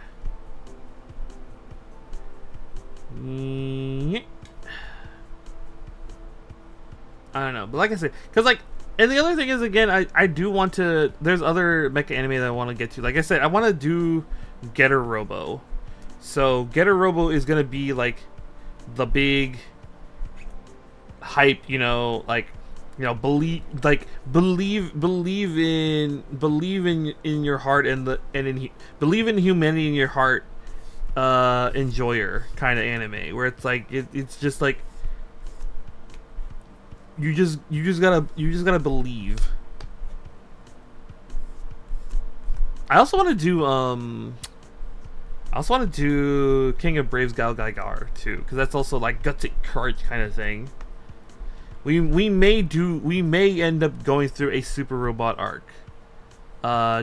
Speaker 1: I don't know, but like I said, because like, and the other thing is, again, I do want to, there's other mecha anime that I want to get to. Like I said, I want to do Getter Robo. So Getter Robo is gonna be like the big hype, you know, like, you know, believe in your heart believe in humanity in your heart, enjoyer kind of anime, where it's like it's just like you just gotta believe. I also want to do King of Braves Gal Gaigar too, because that's also like guts and courage kind of thing. We may end up going through a super robot arc,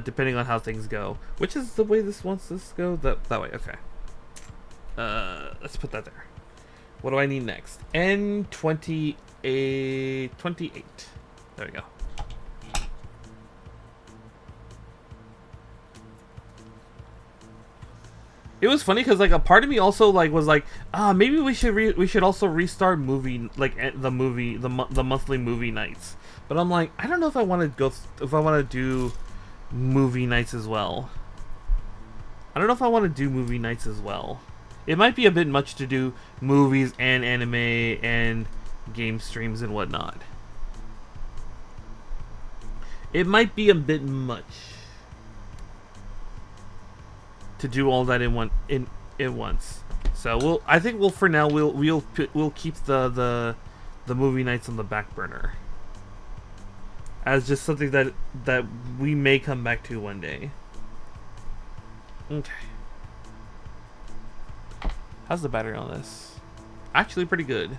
Speaker 1: depending on how things go. Which is the way this wants this to go? That way. Okay. Let's put that there. What do I need next? N28. There we go. It was funny because like a part of me also like was like, maybe we should also restart movie, like the monthly movie nights. But I'm like, I don't know if I want to do movie nights as well. I don't know if I want to do movie nights as well. It might be a bit much to do movies and anime and game streams and whatnot. It might be a bit much. to do all that in once. So I think for now we'll keep the movie nights on the back burner as just something that we may come back to one day. Okay. How's the battery on this? Actually pretty good.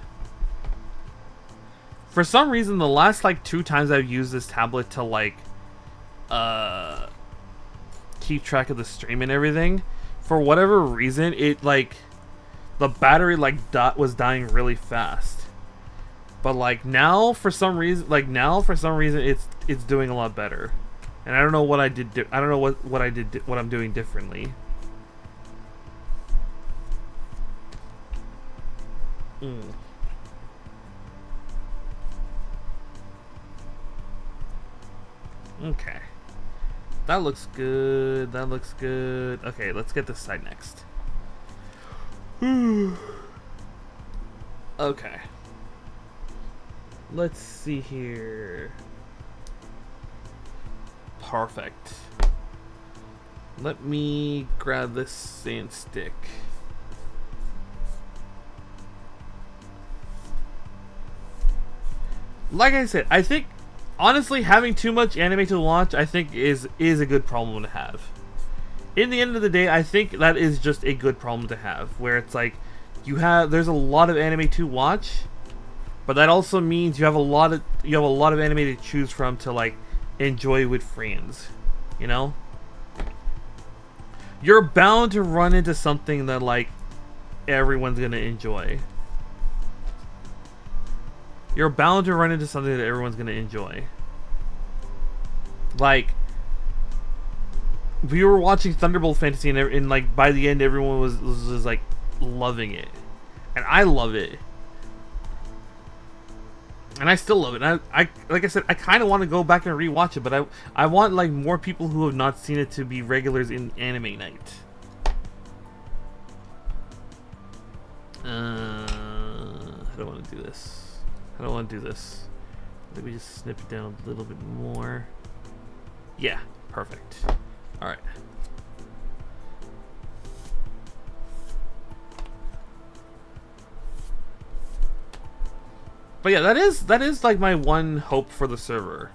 Speaker 1: For some reason, the last like 2 times I've used this tablet to like keep track of the stream and everything, for whatever reason, it like the battery like was dying really fast. But like now, for some reason, it's doing a lot better, and I don't know what I did. I don't know what I'm doing differently. Okay. That looks good. That looks good. Okay, let's get this side next. Okay. Let's see here. Perfect. Let me grab this sand stick. Like I said, I think honestly having too much anime to watch, I think is a good problem to have. In the end of the day, I think that is just a good problem to have, where it's like there's a lot of anime to watch, but that also means you have a lot of anime to choose from to like enjoy with friends, you know? You're bound to run into something that like everyone's going to enjoy. You're bound to run into something that everyone's going to enjoy. Like, we were watching Thunderbolt Fantasy and like by the end everyone was like loving it. And I love it. And I still love it. And I like I said, I kind of want to go back and rewatch it, but I want like more people who have not seen it to be regulars in anime night. I don't want to do this. I don't want to do this. Let me just snip it down a little bit more. Yeah, perfect. All right. But yeah, that is like my one hope for the server.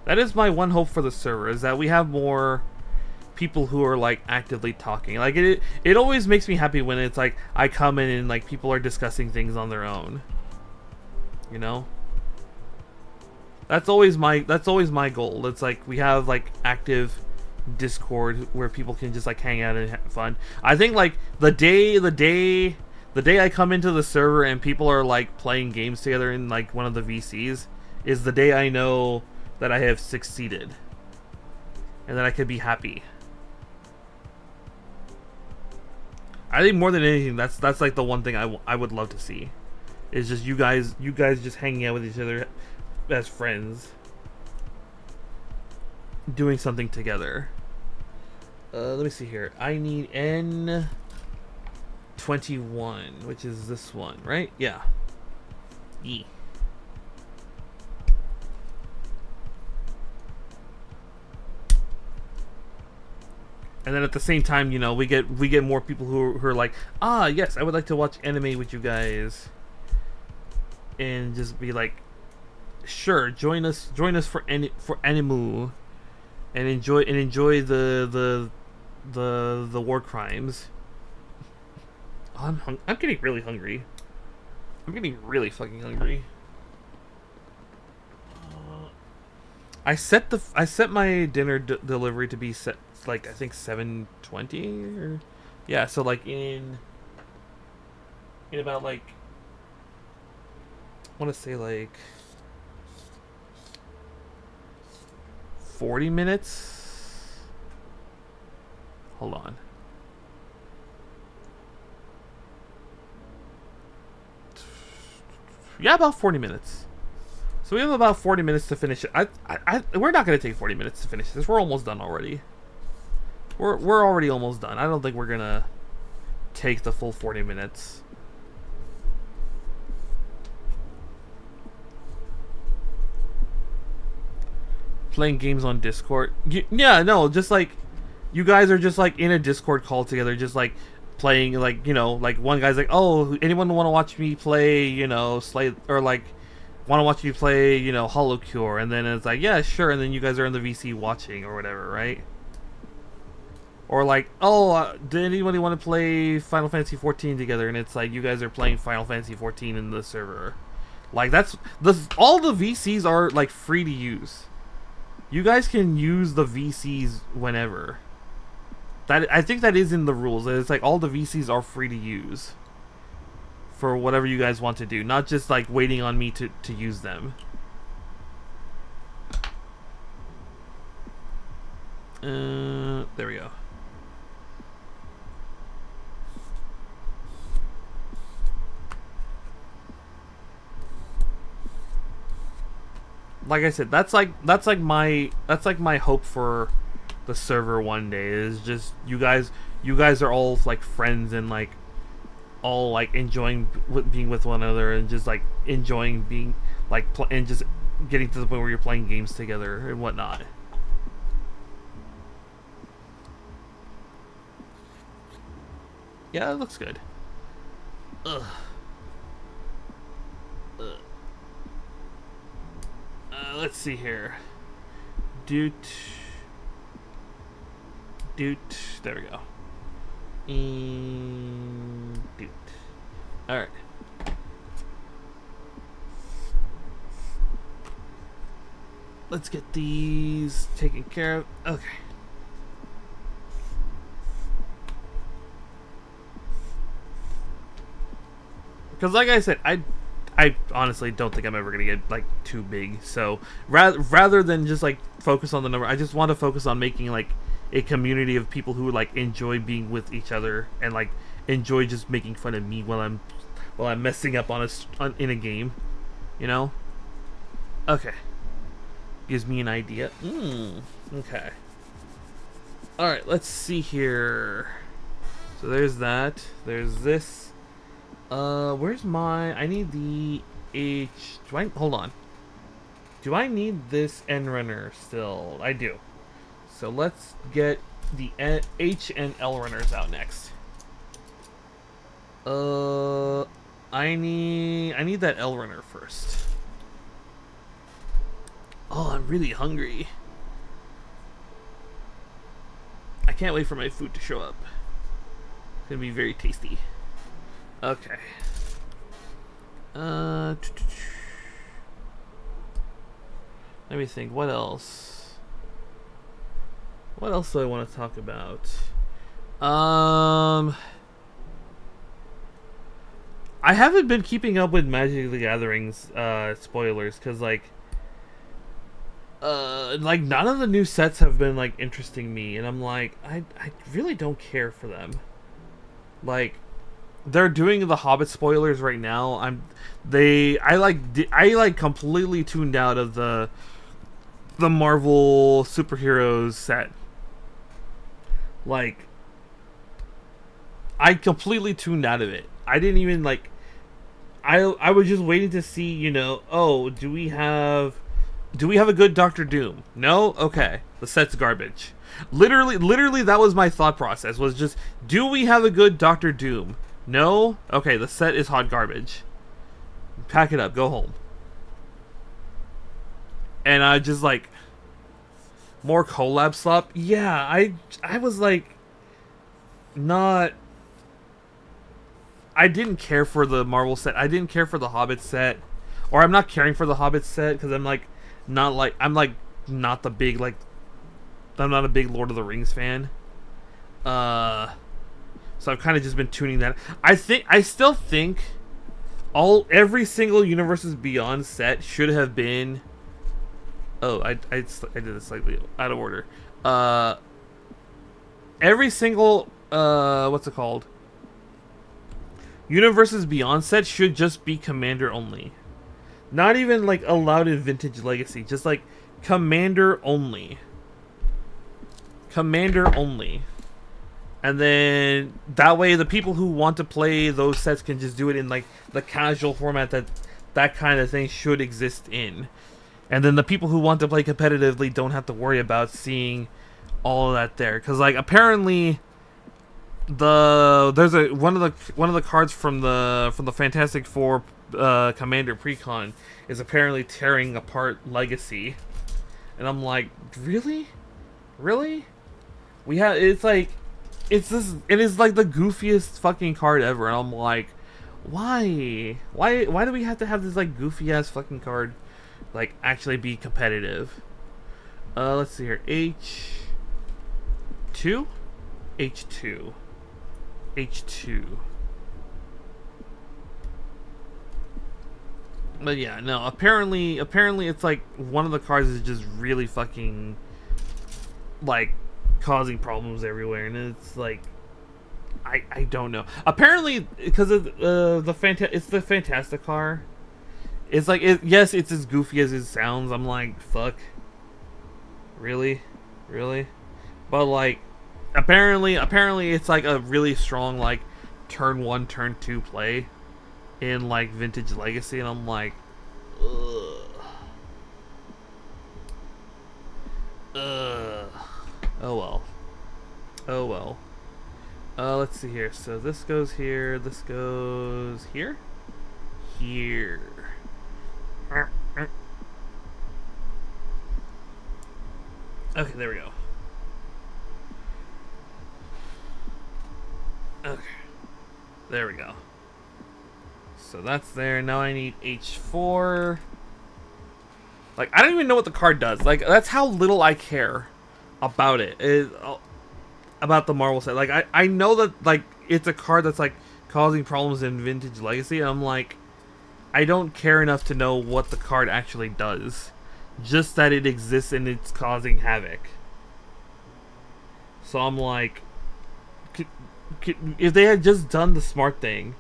Speaker 1: That is my one hope for the server, is that we have more people who are like actively talking. Like it always makes me happy when it's like I come in and like people are discussing things on their own. You know? That's always my goal. It's like we have like active Discord where people can just like hang out and have fun. I think like the day I come into the server and people are like playing games together in like one of the VCs is the day I know that I have succeeded and that I could be happy. I think more than anything, that's like the one thing I would love to see. Is just you guys just hanging out with each other as friends, doing something together. Let me see here. I need N21, which is this one, right? Yeah. E. And then at the same time, you know, we get more people who are like, ah, yes, I would like to watch anime with you guys. And just be like, sure, join us for Animu, and enjoy the war crimes. Oh, I'm getting really hungry. I'm getting really fucking hungry. I set my dinner delivery to be set like I think 7:20 or yeah, so like in about like I want to say like 40 minutes. Hold on. Yeah, about 40 minutes. So we have about 40 minutes to finish it. We're not going to take 40 minutes to finish this. We're almost done already. We're already almost done. I don't think we're going to take the full 40 minutes. Playing games on Discord. Yeah, no, just like you guys are just like in a Discord call together, just like playing, like, you know, like one guy's like, oh, anyone want to watch me play, you know, Slay, or like want to watch me play, you know, Hollow Cure, and then it's like, yeah, sure, and then you guys are in the VC watching or whatever, right? Or like, oh, did anybody want to play Final Fantasy 14 together? And it's like you guys are playing Final Fantasy 14 in the server. Like that's all the VCs are like free to use. You guys can use the VCs whenever. That I think that is in the rules. It's like all the VCs are free to use for whatever you guys want to do, not just like waiting on me to use them. There we go. Like I said, that's like my hope for the server one day, is just you guys are all like friends and like all like enjoying being with one another and just like enjoying being like and just getting to the point where you're playing games together and whatnot. Yeah, it looks good. Ugh. Let's see here. Doot. There we go. Doot. Alright. Let's get these taken care of. Okay. Because like I said, I honestly don't think I'm ever gonna get like too big. So rather than just like focus on the number, I just want to focus on making like a community of people who like enjoy being with each other and like enjoy just making fun of me while I'm messing up in a game, you know. Okay, gives me an idea. Okay. All right, let's see here. So there's that. There's this. Where's my... I need the H... Hold on. Do I need this N runner still? I do. So let's get the H and L runners out next. I need that L runner first. Oh, I'm really hungry. I can't wait for my food to show up. It's gonna be very tasty. Okay. Let me think. What else? What else do I want to talk about? I haven't been keeping up with Magic the Gathering's spoilers because like none of the new sets have been like interesting me, and I'm like I really don't care for them. Like, they're doing the Hobbit spoilers right now. I completely tuned out of the Marvel superheroes set. Like, I completely tuned out of it. I didn't even like. I was just waiting to see, you know. Oh, do we have a good Doctor Doom? No. Okay, the set's garbage. Literally, that was my thought process. Was just, do we have a good Doctor Doom? No? Okay, the set is hot garbage. Pack it up, go home. And I just like, more collab slop? Yeah, I was like, not... I didn't care for the Marvel set. I didn't care for the Hobbit set. Or I'm not caring for the Hobbit set, because I'm like, not the big, like, I'm not a big Lord of the Rings fan. So I've kind of just been tuning that. I still think every single Universes Beyond set should have been. Oh, I did it slightly out of order. Every single what's it called? Universes Beyond set should just be Commander only. Not even like allowed in Vintage Legacy. Just like Commander only. Commander only. And then that way the people who want to play those sets can just do it in like the casual format that kind of thing should exist in. And then the people who want to play competitively don't have to worry about seeing all of that there, because like apparently there's one of the cards from the Fantastic Four Commander Precon is apparently tearing apart Legacy, and I'm like, really? We have it is like the goofiest fucking card ever, and I'm like, why do we have to have this like goofy ass fucking card like actually be competitive? Let's see here. H2. But yeah, no, apparently it's like one of the cards is just really fucking like causing problems everywhere, and it's like I don't know. Apparently because of it's the Fantastic car. It's like yes, it's as goofy as it sounds. I'm like, fuck. Really? But like apparently it's like a really strong like turn 1 turn 2 play in like Vintage Legacy, and I'm like, ugh. Oh well. Let's see here. So this goes here, this goes here. Okay, there we go. Okay. There we go. So that's there. Now I need H4. Like, I don't even know what the card does. Like, that's how little I care about it. About the Marvel set. Like, I know that, like, it's a card that's, like, causing problems in Vintage Legacy. And I'm like, I don't care enough to know what the card actually does. Just that it exists and it's causing havoc. So I'm like, if they had just done the smart thing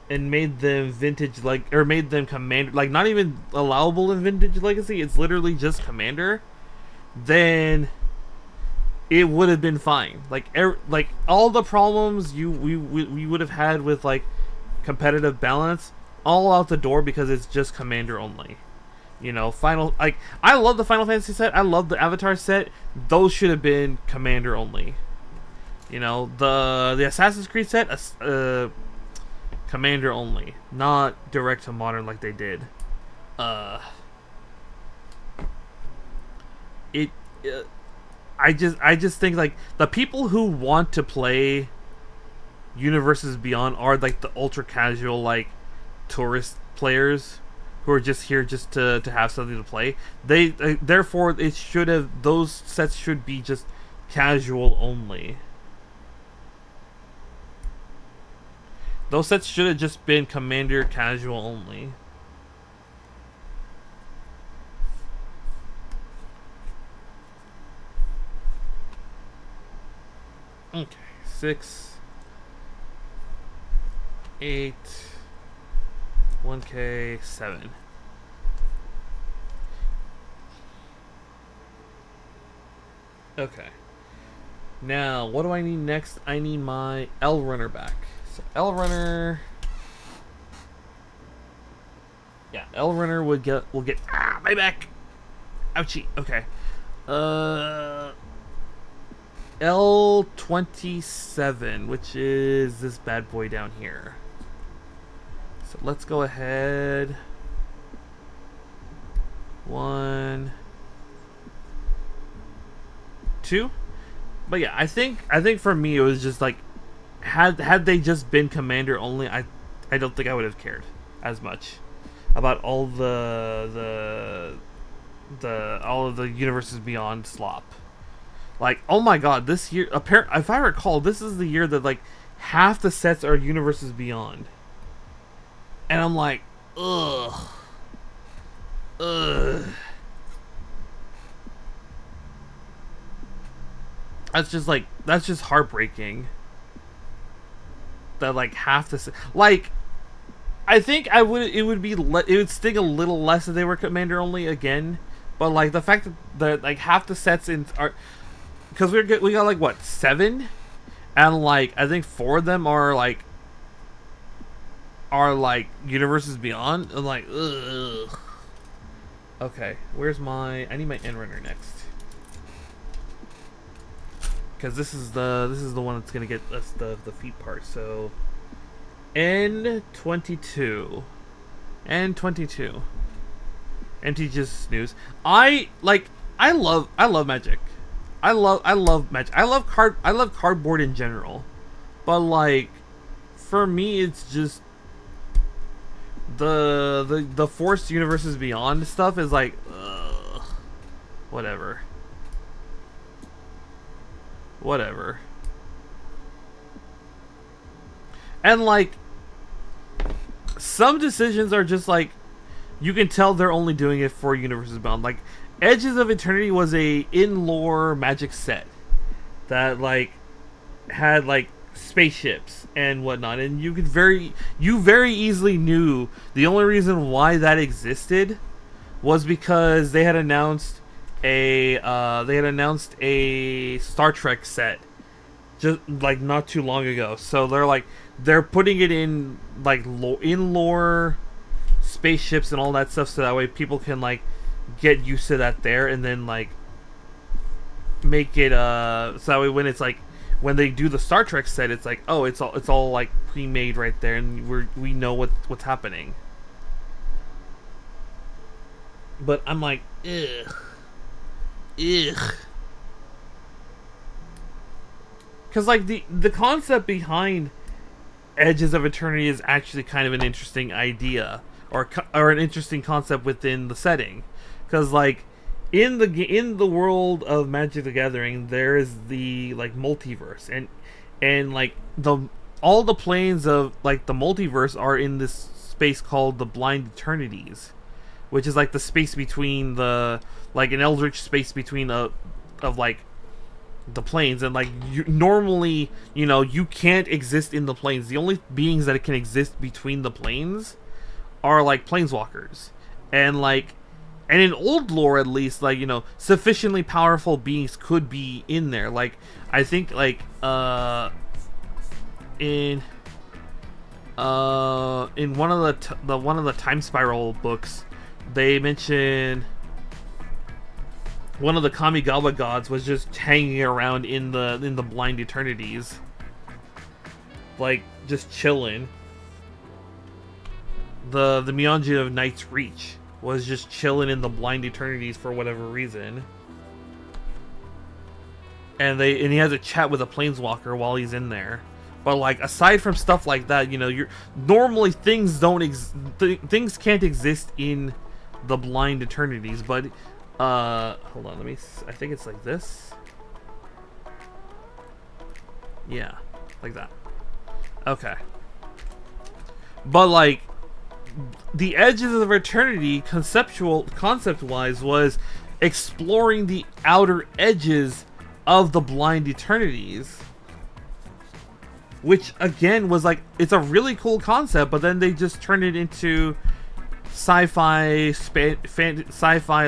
Speaker 1: and made them Vintage, like, or made them Commander, like, not even allowable in Vintage Legacy, it's literally just Commander, then it would have been fine. Like, all the problems we would have had with, like, competitive balance, all out the door because it's just Commander only. You know, I love the Final Fantasy set, I love the Avatar set, those should have been Commander only. You know, the Assassin's Creed set, Commander only, not direct to modern like they did. I just think like the people who want to play Universes Beyond are like the ultra casual like tourist players who are just here just to have something to play. Therefore those sets should be just casual only. Those sets should have just been Commander casual only. Okay, 6, 8, 1K, 7. Okay. Now, what do I need next? I need my L Runner back. So L Runner. Yeah, L Runner will get my back. Ouchie. Okay. L27, which is this bad boy down here. So let's go ahead. 1, 2. But yeah, I think for me it was just like had they just been Commander only, I don't think I would have cared as much about all the all of the Universes Beyond slop. Like, oh my god, this year, if I recall, this is the year that like half the sets are Universes Beyond, and I'm like, ugh. That's just heartbreaking. That like half the like, I think it would sting a little less if they were Commander only again, but like the fact that like half the sets in are, because we got like what, 7, and like I think 4 of them are like Universes Beyond. I'm like, ugh. Okay, where's my? I need my End Runner next. because this is the one that's gonna get us the feet part. So N22, N22, MT just snooze. I love Magic. I love Magic. I love cardboard in general, but like for me, it's just the Forced Universes Beyond stuff is like, ugh, whatever. And like some decisions are just like you can tell they're only doing it for Universes Beyond. Like Edges of Eternity was a in-lore Magic set that like had like spaceships and whatnot, and you very easily knew the only reason why that existed was because they had announced a Star Trek set just like not too long ago. So they're putting it in like in lore spaceships and all that stuff, so that way people can like get used to that there, and then like make it so that way when it's like when they do the Star Trek set, it's like, oh, it's all like pre-made right there, and we know what's happening. But I'm like, ugh. Because like the concept behind Edges of Eternity is actually kind of an interesting idea, or an interesting concept within the setting. Because like in the world of Magic the Gathering, there is the like multiverse, and like all the planes of like the multiverse are in this space called the Blind Eternities, which is like the space between the like an eldritch space between of like the planes, and like normally you can't exist in the planes. The only beings that can exist between the planes are like planeswalkers, and in old lore at least, like sufficiently powerful beings could be in there. Like I think like in one of the Time Spiral books, they mention one of the Kamigawa gods was just hanging around in the Blind Eternities, like just chilling. The Mionji of Night's Reach was just chilling in the Blind Eternities for whatever reason, and he has a chat with a planeswalker while he's in there. But like aside from stuff like that, you're normally things can't exist in the Blind Eternities. But hold on, I think it's like this. Yeah, like that. Okay. But like the Edges of Eternity concept-wise was exploring the outer edges of the Blind Eternities, which again was like, it's a really cool concept, but then they just turned it into sci-fi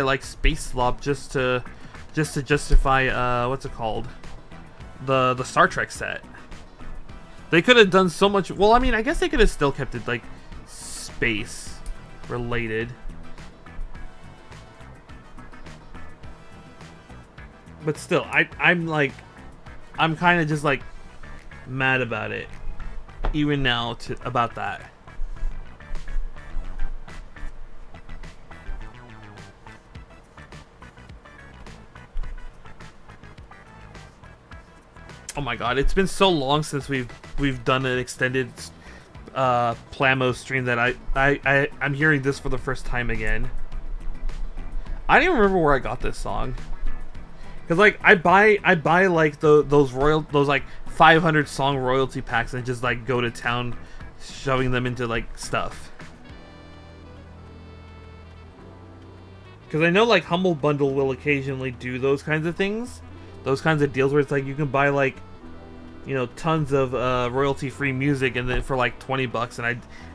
Speaker 1: like space slop just to justify what's it called, the Star Trek set. They could have done so much. Well, I mean, I guess they could have still kept it like space related, but still I'm kind of just like mad about it even now about that. Oh my god, it's been so long since we've done an extended Plamo stream that I'm hearing this for the first time again. I don't even remember where I got this song, because like I buy like those like 500 song royalty packs and just like go to town shoving them into like stuff. Because I know like Humble Bundle will occasionally do those kinds of things, those kinds of deals where it's like you can buy like tons of royalty-free music, and then for like $20,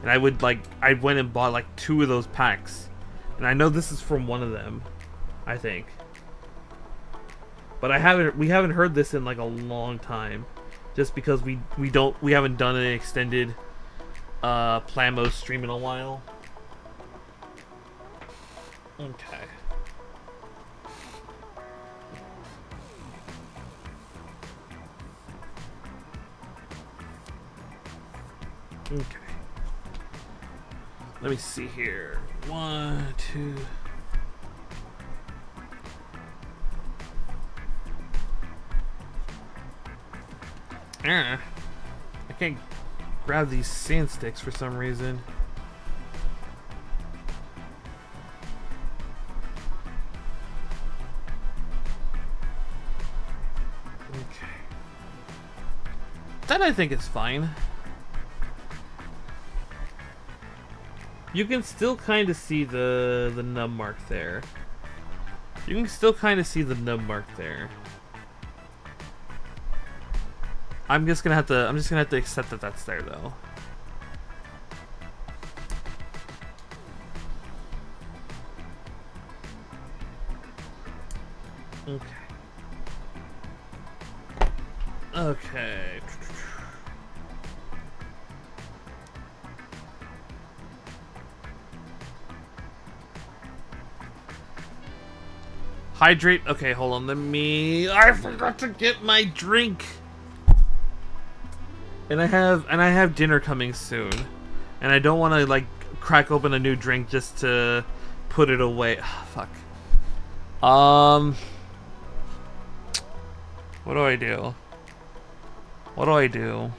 Speaker 1: and I went and bought like 2 of those packs, and I know this is from one of them, I think, but we haven't heard this in like a long time, just because we haven't done an extended Plamo stream in a while. Okay. Okay. Let me see here. 1, 2. I can't grab these sand sticks for some reason. Okay. That I think is fine. You can still kind of see the nub mark there. You can still kind of see the nub mark there. I'm just gonna have to accept that that's there though. Okay. Okay. Hydrate. Okay, hold on. I forgot to get my drink. And I have dinner coming soon, and I don't want to like crack open a new drink just to put it away. Fuck. What do I do? What do I do?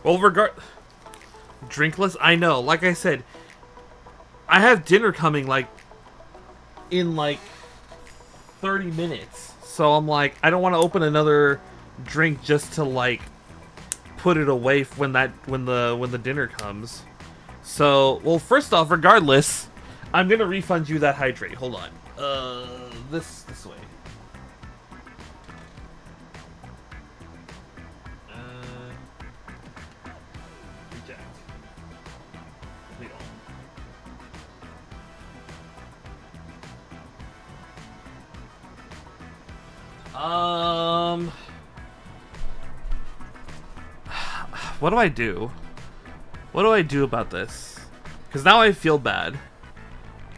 Speaker 1: Well, drinkless. I know. Like I said, I have dinner coming like in like 30 minutes, so I'm like, I don't want to open another drink just to like put it away when the dinner comes. So, well, first off, regardless, I'm gonna refund you that hydrate. Hold on. This way. Reject. Complete all. What do I do? What do I do about this? Because now I feel bad.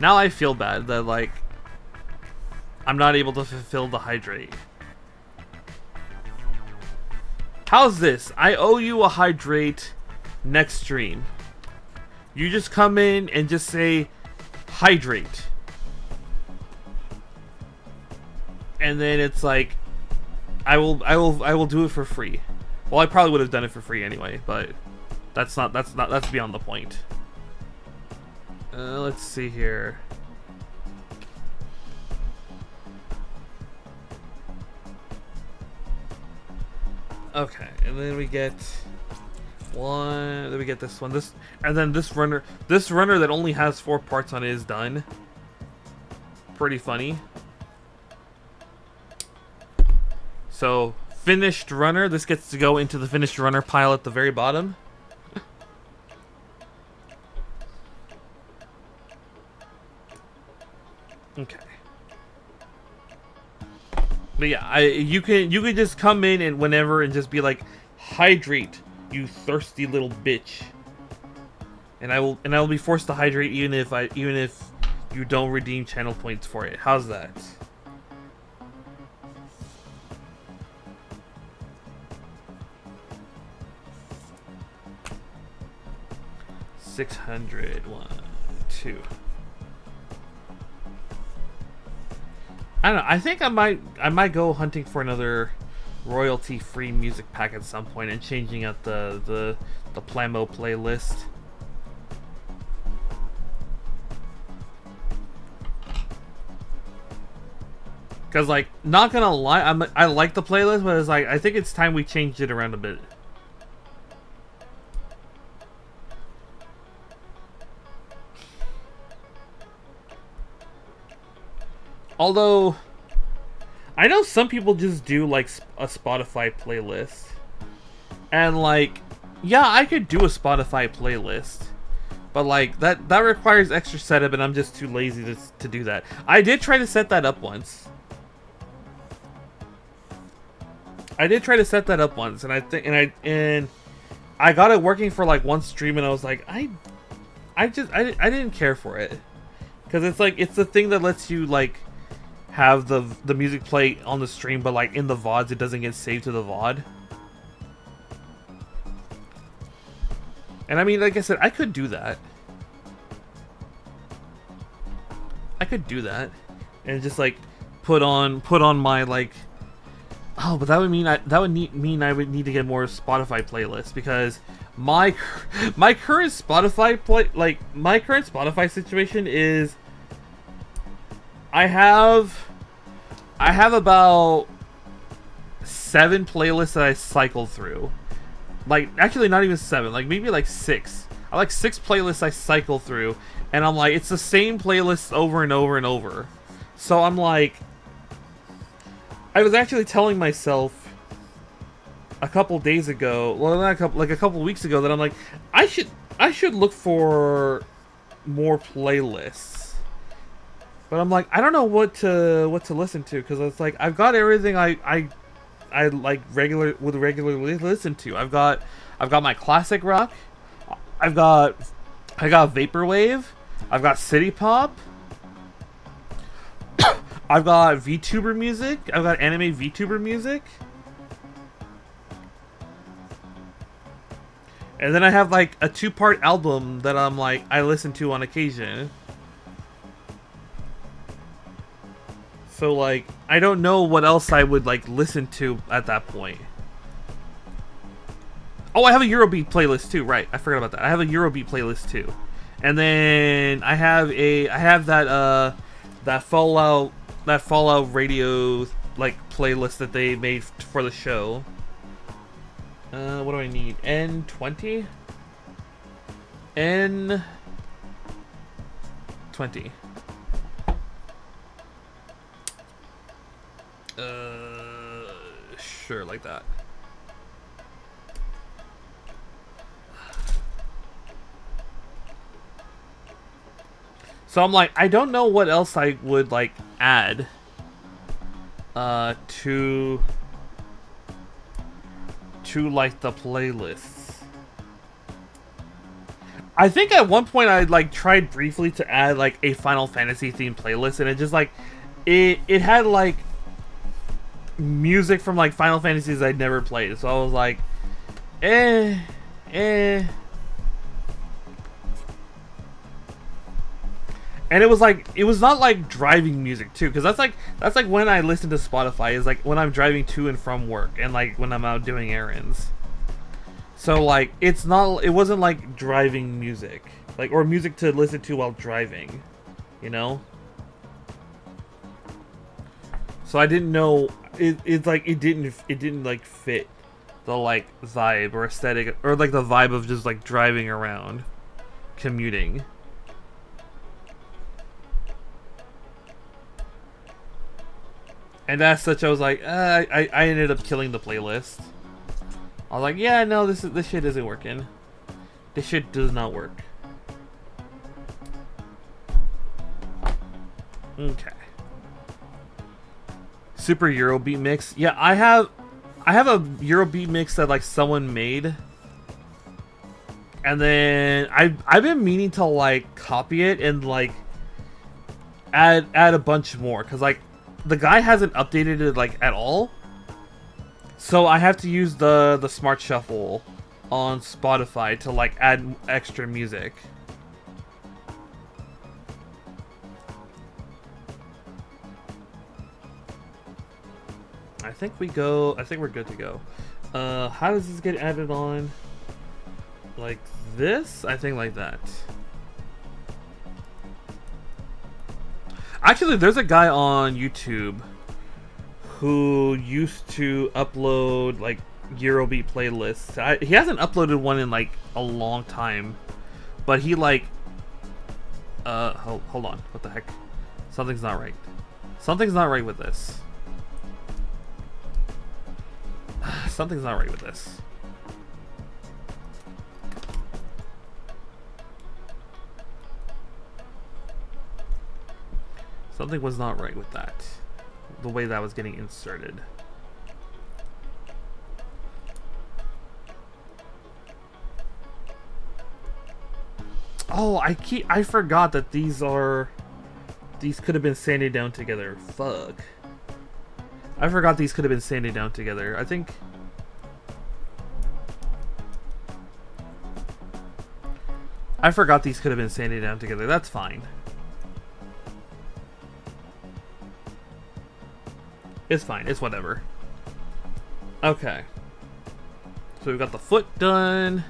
Speaker 1: Now I feel bad that, like, I'm not able to fulfill the hydrate. How's this? I owe you a hydrate next stream. You just come in and just say, hydrate. And then it's like, I will do it for free. Well, I probably would have done it for free anyway, but that's beyond the point. Let's see here. Okay, and then we get one. Then we get this one. And then this runner that only has 4 parts on it is done. Pretty funny. So, finished runner. This gets to go into the finished runner pile at the very bottom. Okay. But yeah, you can just come in and whenever and just be like, hydrate, you thirsty little bitch. And I will be forced to hydrate even if you don't redeem channel points for it. How's that? $600. 1, 2. I don't know. I think I might go hunting for another royalty-free music pack at some point and changing out the Plamo playlist. Cause like, not gonna lie, I like the playlist, but it's like I think it's time we changed it around a bit. Although, I know some people just do like a Spotify playlist. And like, yeah, I could do a Spotify playlist. But like, that requires extra setup and I'm just too lazy to do that. I did try to set that up once. And I got it working for like one stream and I was like, I didn't care for it. Cause it's like, it's the thing that lets you like have the music play on the stream, but like in the VODs it doesn't get saved to the VOD. And I mean, like I said, I could do that. I could do that, and just like put on my like. Oh, but that would mean mean I would need to get more Spotify playlists, because my current Spotify situation is I have about 7 playlists that I cycle through. Like, actually not even 7, like maybe like 6. I like 6 playlists I cycle through, and I'm like, it's the same playlist over and over and over. So I'm like, I was actually telling myself a couple days ago, well, not a couple weeks ago, that I'm like, I should look for more playlists. But I'm like, I don't know what to listen to, because it's like I've got everything I like regularly listen to. I've got my classic rock. I got vaporwave. I've got city pop. I've got VTuber music. I've got anime VTuber music. And then I have like a 2-part album that I'm like, I listen to on occasion. So like, I don't know what else I would like listen to at that point. Oh, I have a Eurobeat playlist too, right? I forgot about that. I have a Eurobeat playlist too. And then I have that Fallout radio like playlist that they made for the show. What do I need? N20? N20. Sure, like that. So I'm like, I don't know what else I would like add to like the playlists. I think at one point I like tried briefly to add like a Final Fantasy themed playlist, and it just like it had like music from like Final Fantasies I'd never played. So I was like, eh. And it was not like driving music too, because that's like when I listen to Spotify, is like when I'm driving to and from work, and like when I'm out doing errands. So like it wasn't like driving music, like, or music to listen to while driving, you know. So I didn't know it didn't like fit the like vibe or aesthetic, or like the vibe of just like driving around, commuting. And as such, I was like, I ended up killing the playlist. I was like, yeah, no, this shit isn't working. This shit does not work. Okay. Super Eurobeat mix. Yeah, I have a Eurobeat mix that like someone made. And then I've been meaning to like copy it and like add a bunch more, cuz like the guy hasn't updated it like at all, so I have to use the Smart Shuffle on Spotify to like add extra music. I think we're good to go. How does this get added on? Like this? I think like that. Actually, there's a guy on YouTube who used to upload like Eurobeat playlists. He hasn't uploaded one in like a long time, but he like hold on, what the heck? Something's not right. Something's not right with this. Something's not right with this. Something was not right with that. The way that was getting inserted. Oh, I forgot that these could have been sanded down together. Fuck. I forgot these could have been sanded down together. I think I forgot these could have been sanded down together. That's fine. It's fine. It's whatever. Okay. So we've got the foot done.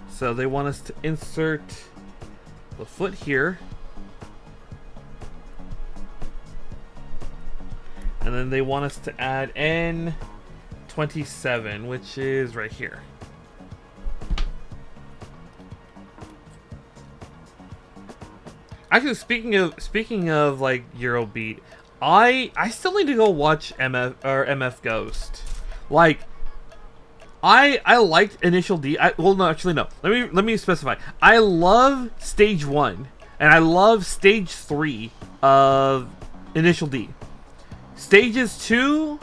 Speaker 1: So they want us to insert the foot here. And then they want us to add N27, which is right here. Actually, speaking of like Eurobeat, I still need to go watch MF Ghost. Like, I liked Initial D. Well, no, actually no. Let me specify. I love Stage 1 and I love Stage 3 of Initial D. Stages 2,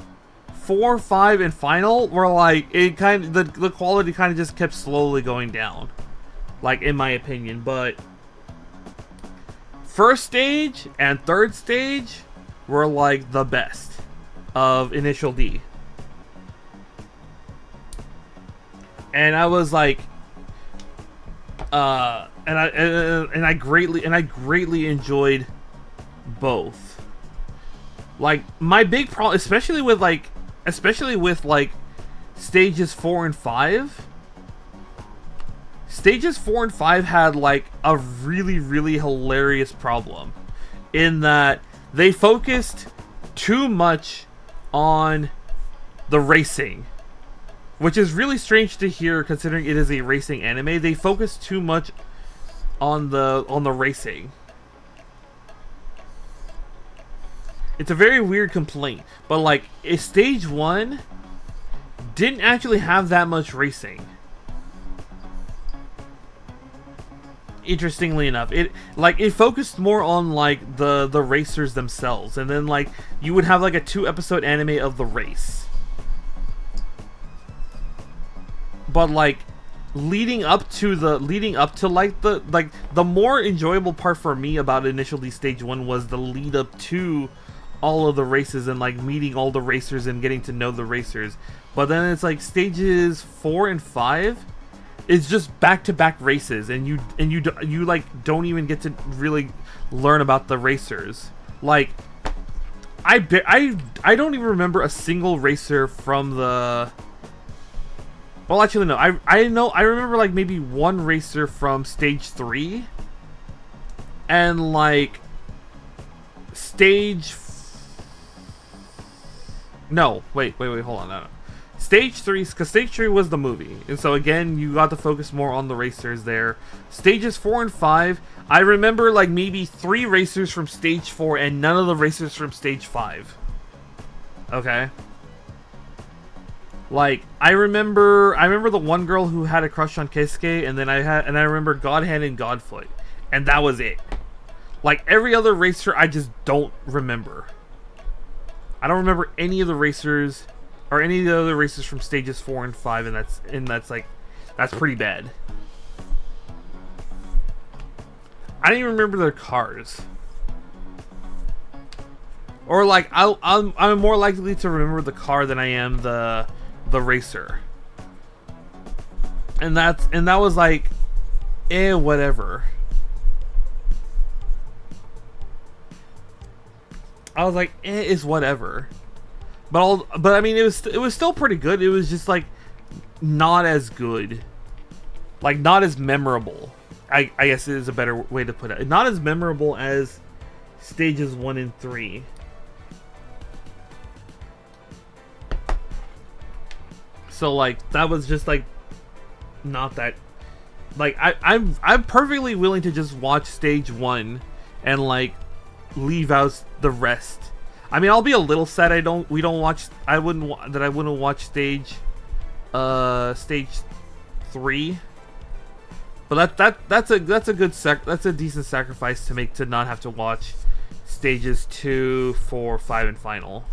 Speaker 1: 4, 5, and Final were like it kind of the quality kind of just kept slowly going down, like in my opinion. But first stage and third stage were like the best of Initial D. And I was like, and I greatly enjoyed both. Like, my big problem, especially with stages 4 and 5. Stages 4 and 5 had like a really hilarious problem in that they focused too much on the racing. Which is really strange to hear considering it is a racing anime. They focus too much on the racing. It's a very weird complaint, but like stage 1 didn't actually have that much racing. Interestingly enough, it focused more on like the racers themselves, and then like you would have like a 2-episode anime of the race. But like leading up to the more enjoyable part for me about Initial D Stage 1 was the lead up to all of the races and like meeting all the racers and getting to know the racers. But then it's like stages 4 and 5 is just back-to-back races, and you like don't even get to really learn about the racers. Like I don't even remember a single racer from the. Well, actually, no. I remember like maybe one racer from stage 3, and like stage. No, wait, hold on, no. Stage 3, because stage 3 was the movie, and so again, you got to focus more on the racers there. Stages 4 and 5, I remember like maybe 3 racers from stage 4 and none of the racers from stage 5. Okay. Like, I remember the one girl who had a crush on Keisuke, and then I remember Godhand and Godfoot, and that was it. Like, every other racer I just don't remember. I don't remember any of the racers, or any of the other racers from stages 4 and 5, and that's pretty bad. I don't even remember their cars. Or like, I'm more likely to remember the car than I am the racer. And that was like, whatever. I was like, it's whatever. But I mean, it was still pretty good. It was just like not as good, like not as memorable. I guess it is a better way to put it. Not as memorable as stages 1 and 3. So like that was just like not that. Like I'm perfectly willing to just watch stage 1 and like leave out the rest. I mean, I'll be a little sad I wouldn't watch stage 3. But that's a decent sacrifice to make, to not have to watch stages 2, 4, 5 and Final.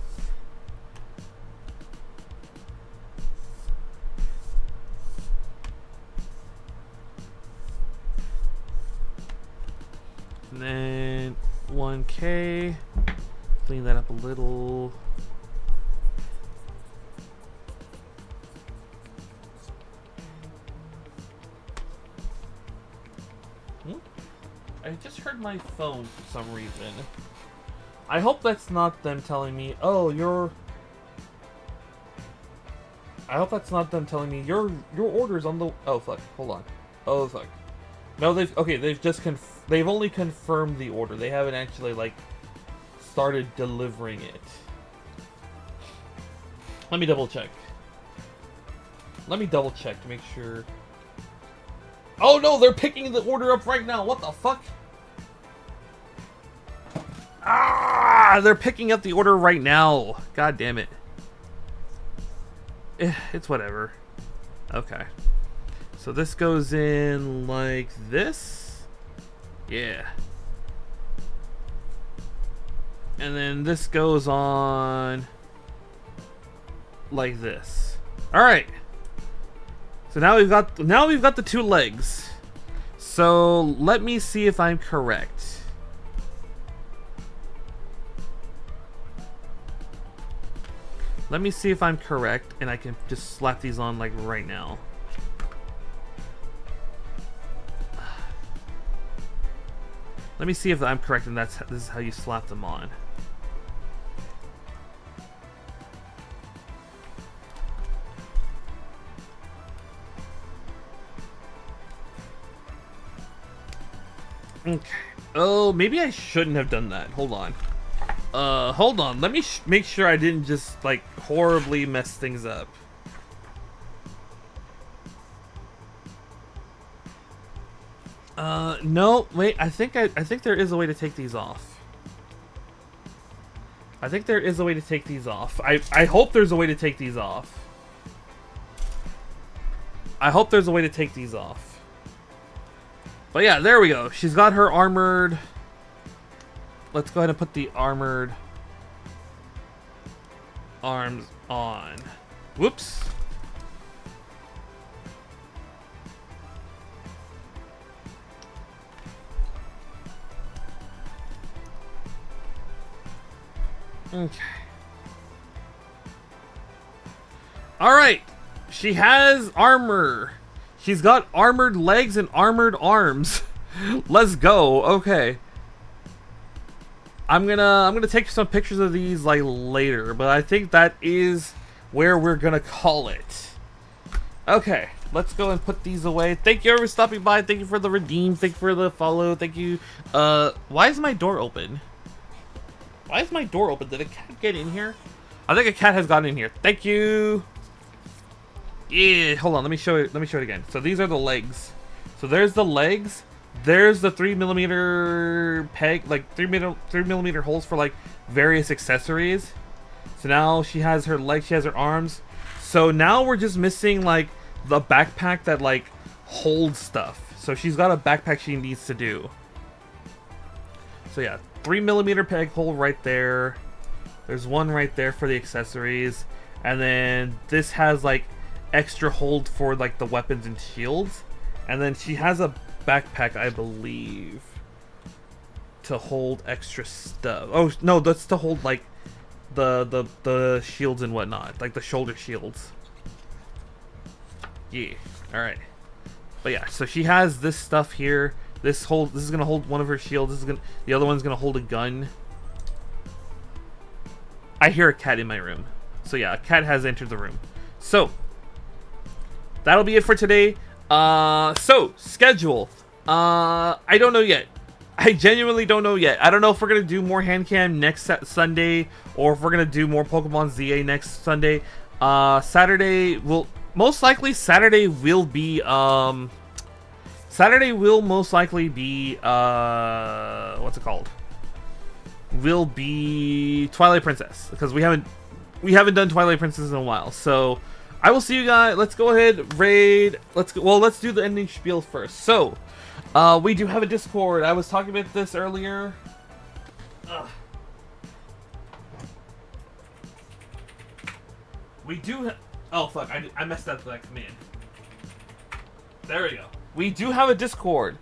Speaker 1: And then 1K, clean that up a little. cleared my phone for some reason. I hope that's not them telling me, oh, you're... I hope that's not them telling me, your order's on the... Oh, fuck. Hold on. Oh, fuck. No, they've only confirmed the order. They haven't actually, like, started delivering it. Let me double check. Let me double check to make sure. Oh no, they're picking the order up right now. What the fuck? Ah, they're picking up the order right now. God damn it. It's whatever. Okay. So this goes in like this. Yeah. And then this goes on like this. All right. So now we've got the 2 legs. So let me see if I'm correct. Let me see if I'm correct, and I can just slap these on like right now. Let me see if I'm correct, and this is how you slap them on. Okay. Oh, maybe I shouldn't have done that. Hold on. Hold on. Let me make sure I didn't just like horribly mess things up. No, wait. I think there is a way to take these off. I think there is a way to take these off. I hope there's a way to take these off. I hope there's a way to take these off. But yeah, there we go. She's got her armored. Let's go ahead and put the armored arms on. Whoops. Okay. All right. She has armor. She's got armored legs and armored arms. Let's go. Okay. I'm gonna take some pictures of these like later, but I think that is where we're gonna call it. Okay, let's go and put these away. Thank you for stopping by. Thank you for the redeem. Thank you for the follow. Thank you. Why is my door open? Why is my door open? Did a cat get in here? I think a cat has gotten in here. Thank you. Yeah, hold on. Let me show it. Let me show it again. So these are the legs. So there's the legs. There's the 3mm peg, like 3mm holes for like various accessories. So now she has her legs, she has her arms. So now we're just missing like the backpack that like holds stuff. So she's got a backpack she needs to do. So yeah, 3mm peg hole right there. There's one right there for the accessories. And then this has like extra hold for like the weapons and shields. And then she has a backpack, I believe, to hold extra stuff. Oh no, that's to hold like the shields and whatnot, like the shoulder shields. Yeah. All right. But yeah, so she has this stuff here. This is gonna hold one of her shields. The other one's gonna hold a gun. I hear a cat in my room. So yeah, a cat has entered the room. So that'll be it for today. So schedule. I don't know yet. I genuinely don't know yet. I don't know if we're gonna do more hand cam next Sunday or if we're gonna do more Pokemon ZA next Sunday. Saturday will most likely most likely be what's it called? Will be Twilight Princess, because we haven't done Twilight Princess in a while. So I will see you guys. Let's go ahead, raid. Let's go. Well, let's do the ending spiel first. So, we do have a Discord. I was talking about this earlier. We do. Oh fuck! I messed up that command. There we go. We do have a Discord.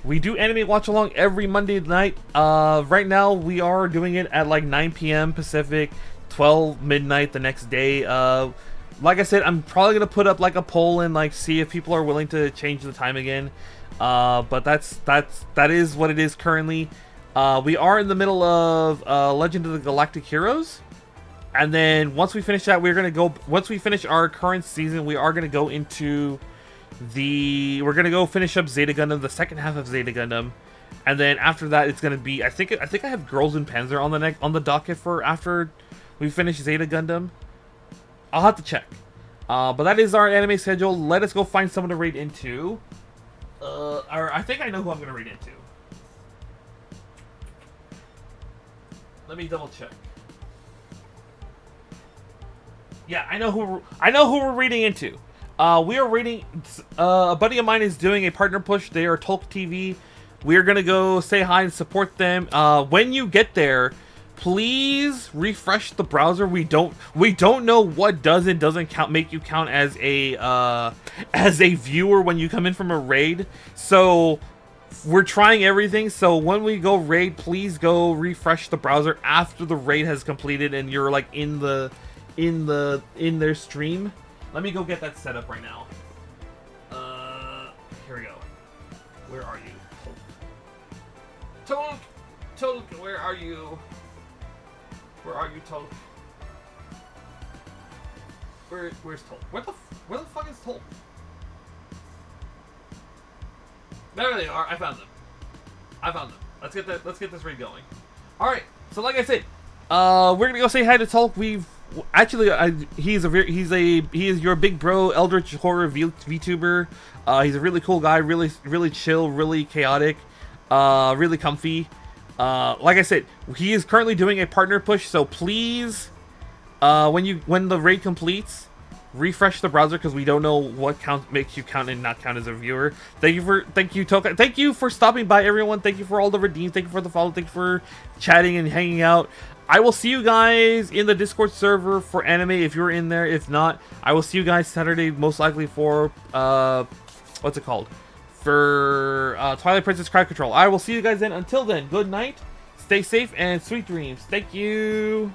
Speaker 1: We do anime watch along every Monday night. Right now we are doing it at like 9 p.m. Pacific. 12 midnight the next day. Like I said, I'm probably gonna put up like a poll and like see if people are willing to change the time again. But that is what it is currently. We are in the middle of Legend of the Galactic Heroes. And then once we finish that, once we finish our current season, we are gonna go into we're gonna go finish up Zeta Gundam, the second half of Zeta Gundam. And then after that, it's gonna be, I think I have Girls in Panzer on the docket for after we finish Zeta Gundam. I'll have to check. But that is our anime schedule. Let us go find someone to raid into. Or I think I know who I'm gonna raid into. Let me double check. Yeah, I know who we're reading into. We are reading. A buddy of mine is doing a partner push. They are Tolk TV. We are gonna go say hi and support them. When you get there, please refresh the browser. We don't know what does and doesn't make you count as a viewer when you come in from a raid. So we're trying everything. So when we go raid, please go refresh the browser after the raid has completed and you're like in their stream. Let me go get that set up right now. Here we go. Where are you? Tolk! Tolk, where are you? Where are you, Tolk? Where's Tolk? Where the fuck is Tolk? There they are. I found them. Let's get this raid going. All right. So like I said, we're gonna go say hi to Tolk. He is your big bro, Eldritch Horror VTuber. He's a really cool guy, really chill, really chaotic, really comfy. Like I said, he is currently doing a partner push, so please, when the raid completes, refresh the browser because we don't know what makes you count and not count as a viewer. Thank you, Toka. Thank you for stopping by, everyone. Thank you for all the redeems. Thank you for the follow. Thank you for chatting and hanging out. I will see you guys in the Discord server for anime if you're in there. If not, I will see you guys Saturday, most likely for what's it called? For Twilight Princess Crowd Control. I will see you guys then. Until then, good night, stay safe, and sweet dreams. Thank you.